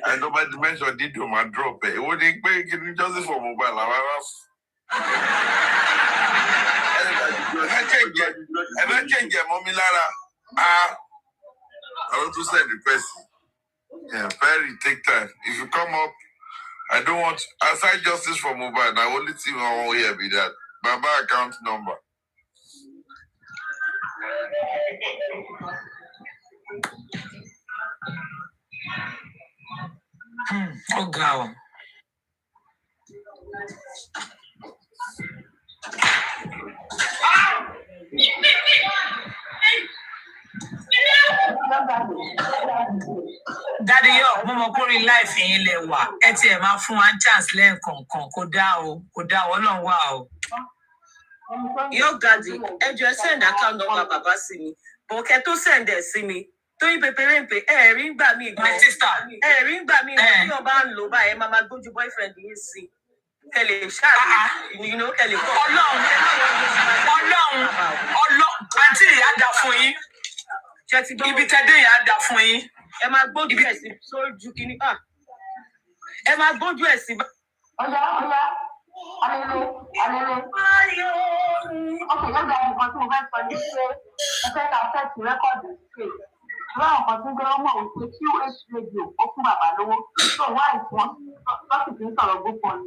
Speaker 18: And nobody mentioned did my drop. It wouldn't be just for mobile. I change your mommy Lara. I want to send the person. Yeah, very take time. If you come up, I don't want aside justice for mobile. The only thing I want here be that Baba account number.
Speaker 1: Oh God. Daddy yo, mo mọ̀ pé orí life yín lẹ wà. Ẹ ti ẹ̀ máa fún wa chance lẹ́ẹ̀kọ̀ọ̀kan kó dá Ọlọ́run wà o. Yo daddy, ẹ jọ̀ọ́ send account number bàbá sí mi. But kẹ́ tó send ẹ̀ sí mi. Tóyìn pèpèrèǹpè rí ń gbà mí gan. My sister. Rí ń gbà mí gan bí ọba ń lò báyìí máa gbójú boyfriend yín sí. Kẹlẹ ṣáàbì kẹlẹ kọ. Ọlọ́run àǹtí ìyá dà fún yín. Ibi tẹ́dé ìyá dà fún yín. Ẹ máa gbójú ẹ̀ sí sójú kínní. Ẹ máa gbójú ẹ̀ sí. Ọ̀yá. Alele. Bayo. Okay, lọ́gbà nǹkan tí mo fẹ́ sọ ní pé ẹ fẹ́ ká fẹ́ ti rẹ́kọ̀dù ṣe. Láwọn kan tí ń gbé ọmọ òṣè QH radio ó fún bàbá lówó. So why is wọ́n lọ́sì tí ń sọ̀rọ̀ gbogbo ni?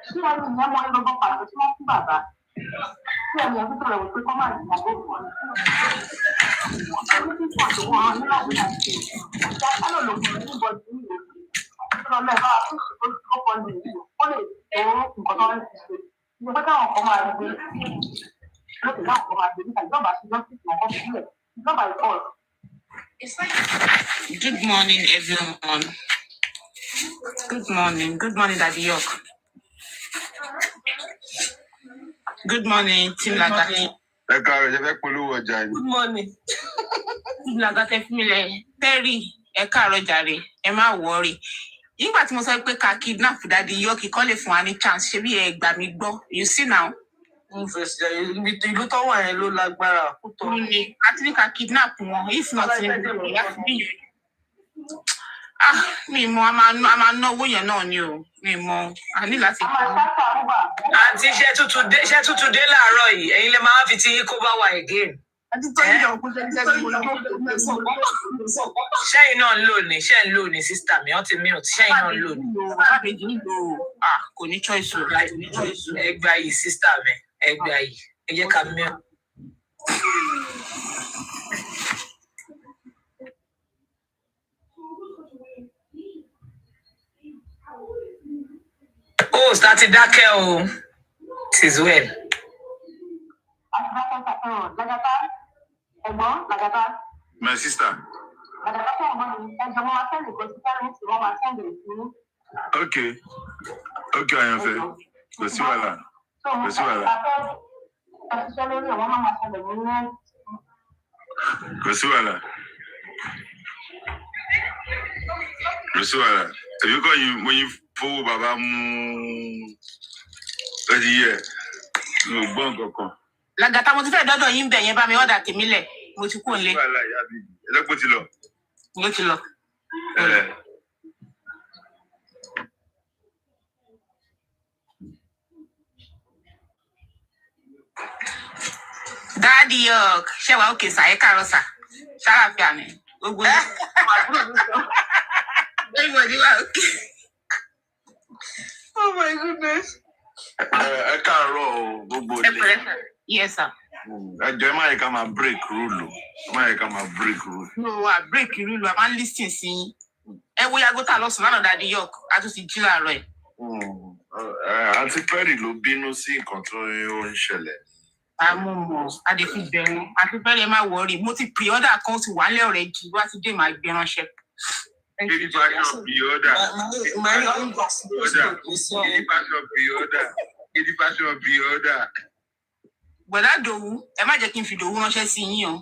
Speaker 1: Ṣé ẹni ìyẹn mọ ẹgbẹ́ pàtó tí wọ́n fún bàbá? Ṣé ẹni ẹbí sọ̀rọ̀ wípé kọ́ máa dìbò gbogbo ni? Ẹni tí pọ̀ tó wọ́n ní láti máa ṣe. Ìjà sálò lògùn ní ìbọ̀dì ní ìlú. Ìjọba mẹ́fà fún ìṣòro ní ìlú. Ó lè tó nǹkan tó ń ṣe. Ìjọba táwọn kan máa gbé lókè láwọn kan máa gbé nípa ìjọba ṣùgbọ́n sí ìwọ̀n sílẹ̀. Ìjọba ìkọ́. Good morning, everyone. Good morning, Daddy York. Good morning, Team Lagate. Good morning. Team Lagate Fumile. Terry, Roger, Emma worry. Nígbà tí mo sọ pé ká kidnap Daddy York kọ́ lè fún wa ní chance ṣe bí ẹ gbà mí gbọ́. You see now. Ìlú tó wà yẹn ló lágbára púpọ̀. Ní àti ká kidnap wọn if not mi mọ̀ a máa náwó yẹn náà ni o. Mi mọ̀ a ní láti. Àǹtí iṣẹ́ tuntun dé láàárọ̀ yìí. Ẹ̀yin lè máa fi ti yín kó bá wa again. Ṣẹ́yìn náà ń lò ní ṣẹ́yìn lò ní sísítà mi, wọ́n ti mute ṣẹ́yìn náà ń lò ní. Bábẹ́jì ń lò kò ní choice o. Ẹ gba yìí sísítà mi, ẹ gba yìí, ẹ jẹ́ ká mute. Oh, started dákẹ́ o. It is well.
Speaker 17: My sister. Okay. Okay, I am fair. Kò sí wàhálà. Kò sí wàhálà. Kò sí wàhálà. Kò sí wàhálà. Èmi kọ́ yìí mo yín fowó bàbá mú ẹdí yẹ. Mi ò gbọ́ nǹkan kan.
Speaker 1: Làgàtà mo ti fẹ́ dọ́dọ̀ yín bẹ̀ yẹn bá mi ọ̀dà tèmi lẹ̀. Mo ti kú òǹlé.
Speaker 17: Wàhálà ìyá mi. Ẹlẹ́gbẹ́ ti lọ.
Speaker 1: Mo ti lọ. Daddy York, ṣé wàá òkè sà ẹ káàárọ̀ sà? Ṣáàfíà ni. Gbogbo ní. Everybody wà òkè. Oh my goodness.
Speaker 17: Ẹ káàárọ̀ gbogbo ilé.
Speaker 1: Yes, sir.
Speaker 17: Ẹ jọ̀ọ́ ẹ má yẹ ká máa break rule o. Ẹ má yẹ ká máa break rule.
Speaker 1: No, break rule. A máa ń listen sí yín. Ẹ wo yago tá lọ sùn lánàá Daddy York. A tún ti jí láàárọ̀ ẹ̀.
Speaker 17: Àǹtí Perry ló bínú sí nǹkan tó ń ṣẹlẹ̀.
Speaker 1: Àmọ́ adé fi bẹ̀rù. Àǹtí Perry ẹ má worry. Mo ti pre-order kan ti wà lẹ́ ọ̀rẹ́ jù. Wá ti dé máa gbé ránṣẹ́. Bọ̀dá Dòwú, ẹ má jẹ́ kí n fi Dòwú ránṣẹ́ sí yín o.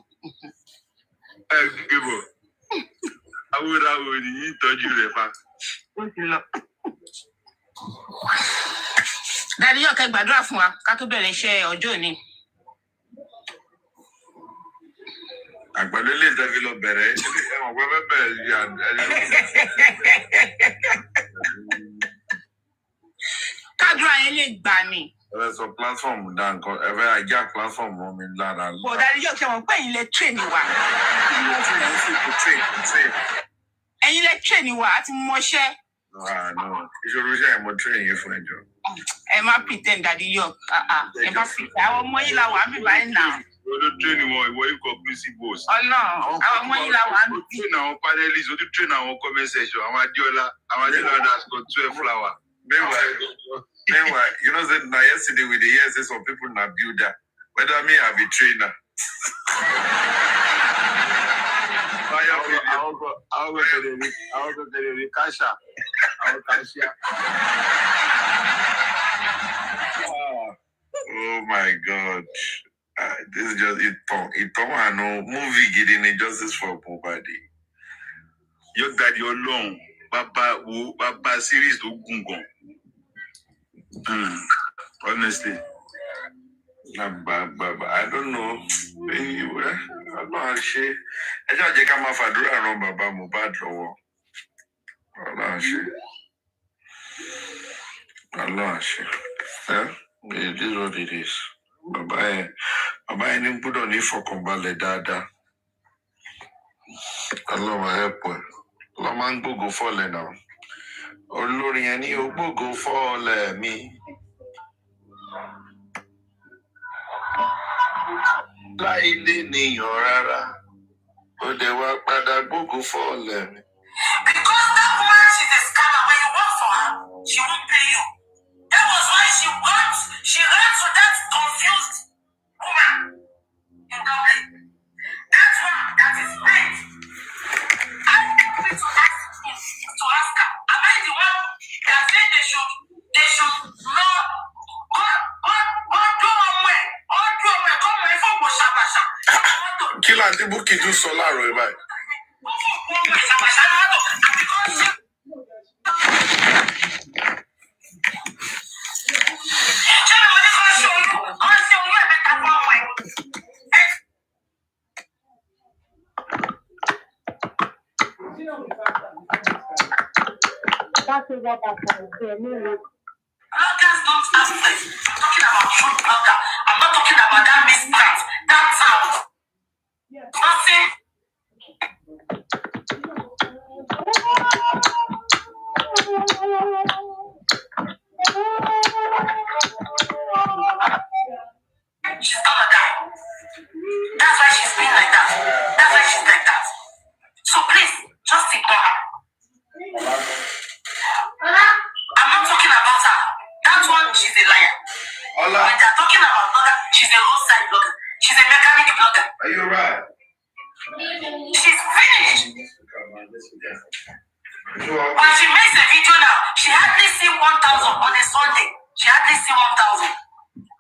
Speaker 17: Ẹ gbé bọ̀. Awúráwo ni yín tọ́jú rẹ̀ pa.
Speaker 1: Ó ti lọ. Daddy York ẹ gbàdúrà fún wa ká tó bẹ̀rẹ̀ iṣẹ́ ọjọ́ òní.
Speaker 17: Àgbàdo lè dábí lọ bẹ̀rẹ̀ ẹ̀wọ̀n pẹ́pẹ́ bẹ̀rẹ̀ yà
Speaker 1: Kádùrá yẹn lè gbà mí.
Speaker 17: ẹ sọ platform dá nǹkan ẹ fẹ́ ajá platform mọ́ mi lára.
Speaker 1: Daddy York ṣe wọ́n pé ẹ̀yin lẹ train wa. Ẹ̀yin lẹ train wa àti mọṣẹ́.
Speaker 17: Ìṣòro iṣẹ́ ẹ̀ mo train yín fún ẹjọ́.
Speaker 1: Ẹ má pretend Daddy York. Ẹ má pretend. Àwọn ọmọ yìí la wà á bí báyìí náà.
Speaker 17: Olú train wọn ìwọ ikọ̀ principals.
Speaker 1: Ọlọ́run, àwọn ọmọ yìí la wà á bí.
Speaker 17: O train àwọn panelists, o train àwọn comment section, àwọn Adéọlá underscore 12 flower. Meanwhile, you know that now yesterday with the years, some people na builder. Whether me I be trainer. I'll go to the cashier. Oh my God. This is just it. I know movie getting justice for Mobadi. Your daddy alone, Baba series to Gungon. Honestly, I don't know. I'm not sure. I just come off a draw around Baba Mobad. I'm not sure. It is what it is. Baba, I didn't put on it for Kumbale Dada. Allah my help. Laman go for now. Olórí ẹni ògbógo fọ́ọ̀lẹ̀ mi. Láìdé nìyàn rárá, ó dẹ̀ wá padà gbógo fọ́ọ̀lẹ̀ mi.
Speaker 4: Because that woman, she's a scammer. When you work for her, she won't pay you. That was why she ran to that confused woman in Dublin. That's why that is right. I need to ask her, am I the one that said they should not do away, come away from Boshabasha?
Speaker 17: Kí la dé Bukky tún sọ láàárọ̀ ẹ̀ báyìí?
Speaker 4: That is what happened. Bloggers don't have sex. I'm talking about true blogger. I'm not talking about that miscreant. That sound. Nothing. She's gonna die. That's why she's being like that. That's why she's like that. So please, just ignore her. I'm not talking about her. That one, she's a liar. When they're talking about blogger, she's a roadside blogger. She's a mechanic blogger.
Speaker 18: Are you right?
Speaker 4: She's finished. When she makes a video now, she hardly see 1,000 on a Sunday. She hardly see 1,000.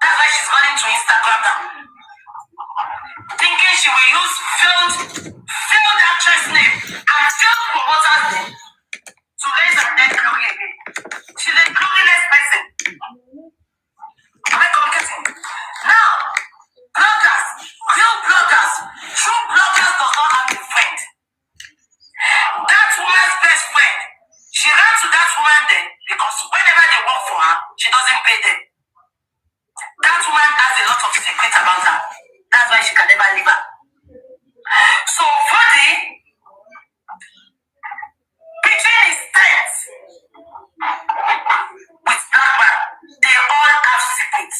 Speaker 4: That's why she's going to Instagram now. Thinking she will use failed actress name and failed promoter's name to raise her dead glory again. She's a gloryless person. Am I communicating? Now, bloggers, real bloggers, true bloggers does not have a friend. That woman's best friend, she ran to that woman then because whenever they work for her, she doesn't pay them. That woman has a lot of secrets about her. That's why she can never leave her. So, Vodi, between his tents with Blackman, they all have secrets.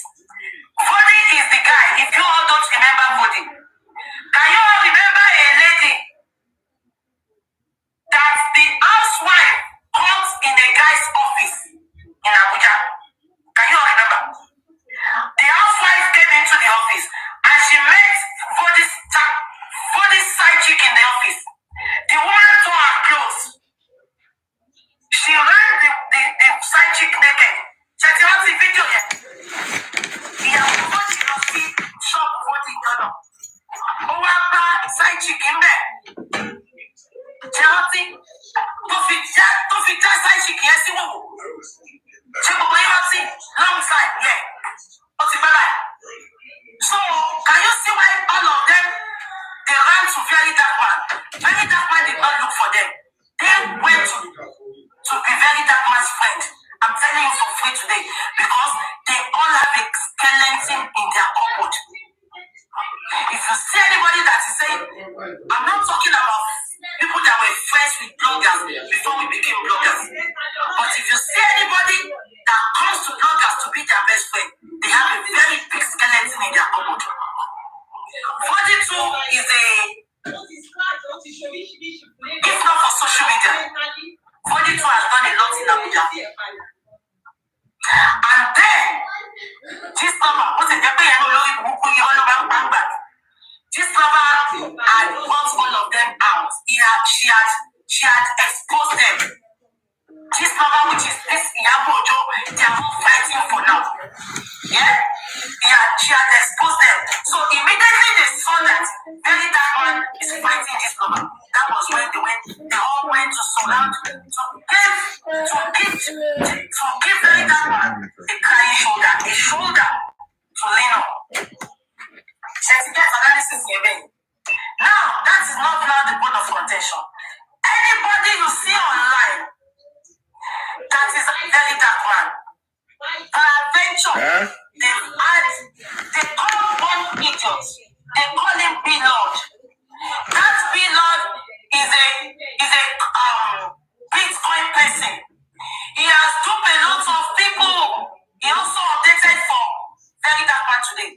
Speaker 4: Vodi is the guy. If you all don't remember Vodi, can you all remember a lady that the housewife comes in a guy's office in Abuja? Can you all remember? The housewife came into the office and she met Vodi's side chick in the office. The woman tore her clothes. She ran the side chick naked. Check out the video here. Yeah, Vodi you see shop Vodi Ghana. Oh, our side chick in there. Chelsea, to fit that side chick, yes, you will. Check out my long side, yeah. So, can you see why all of them they ran to Very Dark Man? Very Dark Man did not look for them. They went to be Very Dark Man's friend. I'm telling you for free today because they all have a skeleton in their cupboard. If you see anybody that is saying, I'm not talking about people that were friends with bloggers before we became bloggers. But if you see anybody that comes to bloggers to be their best friend, they have a very big skeleton in their cupboard. 42 is if not for social media, 42 has done a lot in Abuja. And then, this lover, this lover had brought all of them out. She had exposed them. This lover, which is this Iyabojo, they are all fighting for now. Yeah? She had exposed them. So immediately they saw that Very Dark Man is fighting this lover. That was when they all went to surround to give Very Dark Man a crying shoulder, to lean on. Analysis here. Now, that is not now the point of contention. Anybody you see online that is a Very Dark Man, adventure, they call one idiot. They call him B-Lord. That B-Lord is a Bitcoin person. He has duped a lot of people. He also updated for Very Dark Man today.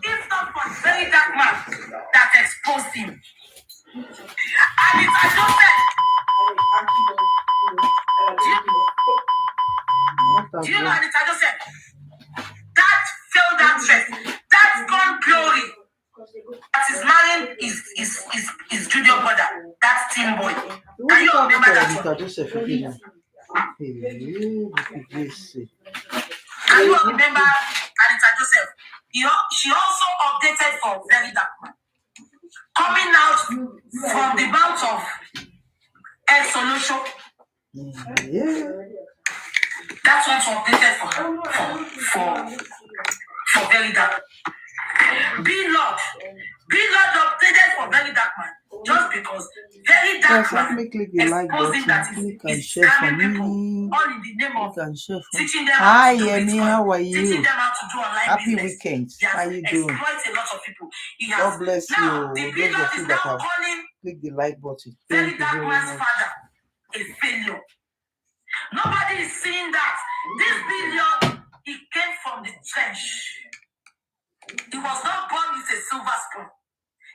Speaker 4: If not for Very Dark Man that exposed him. And it's as you said. Do you know what I just said? That failed actress, that gone glory, that is marrying is junior brother, that teen boy. Can you remember that one? Can you remember Anita Joseph? She also updated for Very Dark Man. Coming out from the mouth of El Solution. That's what's updated for Very Dark. B-Lord updated for Very Dark Man.
Speaker 7: Just because very dark
Speaker 3: Let
Speaker 7: man
Speaker 3: me click the like
Speaker 7: exposing that
Speaker 3: button. Click and
Speaker 7: is
Speaker 3: share for
Speaker 7: scamming people,
Speaker 3: me.
Speaker 7: all in the name of
Speaker 3: Click and share for me.
Speaker 7: teaching them
Speaker 3: Hi,
Speaker 7: how to do
Speaker 3: Yemi.
Speaker 7: Bitcoin,
Speaker 3: How are
Speaker 7: teaching
Speaker 3: you?
Speaker 7: them how to do online
Speaker 3: Happy
Speaker 7: business.
Speaker 3: weekend.
Speaker 7: He has
Speaker 3: How you doing?
Speaker 7: exploited a lot of people. He has,
Speaker 3: God bless
Speaker 7: now,
Speaker 3: you.
Speaker 7: the
Speaker 3: Those
Speaker 7: billion
Speaker 3: of
Speaker 7: is
Speaker 3: you that
Speaker 7: now
Speaker 3: have
Speaker 7: calling
Speaker 3: clicked the like button.
Speaker 7: very
Speaker 3: Thank you
Speaker 7: dark
Speaker 3: very
Speaker 7: man's
Speaker 3: much.
Speaker 7: father a failure. Nobody is seeing that. This billion, he came from the trench. He was not born with a silver spoon.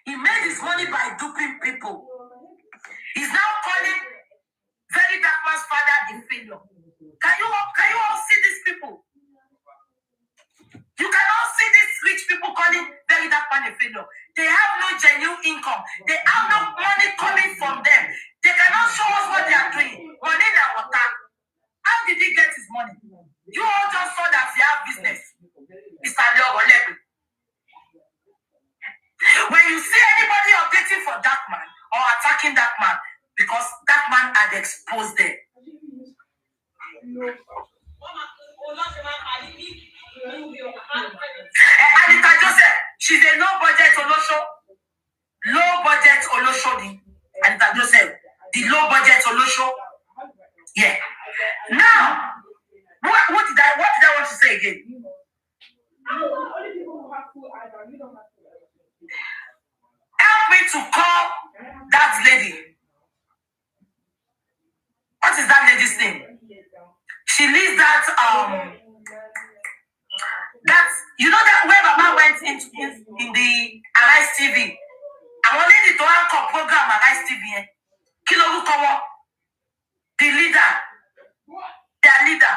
Speaker 7: He made his money by duping people. He's now calling very dark man's father a failure. Can you all see these people? You can all see these rich people calling very dark man a failure. They have no genuine income. They have no money coming from them. They cannot show us what they are doing. Money in water. How did he get his money? You all just saw that he have business. It's a logo level. When you see anybody updating for that man or attacking that man, because that man had exposed them. Anita Joseph, she's a low budget Olosho. Low budget Olosho. Anita Joseph, the low budget Olosho. Yeah. Now, what did I want to say again? Help me to call that lady. What is that lady's name? She leads that you know that where Baba went in the Arise TV. I wanted to anchor program Arise TV. Kilo Lukowo, the leader, their leader.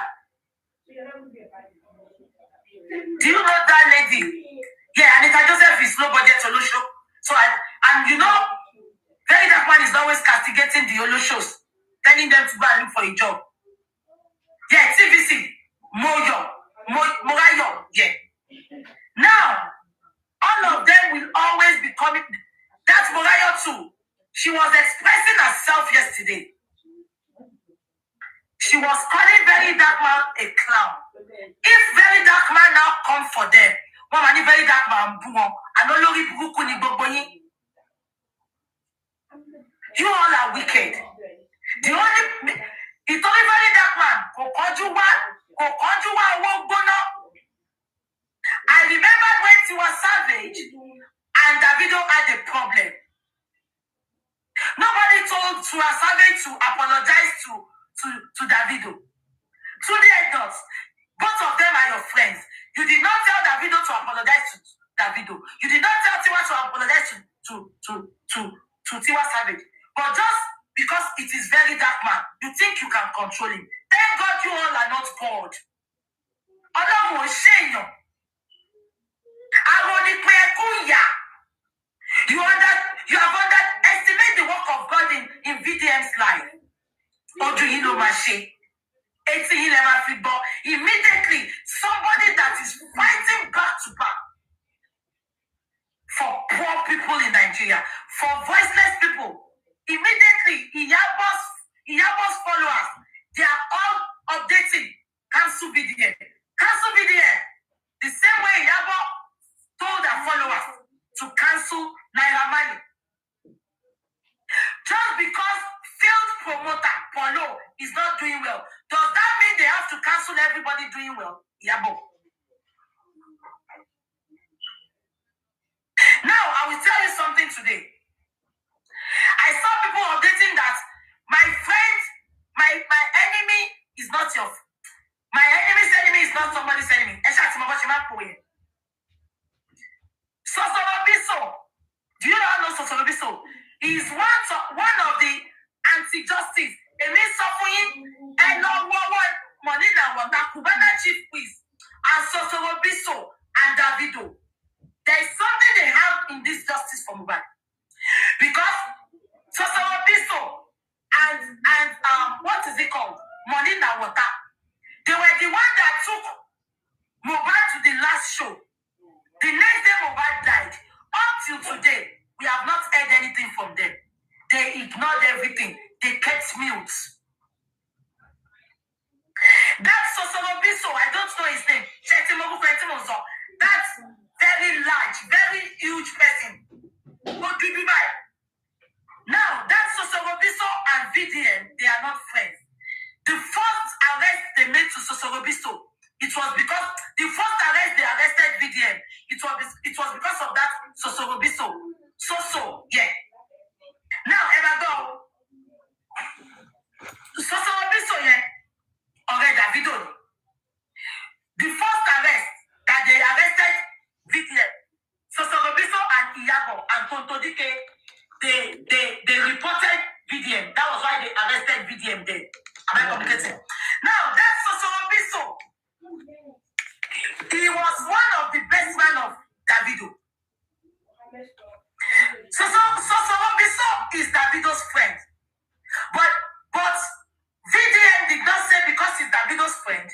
Speaker 7: Do you know that lady? Yeah, Anita Joseph is no budget Olosho. So and you know, very dark man is always castigating the Oloshos, telling them to go and look for a job. Yeah, TVC, Morayo, yeah. Now, all of them will always be coming. That's Morayo too. She was expressing herself yesterday. She was calling very dark man a clown. If very dark man now come for them, mama ni very dark man buwon. Anolori buruku ni gbogbo yin. You all are wicked. The only very dark man kò kọjú wá owó gbóná. I remember when he was Savage and Davido had a problem. Nobody told Tiwa Savage to apologize to Davido. To the adults, both of them are your friends. You did not tell Davido to apologize to Davido. You did not tell Tiwa to apologize to Tiwa Savage. But just because it is very dark man, you think you can control him. Thank God you all are not bored. Ọlọ́run ò ṣèyàn. Àwọn onípe ẹkún yà. You have underestimated the work of God in VDM's life. Ojú yìí ló máa ṣe. Immediately, somebody that is fighting back to back for poor people in Nigeria, for voiceless people. Immediately, Iyabo's followers, they are all updating. Cancel VDM. Cancel VDM. The same way Iyabo told their followers to cancel Naira Marley. Just because field promoter Polo is not doing well, does that mean they have to cancel everybody doing well? Iyabo. Now, I will tell you something today. I saw people updating that my friend, my enemy is not your. My enemy's enemy is not somebody's enemy. Sosorobiso. Do you know Sosorobiso? He is one of the anti-justice. It means suffering and no one money now. Kubana chief priest and Sosorobiso and Davido. There is something they have in this justice for Mohbad. Because Sosorobiso and what is it called? Money now water. They were the one that took Mohbad to the last show. The next day Mohbad died. Up till today, we have not heard anything from them. They ignored everything. They kept mute. That's Sosorobiso. I don't know his name. That's very large, very huge person.
Speaker 4: Now, that's Sosorobiso and VDM, they are not friends. The first arrest they made to Sosorobiso, it was because the first arrest they arrested VDM, it was because of that Sosorobiso. Yeah. Now, Ebago, Sosorobiso, yeah, already Davido. The first arrest that they arrested VDM, Sosorobiso and Iyabo and Tontodike, they reported VDM. That was why they arrested VDM there. Am I communicating? Now, that's Sosorobiso. He was one of the best men of Davido. Sosorobiso is Davido's friend. But VDM did not say because he's Davido's friend,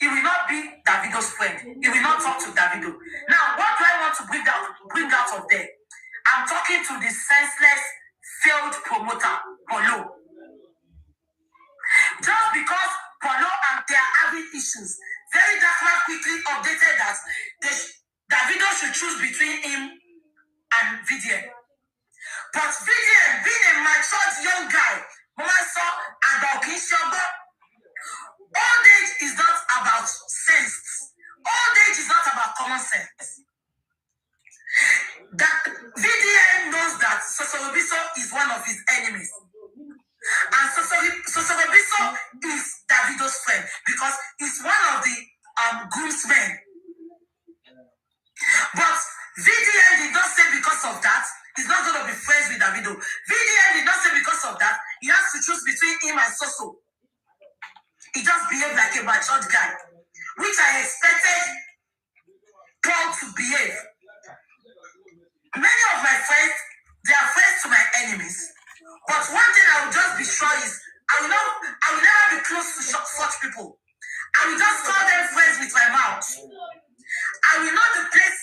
Speaker 4: he will not be Davido's friend. He will not talk to Davido. Now, what do I want to bring out of there? I'm talking to the senseless, failed promoter, Polo. Just because Polo and they are having issues, Very Dark Man quickly updated that Davido should choose between him and VDM. But VDM, being a matured young guy, Mama saw about Kishobo, old age is not about sense. Old age is not about common sense. That VDM knows that Sosorobiso is one of his enemies. And Sosorobiso is Davido's friend because he's one of the groomsmen. But VDM did not say because of that, he's not going to be friends with Davido. VDM did not say because of that, he has to choose between him and Soso. He just behaved like a matured guy, which I expected Paul to behave. Many of my friends, they are friends to my enemies. But one thing I will just be sure is, I will never be close to such people. I will just call them friends with my mouth. I will know the place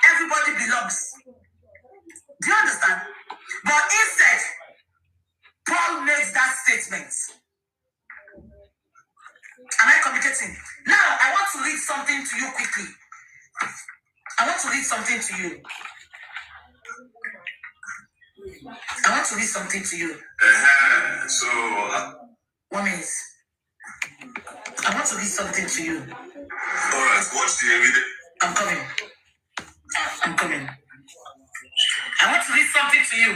Speaker 4: everybody belongs. Do you understand? But instead, Paul makes that statement. Am I communicating? Now, I want to read something to you quickly. I want to read something to you. 1 minute. I want to read something to you.
Speaker 18: Alright, watch the video.
Speaker 4: I'm coming. I want to read something to you.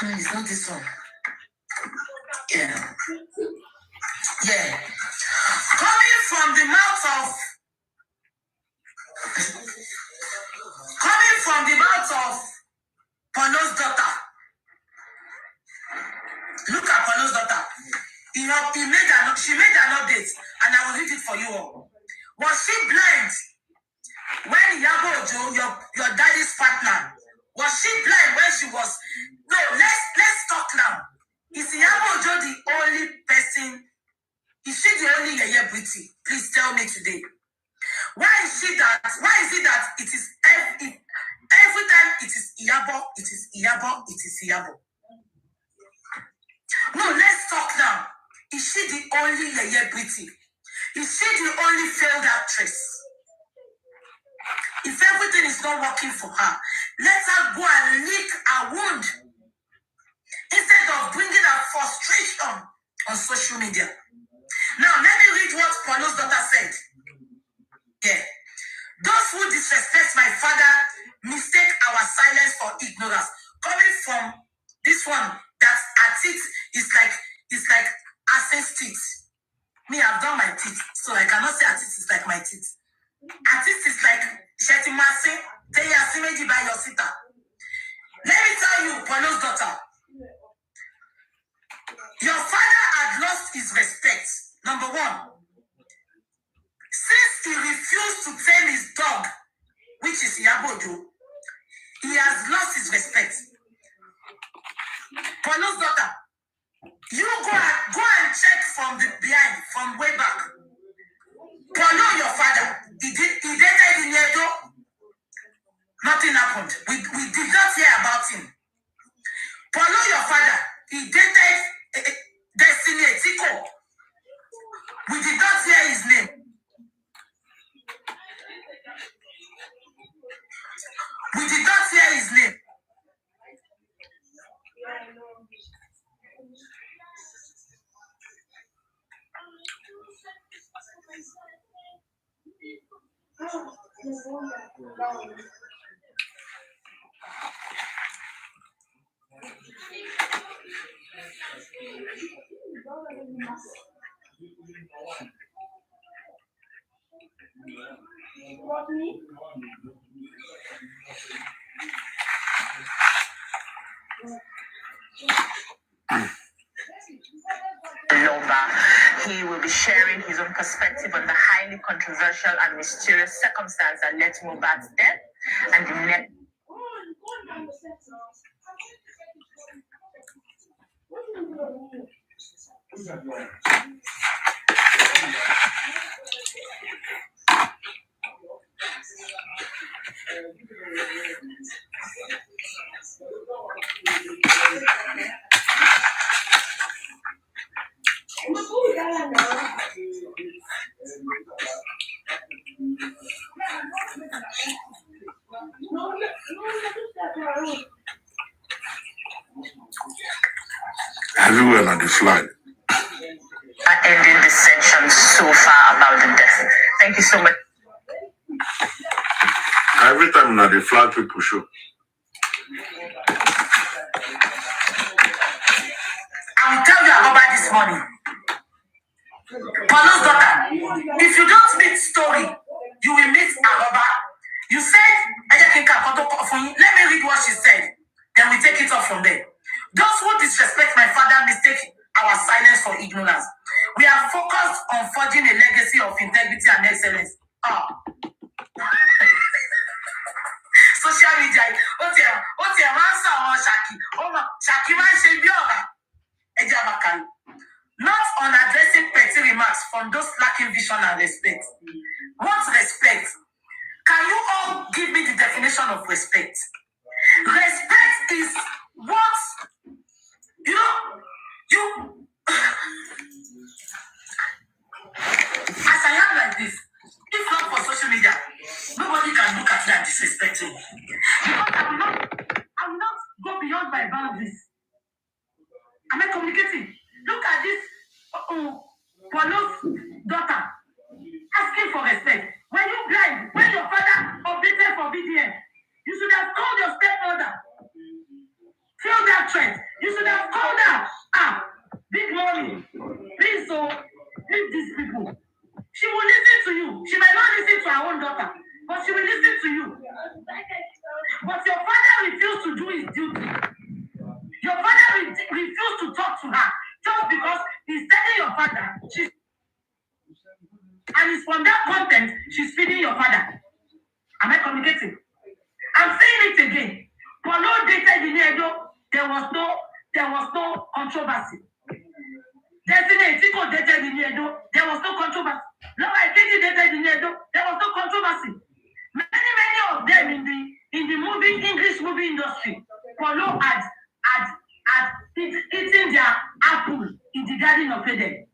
Speaker 4: No, it's not this one. Yeah. Coming from the mouth of Polo's daughter. Look at Polo's daughter. She made an update, and I will read it for you all. Was she blind when Yabo Ojo, your daddy's partner, was she blind when she was? No, let's talk now. Is Yabo Ojo the only person? Is she the only Yeye Pretty? Please tell me today. Why is it that it is every time it is Iyabo, it is Iyabo, it is Iyabo? No, let's talk now. Is she the only Yeye Pretty? Is she the only failed actress? If everything is not working for her, let her go and lick her wound instead of bringing her frustration on social media. Now, let me read what Polo's daughter said. Yeah. Those who disrespect my father mistake our silence for ignorance. Coming from this one, that her teeth is like Asen's teeth. Me, I've done my teeth, so I cannot say her teeth is like my teeth. Her teeth is like Shetimase, Teyasimeji by your sister. Let me tell you, Polo's daughter, your father had lost his respect. Number one, since he refused to tame his dog, which is Yabojo, he has lost his respect. Polo's daughter, you go and check from the behind, from way back. Polo, your father, he dated in Yedo. Nothing happened. We did not hear about him. Polo, your father, he dated
Speaker 1: We did not hear his name. We did not hear his name.
Speaker 13: He will be sharing his own perspective on the highly controversial and mysterious circumstance that led to Mohbad's death and the next.
Speaker 10: Everywhere on the flag.
Speaker 13: Ending this section so far about the death. Thank you so much.
Speaker 10: Every time now the flag people show.
Speaker 1: I will tell you about this morning. Paolo's daughter, if you don't meet story, you will meet Aroba. You said, let me read what she said. Then we take it off from there. Those who disrespect my father mistake our silence for ignorance. We are focused on forging a legacy of integrity and excellence. Social media, what's your answer on Shaki? Shaki man should be over. Not on addressing petty remarks from those lacking vision and respect. What's respect? Can you all give me the definition of respect? Respect is what you as I am like this, if not for social media, nobody can look at me and disrespect me. Because I will not go beyond my boundaries. Am I communicating? Look at this Paolo's daughter asking for respect. When you blind, when your father updated for BDM, you should have called your stepmother. Feel that trend. You should have called her. Big money. Please, leave these people. She will listen to you. She might not listen to her own daughter, but she will listen to you. But your father refused to do his duty. Your father refused to talk to her just because he's telling your father and it's from that content she's feeding your father. Am I communicating? I'm saying it again. Paolo dated in Edo, there was no controversy. Destiny Tiko dated in Edo, there was no controversy. Laura Katie dated in Edo, there was no controversy. Many of them in the English movie industry, Paolo had eaten their apple in the Garden of Eden.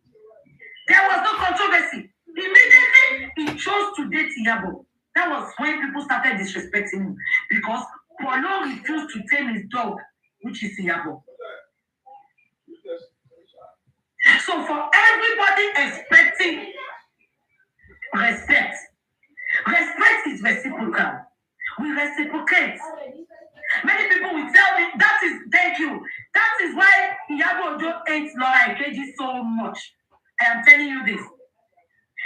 Speaker 1: There was no controversy. Immediately, he chose to date Iyabo. That was when people started disrespecting him because Paolo refused to tame his dog, which is Iyabo. So for everybody expecting respect is reciprocal. We reciprocate. Many people will tell me that is thank you. That is why Iyabo Ojo hates Laura Ikeji so much. I am telling you this.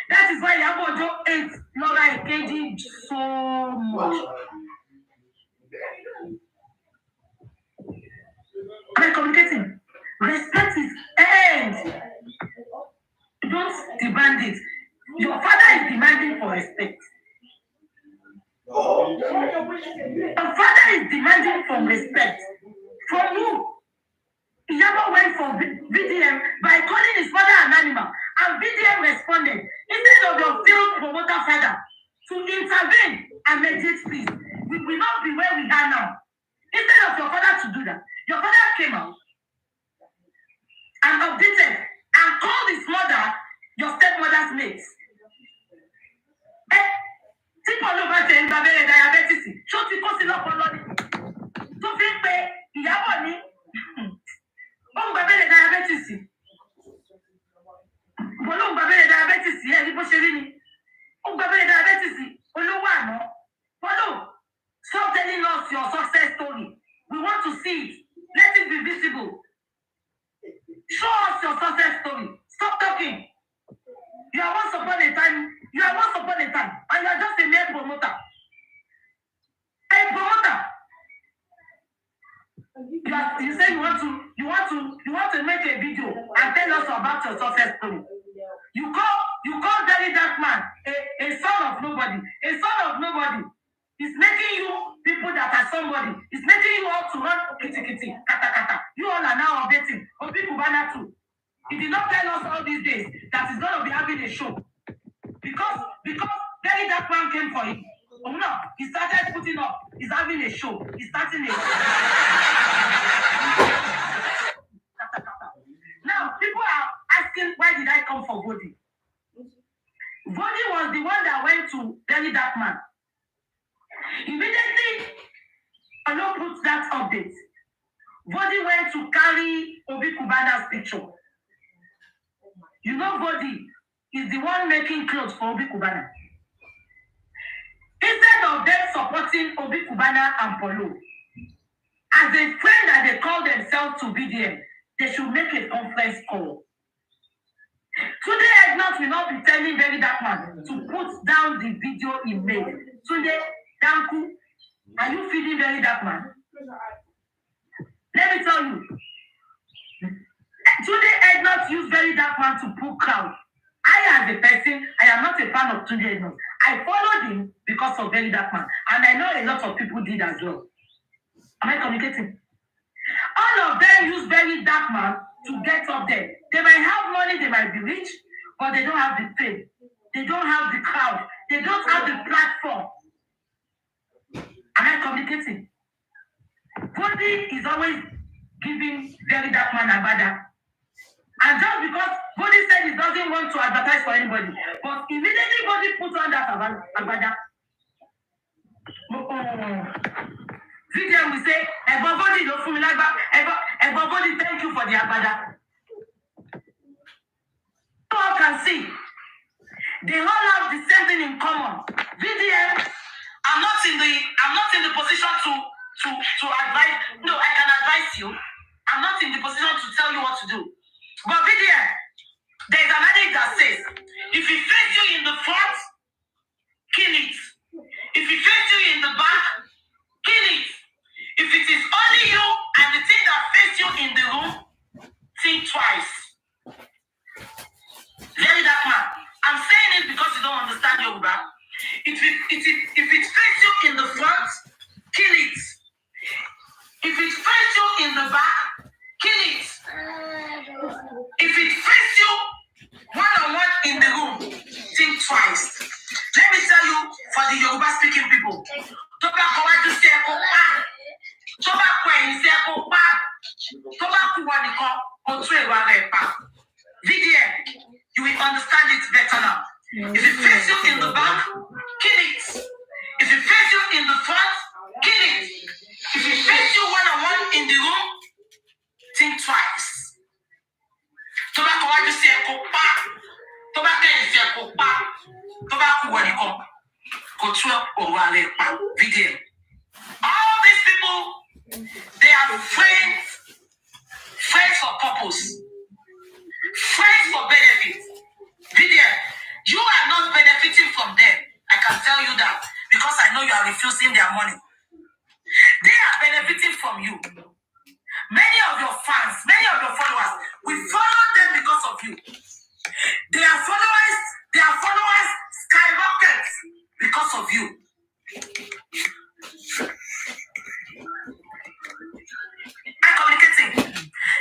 Speaker 1: That is why Iyabo Ojo hates Laura Ikeji so much. Am I communicating? Respect is earned. Don't demand it. Your father is demanding for respect. Your father is demanding for respect from you. Iyabo went for VDM by calling his father an animal, and VDM responded instead of your field promoter father to intervene and mediate peace. We will not be where we are now. Instead of your father to do that, your father came out and updated and called his mother your stepmother.
Speaker 2: Follow. Stop telling us your success story. We want to see it. Let it be visible. Show us your success story. Stop talking. You are once upon a time, and you are just a mere promoter. A promoter. You say you want to make a video and tell us about your success story. You call Daddy that man a son of nobody. A son of nobody. It's making you people that are somebody. It's making you all to run kitty, kata kata. You all are now updating. Obi Kubana too. He did not tell us all these days that he's going to be having a show. Because Daddy that man came for him. Oh no, he started putting up. He's having a show. He's starting a show. Now, people are asking, why did I come for Vodi? Vodi was the one that went to Daddy that man. Immediately, Olo put that update. Vodi went to carry Obi Kubana's picture. You know, Vodi is the one making clothes for Obi Kubana. Instead of them supporting Obi Kubana and Polo, as a friend that they call themselves to BDM, they should make a conference call. Today, Ednut will not be telling Very Dark Man to put down the video he made. Today, Danku, are you feeling Very Dark Man? Let me tell you. Today, Ednut used Very Dark Man to pull crowd. I, as a person, I am not a fan of Tunde Ednut. I followed him because of Very Dark Man. And I know a lot of people did as well. Am I communicating? All of them use Very Dark Man to get up there. They might have money, they might be rich, but they don't have the fame. They don't have the crowd. They don't have the platform. Am I communicating? Vodi is always giving Very Dark Man Agbada. And just because Vodi said he doesn't want to advertise for anybody, but immediately Vodi put on that Agbada. Video will say, Vodi, no Vodi, thank you for the Agbada. All can see. They all have the same thing in common. VDM, I'm not in the position to advise. No, I can advise you. I'm not in the position to tell you what to do. But VDM, there's an adage that says, if it faces you in the front, kill it. If it faces you in the back, kill it. If it is only you and the thing that faces you in the room, think twice. Very Dark Man. I'm saying it because you don't understand Yoruba. If it faces you in the front, kill it. If it faces you in the back, kill it. If it faces you one-on-one in the room, think twice. Let me tell you, for the Yoruba speaking people, you will understand it better now. If it faces you in the back, kill it. If it faces you in the front, kill it. If it faces you one-on-one in the room, think twice. All these people, they are friends for purpose, friends for benefit. Vivian, you are not benefiting from them. I can tell you that because I know you are refusing their money. They are benefiting from you. Many of your fans, many of your followers, we follow them because of you. Their followers skyrocket because of you. I'm communicating.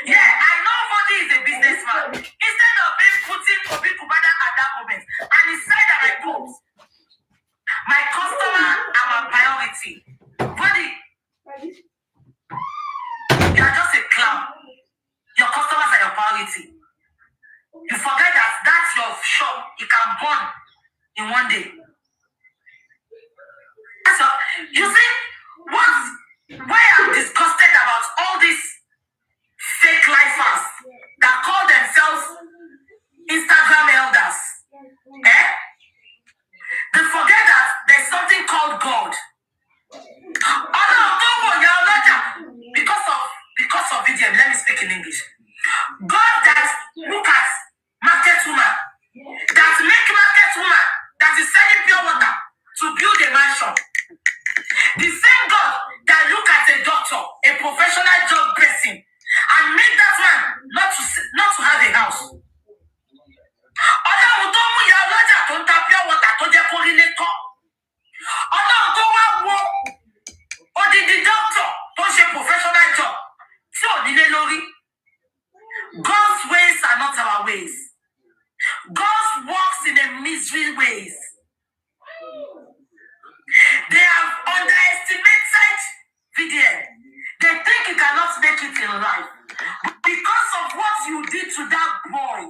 Speaker 2: Yeah, I know Vodi is a businessman. Instead of him putting Obi Kubana at that moment, and he said that I put my customer are my priority. Vodi, you are just a clown. Your customers are your priority. You forget that that's your shop. You can burn in one day. So, you see, why I'm disgusted about all these fake lifers that call themselves Instagram elders.
Speaker 4: ways. They have underestimated VDM. They think you cannot make it in life. Because of what you did to that boy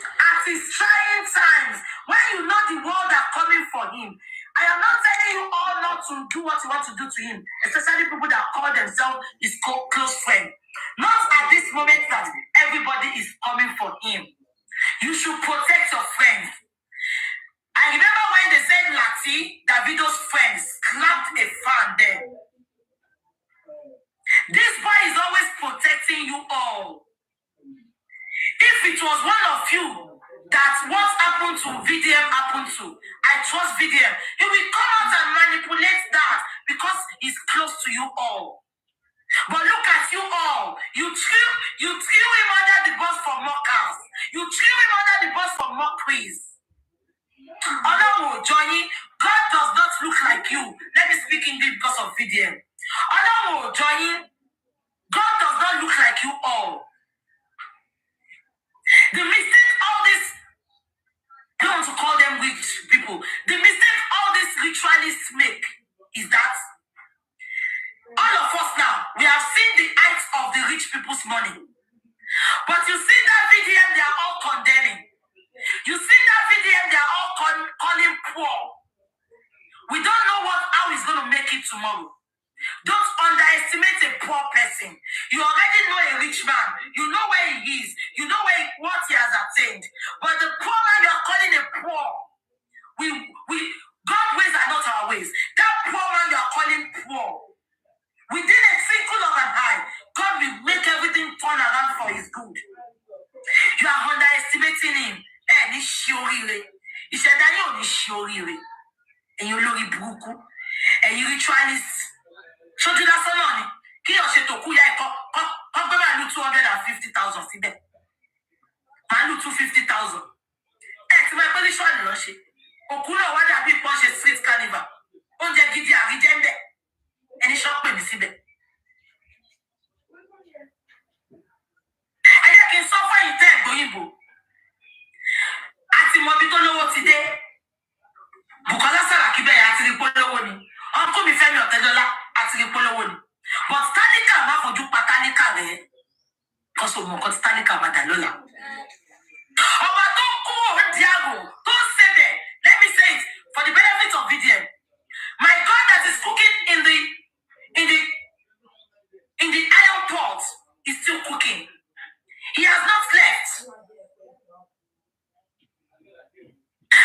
Speaker 4: at his trying times, when you know the world are coming for him. I am not telling you all not to do what you want to do to him, especially people that call themselves his close friend. Not at this moment that everybody is coming for him. You should protect your friends. I remember when they said Lati, Davido's friends, clapped a fan there. This boy is always protecting you all. If it was one of you that what happened to VDM happened to, I trust VDM. He will come out and manipulate that because he's close to you all. But look at you all. You threw him under the bus for mockers. You threw him under the bus for mockeries. Although Johnny, God does not look like you. Let me speak English because of VDM. Although Johnny, God does not look like you all. The mistake all this, I don't want to call them rich people. The mistake all these ritualists make is that all of us now, we have seen the heights of the rich people's money. But you see that VDM, they are all condemning. You see that VDM, they are all calling poor. We don't know how he's going to make it tomorrow. Don't underestimate a poor person. You already know a rich man. You know where he is. You know what he has attained. But the poor man you are calling a poor. God's ways are not our ways. That poor man you are calling poor. Within a twinkle of an eye, God will make everything turn around for his good. You are underestimating him. Ni shiorire. Ìṣẹ̀dá yóò ní shiorire. Ẹ̀yin olórí burúkú. Ẹ̀yin ritualists. Ṣojú lásán náà ni. Kí yóò ṣe tòkú ya ẹ̀kọ́. Kọ́ gbé màálù 250,000 síbẹ̀. Màálù 250,000. Tí máa pẹ́ ní ṣọ́ọ̀lì lọ ṣe. Òkú náà wá dàbí ìpọ́n ṣe street carnival. Oúnjẹ gidi àríjẹ́ ń bẹ̀. Ẹni ṣọ́ pè mí síbẹ̀. Ẹ jẹ́ kí n sọ fún ẹ̀yin tẹ́ ẹ̀gbóyìnbó. Àti mọ̀bí tó lówó ti dé. Bùkọ́lá Sàràkí bẹ́ẹ̀ àti rí polówó ni. Ọkọ mi Fẹ́mi Ọ̀tẹ́dọ́lá àti rí polówó ni. But tálíkà má fojú pa tálíkà rẹ̀. Kọ́sọ̀ mọ̀ nǹkan tí tálíkà máa dà lọ́la. Ọba tó kú òun di àgò tó ń ṣe bẹ̀. Let me say it for the benefit of VDM. My God that is cooking in the iron pot is still cooking. He has not left.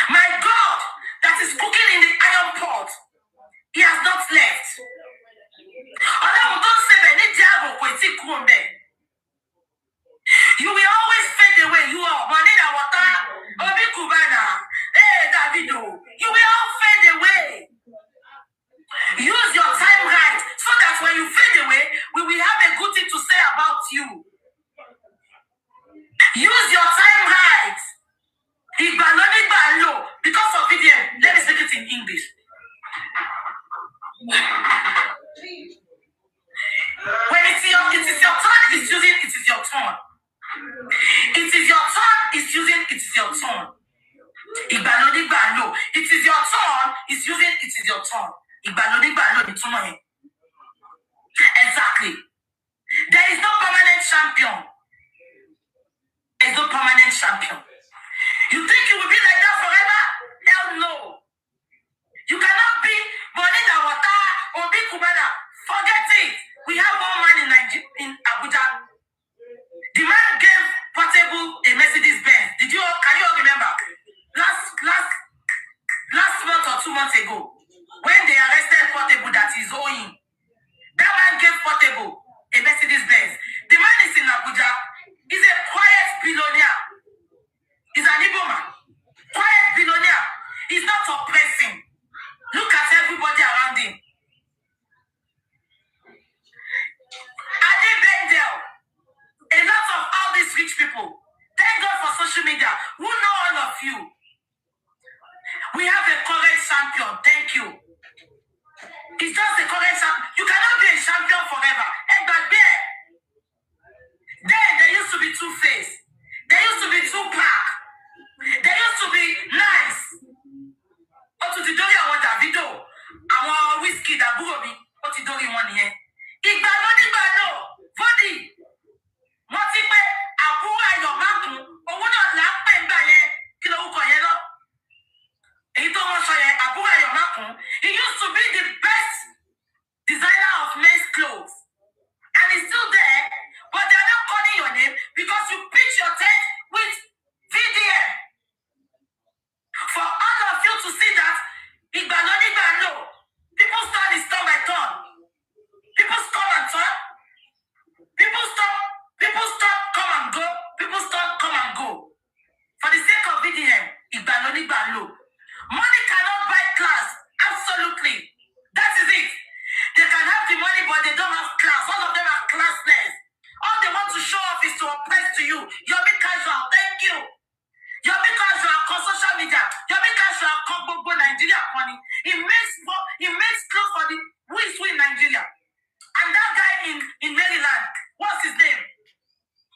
Speaker 4: My God that is cooking in the iron pot, he has not left. Ọlọ́run tó ń ṣe bẹ̀ ní diabo kò tí kúrò ń bẹ̀. You will always fade away. You are Manina Wata, Obi Kubana, Davido. You will all fade away. Use your time right so that when you fade away, we will have a good thing to say about you. Use your time right. Because of VDM, let me speak it in English. When it is your turn, it's using it is your turn. It is your turn, it's using it is your turn. It is your turn, it's using it is your turn. Exactly. There is no permanent champion. There is no permanent champion. You think you will be like that forever? Hell no. You cannot be Bonita Wata or Big Kubana. Forget it. We have one man in Abuja. The man gave Portable a Mercedes Benz. Can you all remember? Last month or 2 months ago, when they arrested Portable that is owing, that man gave Portable a Mercedes Benz. The man is in Abuja. He's a quiet billionaire. He's an Igbo man. Quiet billionaire. He's not oppressing. Look at everybody around him. Ade Bendel. A lot of all these rich people. Thank God for social media. Who know all of you? We have a current champion. Thank you. It's just a current champion. You cannot be a champion forever. But then there used to be Two-Face. There used to be Tupac. There used to be
Speaker 1: praise to you. Yomi Casual, thank you. Yomi Casual on social media. Yomi Casual on Gbogbo Nigeria money. He makes clothes for the who is in Nigeria. And that guy in Maryland, what's his name?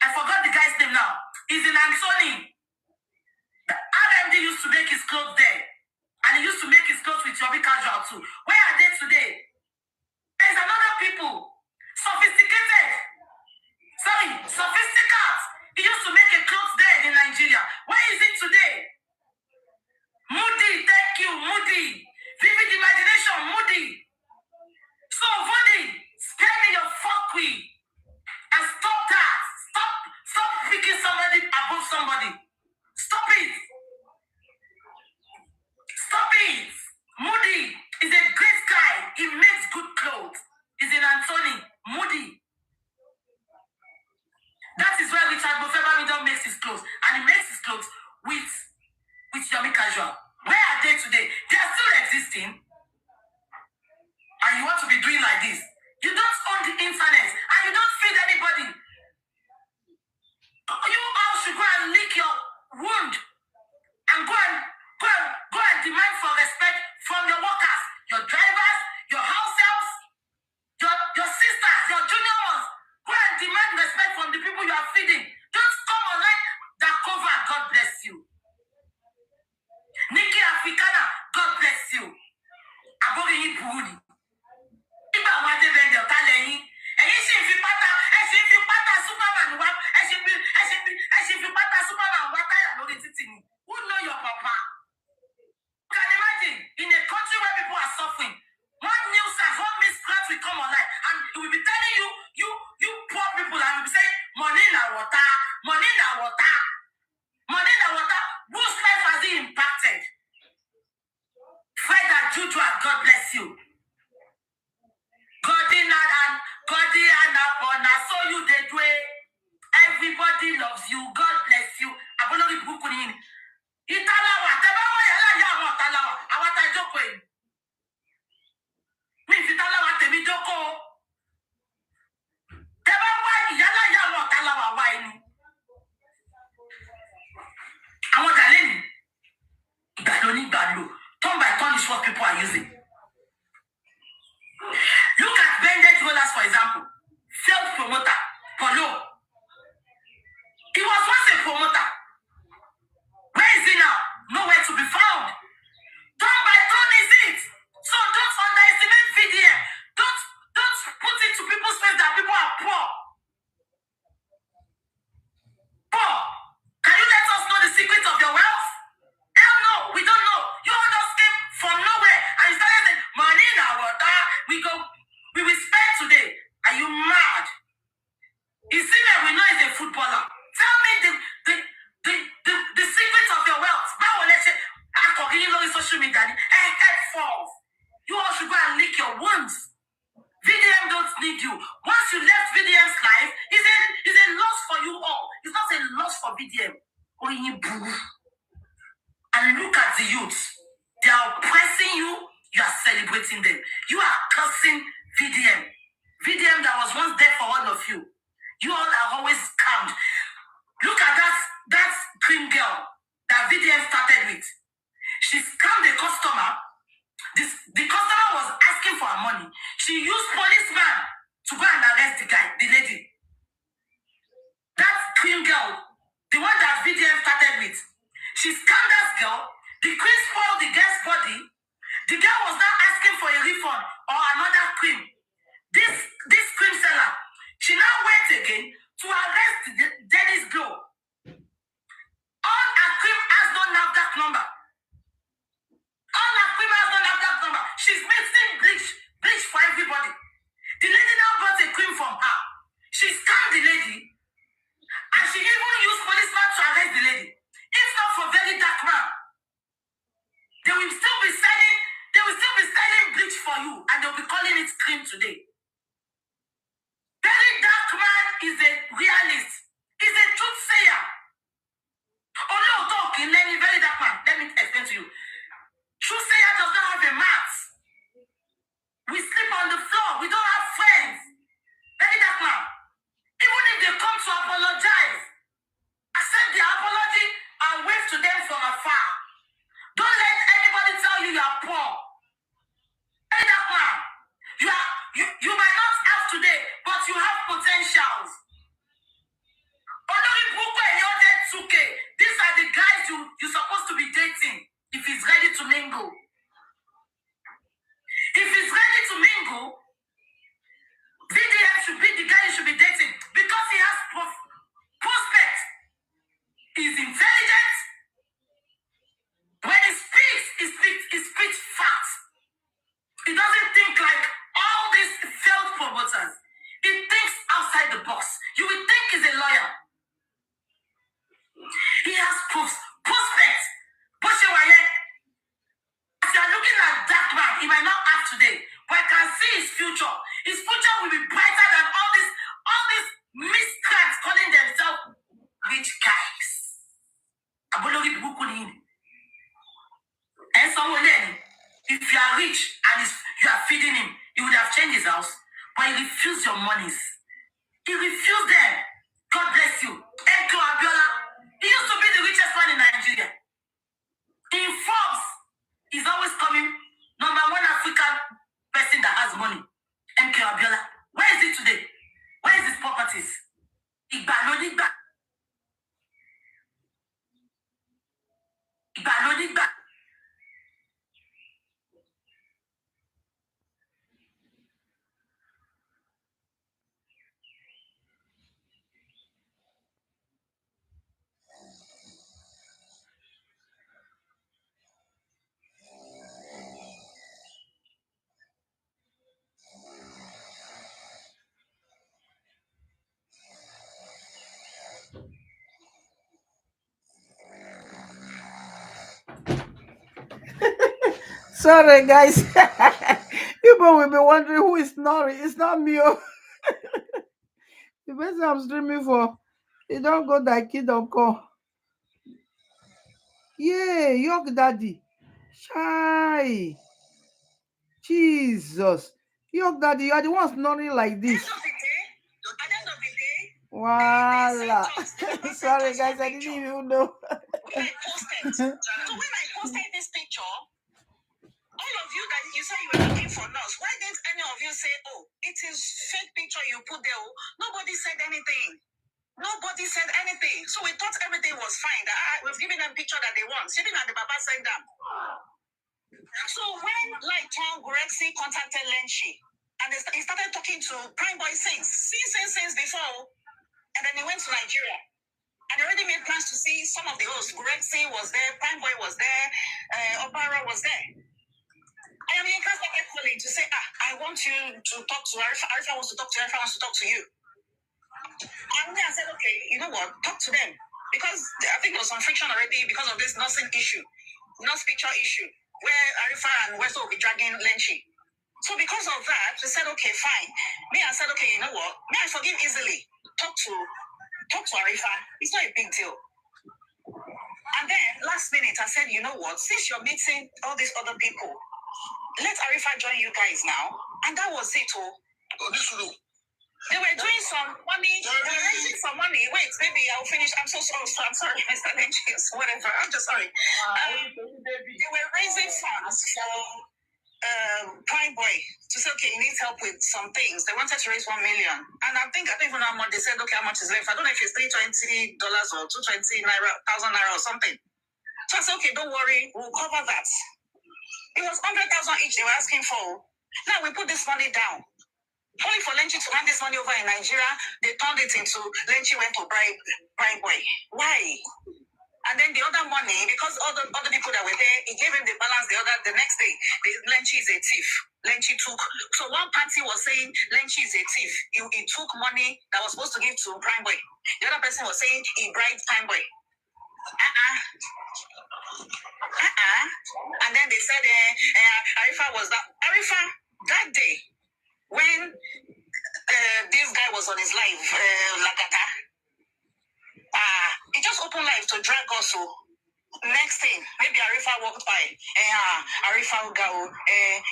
Speaker 1: I forgot the guy's name now. He's in Anthony. The RMD used to make his clothes there. And he used to make his clothes with Yomi Casual too. Where are they today? There's another people. Sophisticates. He used to make a clothes there in Nigeria. Where is it today? Moody, thank you, Moody. Vivid imagination, Moody. So, Moody, spare me your fuckery. And stop that. Stop picking somebody above somebody. Stop it. Stop it. Moody is a great guy. He makes good clothes. He's in Anthony. Moody. That is where Richard Bofeba makes his clothes. And he makes his clothes with Yomi Casual. Where are they today? They are still existing. And you want to be doing like this. You don't own the internet. And you don't feed anybody. You all should go and lick your wound. And go and demand for respect from your workers, your drivers, your house helps, your sisters, your junior ones. Go and demand respect from the people you are feeding. Don't come online that cover. God bless you. Nikki Africana, God bless you. Abori Burundi. Iba wade bende otaleyin. Eyin si fi pata Superman wa. Eyin fi pata Superman wa taya lori titi ni. Who know your papa? You can imagine in a country where people are suffering. One news and one miscreant will come online and it will be telling you poor people and will be saying money na water, money na water, money na water. Whose life has it impacted? Fred and Juju, God bless you. God and Abona, so you they do it. Everybody loves you. God bless you. Abolori Bukunin. Italawa, Tabawa, Yala, Talawa, Awata Joko. Mi Fitalawa, Temi Joko. Tabawa, Yala, Talawa, wine. I want Galeni. Galoni Galo. Turn by turn is what people are using. Look at bandage rollers, for example. Self-promoter, Polo. He was once a promoter. Where is he now? Nowhere to be found. Turn by turn is it. So don't underestimate VDM. Don't put it to people's face that people are poor. Poor. Can you let us know the secret of your wealth? Hell no, we don't know. You all just came from nowhere and you started saying, money in our water, we will spend today. Are you mad? You see that we know he's a footballer. Tell me the secret of your wealth. Now let's say, you know social media, falls. You all should go and lick your wounds. VDM don't need you. Once you left VDM's life, it's a loss for you all. It's not a loss for VDM. And look at the youth. They are oppressing you. You are celebrating them. You are cursing VDM. VDM that was once there for all of you. You all are always scammed. Look at that cream girl that VDM started with. She scammed the customer. The customer was asking for her money. She used policeman to go and arrest the lady. That cream girl, the one that VDM started with, she scammed that girl. The cream spoiled the girl's body. The girl was now asking for a refund or another cream. This cream seller, she now went again to arrest Dennis Glow. All her cream has no NAFDAC number. All her cream has no NAFDAC number. She's mixing bleach for everybody. The lady now got a cream from her. She scammed the lady. And she even used policemen to arrest the lady. If not for very dark man, they will still be selling bleach for you and they'll be calling it cream today. Very dark man is a realist. He's a truth sayer. Oh no, talking, very dark man. Let me explain to you. Truth sayer does not have a mat. We sleep on the floor. We don't have friends. Very dark man. Even if they come to apologize,
Speaker 4: prospect. Push it away. As you are looking at that man, he might not have today, but I can see his future. His future will be brighter than all these miscreants calling themselves rich guys. Abolori Bukuni. And someone then, if you are rich and you are feeding him, you would have changed his house, but he refused your monies. He refused them. God bless you. Eko Abiola. He used to be the richest man in Nigeria. In Forbes, he's always coming number one African person that has money. MK Abiola. Where is he today? Where is his properties? Igba lo digba. Igba lo digba.
Speaker 3: Sorry, guys. People will be wondering who is snoring. It's not me. Oh. The person I'm streaming for, they don't go that kid don't call. Yeah, York Daddy. Shy. Jesus. York Daddy, you are the one snoring like this. Voila. Sorry, guys, I didn't even know.
Speaker 7: When I posted this picture, all of you that you said you were looking for nurse, why didn't any of you say, oh, it is fake picture you put there? Nobody said anything. Nobody said anything. So we thought everything was fine. That we've given them picture that they want. Sitting at the Baba sent them. So when like Tom Gurexz contacted Lenchi and he started talking to Prime Boy since before, and then he went to Nigeria. And already made plans to see some of the hosts. Gurexz was there, Prime Boy was there, Obara was there. I am in class started calling to say, I want you to talk to Arifa. Arifa wants to talk to you. Arifa wants to talk to you. And then I said, okay, you know what? Talk to them. Because I think there was some friction already because of this nursing issue, nurse picture issue, where Arifa and Westo will be dragging Lenchi. So because of that, we said, okay, fine. Me, I said, okay, you know what? Me, I forgive easily. Talk to Arifa. It's not a big deal. And then last minute, I said, you know what? Since you're meeting all these other people, let Arifa join you guys now. And that was it. They were doing some money. They were raising some money. Wait, maybe I'll finish. I'm so sorry. I'm sorry, Mr. Lenches. Whatever. I'm just sorry. They were raising funds for Prime Boy to say, okay, he needs help with some things. They wanted to raise 1 million. And I don't even know how much. They said, okay, how much is left? I don't know if it's $320 or $220,000 or something. So I said, okay, don't worry. We'll cover that. It was 100,000 each they were asking for. Now we put this money down. Only for Lenchi to hand this money over in Nigeria, they turned it into Lenchi went to bribe Boy. Why? And then the other money, because all the other people that were there, he gave him the balance the next day. Lenchi is a thief. Lenchi took. So one party was saying Lenchi is a thief. He took money that was supposed to give to Prime Boy. The other person was saying he bribed Prime Boy. And then they said Arifa was that. Arifa, that day, when this guy was on his live, Lagata, he just opened live to drag us. So next thing, maybe Arifa walked by. Arifa go,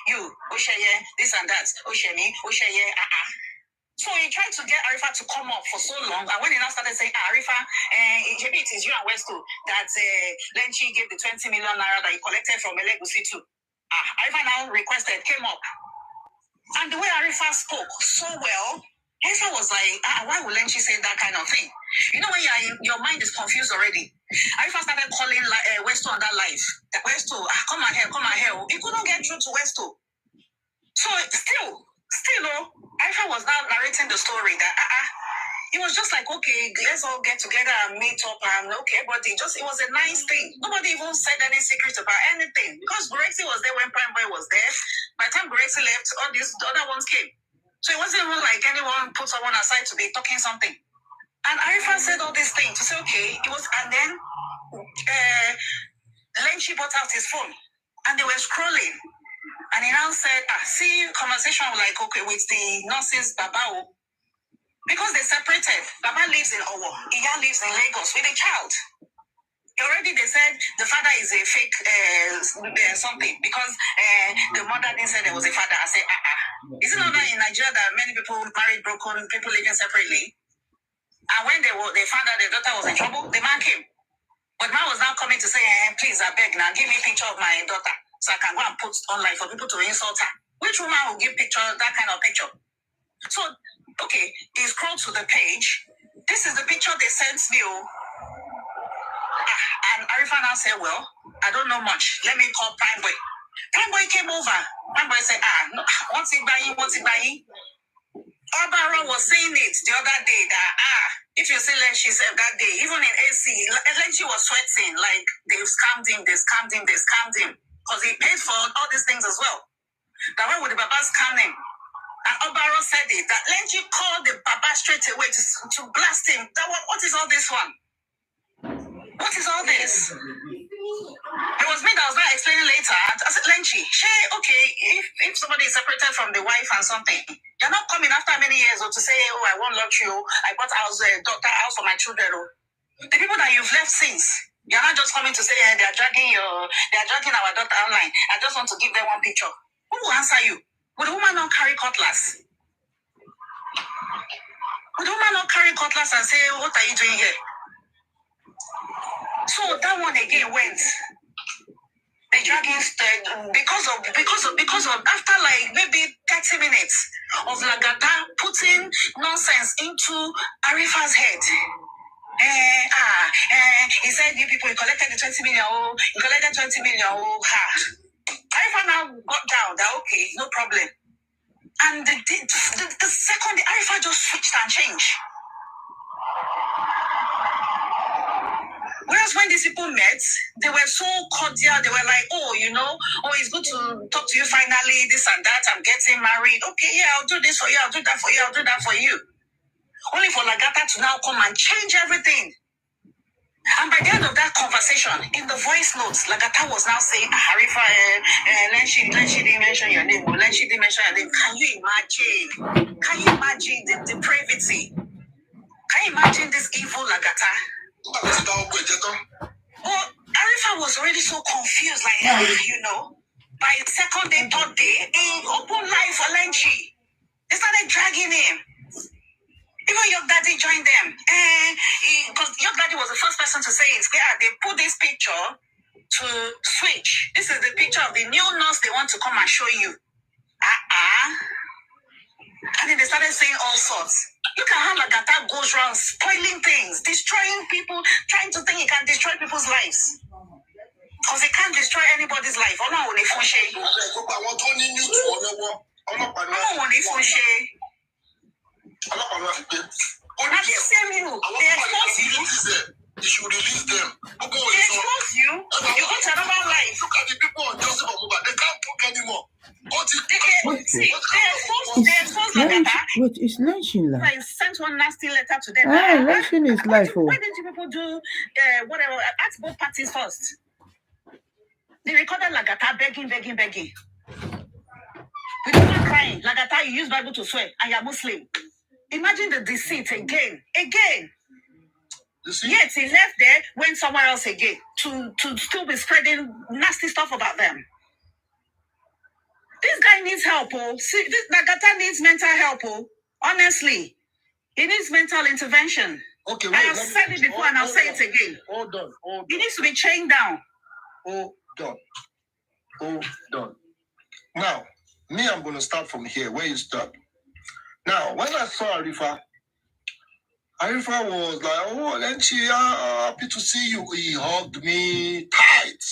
Speaker 7: you, Osheye, this and that, Oshemi, Osheye, So he tried to get Arifa to come up for so long, and when he now started saying, Arifa, maybe it is you and Westo that Lenchi gave the 20 million naira that he collected from Elegusi too. Arifa now requested, came up. And the way Arifa spoke so well, Arifa was like, why would Lenchi say that kind of thing? You know when your mind is confused already. Arifa started calling Westo on that live. Westo, come on here. He couldn't get through to Westo. So still, Arifa was now narrating the story that it was just like, okay, let's all get together and meet up and okay, but it was a nice thing. Nobody even said any secrets about anything because Gurexz was there when Prime Boy was there. By the time Gurexz left, all these other ones came. So it wasn't even like anyone put someone aside to be talking something. And Arifa said all these things to say, okay, it was, and then Lenchi brought out his phone and they were scrolling. And he now said, see, conversation like, okay, with the nurses, Babao, because they separated. Baba lives in Owo, Iya lives in Lagos with a child. Already they said the father is a fake something because the mother didn't say there was a father. I said, Is it not that in Nigeria that many people married, broken, people living separately? And when they found out their daughter was in trouble, the man came. But man was now coming to say, please, I beg now, give me a picture of my daughter so I can go and put online for people to insult her. Which woman will give that kind of picture? So, okay, he scrolled to the page. This is the picture they sent me. And Arifa now said, well, I don't know much. Let me call Prime Boy. Prime Boy came over. Prime Boy said, no, what's it buying? Obara was saying it the other day that, if you see Lenchi said that day, even in AC, Lenchi was sweating, like they've scammed him. Because he paid for all these things as well. That why would the Baba scam him? And Obara said it, that Lenchi called the Baba straight away to blast him. What is all this one? What is all this? It was me that was not explaining later. I said, Lenchi, okay, if somebody is separated from the wife and something, you're not coming after many years or to say, I won't love you, I bought daughter house for my children. The people that you've left since, you're not just coming to say they're dragging our daughter online. I just want to give them one picture. Who will answer you? Would the woman not carry cutlass? Would the woman not carry cutlass and say, what are you doing here? So that one again went. The dragging because of after like maybe 30 minutes of Lagata putting nonsense into Arifa's head. He said, you people, you collected the 20 million. You collected 20 million. Arifa now got down that okay, no problem. And the second Arifa just switched and changed. Whereas when these people met, they were so cordial. They were like, it's good to talk to you finally, this and that. I'm getting married. Okay, yeah, I'll do this for you. I'll do that for you. I'll do that for you. Only for Lagata to now come and change everything. And by the end of that conversation, in the voice notes, Lagata was now saying, Harifa, Lenchi didn't mention your name. Lenchi didn't mention your name. Can you imagine the depravity? Can you imagine this evil Lagata? Well, Arifa was already so confused, by the second day, third day, in open life for Lenchi. They started dragging him. Even Your Daddy joined them. Because Your Daddy was the first person to say it. They put this picture to switch. This is the picture of the new nurse they want to come and show you. And then they started saying all sorts. Look at how Lagata goes around spoiling things, destroying people, trying to think he can destroy people's lives. Because he can't destroy anybody's life. Have you seen you? They expose you.
Speaker 2: You should release them.
Speaker 7: They expose you. You go to another life.
Speaker 2: Look at the people on Joseph Amuba. They can't talk anymore.
Speaker 3: Wait, is Lenshin live?
Speaker 7: I sent one nasty letter to them.
Speaker 3: Lenshin is live.
Speaker 7: Why didn't you people do whatever? Ask both parties first. They recorded Lagata begging. With people crying. Lagata, you use Bible to swear, and you're Muslim. Imagine the deceit again. Yet he left there, went somewhere else again to still be spreading nasty stuff about them. This guy needs help. See, this Nagata needs mental help. Honestly, he needs mental intervention.
Speaker 9: Okay,
Speaker 7: I have said it before and I'll say it again.
Speaker 9: Hold on.
Speaker 7: He needs to be chained down.
Speaker 9: Hold on. Now, I'm going to start from here, where you stop. Now, when I saw Arifa was like, Lenchi, happy to see you. He hugged me tight.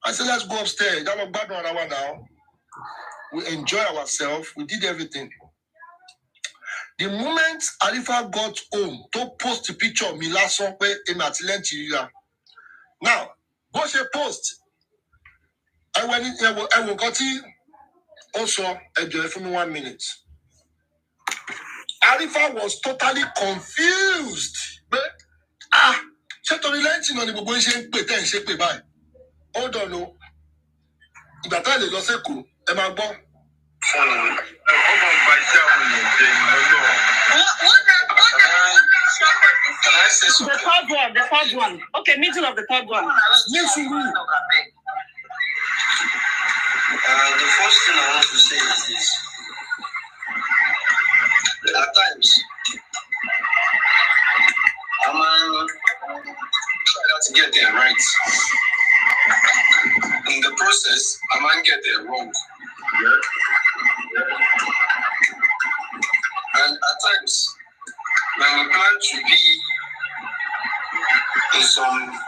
Speaker 9: I said, let's go upstairs. I'm a bad one now. We enjoy ourselves. We did everything. The moment Arifa got home to post the picture of me last song where Lenchi. Now, go she post. I will got it. Also, enjoy for me 1 minute. Arifa was totally confused. Ṣé torí lẹ́yìn náà ni gbogbo ń ṣe ń pè tẹ́ ń ṣe pè báyìí? Hold on o. Ìgbà tá lè lọ sẹ́kọ̀ọ́, ẹ máa gbọ́.
Speaker 7: The third one. Okay, middle of the third one.
Speaker 19: The first thing I want to say is this. At times, a man try to get their right. In the process, a man get their wrong. And at times, when we plan to be in some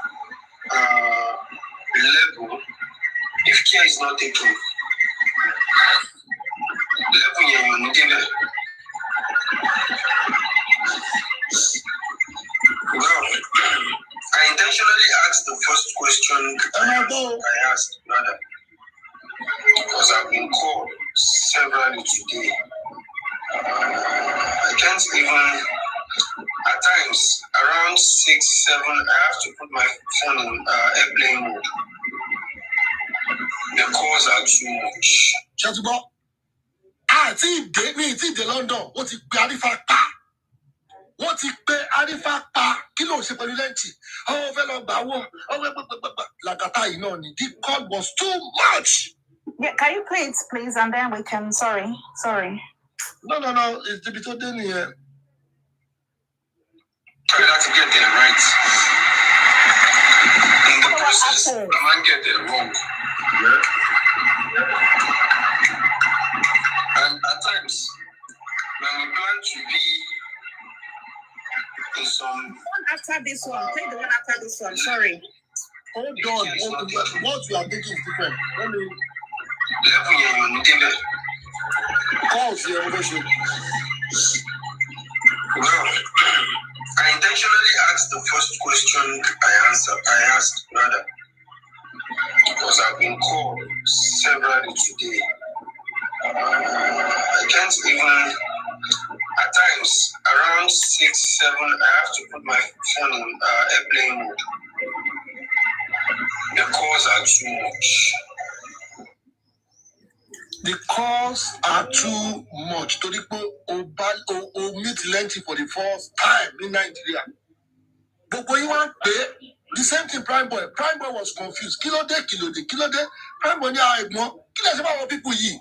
Speaker 19: level, if care is not taken, level you're not. Well, I intentionally asked the first question I asked, rather, because I've been called severally today. I can't even, at times, around 6, 7, I have to put my phone in airplane mode. The calls are too much.
Speaker 9: Chatubo, it's in London. What is Arifa? What is Arifa? Kilo Sepulenti. Oh, fellow Bawo. The call was too much.
Speaker 7: Yeah, can you play it, please, and then we can. Sorry.
Speaker 9: No. It's the bit of the here.
Speaker 19: Try not to get there right. In the process, I might get there wrong. And at times, when we plan to be in some...
Speaker 7: After this one, play the one after this one. Sorry.
Speaker 9: Hold on. What you are thinking is different. Let me...
Speaker 19: Well, I intentionally asked the first question I asked, rather, because I've been called severally today. I can't even, at times, around 6, 7, I have to put my phone in airplane mode. The calls are too much.
Speaker 9: The calls are too much. Todipo meet Lenti for the first time in Nigeria. But when you want to pay, the same thing Prime Boy. Prime Boy was confused. Kilo de. Prime Boy, I ignore. People ye.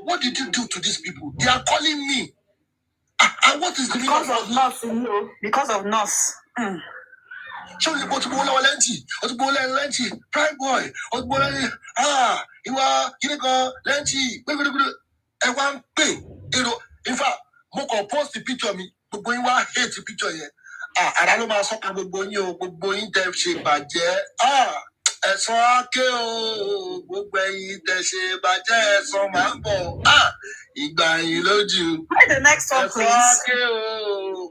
Speaker 9: What did you do to these people? They are calling me. And what is the meaning
Speaker 7: of nurse? Because of nurse.
Speaker 9: So you go to Lenti, Prime Boy, you are Lenti, and one pay. In fact, Moko post the picture of me, but going to hate the picture here. I don't know my soccer, but going to shape by ẹ̀sán ákẹ́ o gbogbo ẹ̀yin tẹ̀sẹ̀ bàjẹ́ ẹ̀sán máa ń bọ̀ ìgbà yìí lójú.
Speaker 7: The next one, please.
Speaker 9: ẹ̀sán ákẹ́ o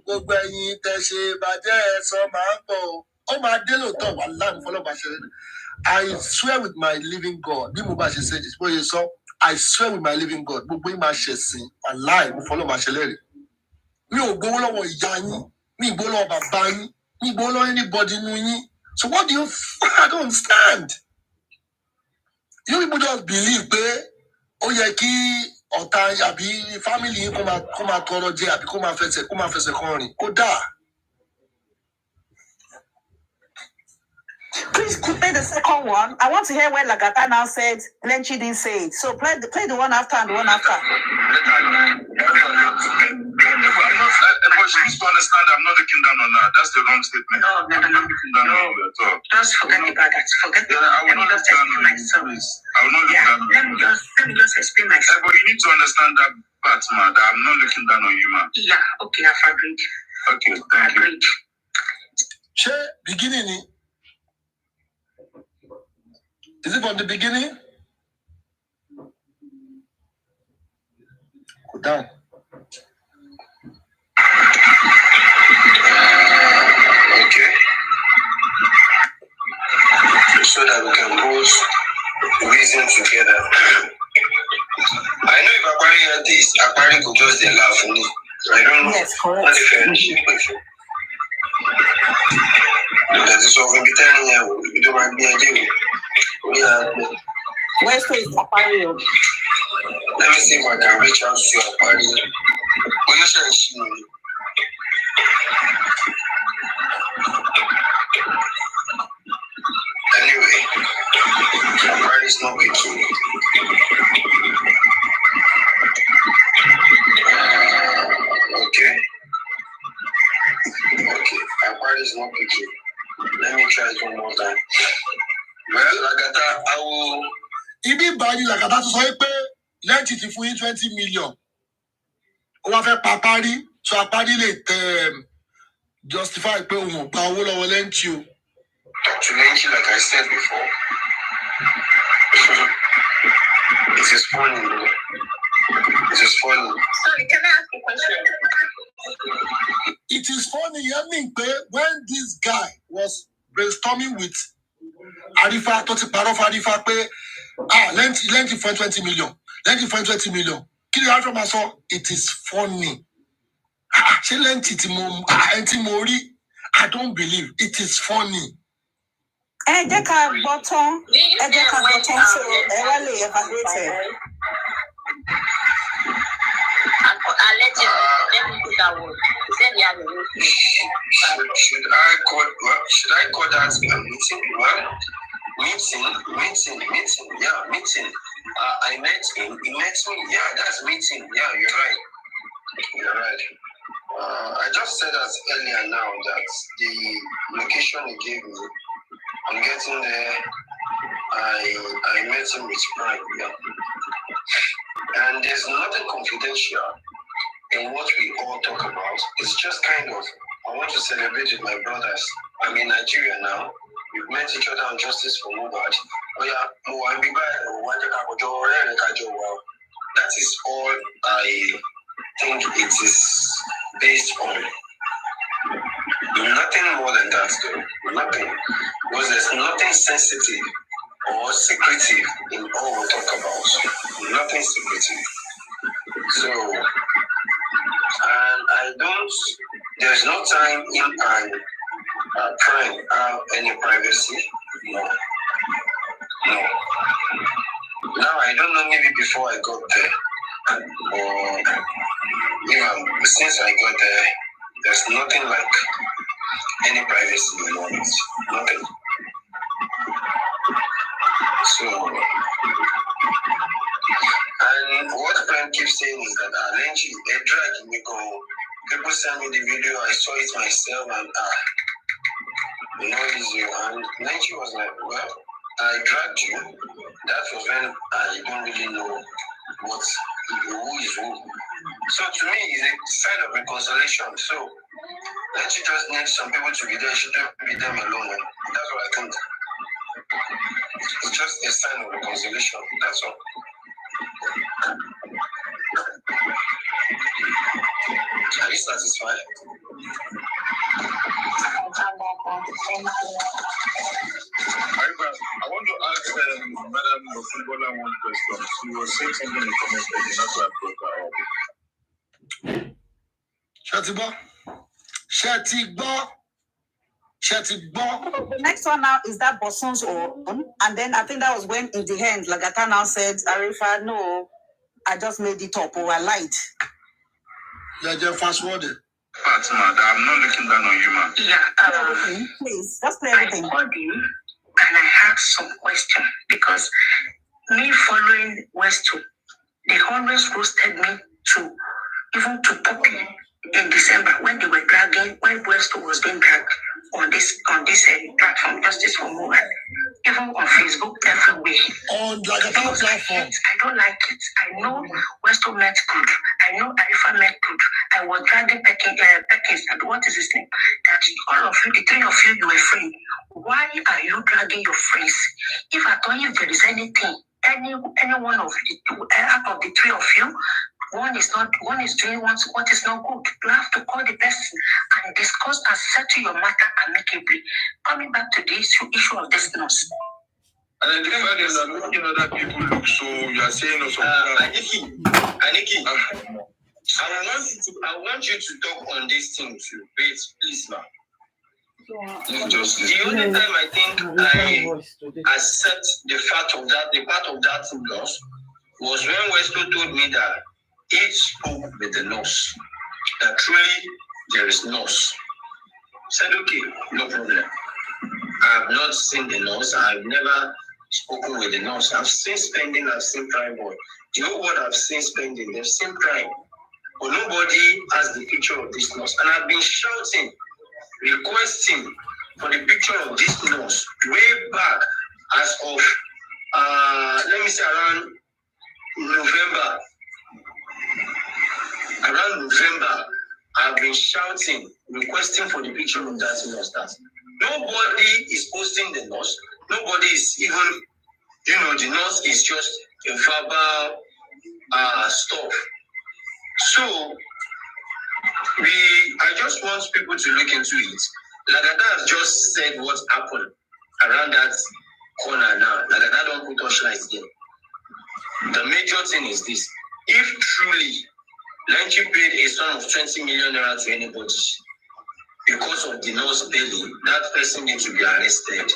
Speaker 9: gbogbo ẹ̀yin tẹ̀sẹ̀ bàjẹ́ ẹ̀sán máa ń bọ̀ ó máa dé lóòótọ́ wà láàmú fọlọ́pàá ṣe rẹ̀. I swear with my living God bí mo bá ṣe ṣe ìṣòro yẹn sọ I swear with my living God gbogbo yín máa ṣẹ̀sìn wà láì mo fọlọ́pàá ṣe lẹ́rìí. Mi ò gbowó lọ́wọ́ ìyá yín mi ì gbowó lọ́wọ́ bàbá yín mi ì gbowó lọ́wọ́ anybody nínú yín. So what do you? I don't understand. You people just believe pé ó yẹ kí ọ̀tá àbí family yín kó máa tọrọ jẹ àbí kó máa fẹsẹ̀ kan rìn kó dáa.
Speaker 7: Please play the second one. I want to hear where Lagata now said Lenchi didn't say it. So play the one after and the one after.
Speaker 17: But she needs to understand I'm not looking down on her. That's the wrong statement. No. I'm not looking down on you at all.
Speaker 13: Just forget about that. Forget it.
Speaker 17: I will not look down on you. I will not look down on you.
Speaker 13: Let me just explain myself.
Speaker 17: But you need to understand that part, ma, that I'm not looking down on you, ma.
Speaker 13: Yeah, okay, I've agreed.
Speaker 17: Okay, thank you.
Speaker 9: Che, beginning. Is it from the beginning? Go down.
Speaker 19: Okay. So that we can both reason together. I know if Akbari heard this, Akbari could just laugh for me. I don't know.
Speaker 7: Yes, correct.
Speaker 19: What if That is over the time we don't want to be a deal.
Speaker 7: Where's the Aquarium?
Speaker 19: Let me see if I can reach out to Aquarium. Anyway, Aquarium is not picking. Okay. Aquarium is not picking. Let me try it one more time. Well, Lagata, I will.
Speaker 9: Ibi báyìí Lagata tó sọ pé lẹ́ǹtì ti fún yín 20 million. Ó wá fẹ́ pa Apárí, so Apárí lè justify pé òun ò gba owó lọ́wọ́ lẹ́ǹtì o.
Speaker 19: To Lenchi, like I said before, it is funny, bro. It is funny.
Speaker 7: Sorry, can I ask a question?
Speaker 9: It is funny, I mean, when this guy was brainstorming with Arifa, tó ti parọ́ fún Arifa pé lẹ́ǹtì fún 20 million, lẹ́ǹtì fún 20 million. Kí ni Arifa máa sọ? It is funny. Ṣé lẹ́ǹtì tí mo rí? I don't believe. It is funny.
Speaker 7: Ẹ jẹ́ ká gbọ́ tán, so ẹ wá lè evaluate.
Speaker 12: I'll let me put that word. Send me a
Speaker 19: Should I call that a meeting? Well, meeting. Yeah, meeting. I met him. He met me. Yeah, that's meeting. Yeah, you're right. I just said that earlier now that the location he gave me, I'm getting there. I met him with Prime. Yeah. And there's nothing confidential in what we all talk about. It's just kind of, I want to celebrate with my brothers. I'm in Nigeria now. We've met each other on Justice for Mobad. That is all I think it is based on. Nothing more than that, though. Nothing. Because there's nothing sensitive or secretive in all we talk about. Nothing secretive. So, and there's no time in Prime have any privacy. No. Now, I don't know, maybe before I got there, or even since I got there, there's nothing like any privacy in it. Nothing. So, and what Prime keeps saying is that Lenchi, they drag me go. People send me the video, I saw it myself, and easy. And Lenchi was like, well, I dragged you. That was when I don't really know who is who. So to me, it's a sign of reconciliation. So Lenchi just needs some people to be there. She shouldn't be them alone. That's what I think. It's just a sign of reconciliation. That's all. Are you satisfied?
Speaker 17: I want to ask Madam Mofubola one question. She was saying something in the comment section. That's why
Speaker 7: I broke her up. The next one now is that Boson's own, and then I think that was when in the end Lagata now said, Arifa, no, I just made it up or I lied.
Speaker 9: Yeah, just fast forwarded.
Speaker 17: Fatima, I'm not looking down on you, man.
Speaker 7: Yeah, please, just play everything.
Speaker 4: I called you and I asked some question because me following Westo, they always roasted me even to Poppy in December when they were dragging, when Westo was being dragged on this platform, Justice for Mobile, even on Facebook, everywhere.
Speaker 9: On like a platform.
Speaker 4: I don't like it. I know Westo met good. I know Arifa met good. I was dragging Perkins, and what is his name? That all of you, the three of you were friends. Why are you dragging your friends? If I told you there is anything, any one of the two, out of the three of you, one is doing what is not good. You have to call the person and discuss and settle your matter amicably. Coming back to the issue of this nurse.
Speaker 17: And the fact is that making other people look so, you are saying also.
Speaker 19: Aniki, I want you to talk on this thing too. Please now. The only time I think I accept the part of that loss was when Westo told me that he spoke with the nurse, that truly there is loss. Said, okay, no problem. I have not seen the nurse. I have never spoken with the nurse. I've seen spending, I've seen crime. But the whole world I've seen spending, they've seen crime. But nobody has the picture of this nurse. And I've been shouting, requesting for the picture of this nurse way back as of, let me say around November. Around November, I've been shouting, requesting for the picture of that nurse. That nobody is posting the nurse. Nobody is even, the nurse is just a verbal stuff. So, I just want people to look into it. Lagata has just said what happened around that corner now. Lagata don't put torchlights there. The major thing is this. If truly Lenchi paid a sum of 20 million naira to anybody because of the nurse belly, that person needs to be arrested.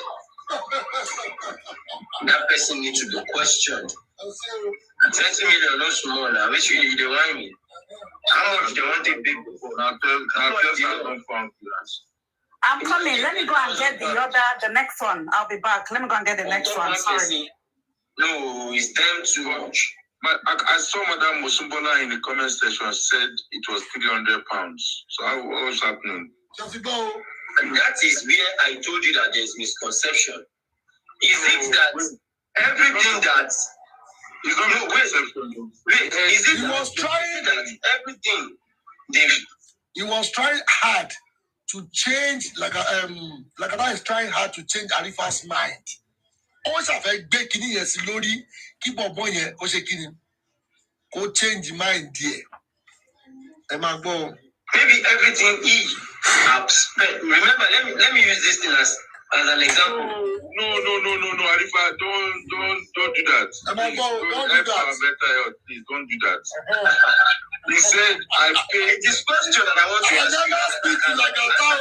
Speaker 19: That person needs to be questioned. 20 million, no small now. Which you they want me? How much they want to pay before?
Speaker 7: I'm coming. Let me go and get the next one. I'll be back. Let me go and get the next one. Sorry.
Speaker 19: No, it's them too much.
Speaker 17: But I saw Madame Musumbola in the comment section said it was £300. So what was happening?
Speaker 19: And that is where I told you that there's misconception. Is it that everything that is not wait, is it
Speaker 9: he was trying
Speaker 19: that everything
Speaker 9: he was trying hard to change that is trying hard to change Arifa's mind. Always have a big kidney yes lori keep on boy here or shaking go change mind there.
Speaker 19: Maybe everything he have spent. Remember, let me use this thing as an example.
Speaker 17: No, Arifa, don't do that.
Speaker 9: Don't do that.
Speaker 17: Please don't do that. He said, I paid
Speaker 19: this question that I want to ask you.
Speaker 9: Never speak like a cow.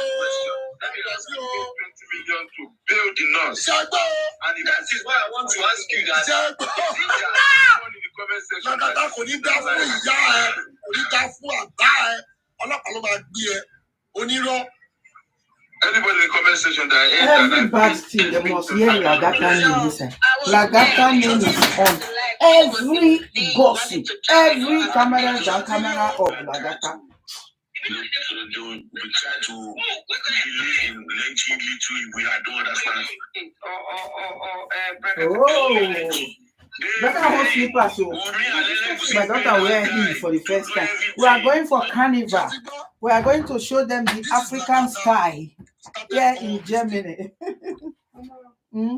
Speaker 19: Let me ask you.
Speaker 17: 20 million to build the nurse.
Speaker 19: And that is why I want to ask you that.
Speaker 17: Anybody in the comment section that
Speaker 3: every bad thing they must hear Lagata name. Listen, Lagata name is on every gossip, every camera down, camera up. Lagata.
Speaker 14: We try to believe in little we I don't understand.
Speaker 3: Oh. Better hold slippers, so my daughter wear heels for the first time. We are going for carnival. We are going to show them the African style here in Germany.
Speaker 9: Why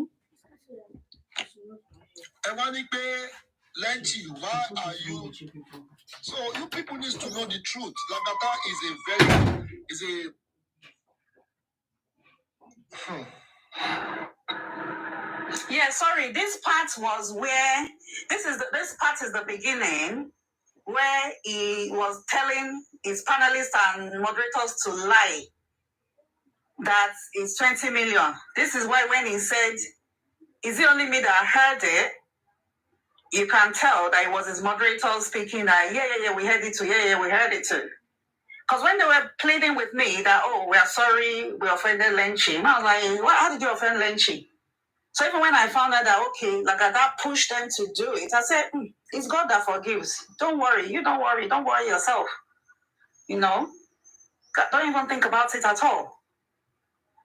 Speaker 9: are you? So you people need to know the truth. Lagata is a
Speaker 7: Yeah, sorry. This part was where this part is the beginning where he was telling his panelists and moderators to lie that it's 20 million. This is why when he said, "Is it only me that heard it?" You can tell that it was his moderator speaking that yeah, we heard it too. Yeah, we heard it too. Because when they were pleading with me that, oh, we are sorry, we offended Lenchi, I was like, how did you offend Lenchi? So even when I found out that, okay, that pushed them to do it, I said, it's God that forgives. Don't worry. You don't worry. Don't worry yourself. Don't even think about it at all.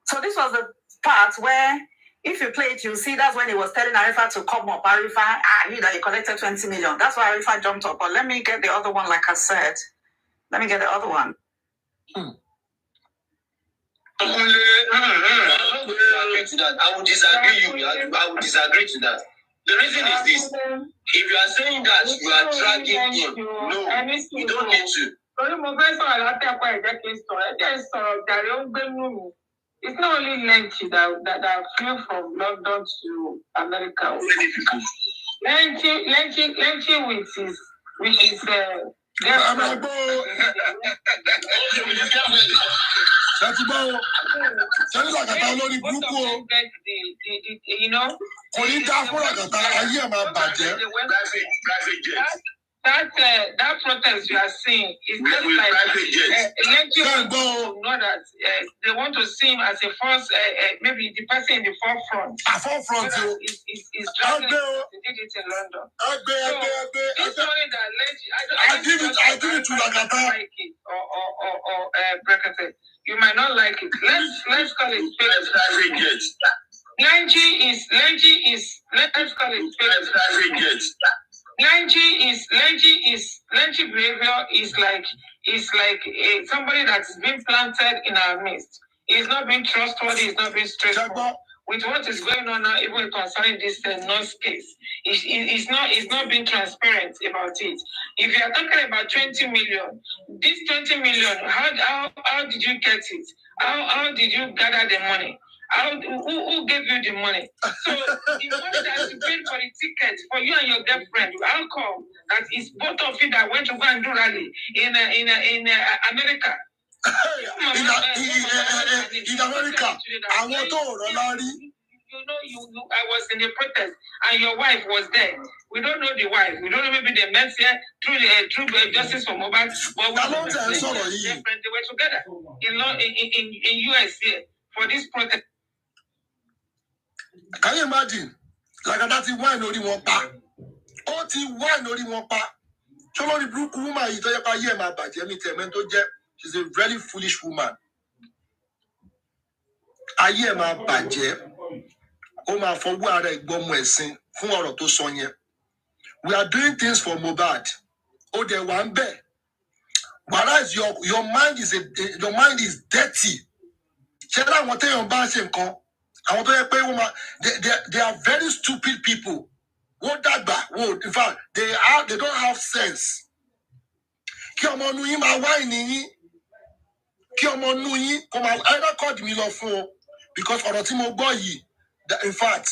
Speaker 7: So this was the part where, if you play it, you see that's when he was telling Arifa to come up. Arifa, you collected 20 million. That's why Arifa jumped up. But let me get the other one, like I said. Let me get the other one.
Speaker 19: I would disagree to that. The reason is this. If you are saying that you are dragging him, no, you don't need to.
Speaker 12: It's not only Lenchi that flew from London to America. Lenchi with his
Speaker 9: Tell you like a download
Speaker 12: both of them get the you know. That protest you are seeing is just like letting people know that they want to see him as a first, maybe the person in the forefront. Is driving. They did it in London. This story that I give it to Lagata. Like it or Brekete. You might not like it. Let's call it fake. Lenji is let's call it fake. Lenji behavior is like somebody that's been planted in our midst. He's not being trustworthy. He's not being straightforward. With what is going on now, even concerning this North case, he's not being transparent about it. If you are talking about 20 million, this 20 million, how did you get it? How did you gather the money? Who gave you the money? So the money that you paid for the ticket for you and your girlfriend, how come that it's both of you that went to go and do rally in America? In America, I want to I was in the protest and your wife was there. We don't know the wife. We don't know, maybe they met here through Justice for Mobile. But we know they were together in US here for this protest. Can you imagine? Like that's wine only one pa. Wine only one pa. Somebody broke woman, you tell you my bad. She's a very foolish woman. I hear my bad. Oh my, for what I go missing. We are doing things for Mohbad. Oh, they want bed. Whereas your mind is dirty. They are very stupid people. In fact, they don't have sense. Either called me love for because in fact,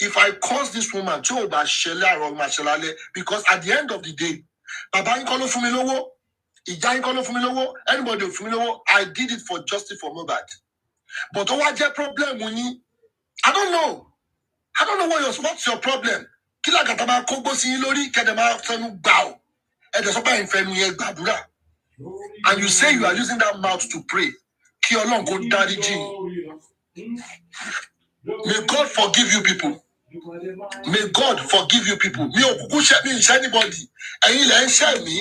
Speaker 12: if I cause this woman, because at the end of the day, anybody, I did it for justice for Mohbad. But what's your problem, Muni? I don't know. What's your problem? And you say you are using that mouth to pray. May God forgive you people. May God forgive you people. Me anybody. And me.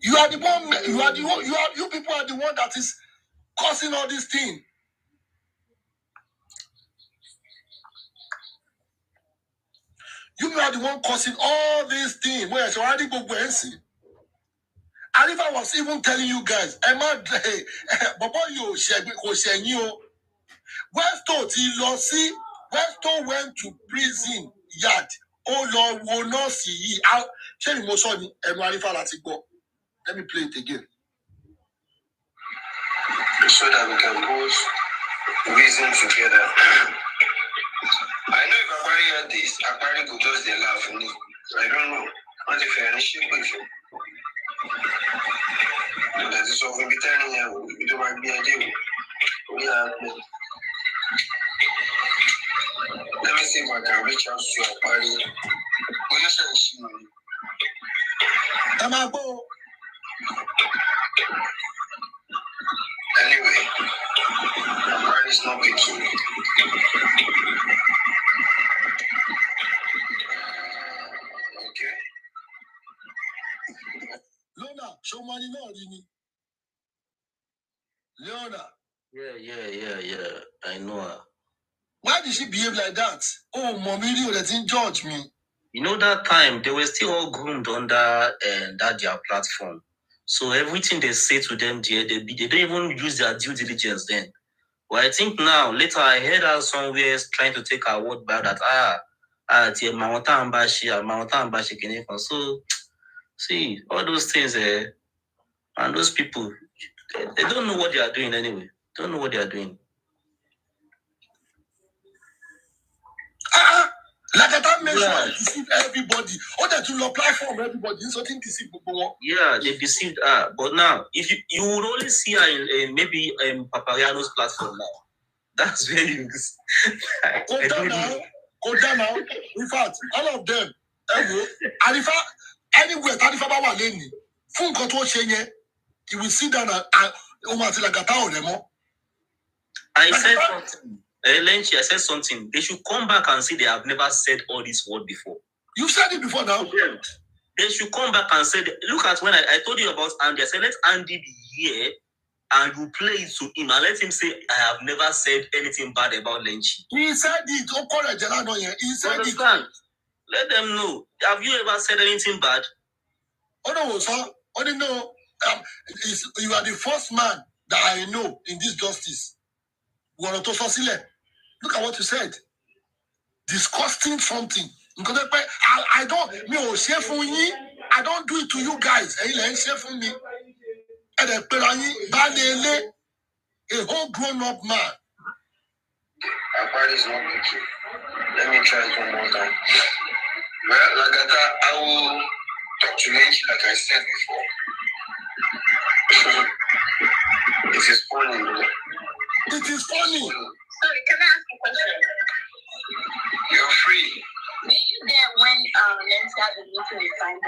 Speaker 12: You are the one. You people are the one that is causing all this thing. You are the one causing all these things. And if I was even telling you guys, Westo went to prison yard. Oh Lord, will not see. Let me play it again.
Speaker 19: So that we can put reason together. I know if Aquari heard this, Aquari could just laugh for me. I don't know. What if I initially with you? That is often be telling you, we don't want to be a deal. Let me see if I can reach out to Aquari. Anyway, Aquari is not picking me.
Speaker 9: Leona, show money now, Rini. Leona.
Speaker 5: Yeah. I know her.
Speaker 9: Why did she behave like that? Oh, mommy, you didn't judge me.
Speaker 5: You know that time they were still all groomed under that their platform. So everything they say to them, they don't even use their due diligence then. But I think now, later I heard her somewhere trying to take her word back that so see all those things and those people they don't know what they are doing anyway. Don't know what they are doing.
Speaker 9: Like that sure deceive everybody. Or that you apply for everybody. Something deceive people.
Speaker 20: Yeah, they deceived her. But now, if you would only see her in maybe Papariano's platform now. That's where you
Speaker 9: Go down now. Go down now. In fact, all of them. Arifa, anywhere, Arifa Bawa Leni. Fun Koto Chenye. You will sit down and
Speaker 20: I said something. Lenchi, I said something. They should come back and say they have never said all this word before.
Speaker 9: You said it before now.
Speaker 20: They should come back and say, look at when I told you about Andy. I said, let Andy be here and you play it to him and let him say, I have never said anything bad about Lenchi.
Speaker 9: He said it. He said
Speaker 20: it. Let them know. Have you ever said anything bad?
Speaker 9: Oh no, sir. Oh no. You are the first man that I know in this justice. Look at what you said. Disgusting something. I don't do it to you guys. A whole grown-up man.
Speaker 19: Apart is not making. Let me try it one more time. Well, Lagata, I will talk to Lenchi like I said before. It is funny.
Speaker 9: It is funny.
Speaker 7: Sorry, can I ask a question?
Speaker 19: You're free.
Speaker 7: Were you there when Nancy had the meeting with Bayo?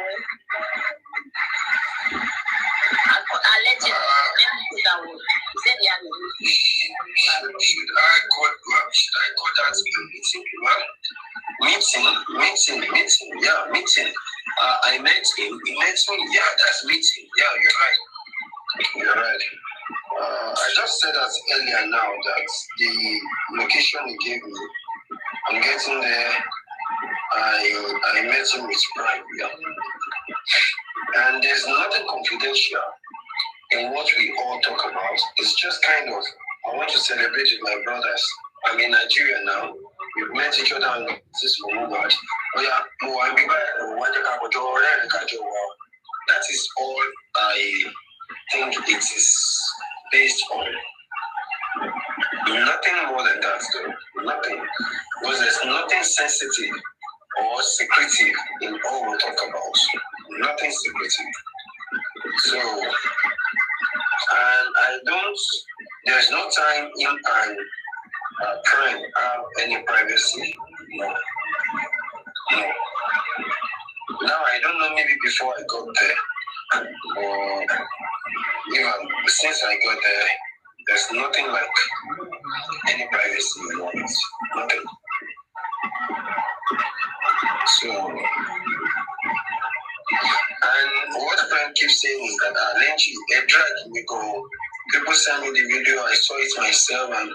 Speaker 7: I'll let you know. Let me put that word. He said he had a meeting.
Speaker 19: Should I call that meeting? Meeting. Yeah, meeting. I met him. He met me. Yeah, that's meeting. Yeah, you're right. I just said that earlier now that the location he gave me, I'm getting there. I met him with Prime. Yeah. And there's nothing confidential in what we all talk about. It's just kind of, I want to celebrate with my brothers. I'm in Nigeria now. We've met each other and this for Mubad. That is all I think it is based on. Nothing more than that, though. Nothing. Because there's nothing sensitive or secretive in all we talk about. Nothing secretive. So, and there's no time in and Prime have any privacy. No. Now, I don't know, maybe before I got there, or even since I got there, there's nothing like any privacy in it. Nothing. So, and what Prime keeps saying is that Lenchi, a drag me go. People send me the video, I saw it myself, and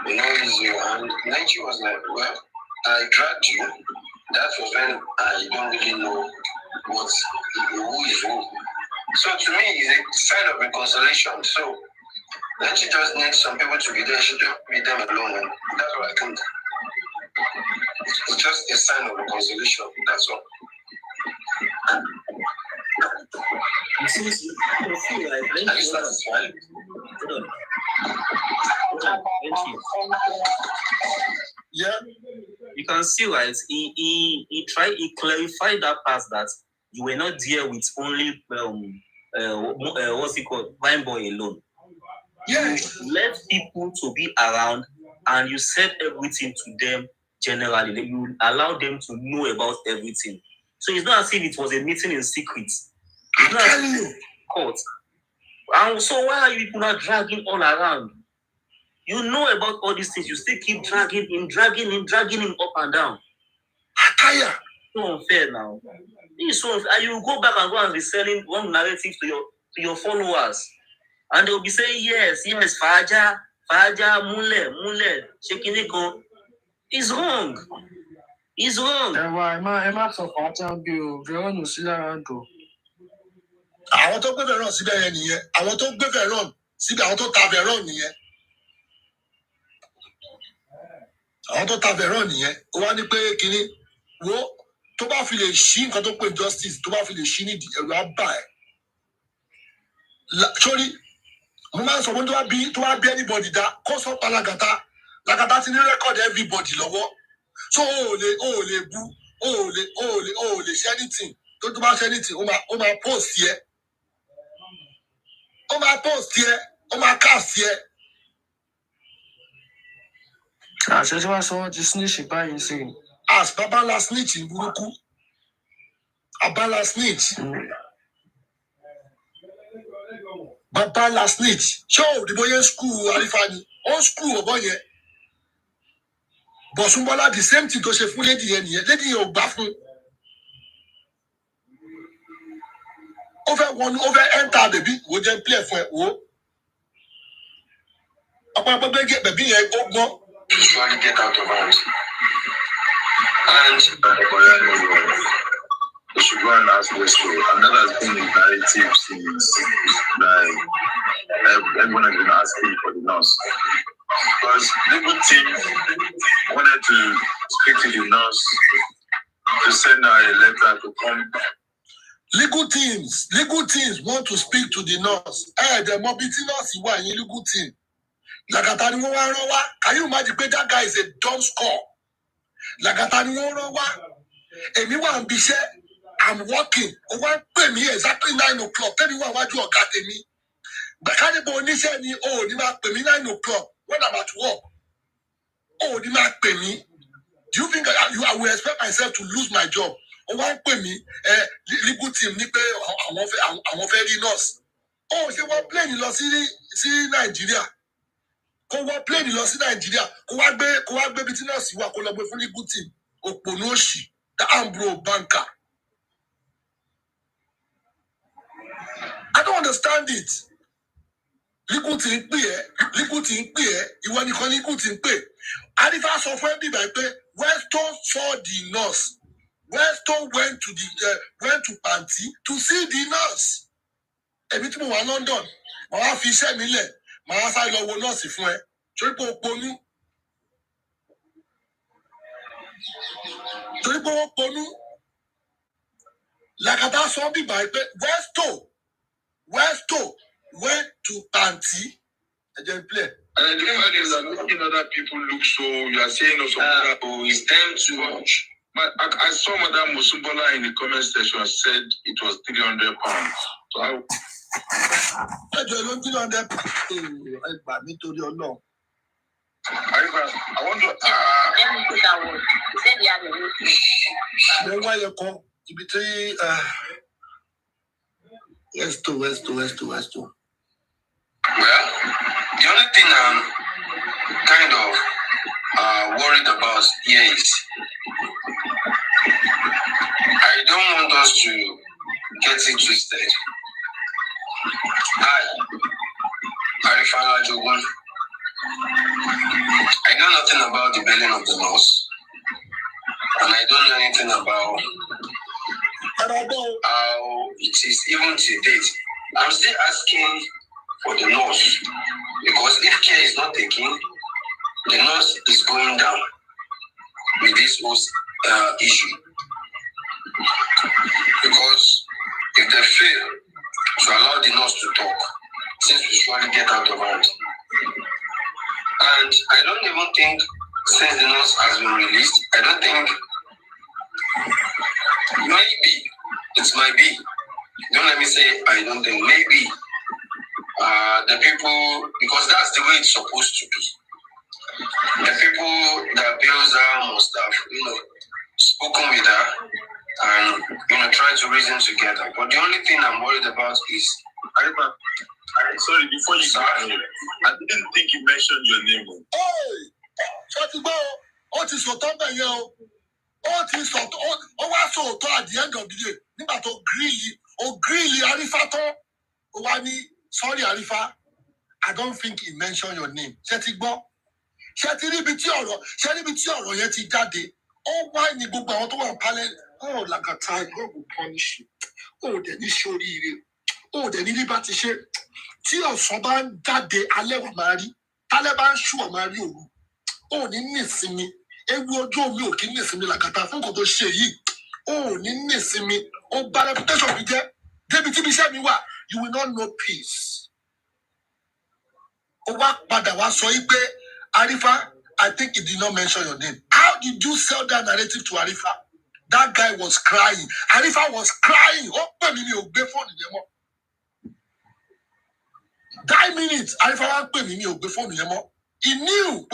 Speaker 19: it's you. And Lenchi was like, well, I dragged you. That was when I don't really know who is who. So to me, it's a sign of reconciliation. So Lenchi just needs some people to be there. She don't be them alone. And that's what I think. It's just a sign of reconciliation. That's all. Are you satisfied?
Speaker 20: Yeah. You can see, right? He clarified that part that you were not there with only what's it called, Vine Boy alone.
Speaker 9: Yes.
Speaker 20: You let people to be around and you said everything to them generally. You allow them to know about everything. So it's not as if it was a meeting in secret.
Speaker 9: I'm telling you.
Speaker 20: Court. And so why are you people not dragging all around? You know about all these things. You still keep dragging him up and down.
Speaker 9: Tired.
Speaker 20: So unfair now. It's so unfair. And you go back and be selling wrong narrative to your followers. And they'll be saying, yes, Faja, Mule, Shekineko. It's wrong. It's wrong.
Speaker 9: Àwọn tó gbé Veron síbẹ̀ yẹn nìyẹn. Àwọn tó gbé Veron síbẹ̀, àwọn tó ta Veron nìyẹn. Àwọn tó ta Veron nìyẹn. Ó wá ní pé kínní wo tó bá fi lè ṣí nǹkan tó pè justice tó bá fi lè ṣí nídìí ẹ̀rọ á bà ẹ́. Sórí, mo máa ń sọ pé tó bá bí anybody dá kó sọ pa Lagata. Lagata ti ní record everybody lọ́wọ́. So le bu, le share anything. Don't bá share anything, ó máa post here. Ó máa post here, ó máa cast here.
Speaker 21: Àṣẹ tí wàá sọ wọ́n ti snitch báyìí sí.
Speaker 9: As Baba la snitch in burúkú. Abala snitch. Baba la snitch. Show the boy in school, Arifani. On school, boy. But Sumbola, the same thing to say for lady here. Lady your bathroom. Over enter the big, we just play for oh. Papa get baby here, go.
Speaker 19: Trying to get out of hand. And we should go and ask Westwood. And that has been the narrative since like everyone has been asking for the nurse. Because legal team wanted to speak to the nurse to send her a letter to come.
Speaker 9: Legal teams want to speak to the nurse. The mobility nurse is one legal team. Can you imagine that guy is a dumb score? I'm working. Pay me exactly 9 o'clock. Tell me what you got me. But can you say me? Oh, you might pay me 9 o'clock when I'm at work. Oh, you might pay me. Do you think I will expect myself to lose my job? Oh, one pay me. Legal team, I'm very nurse. Oh, she was playing in Nigeria. Ko wa play the loss in Nigeria. Ko wa gbe between us wa ko lo gbe fún legal team. Oponoshi, the Ambro banker. I don't understand it. Legal team pay. Ìwọ nìkan legal team pay. Arifa sọ fún ẹbí báyìí pé Weston saw the nurse. Weston went to Panti to see the nurse. Èmi tí mo wà London, mo wá fi iṣẹ́ mi lẹ̀. Màá sáré lọ wo nọ́ọ̀sì fún ẹ. Torí pé ó ponú. Làkàtà sọ bí báyìí pé Westo went to Panti. I just play.
Speaker 17: And the difference is that making other people look so, you are saying also,
Speaker 19: it's them too much.
Speaker 17: I saw Madame Musumbola in the comment section said it was £300. So
Speaker 9: I don't know.
Speaker 17: I want to.
Speaker 19: Let me put that one. He said he had a new
Speaker 9: Then why you come? Between Westo.
Speaker 19: Well, the only thing I'm kind of worried about here is I don't want us to get it twisted. I know nothing about the belling of the nurse, and I don't know anything about how it is even to date. I'm still asking for the nurse, because if care is not taken, the nurse is going down with this whole issue. Because if they fail to allow the nurse to talk, things will surely get out of hand. And I don't even think, since the nurse has been released, I don't think, maybe, it might be, don't let me say I don't think, maybe the people, because that's the way it's supposed to be. The people that bills her must have, spoken with her and, try to reason together. But the only thing I'm worried about is,
Speaker 17: sorry, before you go ahead, I didn't think you mentioned your name.
Speaker 9: What is your top here? What is your at the end of the day? Nígbà tó grill Arifa tó, sorry Arifa, I don't think he mentioned your name. Ṣé ti gbọ́? Ṣé ti níbi tí ọ̀rọ̀ yẹn ti jáde? Ó wá ní gbogbo àwọn tó wà pálẹ̀. Oh, Lagata, God will punish you. Oh, dẹ̀ ní ṣoríire. Oh, dẹ̀ ní ní bá ti ṣe. Tí ọ̀sán bá ń jáde alẹ́ wà máa rí. Tálẹ́ bá ń ṣú ọ̀ máa rí òru. Oh, ní nísinmi. Ewu ojú omi ò kí ní nísinmi Lagata fún nǹkan tó ṣe yìí. Oh, ní nísinmi. Ó bá reputation mi jẹ́. Débi tí iṣẹ́ mi wà, you will not know peace. Ó wá padà wá sọ yí pé Arifa, I think he did not mention your name. How did you sell that narrative to Arifa? That guy was crying. Arifa was crying. Open me your phone. That minute, Arifa open me your phone. He knew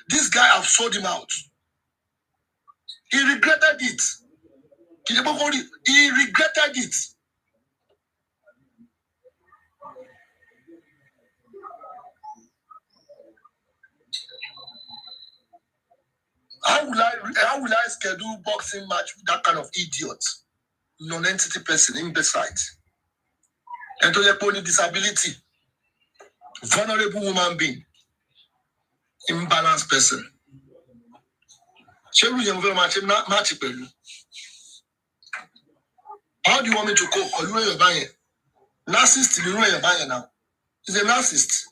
Speaker 9: this guy have sold him out. He regretted it. He regretted it. How will I schedule boxing match with that kind of idiot, non-entity person, imbecile, and to the pony disability, vulnerable woman being, imbalanced person. How do you want me to cope? Or you know you're buying? Narcissist, you know you're buying now. He's a narcissist.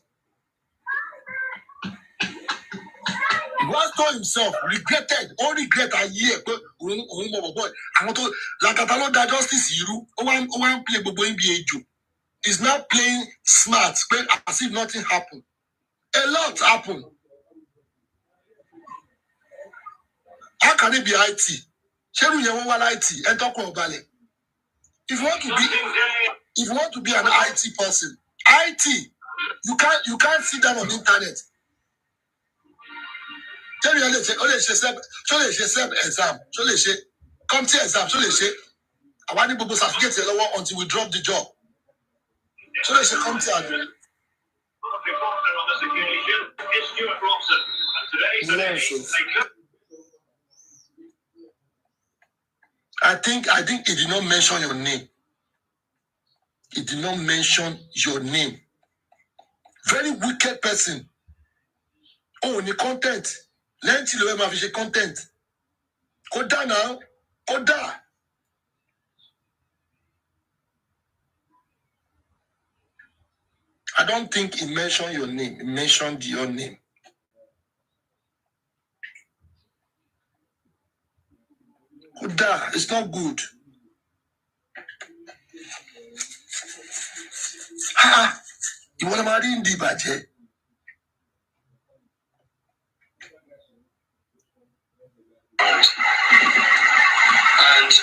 Speaker 9: He himself regretted, all regret a year. Boy, I want to like that justice you. He's not playing smart, playing as if nothing happened. A lot happened. How can it be IT? IT and talk about it. If you want to be an IT person, IT, you can't sit down on the internet. Tell me, exam. Come to exam. I want to certificate until we drop the job. So they say come to I think it did not mention your name. It did not mention your name. Very wicked person. Oh, the content. Learn till you have content. Koda now. Koda. I don't think it mentioned your name. It mentioned your name. Koda, it's not good. Ha! You want to marry in the budget?
Speaker 19: And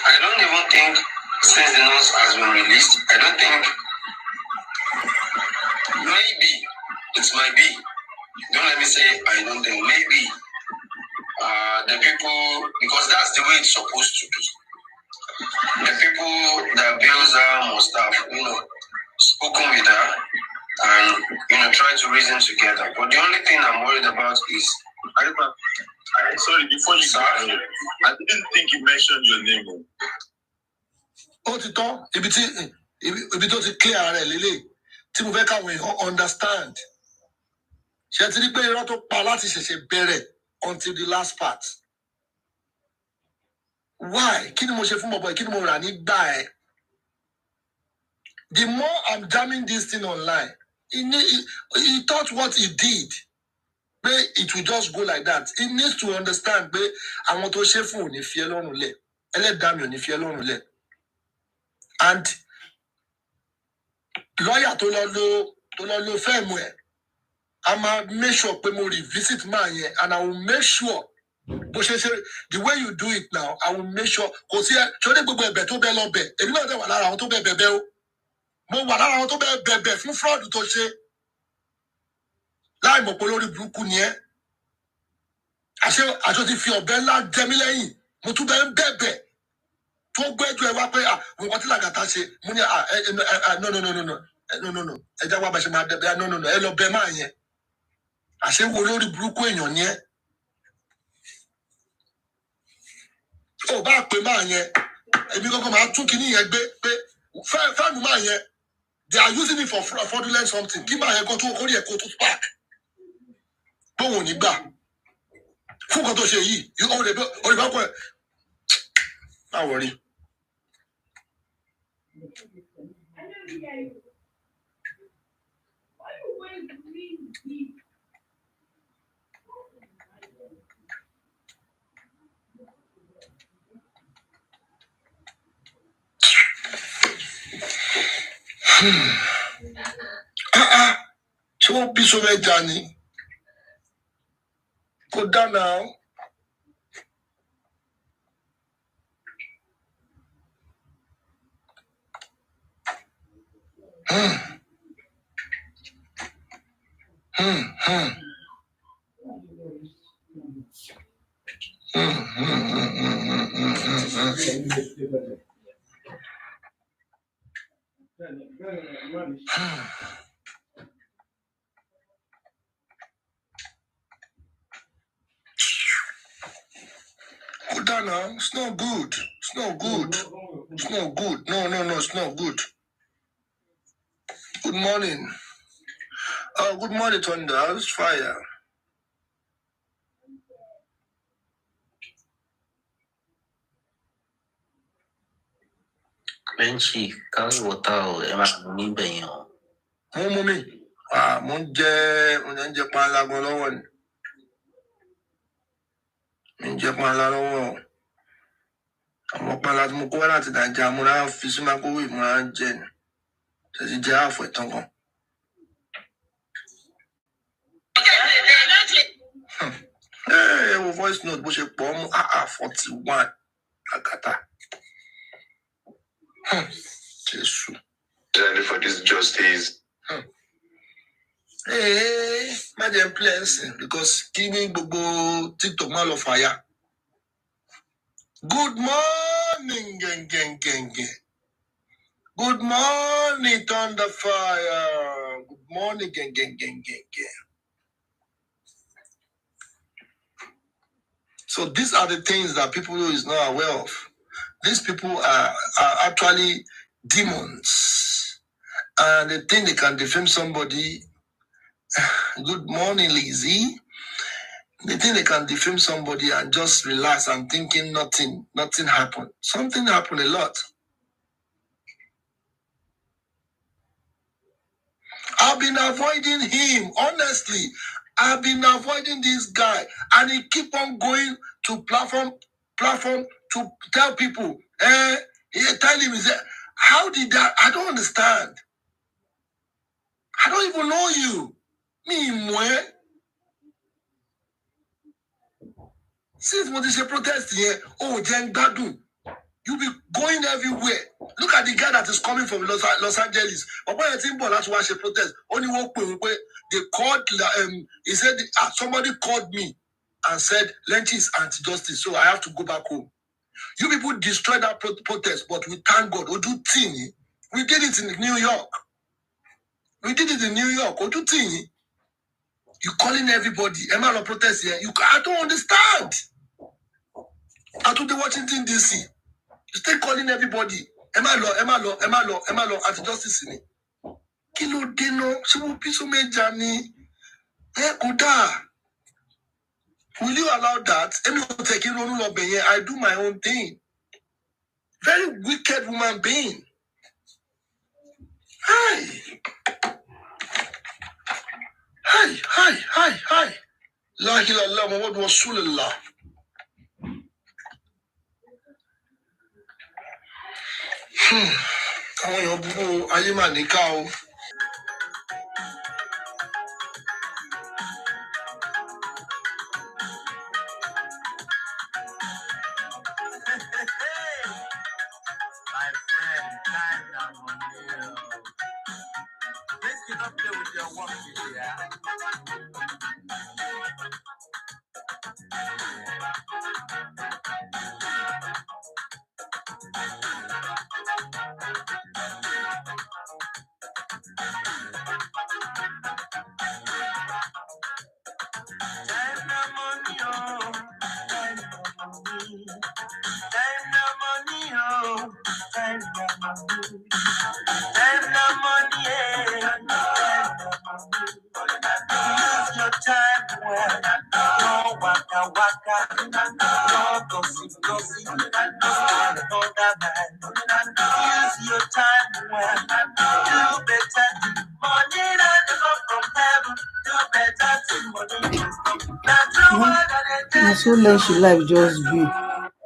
Speaker 19: I don't even think, since the news has been released, I don't think, maybe, it might be, don't let me say I don't think, maybe the people, because that's the way it's supposed to be. The people that bills her must have, spoken with her and, try to reason together. But the only thing I'm worried about is,
Speaker 18: sorry, before you start, I didn't think you mentioned your name.
Speaker 9: Oh, Tito, if it's clear, Lily, Timuveka will understand. She had to pay a lot of palaces until the last part. Why? The more I'm jamming this thing online, he thought what he did. It will just go like that. He needs to understand. I want to share phone if you alone let. If you alone let. And lawyer to lo firmware. I'ma make sure we revisit mine and I will make sure. The way you do it now, I will make sure. Because here, fún fraud tó ṣe láì mọ̀ pé lórí burúkú ni ẹ́ àṣọ ti fi ọ̀bẹ ńlá jẹ mí lẹ́yìn mo tún bẹ́ẹ̀ bẹ̀bẹ̀ tó gbẹ́jọ́ ẹ wá pé nǹkan tí làgàtà ṣe mo ní no ẹ já wá bá ṣe máa dẹ̀bẹ̀ no ẹ lọ bẹ máa yẹn àṣẹ wo lórí burúkú èèyàn ni ẹ́ ò bá pè máa yẹn èmi kọ́kọ́ máa tún kíní yẹn gbé pé fẹ́ẹ̀mù máa yẹn they are using it for fraudulent something kí máa yẹn kó tó kórìí ẹ̀ kó tó spark. Bóun ní gbà fún kan tó ṣe yìí olùbá kọ ẹ má wọrí. Ṣé wọ́n bí sọ́mẹ́jà ni? Kò dáná. Udana, it's not good. It's not good. It's not good. No, it's not good. Good morning. Good morning, Thunder. It's fire.
Speaker 20: Benchi, carry water or Emma Bayo.
Speaker 9: Mommy. Munje pala golowon. Munje pala lowo. Àwọn pala tí mo kó wá láti Nàìjíríà, mo náà fi sí mákòwé, mo náà ń jẹ ni. Ṣé ti jẹ́ àfọ̀ ìtàn kan? Ẹ wo voice note bó ṣe pọ̀ mú 41 àgàtà. Jesus.
Speaker 14: Ready for this justice.
Speaker 9: Hey, imagine playing because giving gbogbo TikTok man of fire. Good morning, gang. Good morning, Thunder Fire. Good morning, gang. So these are the things that people is not aware of. These people are actually demons. And they think they can defame somebody. Good morning, Lizzie. They think they can defame somebody and just relax and thinking nothing happened. Something happened a lot. I've been avoiding him, honestly. I've been avoiding this guy, and he keep on going to platform to tell people. Tell him, how did that? I don't understand. I don't even know you. Me, since when there's a protest here, Jen Gadu, you be going everywhere. Look at the guy that is coming from Los Angeles. But when I think that's why she protest, only one point they called. He said somebody called me and said Lynch is anti-justice, so I have to go back home. You people destroyed that protest, but we thank God. We did it in New York. You calling everybody. Am I on protest here? I don't understand. I told the Washington DC. You stay calling everybody. Am I law, anti-justice in it? Kilo deno, she will be so many. Will you allow that? I do my own thing. Very wicked woman being. Hi. La ilaha illallah Muhammad Rasulullah. Àwọn èèyàn búburú ayé mà níkà o.
Speaker 15: My friend, time down on you. Make you not play with your work, yeah. Time no money, oh. Time no money. Time no money, oh. Time no money. Time no money, yeah. Time no money. Use your time well. No waka. No gossip. No stand another man. Use your time well. Do better. Money that come from heaven. Do better thing. Money is
Speaker 3: That's so let she life just be.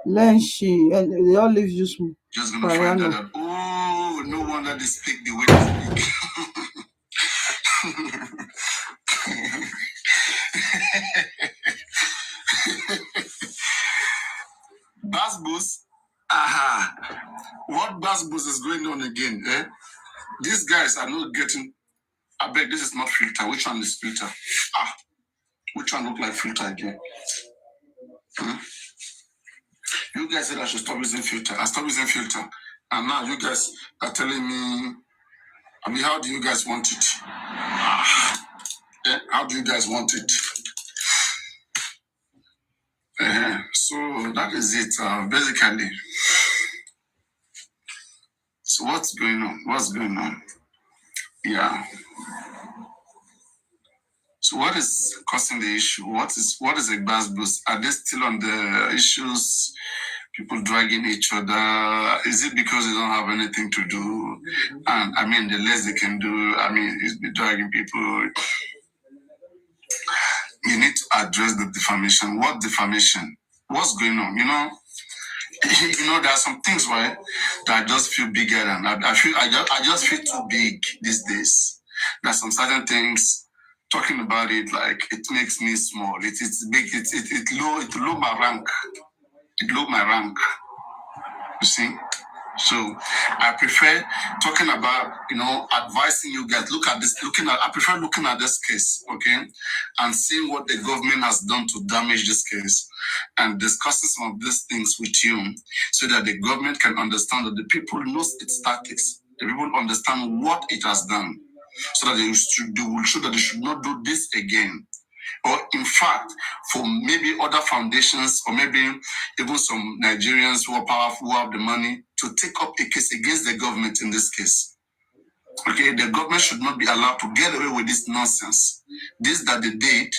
Speaker 3: Learn she they all leave you small.
Speaker 15: just gonna find out that no wonder they speak the way they speak. Basbos? Aha. What Basbos is going on again?
Speaker 8: These guys are not getting. I beg, this is not filter. Which one is filter? Which one look like filter again? You guys said I should stop using filter. I stopped using filter. And now you guys are telling me, I mean, how do you guys want it? How do you guys want it? So that is it, basically. So what's going on? What's going on? Yeah. So what is causing the issue? What is a buzz boost? Are they still on the issues? People dragging each other? Is it because they don't have anything to do? And I mean, the less they can do, I mean, it's be dragging people. You need to address the defamation. What defamation? What's going on? You know, there are some things, right, that I just feel bigger than. I just feel too big these days. There are some certain things. Talking about it, like, it makes me small. It's big. It low my rank. It low my rank. You see. So I prefer talking about, advising you guys. I prefer looking at this case, okay, and seeing what the government has done to damage this case, and discussing some of these things with you, so that the government can understand that the people knows its tactics. The people understand what it has done, so that they will show that they should not do this again. Or in fact, for maybe other foundations, or maybe even some Nigerians who are powerful, who have the money, to take up a case against the government in this case. Okay, the government should not be allowed to get away with this nonsense. This that they did,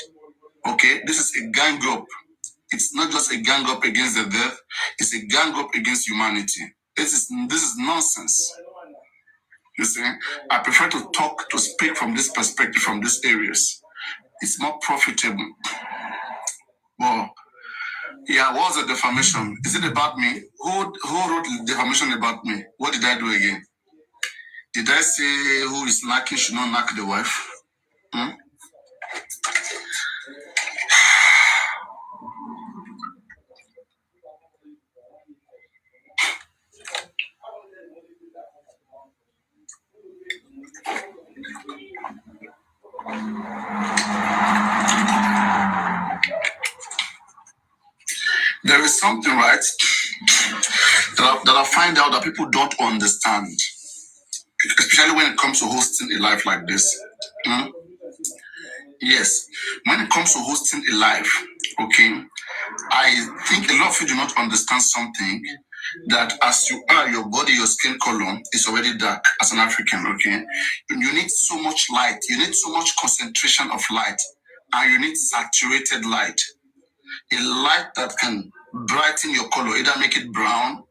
Speaker 8: okay, this is a gang up. It's not just a gang up against the death, it's a gang up against humanity. This is nonsense. You see, I prefer to speak from this perspective, from these areas. It's more profitable. Well, yeah, what was the defamation? Is it about me? Who wrote the defamation about me? What did I do again? Did I say who is knocking should not knock the wife? There is something, right, that I find out that people don't understand, especially when it comes to hosting a life like this. Yes, when it comes to hosting a life, okay, I think a lot of you do not understand something, that as you are, your body, your skin color is already dark as an African, okay? You need so much light, you need so much concentration of light, and you need saturated light. A light that can brighten your color, either make it brown,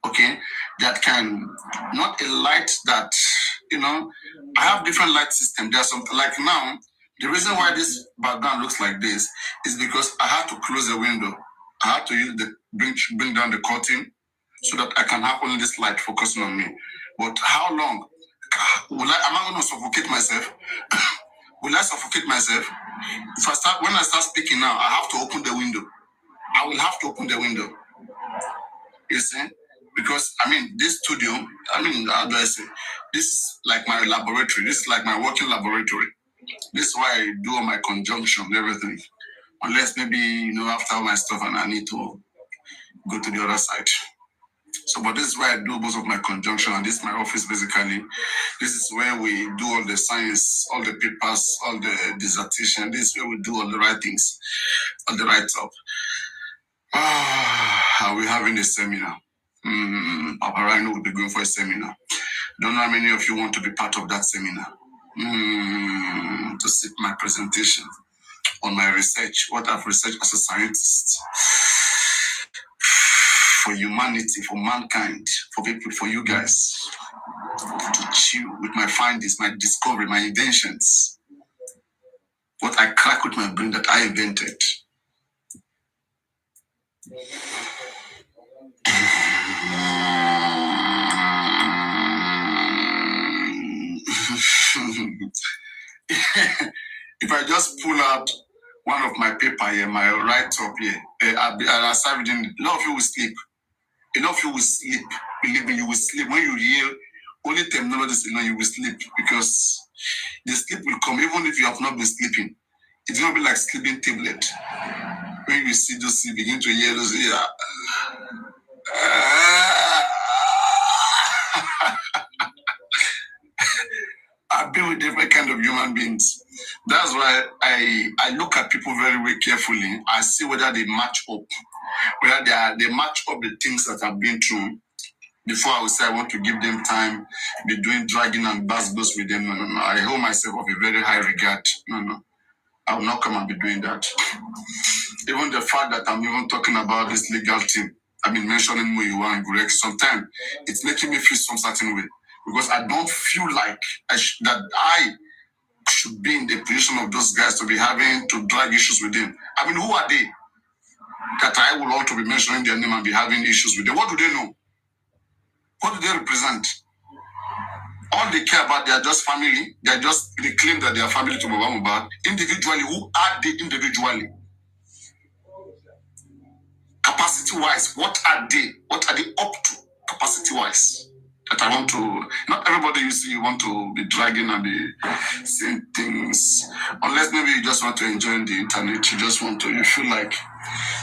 Speaker 8: okay? That can, not a light that, I have different light systems. There's something like now, the reason why this background looks like this is because I have to close the window. I have to use bring down the curtain so that I can have only this light focusing on me. But how long? Am I going to suffocate myself? Will I suffocate myself? When I start speaking now, I have to open the window. I will have to open the window. You see? Because, this studio, how do I say? This is like my laboratory. This is like my working laboratory. This is why I do all my conjunction, everything. Unless maybe, after all my stuff and I need to go to the other side. So, but this is where I do most of my conjunction, and this is my office basically. This is where we do all the science, all the papers, all the dissertation. This is where we do all the writings, all the write-up. Are we having a seminar? Papa Rhino will be going for a seminar. Don't know how many of you want to be part of that seminar. To see my presentation on my research, what I've researched as a scientist. For humanity, for mankind, for people, for you guys. To chill with my findings, my discovery, my inventions. What I crack with my brain that I invented. If I just pull out one of my paper here, my write-up here, I'll start reading it. A lot of you will sleep. A lot of you will sleep. Believe me, you will sleep when you hear only terminologies, you will sleep because the sleep will come even if you have not been sleeping. It's going to be like sleeping tablet. When you see those, you begin to hear those, I've been with different kind of human beings. That's why I look at people very, very carefully. I see whether they match up, whether they match up the things that I've been through. Before I would say I want to give them time, be doing dragging and bass with them. No. I hold myself of a very high regard. No. I will not come and be doing that. Even the fact that I'm even talking about this legal team, I've been mentioning Muyiwa and Gurexz, sometimes it's making me feel some certain way because I don't feel like that I should be in the position of those guys to be having to drag issues with them. I mean, who are they that I will want to be mentioning their name and be having issues with them? What do they know? What do they represent? All they care about, they are just family. They claim that they are family to Baba Mohbad. Individually, who are they individually? Capacity-wise, what are they? What are they up to capacity-wise? That I want to, not everybody you want to be dragging and be saying things. Unless maybe you just want to enjoy the internet. You feel like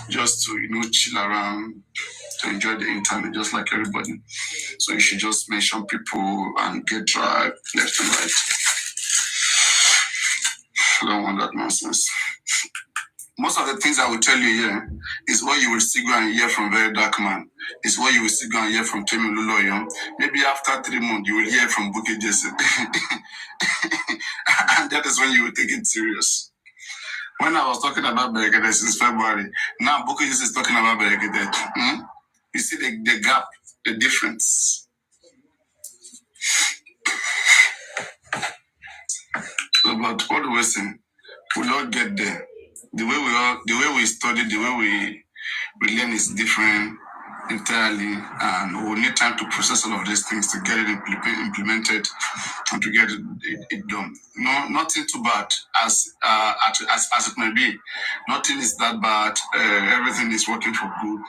Speaker 8: just to, chill around, to enjoy the internet, just like everybody. So you should just mention people and get dragged left and right. I don't want that nonsense. Most of the things I will tell you here is what you will still go and hear from Very Dark Man. It's what you will still go and hear from Temi Loloyo. Maybe after 3 months, you will hear from Buki Jesse. And that is when you will take it serious. When I was talking about Berekete since February, now Buki Jesse is talking about Berekete. You see the gap, the difference. So, but all the way saying, we'll all get there. The way we study, the way we learn is different entirely, and we'll need time to process all of these things to get it implemented and to get it done. No, nothing too bad as it may be. Nothing is that bad. Everything is working for good.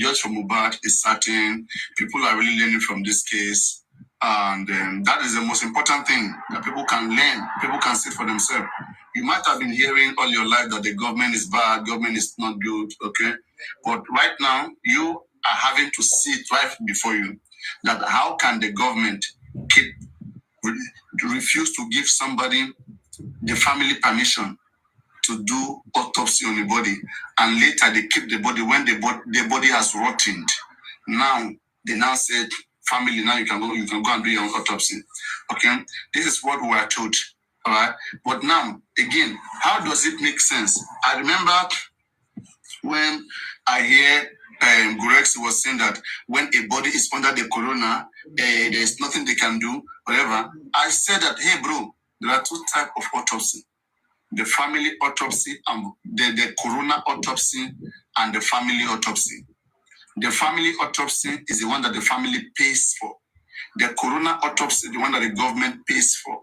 Speaker 8: Judge for Mohbad is certain. People are really learning from this case. And that is the most important thing, that people can learn, people can see for themselves. You might have been hearing all your life that the government is bad, government is not good, okay? But right now, you are having to see it right before you, that how can the government refuse to give somebody, the family, permission to do autopsy on the body, and later they keep the body when the body has rotted. Now, they now said, family, now you can go and do your own autopsy. Okay? This is what we are told. All right? But now, again, how does it make sense? I remember when I hear Gurexz was saying that when a body is under the corona, there is nothing they can do, whatever. I said that, hey, bro, there are 2 types of autopsy. The family autopsy and the corona autopsy and the family autopsy. The family autopsy is the one that the family pays for. The corona autopsy is the one that the government pays for.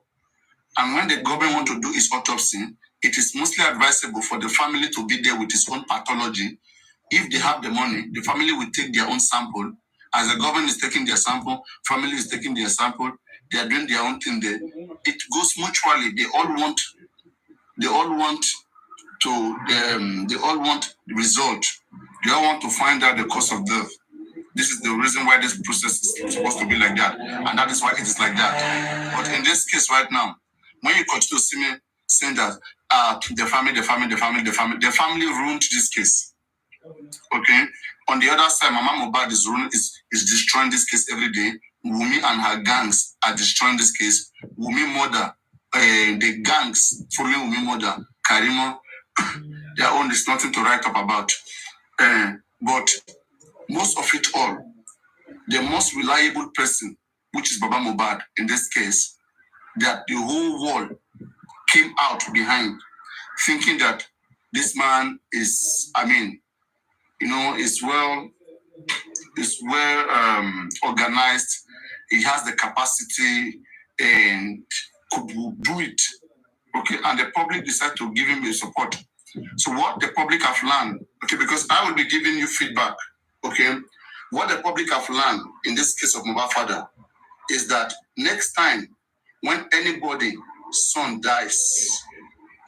Speaker 8: And when the government wants to do its autopsy, it is mostly advisable for the family to be there with its own pathology. If they have the money, the family will take their own sample. As the government is taking their sample, family is taking their sample, they are doing their own thing there. It goes mutually. They all want the result. They all want to find out the cause of death. This is the reason why this process is supposed to be like that. And that is why it is like that. But in this case right now, when you continue to see me saying that the family ruined this case. Okay? On the other side, Mama Mohbad is destroying this case every day. Wumi and her gangs are destroying this case. Wumi mother, the gangs following Wumi mother, Karimo, their own is nothing to write up about. But most of it all, the most reliable person, which is Baba Mohbad in this case, that the whole world came out behind, thinking that this man is, is well organized. He has the capacity and could do it. Okay, and the public decided to give him the support. So what the public have learned, okay, because I will be giving you feedback, okay, what the public have learned in this case of Mohbad father is that next time when anybody son dies,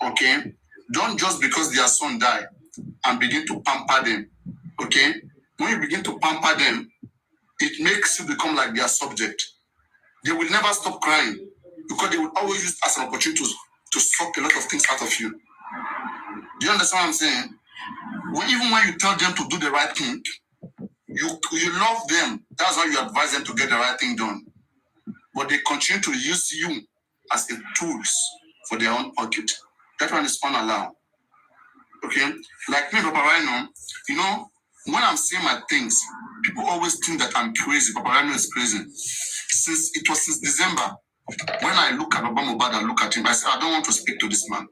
Speaker 8: okay, don't just because their son died and begin to pamper them, okay? When you begin to pamper them, it makes you become like their subject. They will never stop crying because they will always use it as an opportunity to suck a lot of things out of you. Do you understand what I'm saying? Even when you tell them to do the right thing, you love them. That's why you advise them to get the right thing done. But they continue to use you as a tools for their own pocket. That one is unallowed. Okay? Like me, Papa Rhino, you know, when I'm saying my things, people always think that I'm crazy. Papa Rhino is crazy. Since December, when I look at Obama Bad, I look at him, I say, I don't want to speak to this man.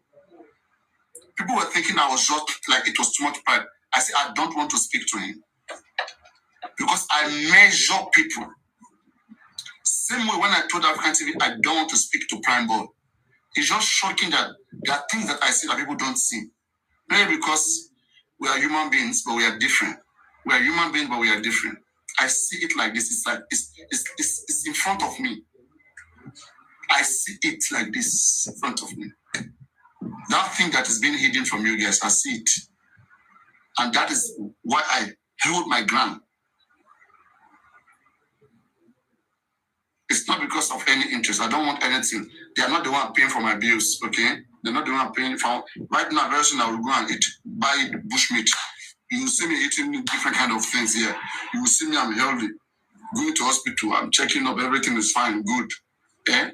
Speaker 8: People were thinking I was just like it was too much pride. I say, I don't want to speak to him. Because I measure people. Same way when I told African TV, I don't want to speak to Prime Boy. It's just shocking that there are things that I see that people don't see. Maybe because we are human beings, but we are different. We are human beings, but we are different. I see it like this. It's like it's in front of me. I see it like this in front of me. That thing that is being hidden from you guys, I see it. And that is why I held my ground. It's not because of any interest. I don't want anything. They are not the one paying for my bills, okay? They're not the one paying for... Right now, very soon I will go and buy bushmeat. You will see me eating different kind of things here. You will see me, I'm healthy. Going to hospital, I'm checking up, everything is fine, good.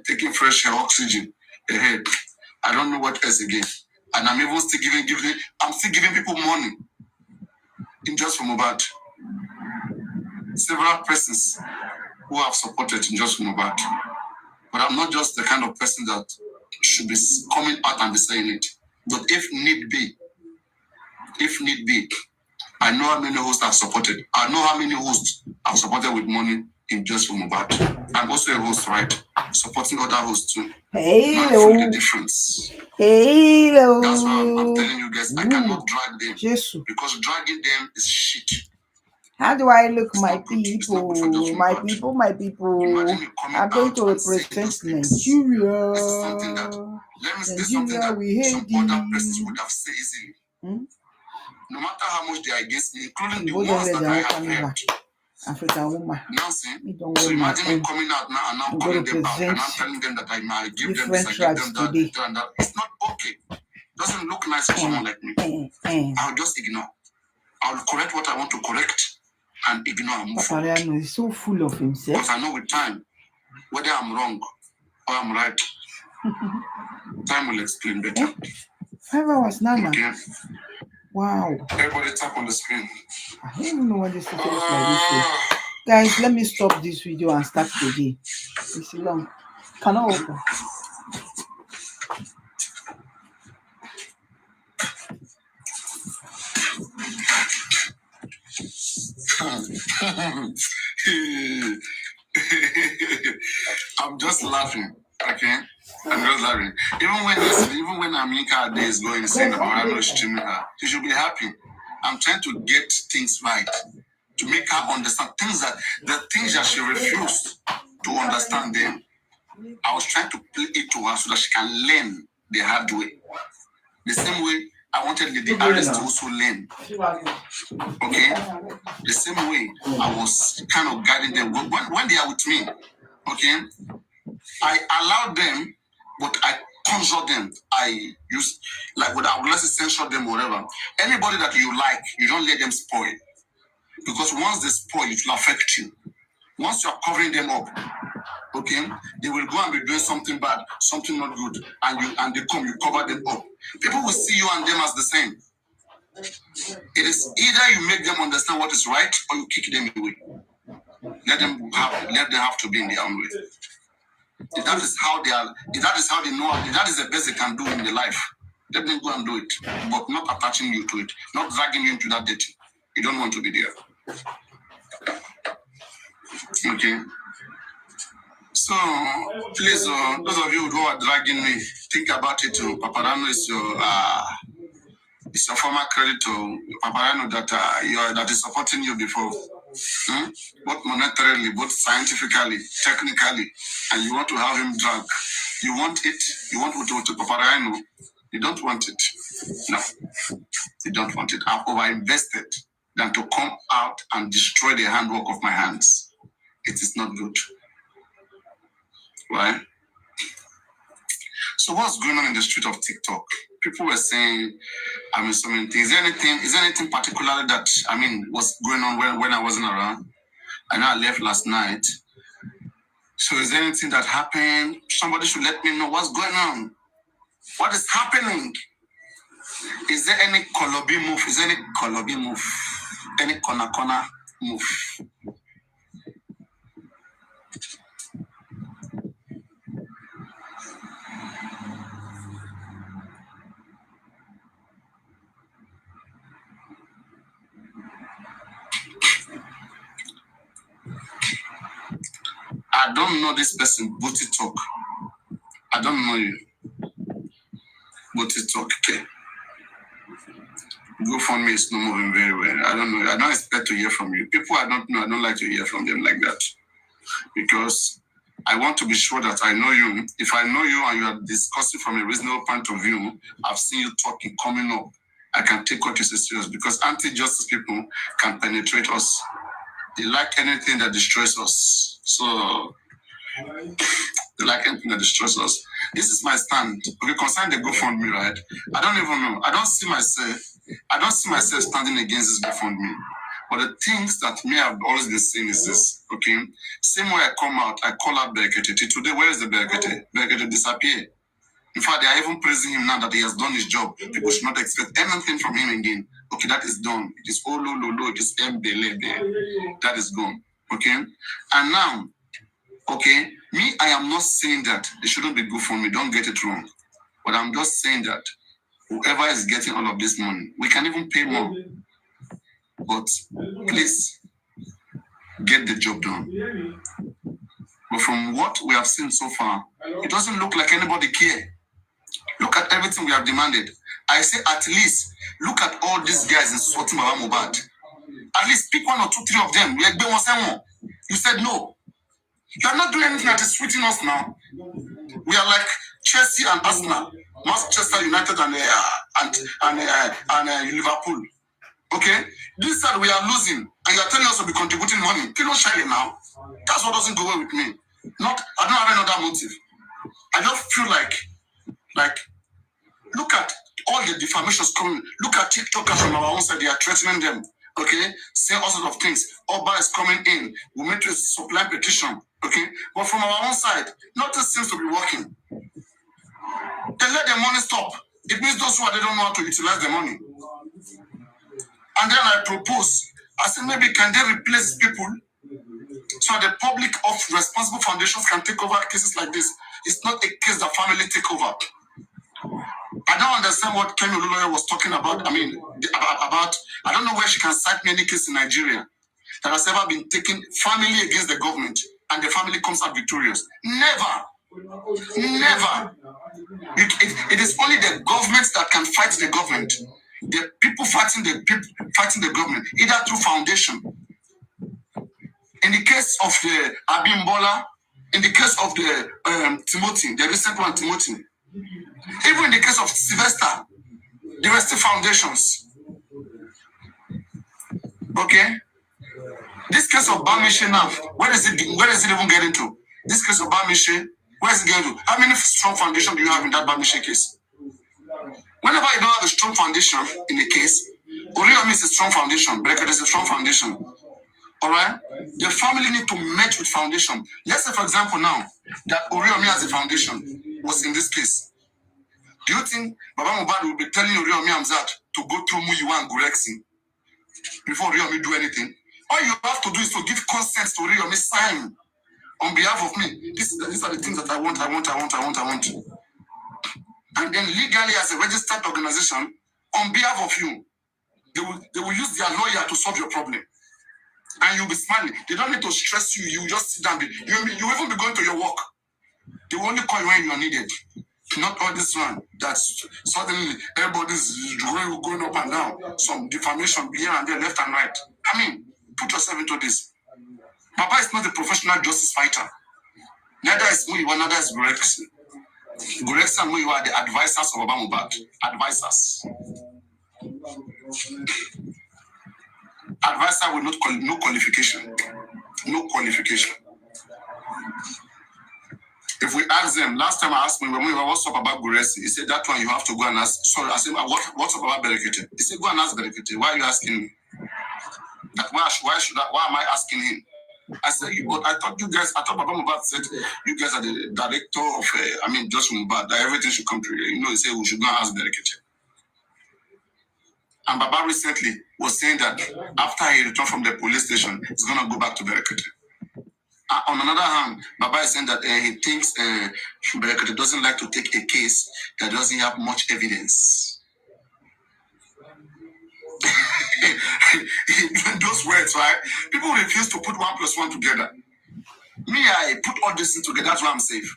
Speaker 8: Taking fresh air, oxygen. I don't know what else again. And I'm even still giving people money. In just from about several persons who have supported in just from about. But I'm not just the kind of person that should be coming out and be saying it. But if need be, I know how many hosts I've supported. I know how many hosts I've supported with money in just from about. I'm also a host, right? Supporting other hosts too.
Speaker 3: Hello.
Speaker 8: The difference.
Speaker 3: Hello.
Speaker 8: That's why I'm telling you guys, I cannot drag them. Jesus. Because dragging them is shit.
Speaker 3: How do I look, my people? My people. I'm going to represent Nigeria. Nigeria, we hate you.
Speaker 8: No matter how much they are against me, including the ones that I have helped.
Speaker 3: African woman.
Speaker 8: So imagine me coming out now and now calling them out and I'm telling them that I give them this, I give them that, and that. It's not okay. Doesn't look nice for someone like me. I'll just ignore. I'll correct what I want to correct and ignore and move forward.
Speaker 3: Papa is so full of himself.
Speaker 8: Because I know with time, whether I'm wrong or I'm right, time will explain better.
Speaker 3: 5 hours, Nana.
Speaker 8: Okay.
Speaker 3: Wow.
Speaker 8: Everybody tap on the screen.
Speaker 3: I don't even know what this is like this way. Guys, let me stop this video and start again. It's long. Cannot open.
Speaker 8: I'm just laughing, okay? I'm just laughing. Even when Amika Day is going insane about her, no streaming her, she should be happy. I'm trying to get things right, to make her understand the things that she refused to understand them. I was trying to play it to her so that she can learn the hard way. The same way I wanted the Aries to also learn. Okay? The same way I was kind of guiding them. When they are with me, okay, I allow them, but I conjure them. I use, like, without let's censure them or whatever. Anybody that you like, you don't let them spoil. Because once they spoil, it will affect you. Once you're covering them up, okay, they will go and be doing something bad, something not good, and they come, you cover them up. People will see you and them as the same. It is either you make them understand what is right or you kick them away. Let them have to be in their own way. If that is how they are, if that is how they know, if that is the best they can do in their life, let them go and do it. But not attaching you to it, not dragging you into that dating. You don't want to be there. Okay. So please, those of you who are dragging me, think about it. Paparano is your former creditor. Paparano that is supporting you before. both monetarily, both scientifically, technically, and you want to have him drunk. You want it? You want to paparino? You don't want it. No, you don't want it. I've over-invested than to come out and destroy the handwork of my hands. It is not good. Right? So what's going on in the street of TikTok? People were saying, so many things. Is there anything particular that, was going on when I wasn't around? I know I left last night. So is there anything that happened? Somebody should let me know what's going on. What is happening? Is there any Kolobi move? Is there any Kolobi move? Any corner move? I don't know this person, Booty Talk. I don't know you. Booty Talk, okay. GoFundMe is not moving very well. I don't know. I don't expect to hear from you. People I don't know, I don't like to hear from them like that. Because I want to be sure that I know you. If I know you and you are discussing from a reasonable point of view, I've seen you talking, coming up, I can take what you say serious. Because anti-justice people can penetrate us. They like anything that destroys us. So, they like anything that destroys us. This is my stand. Okay, concerning the GoFundMe, right? I don't even know. I don't see myself standing against this GoFundMe. But the things that me have always been saying is this, okay? Same way I come out, I call out Berekete. Today, where is the Berekete? Berekete disappear. In fact, they are even praising him now that he has done his job. People should not expect anything from him again. Okay, that is done. It is Olololo, it is Mbelebe. That is gone. Okay? And now, okay, me, I am not saying that they shouldn't be good for me. Don't get it wrong. But I'm just saying that whoever is getting all of this money, we can even pay more. But please, get the job done. But from what we have seen so far, it doesn't look like anybody care. Look at everything we have demanded. I say at least, look at all these guys insulting Baba Mohbad. At least pick 1 or 2, 3 of them. You said no. You are not doing anything that is sweetening us now. We are like Chelsea and Arsenal, Manchester United and Liverpool. Okay? This side we are losing, and you are telling us to be contributing money. Kilo shine now. That's what doesn't go well with me. I don't have another motive. I just feel like, look at all the defamations coming. Look at TikTokers from our own side. They are threatening them. Okay? Saying all sorts of things. Oba is coming in. We made a supply petition. Okay? But from our own side, nothing seems to be working. They let the money stop. It means those who they don't know how to utilize the money. And then I propose, I said maybe can they replace people so the public of responsible foundations can take over cases like this. It's not a case that family take over. I don't understand what Kemi Olunloyo was talking about. I don't know where she can cite me any case in Nigeria that has ever been taken family against the government and the family comes out victorious. Never. Never. It is only the government that can fight the government. The people fighting the government, either through foundation. In the case of the Abimbola, in the case of the Timothy, the recent one, Timothy, even in the case of Sylvester, there were still foundations. Okay? This case of Bamishe now, where is it even getting to? This case of Bamishe, where is it getting to? How many strong foundations do you have in that Bamishe case? Whenever you don't have a strong foundation in a case, Oriomi is a strong foundation, Berekete is a strong foundation. Alright? The family need to match with foundation. Let's say, for example, now that Oriomi as a foundation was in this case. Do you think Baba Mohbad will be telling Oriomi Hamzat to go through Muyiwa and Gurexz before Oriomi do anything? All you have to do is to give consent to Oriomi, sign on behalf of me. These are the things that I want. And then legally as a registered organization, on behalf of you, they will use their lawyer to solve your problem. And you'll be smiling. They don't need to stress you. You just sit down. You even be going to your work. They will only call you when you are needed. Not all this one. That's suddenly everybody's going up and down. Some defamation here and there, left and right. Put yourself yourself into this. Papa is not a professional justice fighter. Neither is Muyiwa, neither is Gurexz. Gurexz and Muyiwa are the advisors of Baba Mohbad. Advisors. Advisor with no qualification. No qualification. If we ask them, last time I asked him, what's up about Gurexz? He said, that one you have to go and ask. Sorry, I said, what's up about Berekete? He said, go and ask Berekete. Why are you asking me? Why am I asking him? I said, I thought Baba Mohbad said, you guys are the director of, Just Mohbad, that everything should come to you. He said, we should go and ask Berekete. And Baba recently was saying that after he returned from the police station, he's going to go back to Berekete. On another hand, Baba is saying that he thinks Berekete doesn't like to take a case that doesn't have much evidence. Those words, right? People refuse to put 1 + 1 together. Me, I put all this things together. That's why I'm safe.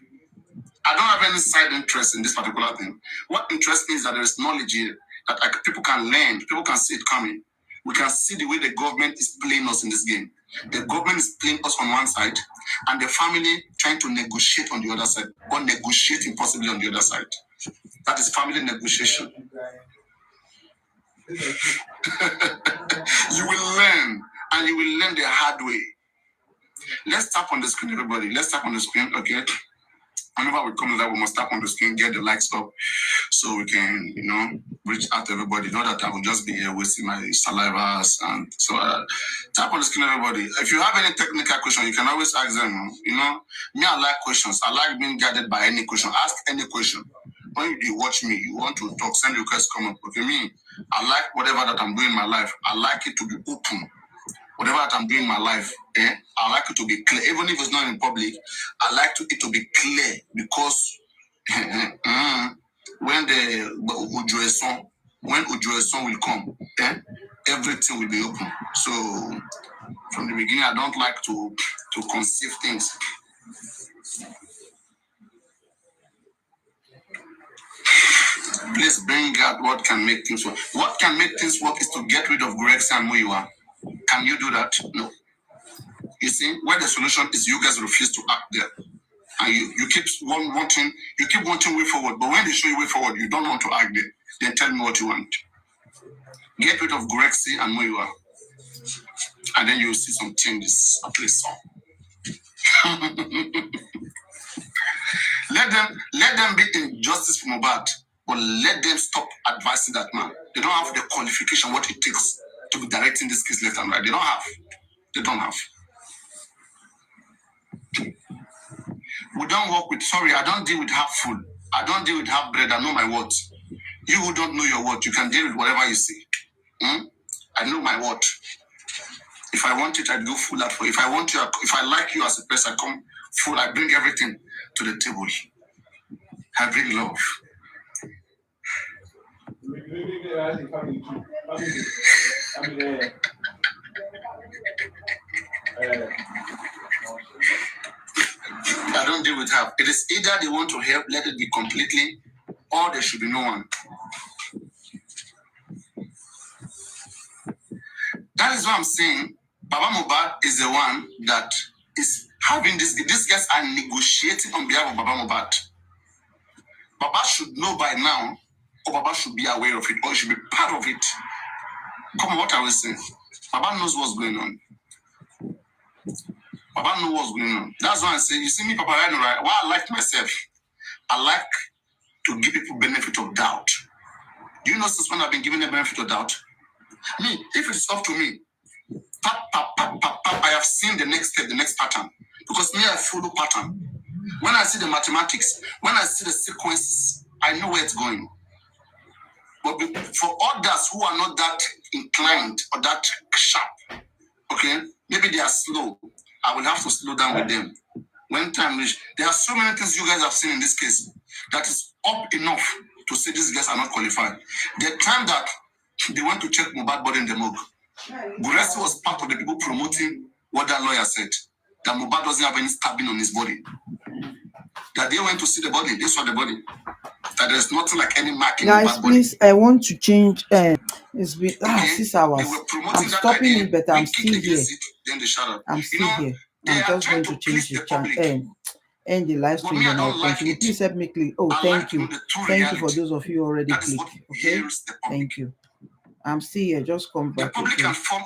Speaker 8: I don't have any side interest in this particular thing. What interests me is that there is knowledge here that people can learn, people can see it coming. We can see the way the government is playing us in this game. The government is playing us on one side, and the family trying to negotiate on the other side, or negotiating possibly on the other side. That is family negotiation. You will learn, and you will learn the hard way. Let's tap on the screen, everybody. Let's tap on the screen, okay? Whenever we come live, we must tap on the screen, get the likes up, so we can, reach out to everybody. Not that I will just be here wasting my salivas. And so tap on the screen, everybody. If you have any technical question, you can always ask them. Me, I like questions. I like being guided by any question. Ask any question. When you watch me, you want to talk, send requests, come up. Okay, me, I like whatever that I'm doing in my life. I like it to be open. Whatever that I'm doing in my life, I like it to be clear. Even if it's not in public, I like it to be clear, because when Ujueson will come, everything will be open. So from the beginning, I don't like to conceive things. Please bring out what can make things work. What can make things work is to get rid of Gurexz and Muyiwa. Can you do that? No. You see, where the solution is, you guys refuse to act there. And you keep wanting way forward. But when they show you way forward, you don't want to act there. Then tell me what you want. Get rid of Gurexz and Muyiwa. And then you'll see some changes, at least some. Let them be in justice for Mohbad, but let them stop advising that man. They don't have the qualification, what it takes to be directing this case left and right. They don't have. We don't work with, I don't deal with half full. I don't deal with half bread. I know my words. You who don't know your word, you can deal with whatever you see. I know my word. If I want it, I go full out for you. If I like you as a person, I come full. I bring everything to the table. I bring love. I don't deal with half. It is either they want to help, let it be completely, or there should be no one. That is what I'm saying. Baba Mohbad is the one that is having this. These guys are negotiating on behalf of Baba Mohbad. Baba should know by now, or Baba should be aware of it, or should be part of it. Come on, what are we saying? Baba knows what's going on. Baba knows what's going on. That's why I say, you see me, Papa, right? Why I like myself, I like to give people benefit of doubt. Do you know since when I've been given the benefit of doubt? Me, if it's up to me, I have seen the next step, the next pattern. Because me, I follow pattern. When I see the mathematics, when I see the sequences, I know where it's going. But for others who are not that inclined or that sharp, okay, maybe they are slow, I will have to slow down with them. When time reach, there are so many things you guys have seen in this case that is up enough to say these guys are not qualified. The time that they went to check Mohbad body in the morgue, Gurexz was part of the people promoting what that lawyer said, that Mohbad doesn't have any stabbing on his body. That they went to see the body, they saw the body. that there's nothing like any mark in
Speaker 3: Guys,
Speaker 8: Mohbad
Speaker 3: please, I want to change. It's been
Speaker 8: Okay,
Speaker 3: 6 hours.
Speaker 8: they were promoting
Speaker 3: I'm
Speaker 8: that
Speaker 3: stopping
Speaker 8: idea.
Speaker 3: it, but
Speaker 8: We
Speaker 3: I'm
Speaker 8: kicked
Speaker 3: still here.
Speaker 8: against it, then they shut up.
Speaker 3: I'm
Speaker 8: You
Speaker 3: still
Speaker 8: know,
Speaker 3: here.
Speaker 8: they
Speaker 3: I'm
Speaker 8: are
Speaker 3: just
Speaker 8: trying
Speaker 3: going to
Speaker 8: to
Speaker 3: change
Speaker 8: please
Speaker 3: the
Speaker 8: the
Speaker 3: channel
Speaker 8: public.
Speaker 3: end the live
Speaker 8: But
Speaker 3: stream,
Speaker 8: me, I
Speaker 3: then I'll
Speaker 8: don't like
Speaker 3: continue.
Speaker 8: it.
Speaker 3: Please help me click. Oh,
Speaker 8: I
Speaker 3: thank
Speaker 8: like
Speaker 3: you.
Speaker 8: the true
Speaker 3: Thank you for
Speaker 8: reality.
Speaker 3: those of you who already
Speaker 8: That is
Speaker 3: clicked.
Speaker 8: what
Speaker 3: Okay,
Speaker 8: heals the public.
Speaker 3: thank you. I'm still here. Just come
Speaker 8: The
Speaker 3: back.
Speaker 8: public
Speaker 3: Okay.
Speaker 8: can form